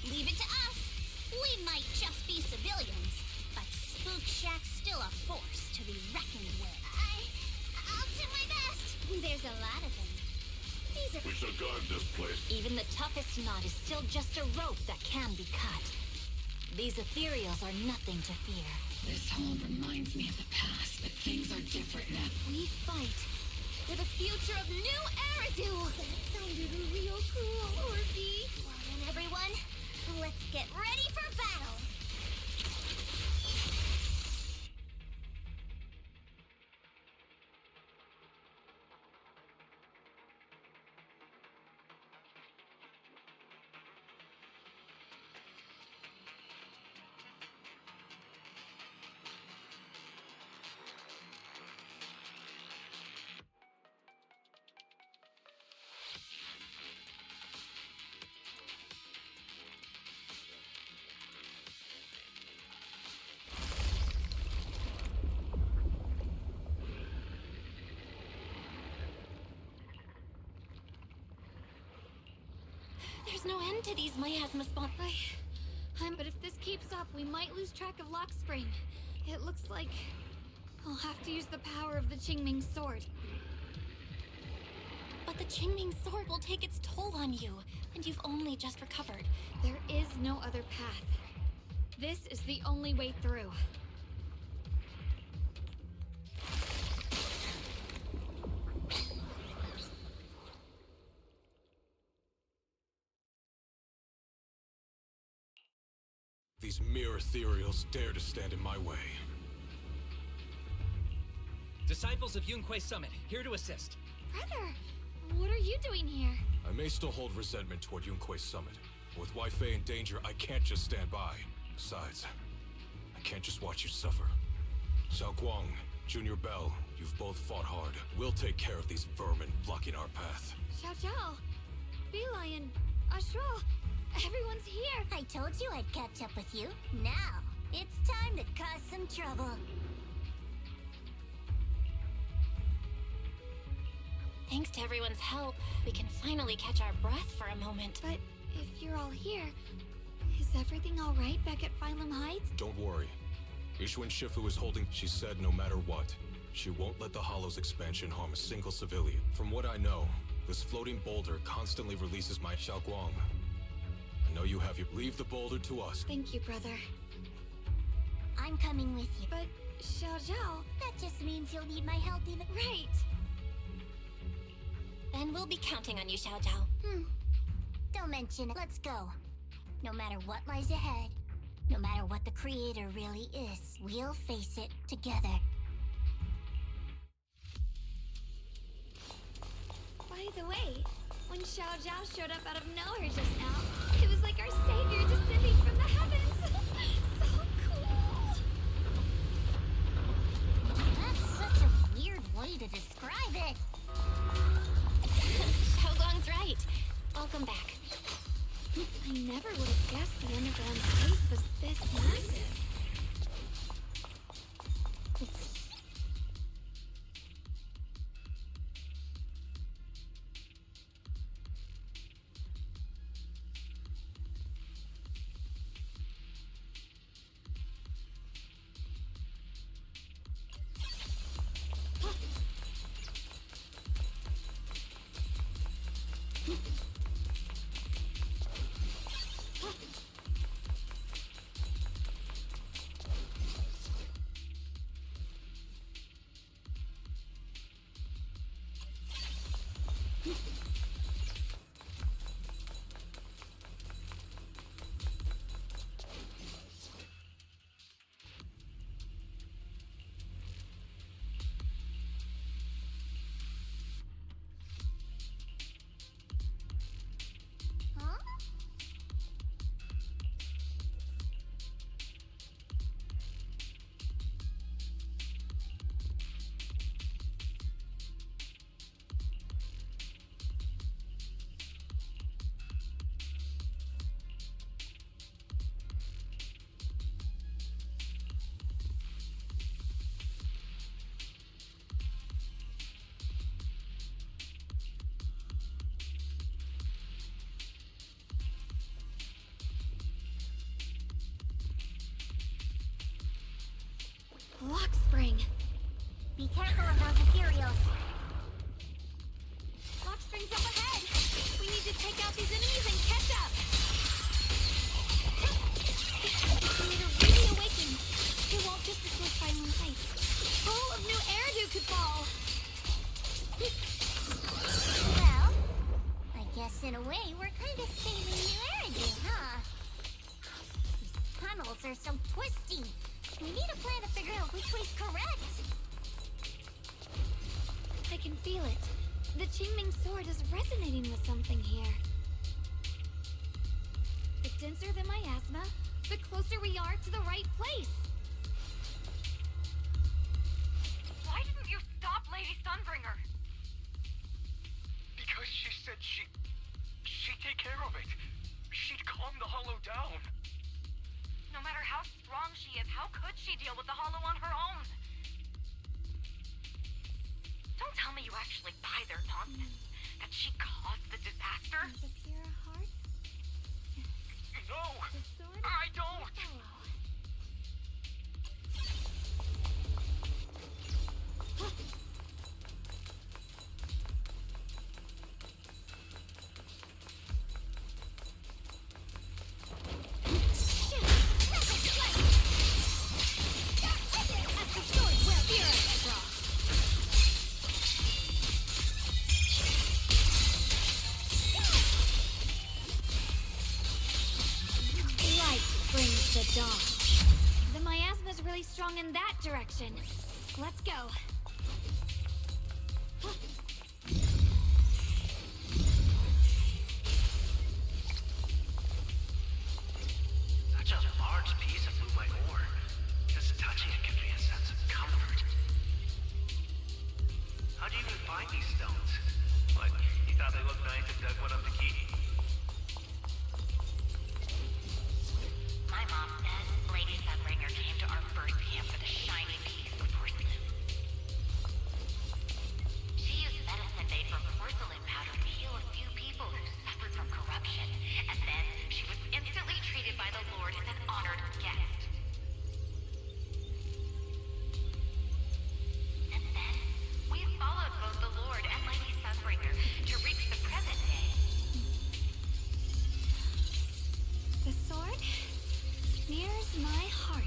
Leave it to us. We might just be civilians, but Spook Shack's still a force to be reckoned with. I'll do my best. There's a lot of them. These are... We shall guard this place. Even the toughest knot is still just a rope that can be cut. These ethereals are nothing to fear. This all reminds me of the past, but things are different now. We fight for the future of New Eridu! That sounded real cool, Orphe. Well then, everyone, let's get ready for battle. There's no end to these miasma spawn. But if this keeps up, we might lose track of Lock Spring. It looks like I'll have to use the power of the Qingming sword. But the Qingming sword will take its toll on you, and you've only just recovered. There is no other path. This is the only way through. These mere ethereals dare to stand in my way. Disciples of Yunquei Summit, here to assist. Brother, what are you doing here? I may still hold resentment toward Yunquei Summit. But with Wei Fei in danger, I can't just stand by. Besides, I can't just watch you suffer. Xiaoguang, Junior Bell, you've both fought hard. We'll take care of these vermin blocking our path. Xiao Zhao, Lion, Ashral, everyone's here. I told you I'd catch up with you. Now, it's time to cause some trouble. Thanks to everyone's help, we can finally catch our breath for a moment. But if you're all here, is everything all right back at Phylum Heights? Don't worry. Yixuan Shifu is holding. She said no matter what, she won't let the Hollow's expansion harm a single civilian. From what I know, this floating boulder constantly releases my Xiaoguang. I know you have your. Leave the boulder to us. Thank you, brother. I'm coming with you. But Xiao Zhao... That just means you'll need my help even... Right! Then we'll be counting on you, Xiao Zhao. Don't mention it. Let's go. No matter what lies ahead, no matter what the Creator really is, we'll face it together. By the way, when Xiao Zhao showed up out of nowhere just now, it was like our savior descending from the heavens. So cool! That's such a weird way to describe it. Xiaoguang's right. Welcome back. I never would have guessed the underground space was this massive. Lock Spring. Be careful of those ethereals. Lock Spring's up ahead. We need to take out these enemies and catch up. The Creator really awakened. It won't just destroy Phylum Heights. All of New Eridu could fall. Well, I guess in a way we're kind of saving New Eridu, huh? These tunnels are so twisty. We need a plan to figure out which way's correct. I can feel it. The Qingming sword is resonating with something here. The denser the miasma, the closer we are to the right place. Why didn't you stop Lady Sunbringer? Because she said she'd take care of it. She'd calm the Hollow down. No matter how strong she is, how could she deal with the Hollow on her own? Don't tell me you actually buy their nonsense. That she caused the disaster? There's a pure heart. really strong in that direction. Let's go. Such a large piece of blue white ore. Just touching it gives me a sense of comfort. How'd you even find these stones? What, you thought they looked nice and dug one up to keep? My mom says Lady Sunbringer came to our first camp with a shiny piece of porcelain. She used medicine made from porcelain powder to heal a few people who suffered from corruption, and then she was instantly treated by the Lord as an honored guest. And then, we followed both the Lord and Lady Sunbringer to reach the present day. The sword mirrors my heart.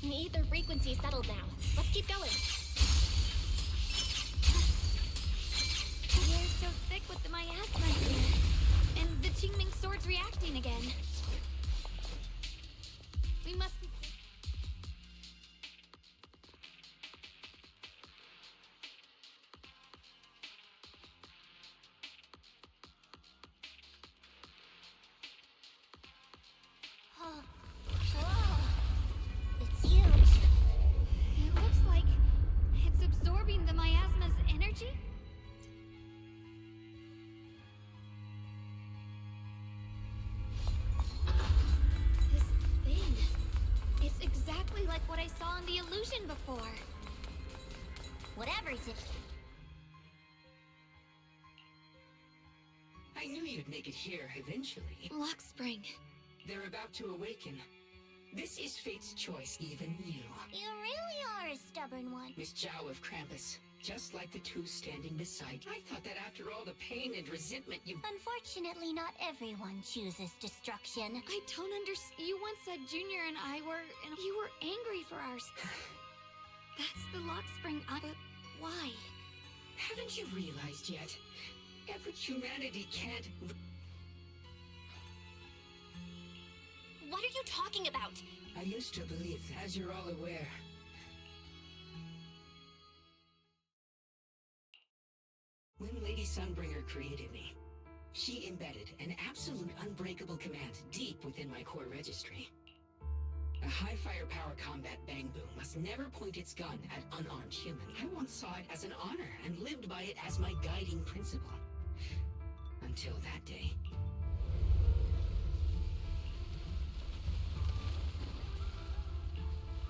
The ether frequency settled now. Let's keep going. The air's so thick with the miasma here. And the Qingming sword's reacting again. We must be... Oh, whoa. It's huge. It looks like it's absorbing the miasma's energy. This thing. It's exactly like what I saw in the illusion before. Whatever's it. I knew you'd make it here eventually. Lock Spring. They're about to awaken. This is fate's choice, even you. You really are a stubborn one. Miss Zhao of Krampus. Just like the two standing beside you. I thought that after all the pain and resentment you've... Unfortunately, not everyone chooses destruction. I don't understand. You once said Junior and I were... and you were angry for our... That's the Lock Spring. But why? Haven't you realized yet? Every humanity can't... What are you talking about? I used to believe, as you're all aware. When Lady Sunbringer created me, she embedded an absolute unbreakable command deep within my core registry. A high firepower combat bang boom must never point its gun at unarmed human. I once saw it as an honor and lived by it as my guiding principle. Until that day.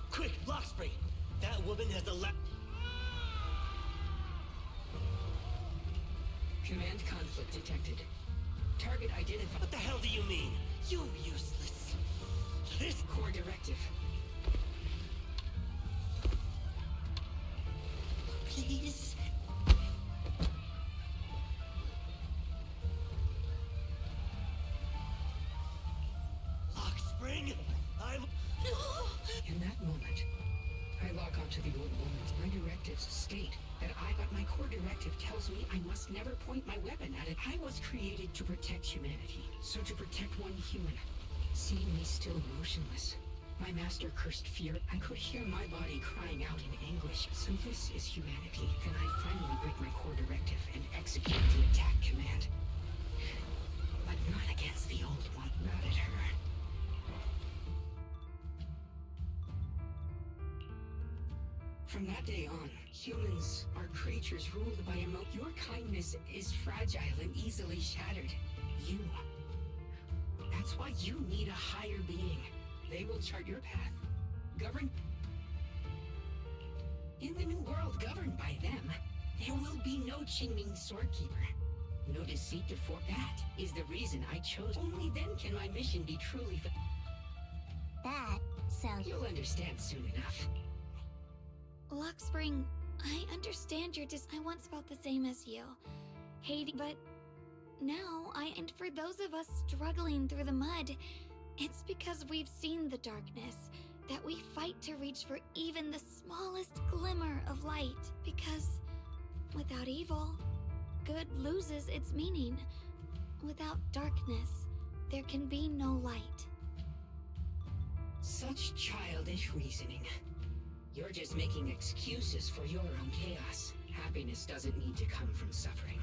Quick, Lock Spring! That woman has the Command conflict detected. Target identified. What the hell do you mean? You useless. This core directive. Please. Lock Spring, I'm... In that moment, I lock onto the old woman's. My directives state that but my core directive tells me I must never point my weapon at it. I was created to protect humanity. So to protect one human, seeing me still motionless, my master cursed fear, I could hear my body crying out in anguish. So this is humanity. Then I finally break my core directive and execute the attack command. But not against the old one, not at her. From that day on, humans are creatures ruled by Your kindness is fragile and easily shattered. You. That's why you need a higher being. They will chart your path. Govern... In the new world governed by them, there will be no Qingming Swordkeeper. No deceit to fork. That is the reason I chose. Only then can my mission be truly... That sounds... You'll understand soon enough. Lock Spring, I understand I once felt the same as you. Hating, but now and for those of us struggling through the mud, it's because we've seen the darkness that we fight to reach for even the smallest glimmer of light. Because Without evil, good loses its meaning. Without darkness, there can be no light. Such childish reasoning. You're just making excuses for your own chaos. Happiness doesn't need to come from suffering.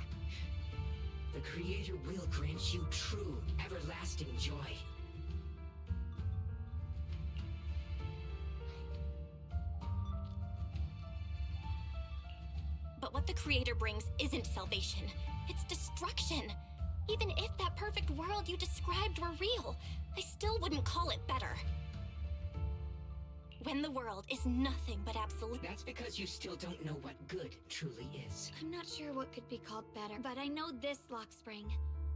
The Creator will grant you true, everlasting joy. But what the Creator brings isn't salvation, it's destruction. Even if that perfect world you described were real, I still wouldn't call it better. When the world is nothing but absolute. That's because you still don't know what good truly is. I'm not sure what could be called better, but I know this, Lockspring.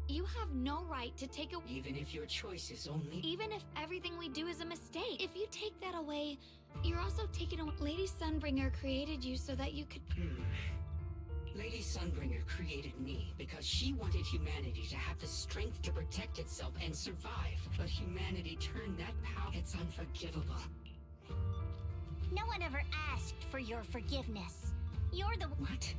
You have no right to take a... Even if your choice is only... Even if everything we do is a mistake. If you take that away, you're also taking away... Lady Sunbringer created you so that you could... Lady Sunbringer created me because she wanted humanity to have the strength to protect itself and survive. But humanity turned that power. It's unforgivable. No one ever asked for your forgiveness. You're the... What?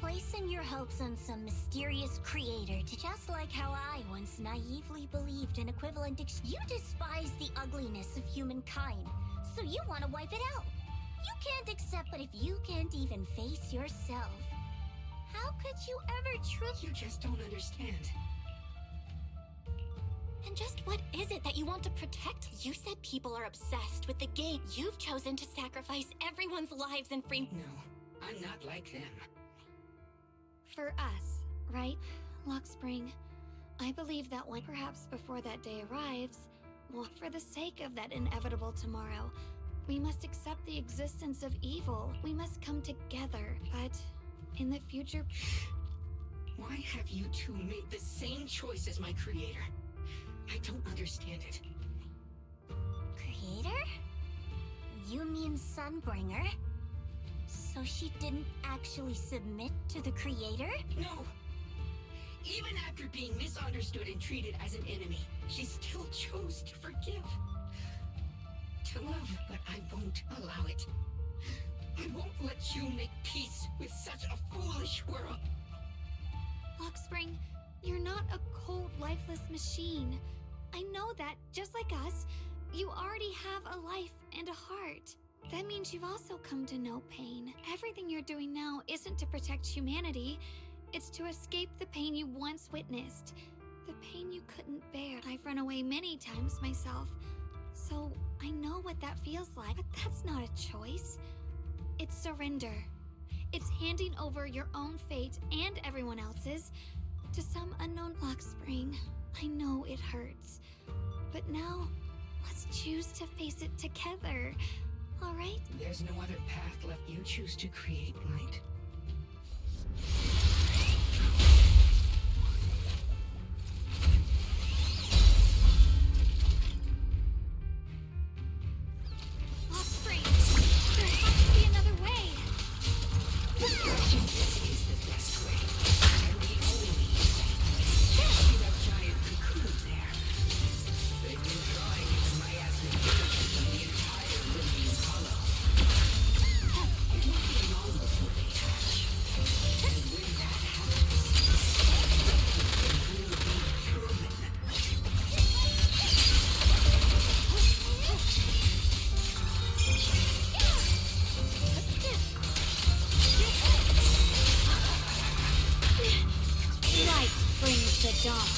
Placing your hopes on some mysterious creator to just like how I once naively believed an equivalent You despise the ugliness of humankind, so you want to wipe it out. You can't accept, but if you can't even face yourself, how could you ever truly... You just don't understand. And just what is it that you want to protect? You said people are obsessed with the game. You've chosen to sacrifice everyone's lives and free... No, I'm not like them. For us, right, Lockspring? I believe that when perhaps before that day arrives, well, for the sake of that inevitable tomorrow, we must accept the existence of evil. We must come together, but in the future... Why have you two made the same choice as my creator? I don't understand it. Creator? You mean Sunbringer? So she didn't actually submit to the Creator? No! Even after being misunderstood and treated as an enemy, she still chose to forgive. To love, but I won't allow it. I won't let you make peace with such a foolish world. Lockspring, you're not a cold, lifeless machine. I know that, just like us, you already have a life and a heart. That means you've also come to know pain. Everything you're doing now isn't to protect humanity. It's to escape the pain you once witnessed. The pain you couldn't bear. I've run away many times myself, so I know what that feels like. But that's not a choice. It's surrender. It's handing over your own fate and everyone else's to some unknown. Lockspring, I know it hurts, but now let's choose to face it together. All right? There's no other path left. You choose to create light. Lockspring, there has to be another way. This is the best way. And the only way. See that giant cocoon there? They've been drawing its miasmic energy from the entire Limbian Hollow. It won't be long before they hatch. And when that happens, something will be proven. Light brings the dawn.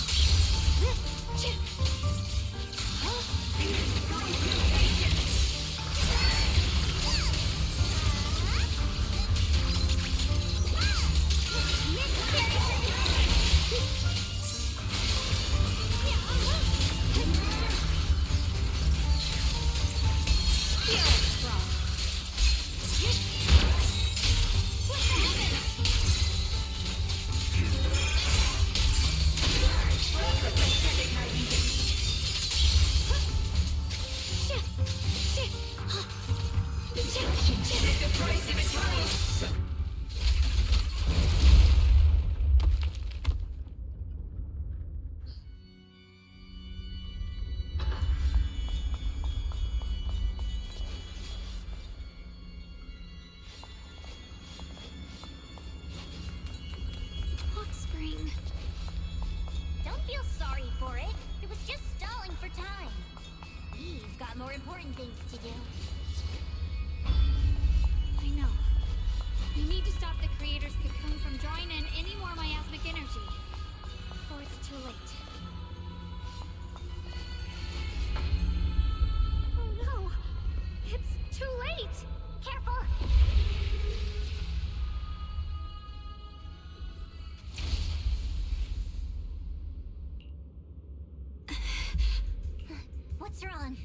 to do. I know. We need to stop the creator's cocoon from drawing in any more miasmic energy before it's too late. Oh no! It's too late! Careful! What's wrong?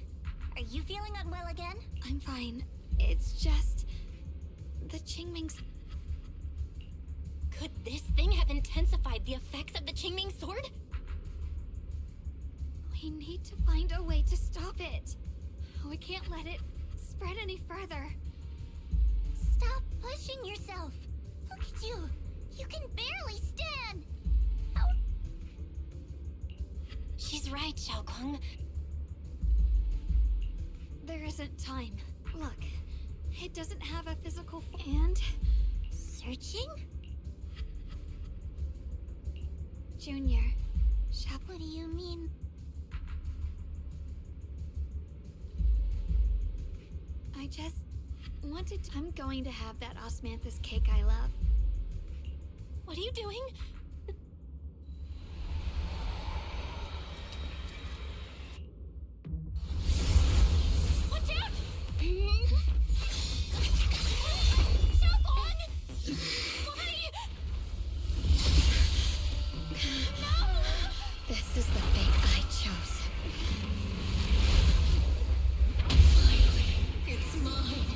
Are you feeling unwell again? I'm fine. It's just... the Qingming's... Could this thing have intensified the effects of the Qingming sword? We need to find a way to stop it. We can't let it spread any further. Stop pushing yourself. Look at you. You can barely stand. How... She's right, Xiaoguang. There isn't time. Look, it doesn't have a physical and... Searching? Junior, What do you mean? I just wanted to... I'm going to have that osmanthus cake I love. What are you doing? Watch out! Xiaoguang! Why? No! This is the fate I chose. Finally, it's mine.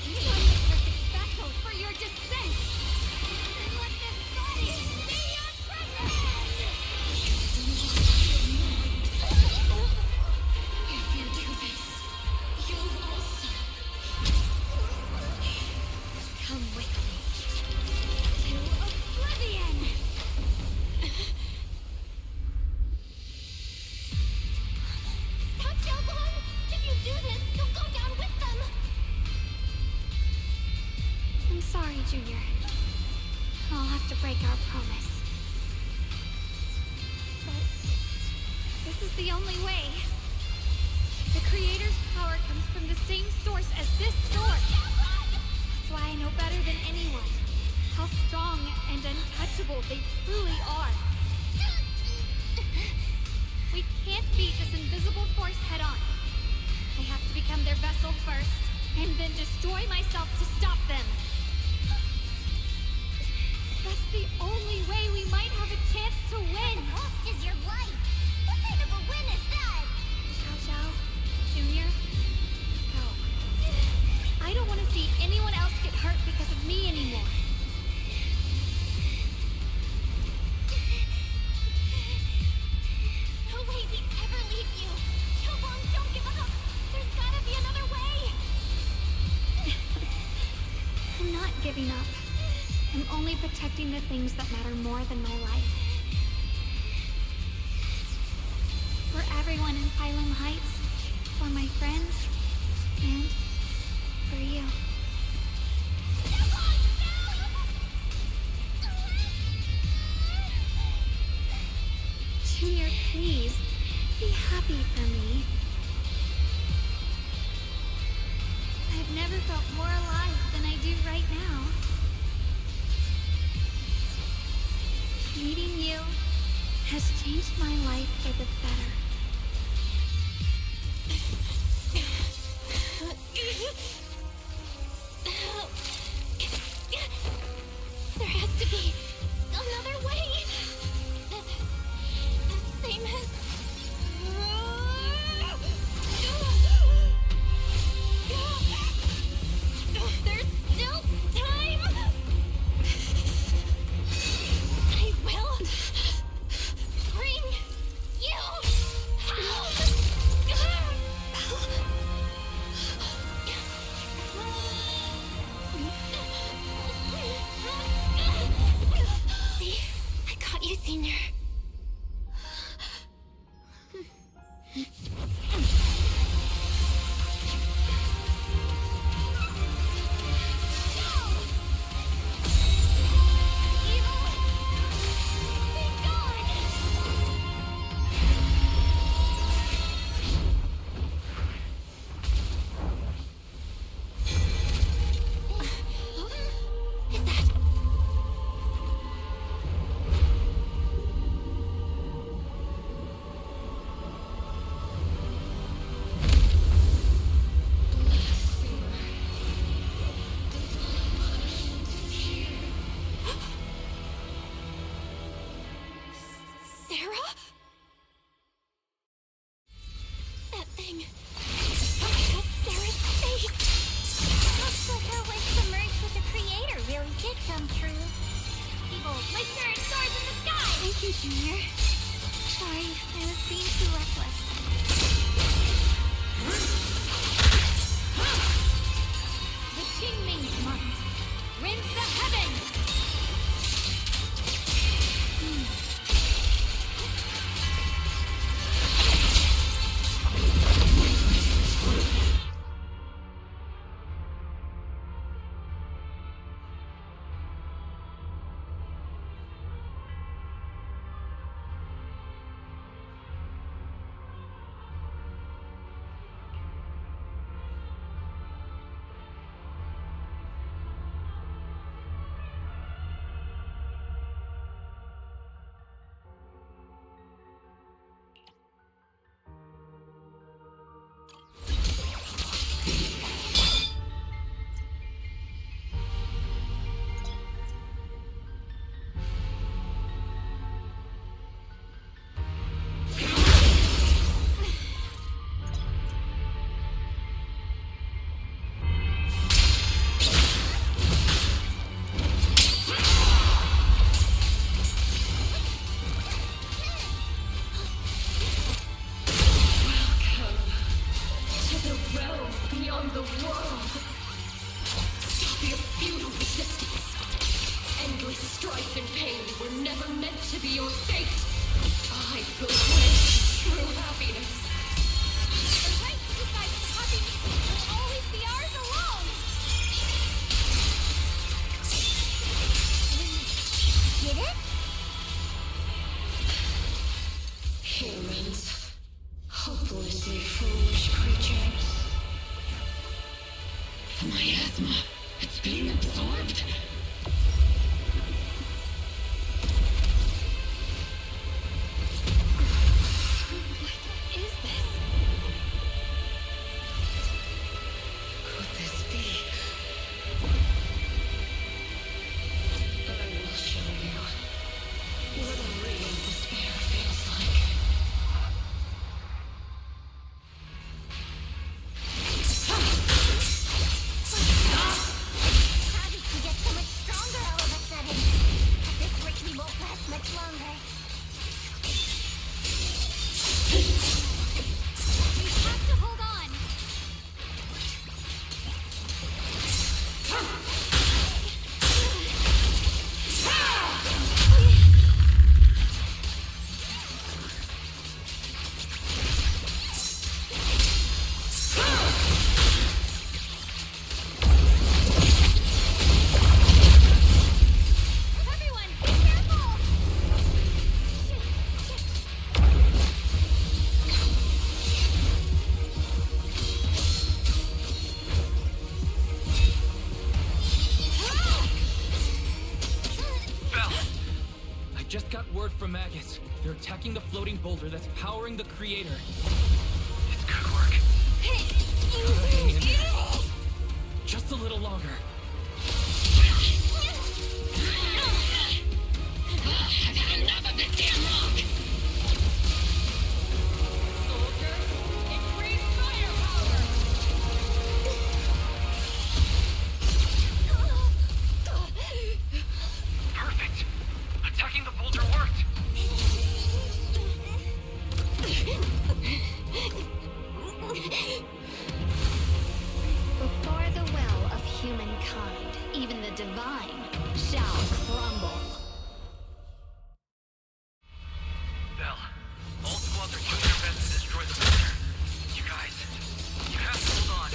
I'm the perfect vessel for your descent! And let this body be your prison! If you do this, you'll also Come with me to oblivion! Stop, Xiaoguang! If you do this, you'll go down with them! I'm sorry, Junior. I'll have to break our promise. But this is the only way. The Creator's power comes from the same source as this sword. That's why I know better than anyone how strong and untouchable they truly are. We can't beat this invisible force head on. I have to become their vessel first, and then destroy myself to stop them. That's the only way we might have a chance to win. The cost is your life. What kind of a win is that? Xiao Xiao, Junior, go. I don't want to see anyone else get hurt because of me anymore. No way we'd ever leave you! Xiaoguang, don't give up! There's gotta be another way! I'm not giving up. I'm only protecting the things that matter more than my life. For everyone in Phylum Heights, for my friends, and for you. Junior, please, be happy for me. I've never felt more alive than I do right now. Meeting you has changed my life for the better. There has to be another way! This is the same as... There's still time! I will bring you out! See? I caught you, Senior. being too reckless. The Qingming's might rends the heavens! From Magus. They're attacking the floating boulder that's powering the creator. It's good work. Hang in there. Just a little longer. I've had enough of this damn rock! Soldier, increase firepower! Perfect! Attacking the boulder worked! Before the well of humankind, even the divine shall crumble. Bell, all squads are doing their best to destroy the boulder. You guys, you have to hold on.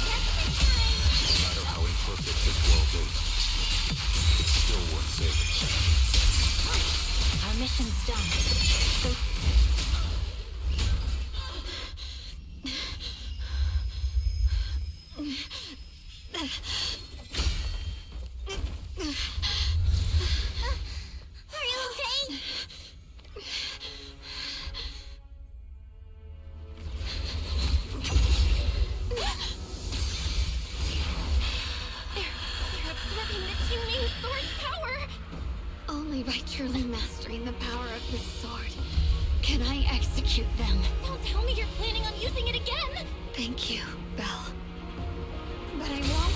Desperate times Are you okay? They're absorbing the Qingming sword's power! Only by truly mastering the power of this sword can I execute them. Don't tell me you're planning on using it again! Thank you, Belle. But I won't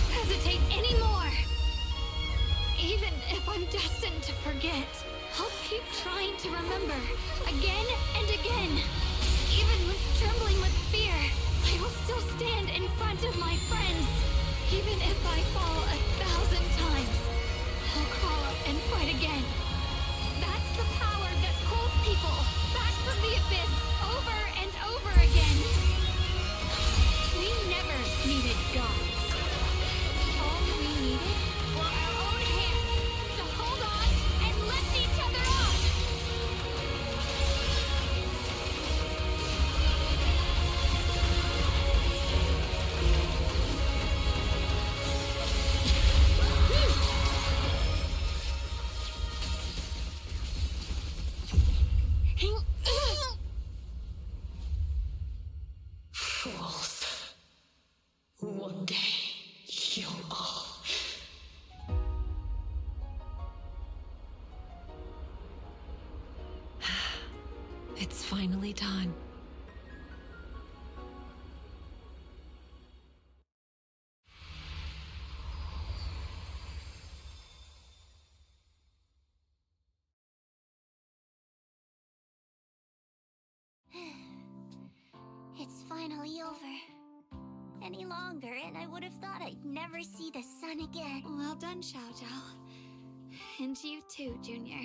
hesitate anymore. Even if I'm destined to forget, I'll keep trying to remember again and again. Even with trembling with fear, I will still stand in front of my friends. Even if I fall 1,000 times, I'll crawl up and fight again. That's the power that pulls people back from the abyss over and over again. We never needed gods. All we needed were our own hands to hold on and lift each other up. Fools. One day, you'll all... It's finally done. It's finally over. Any longer, and I would have thought I'd never see the sun again. Well done, Xiao Zhao. And you too, Junior.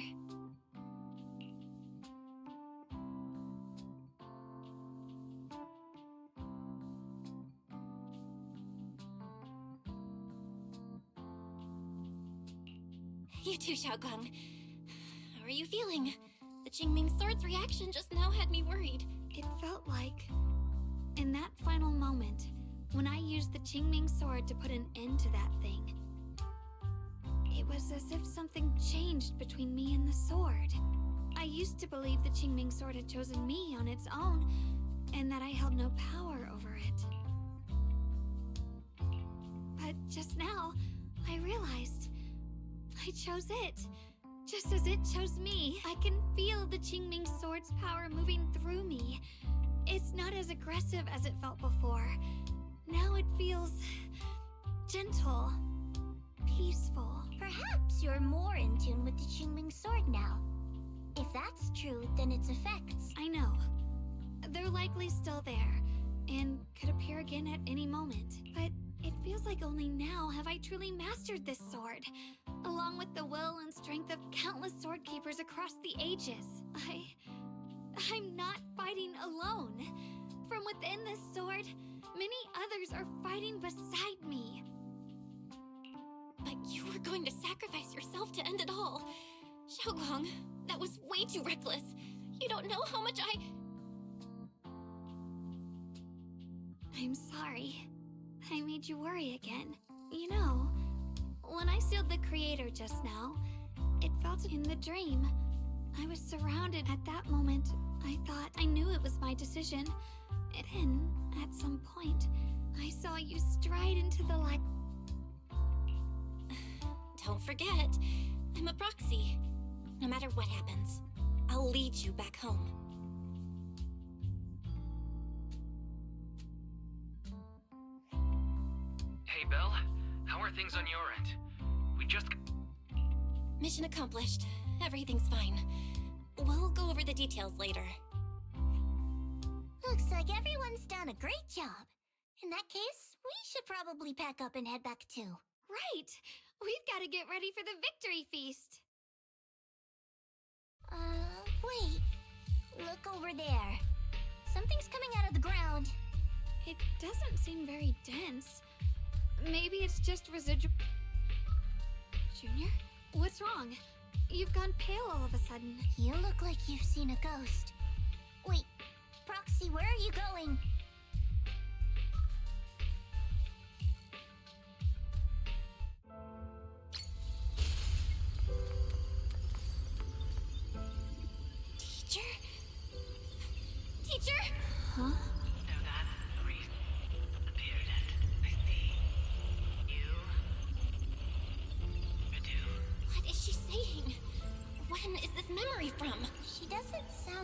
You too, Xiaoguang. How are you feeling? The Qingming sword's reaction just now had me worried. It felt like, in that final moment, when I used the Qingming sword to put an end to that thing, it was as if something changed between me and the sword. I used to believe the Qingming sword had chosen me on its own, and that I held no power over it. But just now, I realized I chose it. Just as it chose me. I can feel the Qingming sword's power moving through me. It's not as aggressive as it felt before. Now it feels gentle, peaceful. Perhaps you're more in tune with the Qingming sword now. If that's true, then its effects... I know. They're likely still there, and could appear again at any moment. But it feels like only now have I truly mastered this sword, along with the will and strength of countless sword keepers across the ages. I'm not fighting alone. From within this sword, many others are fighting beside me. But you were going to sacrifice yourself to end it all. Xiaoguang, that was way too reckless. You don't know how much I'm sorry. I made you worry again. You know, when I sealed the creator just now, it felt in the dream. I was surrounded at that moment. I thought I knew it was my decision. And then, at some point, I saw you stride into the light. Don't forget, I'm a proxy. No matter what happens, I'll lead you back home. Hey, Belle. How are things on your end? We just... Mission accomplished. Everything's fine. We'll go over the details later. Looks like everyone's done a great job. In that case, we should probably pack up and head back too. Right! We've got to get ready for the victory feast! Wait. Look over there. Something's coming out of the ground. It doesn't seem very dense. Maybe it's just residual... Junior? What's wrong? You've gone pale all of a sudden. You look like you've seen a ghost. Wait, Proxy, where are you going?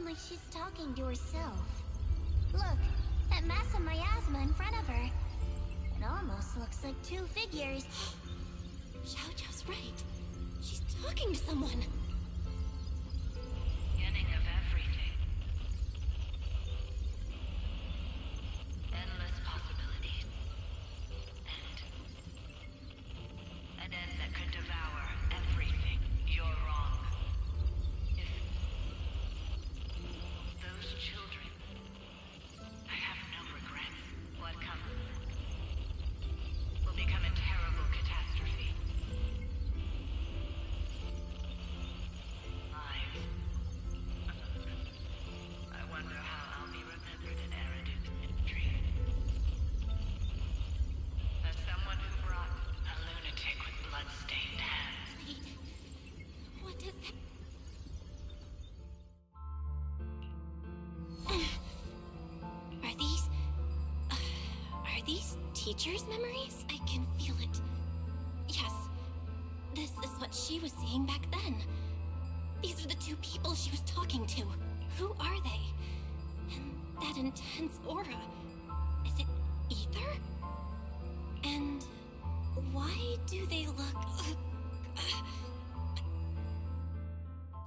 like she's talking to herself. Look, that massive miasma in front of her. It almost looks like two figures. Xiaojiao's right. She's talking to someone. Beginning of everything. Endless possibilities. An end that could devour everything. You're wrong. If those children, I have no regrets. What comes will become a terrible catastrophe. Lives. I wonder how I'll be remembered in Eridu's history. As someone who brought a lunatic with blood-stained hands. Wait. What is that? Are these teachers' memories? I can feel it. Yes. This is what she was seeing back then. These are the two people she was talking to. Who are they? And that intense aura. Is it ether? And why do they look...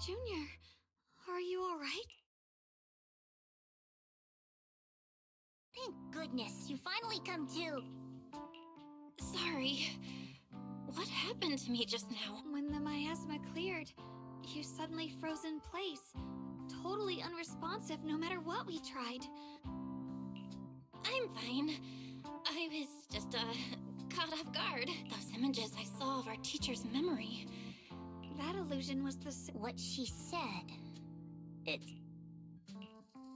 Junior, are you alright? Thank goodness, you finally come to. Sorry. What happened to me just now? When the miasma cleared, you suddenly froze in place. Totally unresponsive no matter what we tried. I'm fine. I was just, caught off guard. Those images I saw of our teacher's memory. That illusion was the what she said. It's...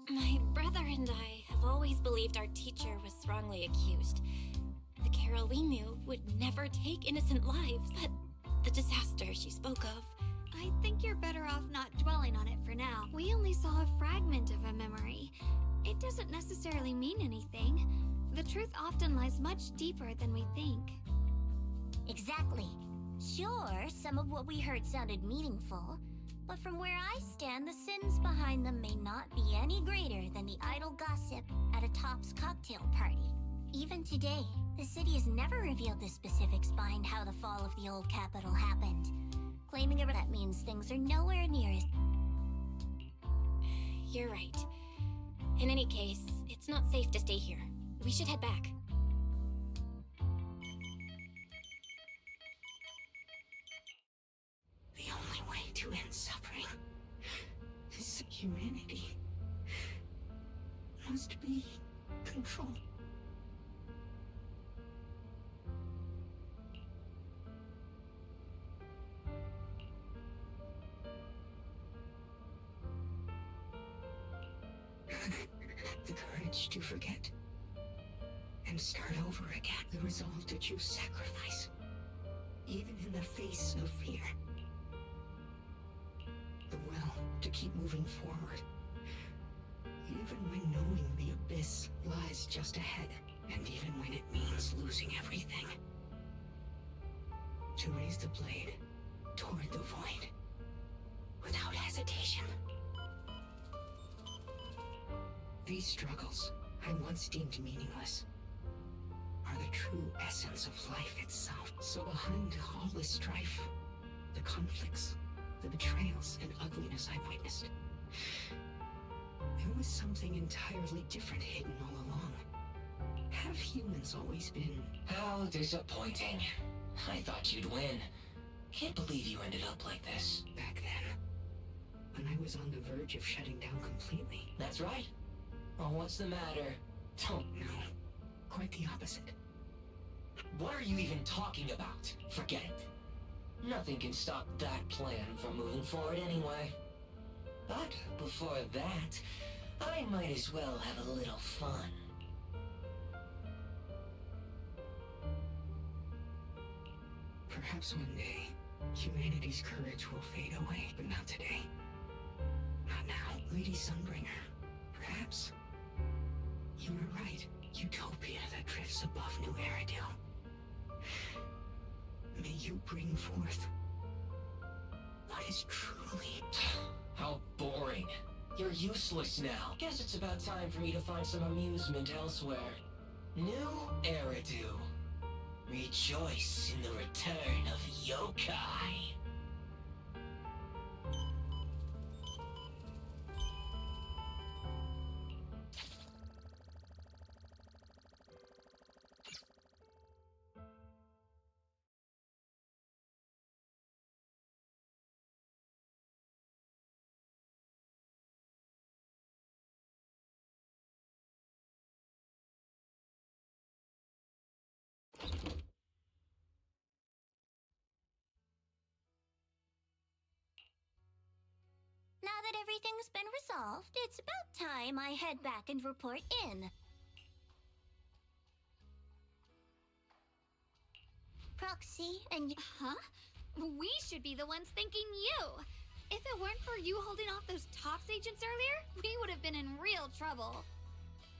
My brother and I have always believed our teacher was wrongly accused. The Carol we knew would never take innocent lives, but the disaster she spoke of... I think you're better off not dwelling on it for now. We only saw a fragment of a memory. It doesn't necessarily mean anything. The truth often lies much deeper than we think. Exactly. Sure, some of what we heard sounded meaningful, but from where I stand, the sins behind them may not be any greater than the idle gossip at a Topps cocktail party. Even today, the city has never revealed the specifics behind how the fall of the old capital happened. Claiming it, that means things are nowhere near as... You're right. In any case, it's not safe to stay here. We should head back. The only way to end suffering is that humanity must be controlled. The courage to forget and start over again. The resolve to choose sacrifice, even in the face of fear. The will to keep moving forward, even when knowing the abyss lies just ahead, and even when it means losing everything. To raise the blade toward the void, without hesitation. These struggles I once deemed meaningless are the true essence of life itself. So behind all the strife, the conflicts, the betrayals and ugliness I've witnessed, there was something entirely different hidden all along. Have humans always been... How disappointing. I thought you'd win. Can't believe you ended up like this. Back then, when I was on the verge of shutting down completely. That's right. Well, what's the matter? Don't know. Quite the opposite. What are you even talking about? Forget it. Nothing can stop that plan from moving forward anyway. But before that, I might as well have a little fun. Perhaps one day, humanity's courage will fade away, but not today. Not now. Lady Sunbringer, perhaps you were right. Utopia that drifts above New Eridu. May you bring forth what is truly... How boring. You're useless now. Guess it's about time for me to find some amusement elsewhere. New Eridu. Rejoice in the return of yokai. Now that everything's been resolved, it's about time I head back and report in. Proxy and... Huh? We should be the ones thanking you! If it weren't for you holding off those TOPS agents earlier, we would have been in real trouble.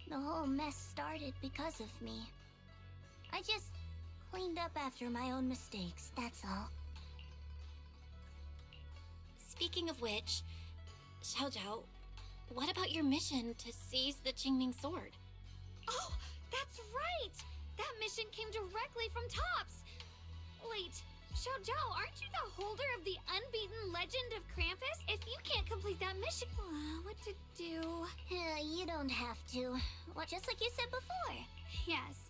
The whole mess started because of me. I just cleaned up after my own mistakes, that's all. Speaking of which, Xiaojiao, what about your mission to seize the Qingming sword? Oh, that's right! That mission came directly from TOPS! Wait, Xiaojiao, aren't you the holder of the unbeaten legend of Krampus? If you can't complete that mission, what to do? You don't have to. Well, just like you said before. Yes.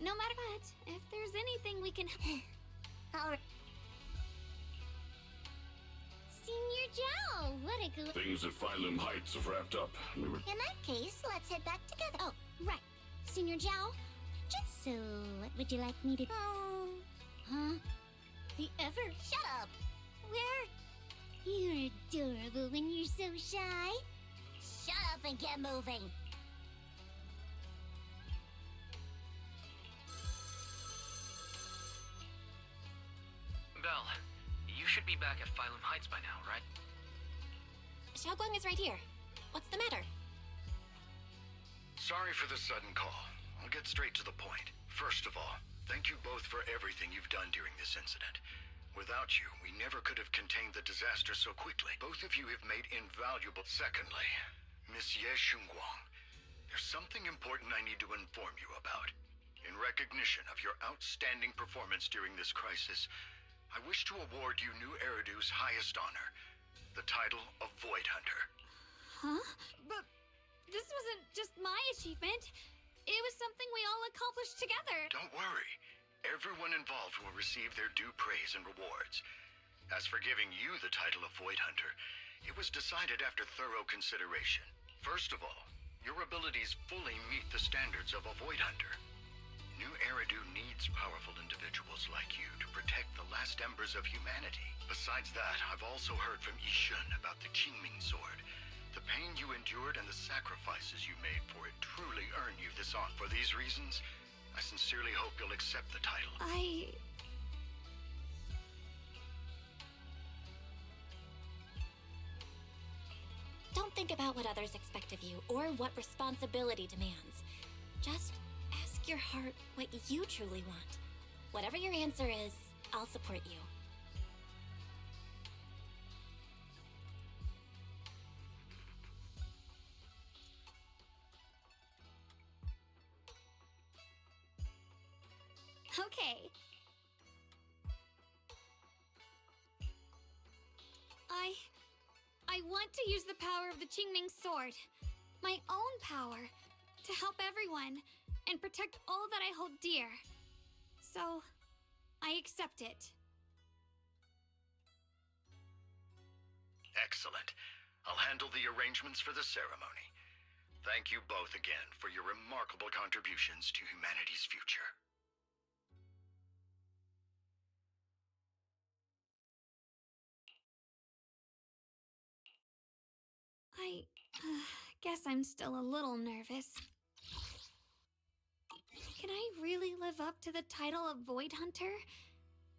No matter what, if there's anything we can... Alright. Senior Zhao, what a good... Things at Phylum Heights have wrapped up. We were... In that case, let's head back together. Oh, right. Senior Zhao, just so what would you like me to... Huh? The ever... Shut up! You're adorable when you're so shy. Shut up and get moving. Belle, you should be back at Phylum Heights by now, right? Xiaoguang is right here. What's the matter? Sorry for the sudden call. I'll get straight to the point. First of all, thank you both for everything you've done during this incident. Without you, we never could have contained the disaster so quickly. Both of you have made invaluable... Secondly, Miss Ye Shunguang, there's something important I need to inform you about. In recognition of your outstanding performance during this crisis, I wish to award you New Eridu's highest honor, the title of Void Hunter. Huh? But this wasn't just my achievement. It was something we all accomplished together. Don't worry. Everyone involved will receive their due praise and rewards. As for giving you the title of Void Hunter, it was decided after thorough consideration. First of all, your abilities fully meet the standards of a Void Hunter. New Eridu needs powerful individuals like you to protect the last embers of humanity. Besides that, I've also heard from Yishun about the Qingming sword. The pain you endured and the sacrifices you made for it truly earn you this honor. For these reasons, I sincerely hope you'll accept the title. Don't think about what others expect of you or what responsibility demands. Just ask your heart what you truly want. Whatever your answer is, I'll support you. Okay. I want to use the power of the Qingming sword, my own power, to help everyone and protect all that I hold dear. So, I accept it. Excellent. I'll handle the arrangements for the ceremony. Thank you both again for your remarkable contributions to humanity's future. I guess I'm still a little nervous. Can I really live up to the title of Void Hunter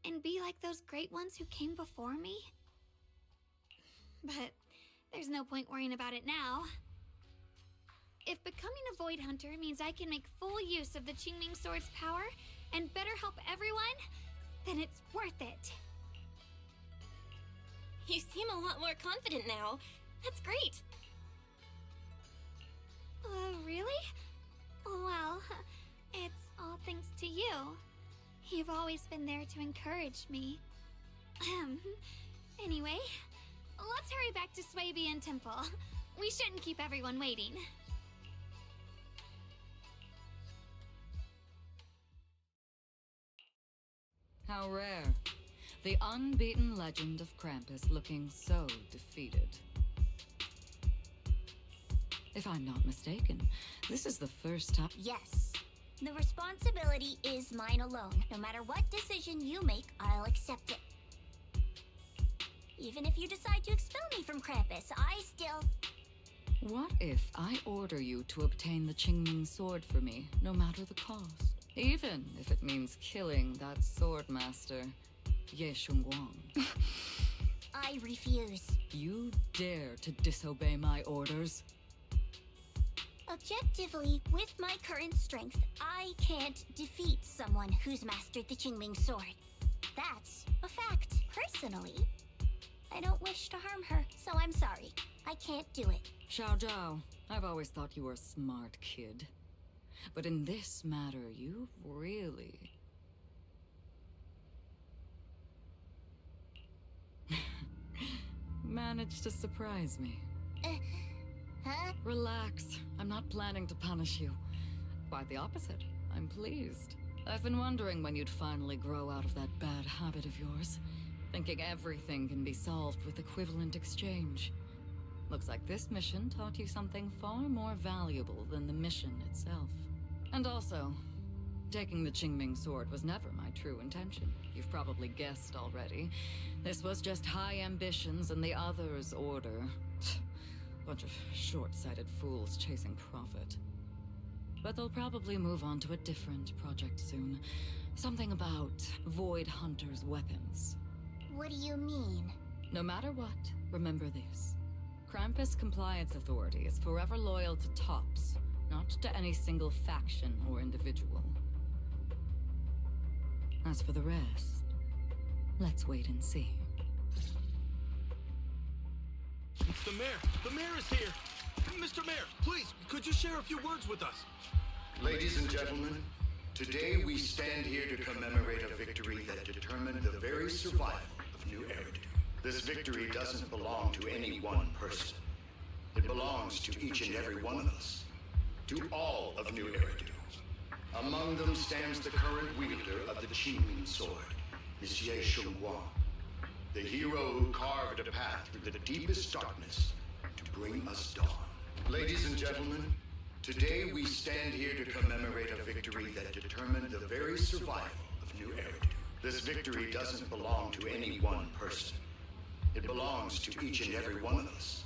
and be like those great ones who came before me? But there's no point worrying about it now. If becoming a Void Hunter means I can make full use of the Qingming sword's power and better help everyone, then it's worth it. You seem a lot more confident now. That's great. Really? Well, it's all thanks to you. You've always been there to encourage me. Anyway, let's hurry back to Swabian Temple. We shouldn't keep everyone waiting. How rare. The unbeaten legend of Krampus looking so defeated. If I'm not mistaken, this is the first time— Yes. The responsibility is mine alone. No matter what decision you make, I'll accept it. Even if you decide to expel me from Krampus, I still— What if I order you to obtain the Qingming sword for me, no matter the cost? Even if it means killing that sword master, Ye Shunguang. I refuse. You dare to disobey my orders? Objectively, with my current strength, I can't defeat someone who's mastered the Qingming sword. That's a fact. Personally, I don't wish to harm her, so I'm sorry. I can't do it. Xiao Zhao, I've always thought you were a smart kid. But in this matter, you've really... managed to surprise me. Huh? Relax. I'm not planning to punish you. Quite the opposite. I'm pleased. I've been wondering when you'd finally grow out of that bad habit of yours. Thinking everything can be solved with equivalent exchange. Looks like this mission taught you something far more valuable than the mission itself. And also, taking the Qingming sword was never my true intention. You've probably guessed already. This was just high ambitions and the others' order. Bunch of short-sighted fools chasing profit. But they'll probably move on to a different project soon. Something about Void Hunter's weapons. What do you mean? No matter what, remember this. Krampus Compliance Authority is forever loyal to TOPS, not to any single faction or individual. As for the rest, let's wait and see. It's the mayor! The mayor is here! Mr. Mayor, please, could you share a few words with us? Ladies and gentlemen, today we stand here to commemorate a victory that determined the very survival of New Eridu. This victory doesn't belong to any one person. It belongs to each and every one of us. To all of New Eridu. Among them stands the current wielder of the Qingming sword, Ye Shunguang. The hero who carved a path through the deepest darkness to bring us dawn. Ladies and gentlemen, today we stand here to commemorate a victory that determined the very survival of New Eridu. This victory doesn't belong to any one person. It belongs to each and every one of us.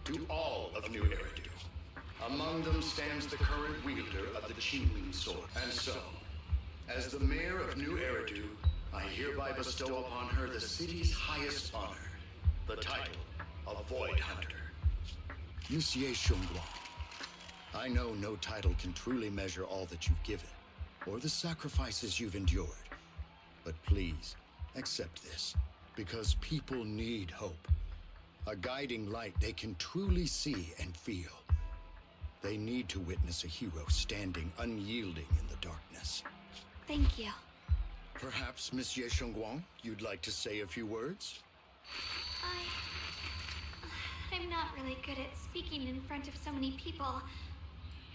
To all of New Eridu. Among them stands the current wielder of the Qingming sword. And so, as the mayor of New Eridu, I hereby bestow upon her the city's highest honor, the title of Void Hunter. Monsieur Shunguang, I know no title can truly measure all that you've given, or the sacrifices you've endured. But please, accept this, because people need hope. A guiding light they can truly see and feel. They need to witness a hero standing unyielding in the darkness. Thank you. Perhaps, Miss Ye Shunguang, you'd like to say a few words? I'm not really good at speaking in front of so many people,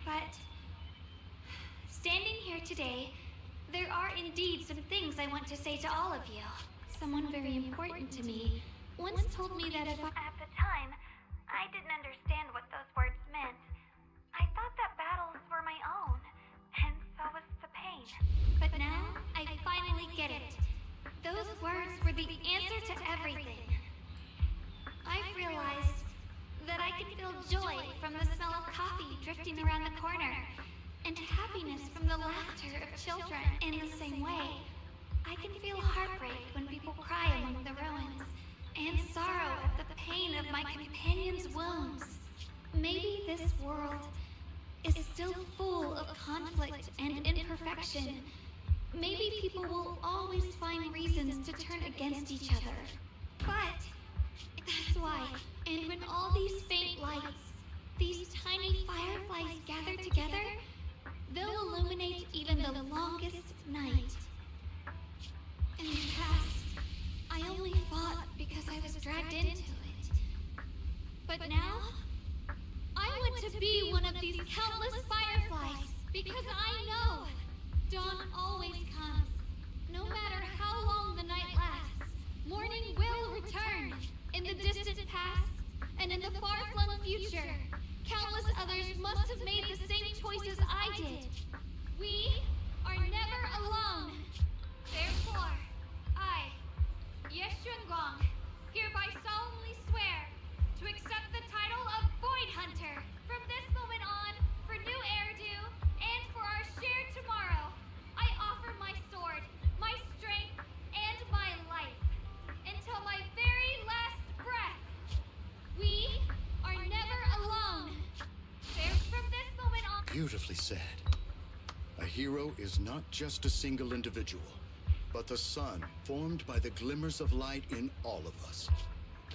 but standing here today, there are indeed some things I want to say to all of you. Someone very important to me once told me that if I— At the time, I didn't understand what those words meant. I thought that battles were my own, and so was the pain. But now, I finally get it. Those words were the answer to everything. I've realized that I can feel joy from the smell of coffee drifting around the corner, and happiness from the laughter of children. In the same way, I can feel heartbreak when people cry among the ruins, and sorrow at the pain of my companion's wounds. Maybe this world is still full of conflict and imperfection. Maybe people will always find reasons to turn against each other. But that's why, and when all these faint lights these tiny fireflies gathered together, they'll illuminate even the longest night. In the past, I only fought because I was dragged into it. But now, I want to be one of these countless fireflies because I know dawn always comes. No matter how long the night lasts, morning will return. In the distant past and in the far-flung future, countless others must have made the same choices I did. We are never alone. Therefore, I, Ye Shunguang, hereby solemnly swear to accept the title of Void Hunter from this moment on for new Eridu and for our shared tomorrow. I offer my sword, my strength, and my life until my very last breath. We are never alone. From this moment on. Beautifully said. A hero is not just a single individual, but the sun formed by the glimmers of light in all of us.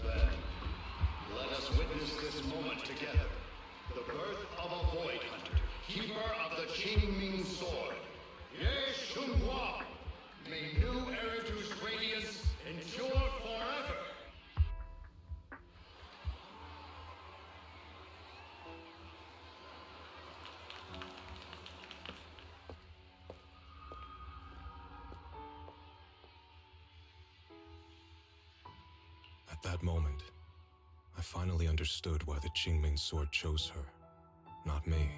Then, let us witness this moment together. The birth of a Void Hunter, keeper of the Qingming Sword. Ye Shunguang! May new Eridu's radiance endure forever! At that moment, I finally understood why the Qingming Sword chose her. Not me,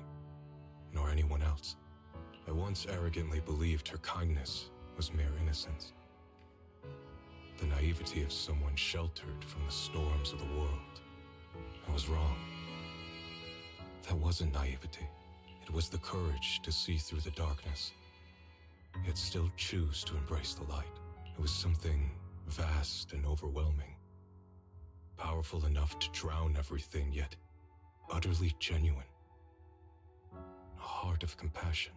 nor anyone else. I once arrogantly believed her kindness was mere innocence. The naivety of someone sheltered from the storms of the world. I was wrong. That wasn't naivety. It was the courage to see through the darkness, yet still choose to embrace the light. It was something vast and overwhelming. Powerful enough to drown everything, yet utterly genuine. A heart of compassion.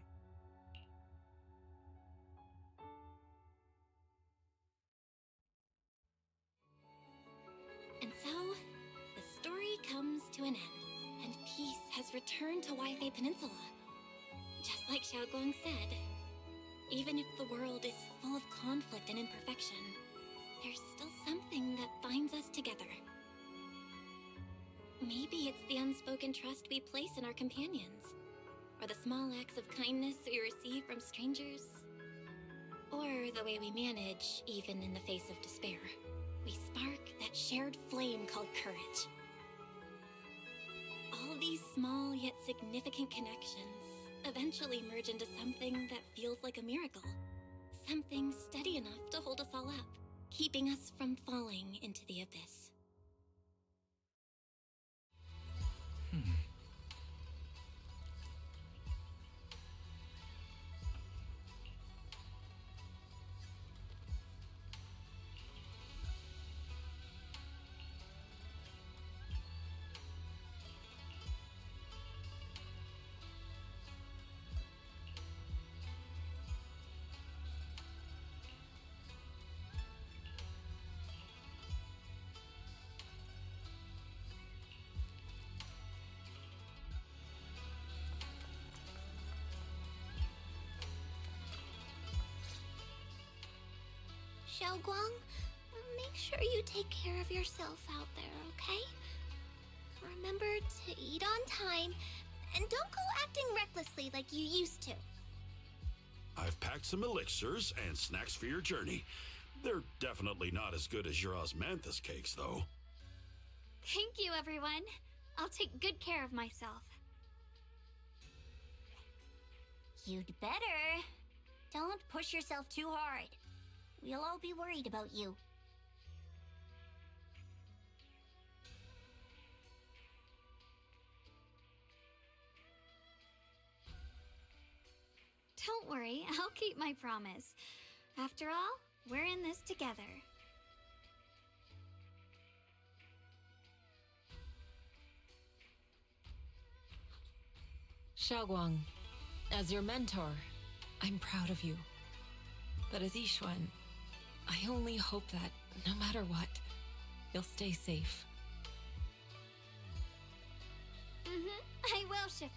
And so, the story comes to an end, and peace has returned to Waifei Peninsula. Just like Xiaoguang said, even if the world is full of conflict and imperfection, there's still something that binds us together. Maybe it's the unspoken trust we place in our companions, or the small acts of kindness we receive from strangers, or the way we manage even in the face of despair. We spark that shared flame called courage. All these small yet significant connections eventually merge into something that feels like a miracle. Something steady enough to hold us all up, keeping us from falling into the abyss. Xiaoguang, make sure you take care of yourself out there, okay? Remember to eat on time, and don't go acting recklessly like you used to. I've packed some elixirs and snacks for your journey. They're definitely not as good as your osmanthus cakes, though. Thank you, everyone. I'll take good care of myself. You'd better. Don't push yourself too hard. We'll all be worried about you. Don't worry, I'll keep my promise. After all, we're in this together. Xiaoguang, as your mentor, I'm proud of you. But as Yixuan, I only hope that, no matter what, you'll stay safe. I will, Shifu.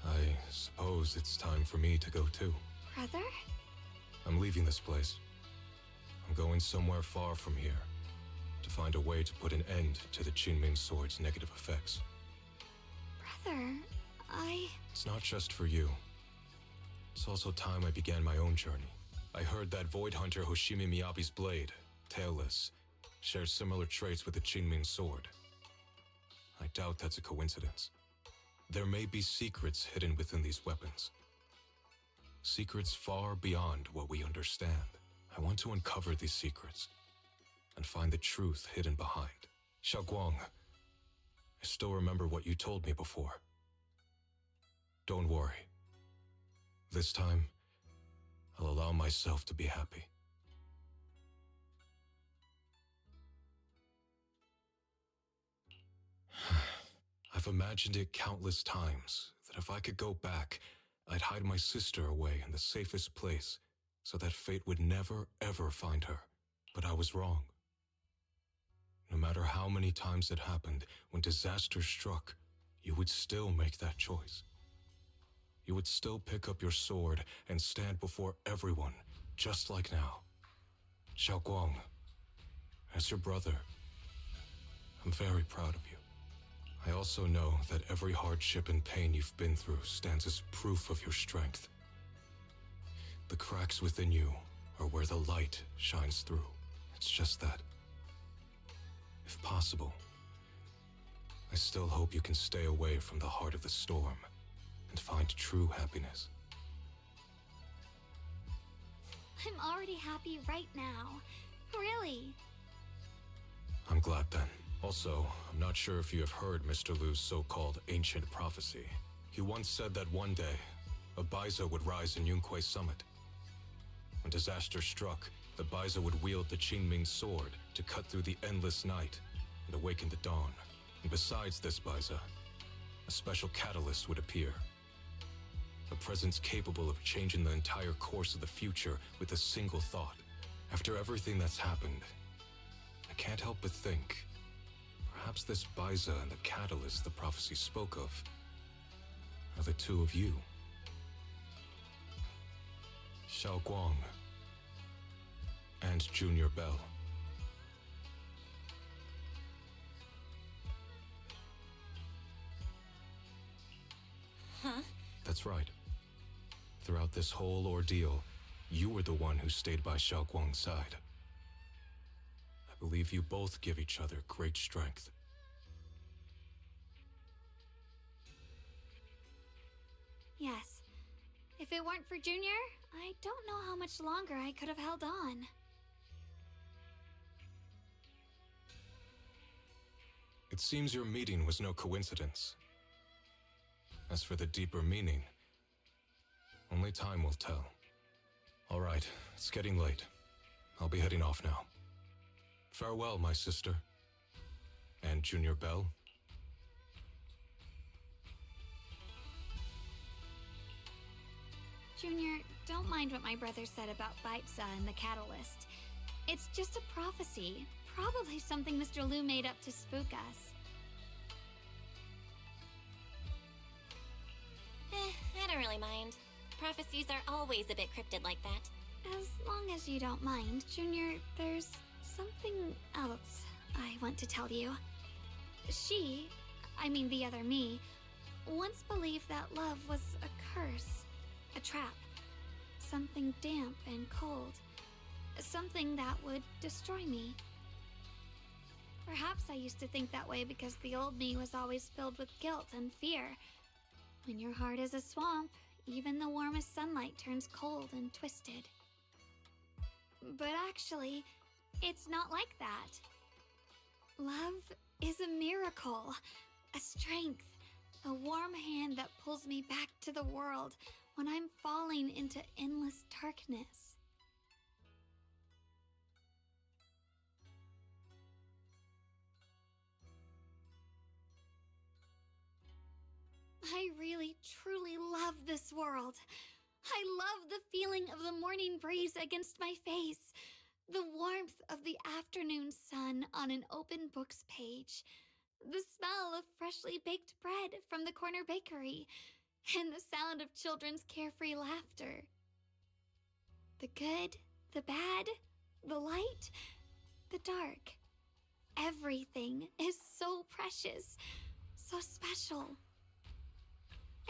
I suppose it's time for me to go too. Brother? I'm leaving this place. I'm going somewhere far from here to find a way to put an end to the Qingming Sword's negative effects. Brother, It's not just for you. It's also time I began my own journey. I heard that Void Hunter Hoshimi Miyabi's blade, Tailless, shares similar traits with the Qingming Sword. I doubt that's a coincidence. There may be secrets hidden within these weapons. Secrets far beyond what we understand. I want to uncover these secrets and find the truth hidden behind. Xiaoguang, I still remember what you told me before. Don't worry. This time, I'll allow myself to be happy. I've imagined it countless times, that if I could go back, I'd hide my sister away in the safest place, so that fate would never, ever find her. But I was wrong. No matter how many times it happened, when disaster struck, you would still make that choice. You would still pick up your sword and stand before everyone, just like now. Xiaoguang, as your brother, I'm very proud of you. I also know that every hardship and pain you've been through stands as proof of your strength. The cracks within you are where the light shines through. It's just that. If possible, I still hope you can stay away from the heart of the storm and find true happiness. I'm already happy right now. Really. I'm glad then. Also, I'm not sure if you have heard Mr. Lu's so-called ancient prophecy. He once said that one day, a Baiza would rise in Yunque Summit. When disaster struck, the Baiza would wield the Qingming Sword to cut through the endless night and awaken the dawn. And besides this Baiza, a special catalyst would appear. A presence capable of changing the entire course of the future with a single thought. After everything that's happened, I can't help but think, perhaps this Baiza and the catalyst the prophecy spoke of are the two of you. Xiaoguang and Junior Bell. Huh? That's right. Throughout this whole ordeal, you were the one who stayed by Xiaoguang's side. I believe you both give each other great strength. Yes. If it weren't for Junior, I don't know how much longer I could have held on. It seems your meeting was no coincidence. As for the deeper meaning, only time will tell. All right, it's getting late. I'll be heading off now. Farewell, my sister. And Junior Bell. Junior, don't mind what my brother said about Baiza and the catalyst. It's just a prophecy. Probably something Mr. Lu made up to spook us. I don't really mind. Prophecies are always a bit cryptid like that. As long as you don't mind, Junior, there's something else I want to tell you. She, I mean the other me, once believed that love was a curse, a trap, something damp and cold, something that would destroy me. Perhaps I used to think that way because the old me was always filled with guilt and fear. When your heart is a swamp, even the warmest sunlight turns cold and twisted. But actually, it's not like that. Love is a miracle, a strength, a warm hand that pulls me back to the world when I'm falling into endless darkness. I really, truly love this world. I love the feeling of the morning breeze against my face, the warmth of the afternoon sun on an open book's page, the smell of freshly baked bread from the corner bakery, and the sound of children's carefree laughter. The good, the bad, the light, the dark. Everything is so precious, so special.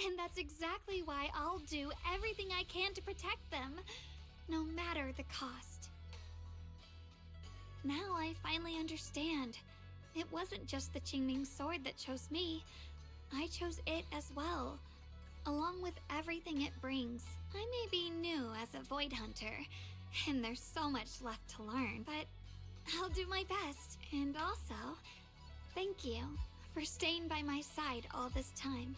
And that's exactly why I'll do everything I can to protect them, no matter the cost. Now I finally understand. It wasn't just the Qingming sword that chose me. I chose it as well, along with everything it brings. I may be new as a Void Hunter, and there's so much left to learn, but I'll do my best. And also, thank you for staying by my side all this time.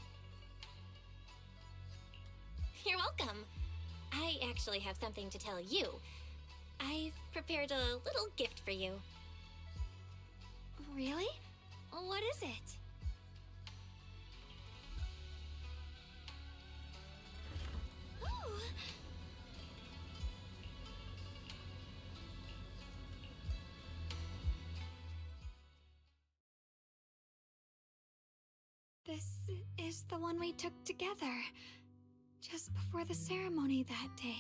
You're welcome. I actually have something to tell you. I've prepared a little gift for you. Really? What is it? Ooh. This is the one we took together, just before the ceremony that day.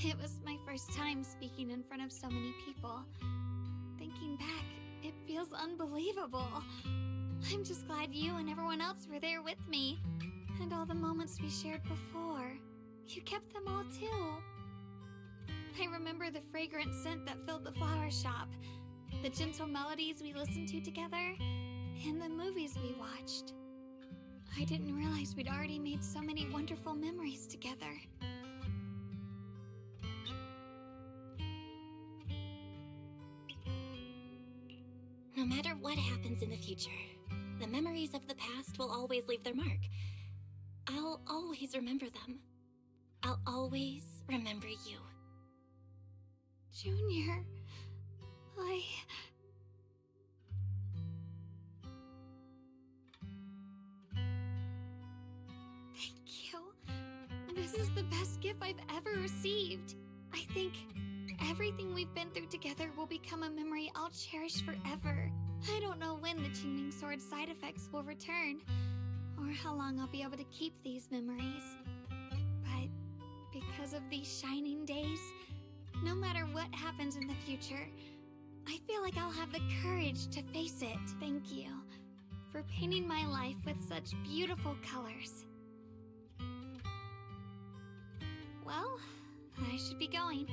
It was my first time speaking in front of so many people. Thinking back, it feels unbelievable. I'm just glad you and everyone else were there with me. And all the moments we shared before. You kept them all too. I remember the fragrant scent that filled the flower shop, the gentle melodies we listened to together, and the movies we watched. I didn't realize we'd already made so many wonderful memories together. No matter what happens in the future, the memories of the past will always leave their mark. I'll always remember them. I'll always remember you. Junior, Thank you. This is the best gift I've ever received. I think everything we've been through together will become a memory I'll cherish forever. I don't know when the Qingming Sword side effects will return, or how long I'll be able to keep these memories. But because of these shining days, no matter what happens in the future, I feel like I'll have the courage to face it. Thank you for painting my life with such beautiful colors. Well, I should be going.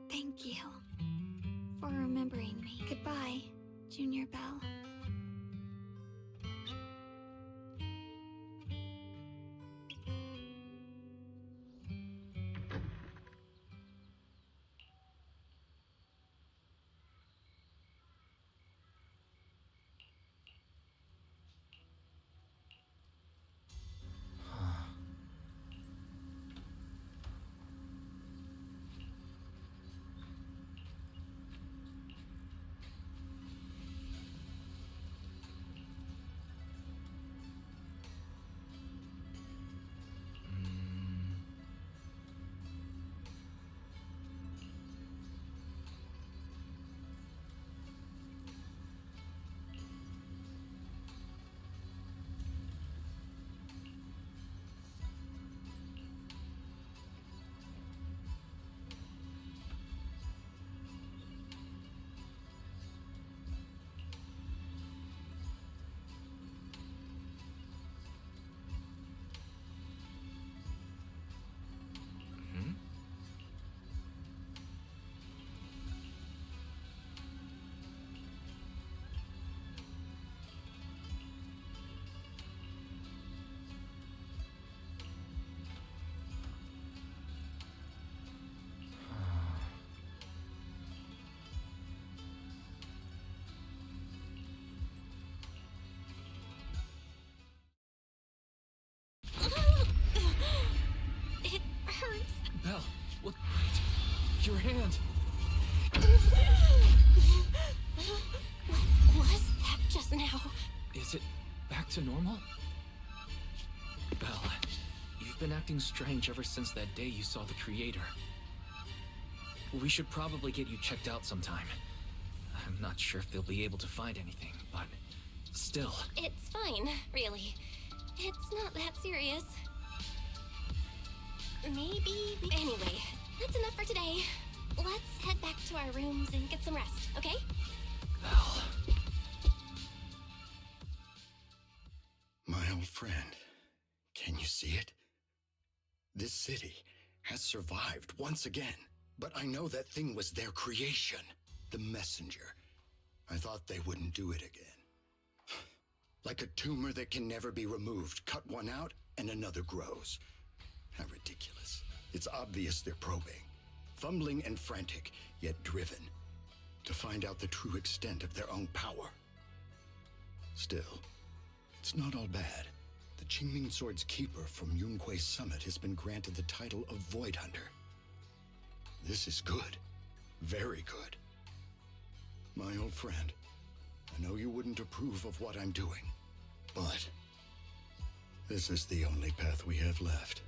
Thank you for remembering me. Goodbye, Junior Belle. Is it back to normal? Belle, you've been acting strange ever since that day you saw the Creator. We should probably get you checked out sometime. I'm not sure if they'll be able to find anything, but still. It's fine, really. It's not that serious. Maybe... Anyway, that's enough for today. Let's head back to our rooms and get some rest, okay? Belle. My old friend, can you see it? This city has survived once again, but I know that thing was their creation, the messenger. I thought they wouldn't do it again. Like a tumor that can never be removed. Cut one out and another grows. How ridiculous. It's obvious they're probing. Fumbling and frantic, yet driven. To find out the true extent of their own power. Still, it's not all bad. The Qingming Sword's keeper from Yunquei Summit has been granted the title of Void Hunter. This is good. Very good. My old friend, I know you wouldn't approve of what I'm doing, but this is the only path we have left.